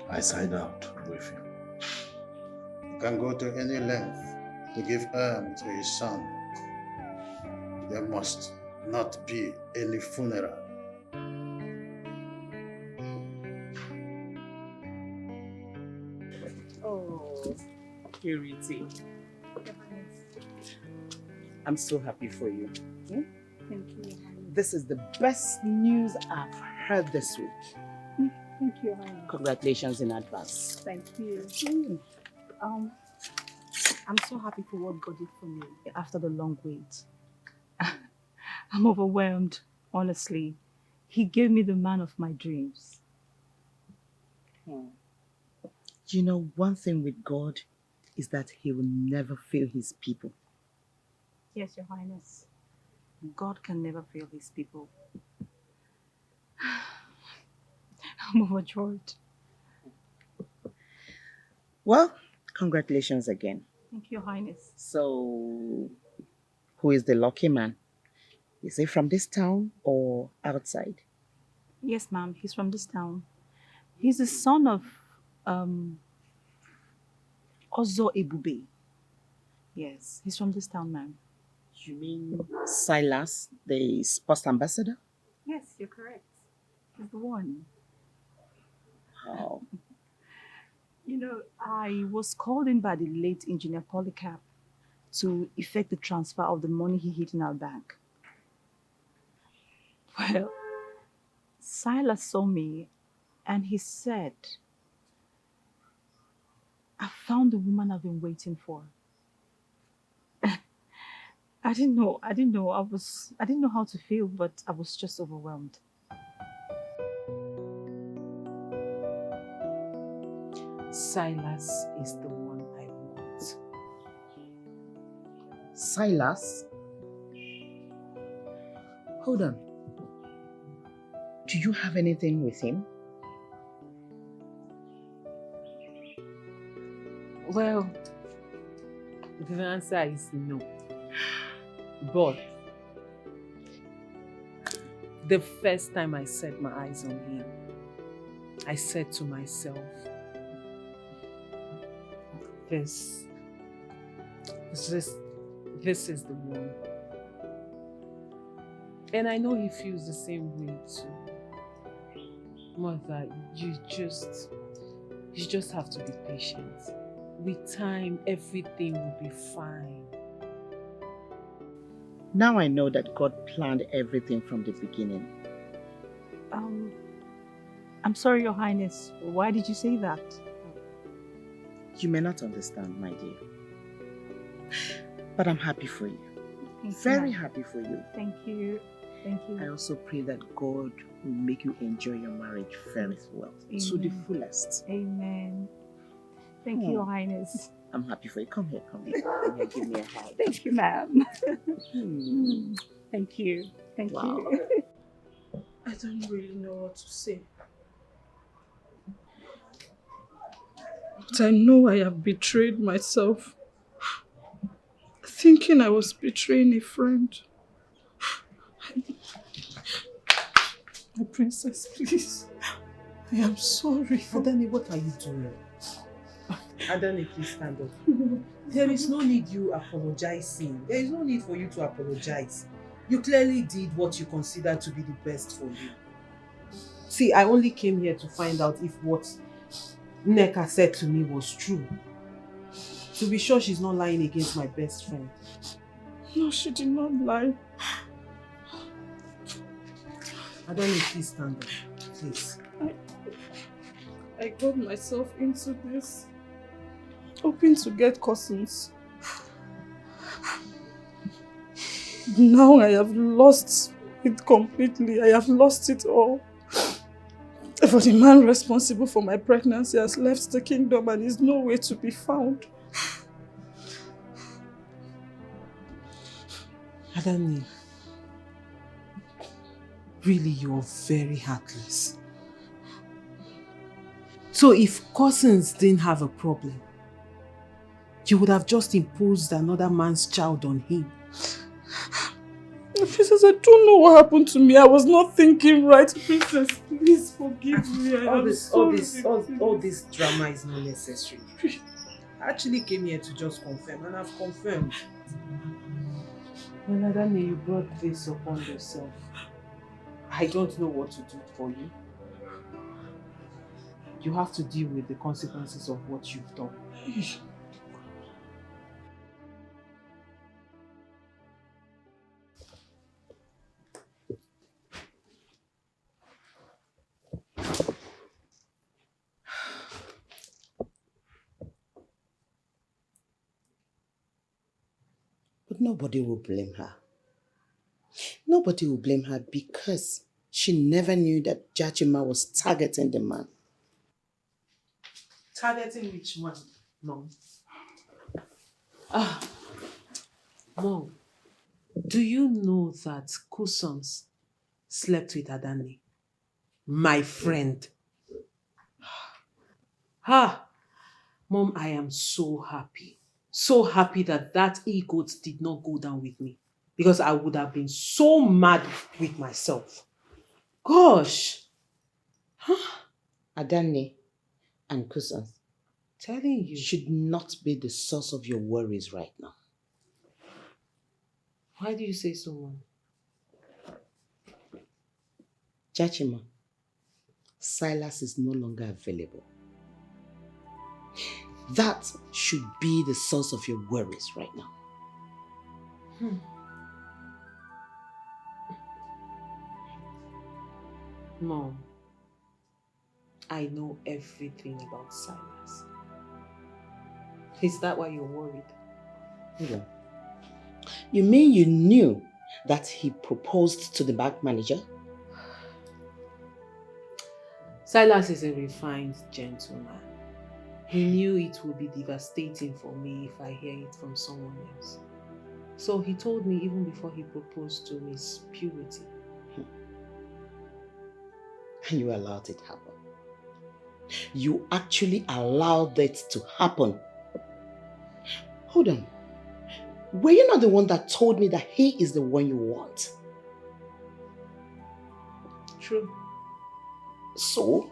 I side out with you. You can go to any length to give arm to his son. There must not be any funeral. Oh, Purity. I'm so happy for you. Thank you. This is the best news I've heard this week. Thank you, honey. Congratulations in advance. Thank you. I'm so happy for what God did for me after the long wait. I'm overwhelmed, honestly. He gave me the man of my dreams. You know, one thing with God is that he will never fail his people. Yes, Your Highness. God can never fail his people. I'm overjoyed. Well, congratulations again. Thank you, Your Highness. So, who is the lucky man? Is he from this town or outside? Yes, ma'am. He's from this town. He's the son of Ozo Ebube. Yes, he's from this town, ma'am. You mean Silas, the sports ambassador? Yes, you're correct. He's the one. Oh. You know, I was called in by the late engineer Polycarp to effect the transfer of the money he hid in our bank. Well, Silas saw me and he said, I found the woman I've been waiting for. I didn't know. I didn't know how to feel, but I was just overwhelmed. Silas is the one I want. Silas? Hold on. Do you have anything with him? Well, the answer is no. But the first time I set my eyes on him, I said to myself, this is the one. And I know he feels the same way too. Mother, you just have to be patient. With time, everything will be fine. Now I know that God planned everything from the beginning. I'm sorry, Your Highness. Why did you say that? You may not understand, my dear. But I'm happy for you. Very happy for you. Thank you. Thank you. I also pray that God will make you enjoy your marriage very well. To the Amen. fullest. Amen. Thank you, Your Highness. I'm happy for you. Come here, come here. Come here, give me a hug. Thank you, ma'am. Thank you. Thank you. I don't really know what to say. But I know I have betrayed myself. Thinking I was betraying a friend. My princess, please. I am sorry for... Adani, what are you doing? Adani, please stand up. There is no need you apologizing. There is no need for you to apologize. You clearly did what you considered to be the best for you. See, I only came here to find out if what Nneka said to me was true. To be sure she's not lying against my best friend. No, she did not lie. Adani, please stand up. Please. I got myself into this, hoping to get cousins. Now I have lost it completely. I have lost it all. For the man responsible for my pregnancy has left the kingdom and is nowhere to be found. Adani, really, you're very heartless. So if cousins didn't have a problem, you would have just imposed another man's child on him. Princess, I don't know what happened to me. I was not thinking right. Princess, please forgive me. All this drama is not necessary. I actually came here to just confirm, and I've confirmed. When Adani, you brought this upon yourself. I don't know what to do for you. You have to deal with the consequences of what you've done. But nobody will blame her. Nobody will blame her because she never knew that Jachima was targeting the man. Targeting which one, Mom? Mom, Do you know that Kusons slept with Adani? My friend. Ah, Mom, I am so happy. So happy that that e-goat did not go down with me. Because I would have been so mad with myself. Gosh. Adani and Kusans telling you should not be the source of your worries right now. Why do you say so, Mom? Jachima, Silas is no longer available. That should be the source of your worries right now. Mom, I know everything about Silas. Is that why you're worried? Hold on. You mean you knew that he proposed to the bank manager? Silas is a refined gentleman. He knew it would be devastating for me if I hear it from someone else. So he told me even before he proposed to Miss Purity. And you allowed it to happen. You actually allowed it to happen. Hold on. Were you not the one that told me that he is the one you want? True. So?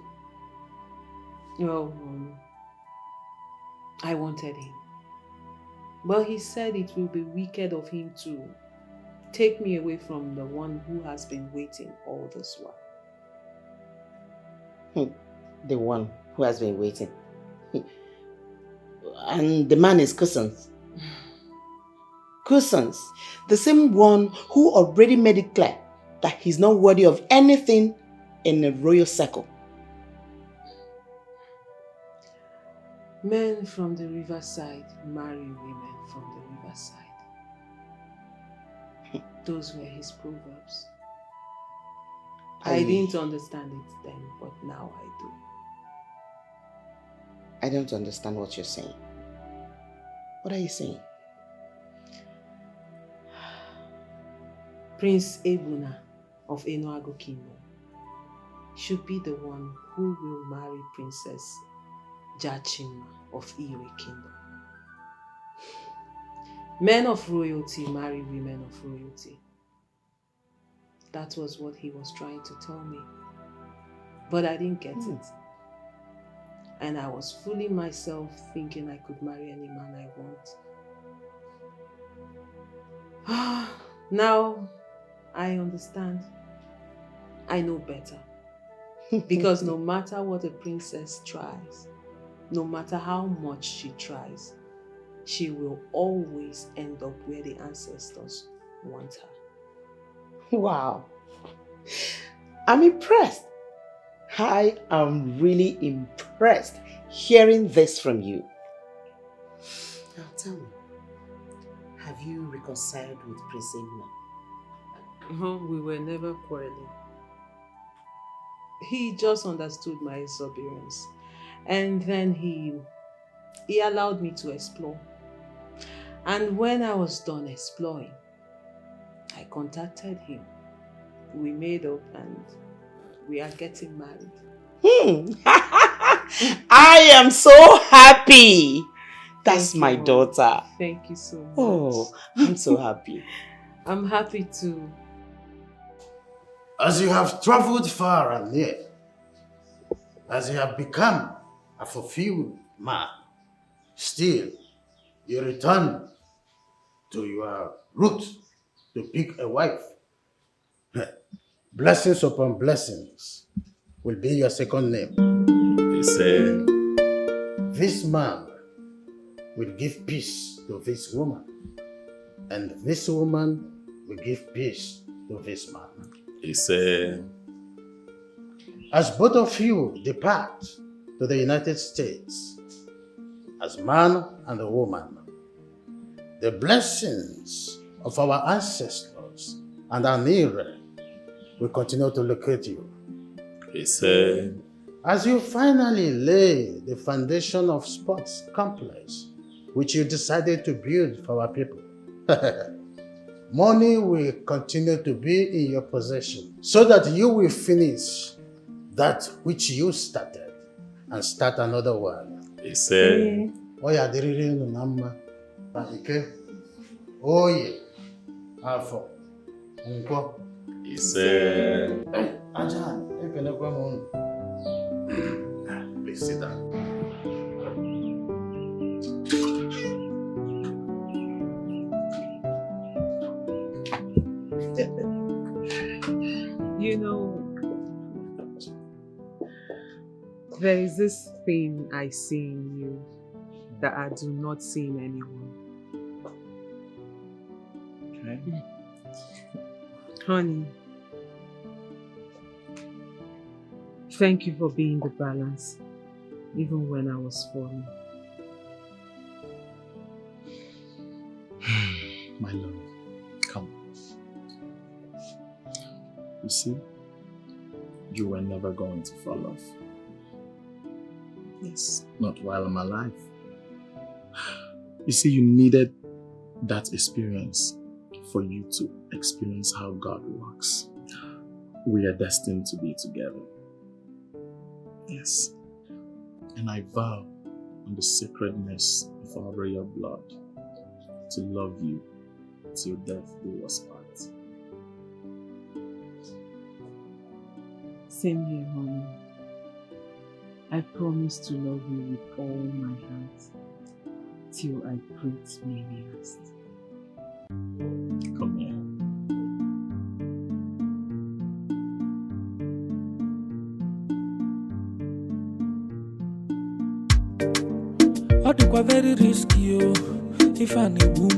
Well, I wanted him. But he said it will be wicked of him to take me away from the one who has been waiting all this while. The one who has been waiting. And the man is Cousins. Cousins, the same one who already made it clear that he's not worthy of anything in a royal circle. Men from the riverside marry women from the riverside. Those were his proverbs. I didn't understand it then, but now I do. I don't understand what you're saying. What are you saying? Prince Ebuna of Enuago Kingdom should be the one who will marry Princess Jachima of Ire Kingdom. Men of royalty marry women of royalty. That was what he was trying to tell me. But I didn't get it. And I was fooling myself thinking I could marry any man I want. Now I understand. I know better. Because no matter what a princess tries, no matter how much she tries, she will always end up where the ancestors want her. Wow. I'm impressed. I am really impressed hearing this from you. Now tell me, have you reconciled with Prince Ebuna? We were never quarreling. He just understood my exuberance. And then he allowed me to explore. And when I was done exploring, I contacted him. We made up and we are getting married. I am so happy. That's my daughter. Thank you so much. Oh, I'm so happy. I'm happy too. As you have traveled far and near, as you have become a fulfilled man, still you return to your roots to pick a wife. Blessings upon blessings will be your second name. This man will give peace to this woman, and this woman will give peace to this man. As both of you depart to the United States, as man and a woman, the blessings of our ancestors and our nearer will continue to locate you. As you finally lay the foundation of sports complex, which you decided to build for our people, money will continue to be in your possession so that you will finish that which you started and start another one. Ise. Oya diriri unu na mma. Ike. Oye. Afọ. Nkwọ. Ise. Aja, ekelekwa m unu. Please sit down. You know, there is this thing I see in you that I do not see in anyone. Okay. Honey, thank you for being the balance, even when I was falling. My love, come. You see, you were never going to fall off. Yes, not while I'm alive. You see, you needed that experience for you to experience how God works. We are destined to be together. Yes. And I vow on the sacredness of our royal blood to love you till death do us part. Same here, honey. I promise to love you with all my heart till I breathe my last. Come here. All the very risky, if I need boom.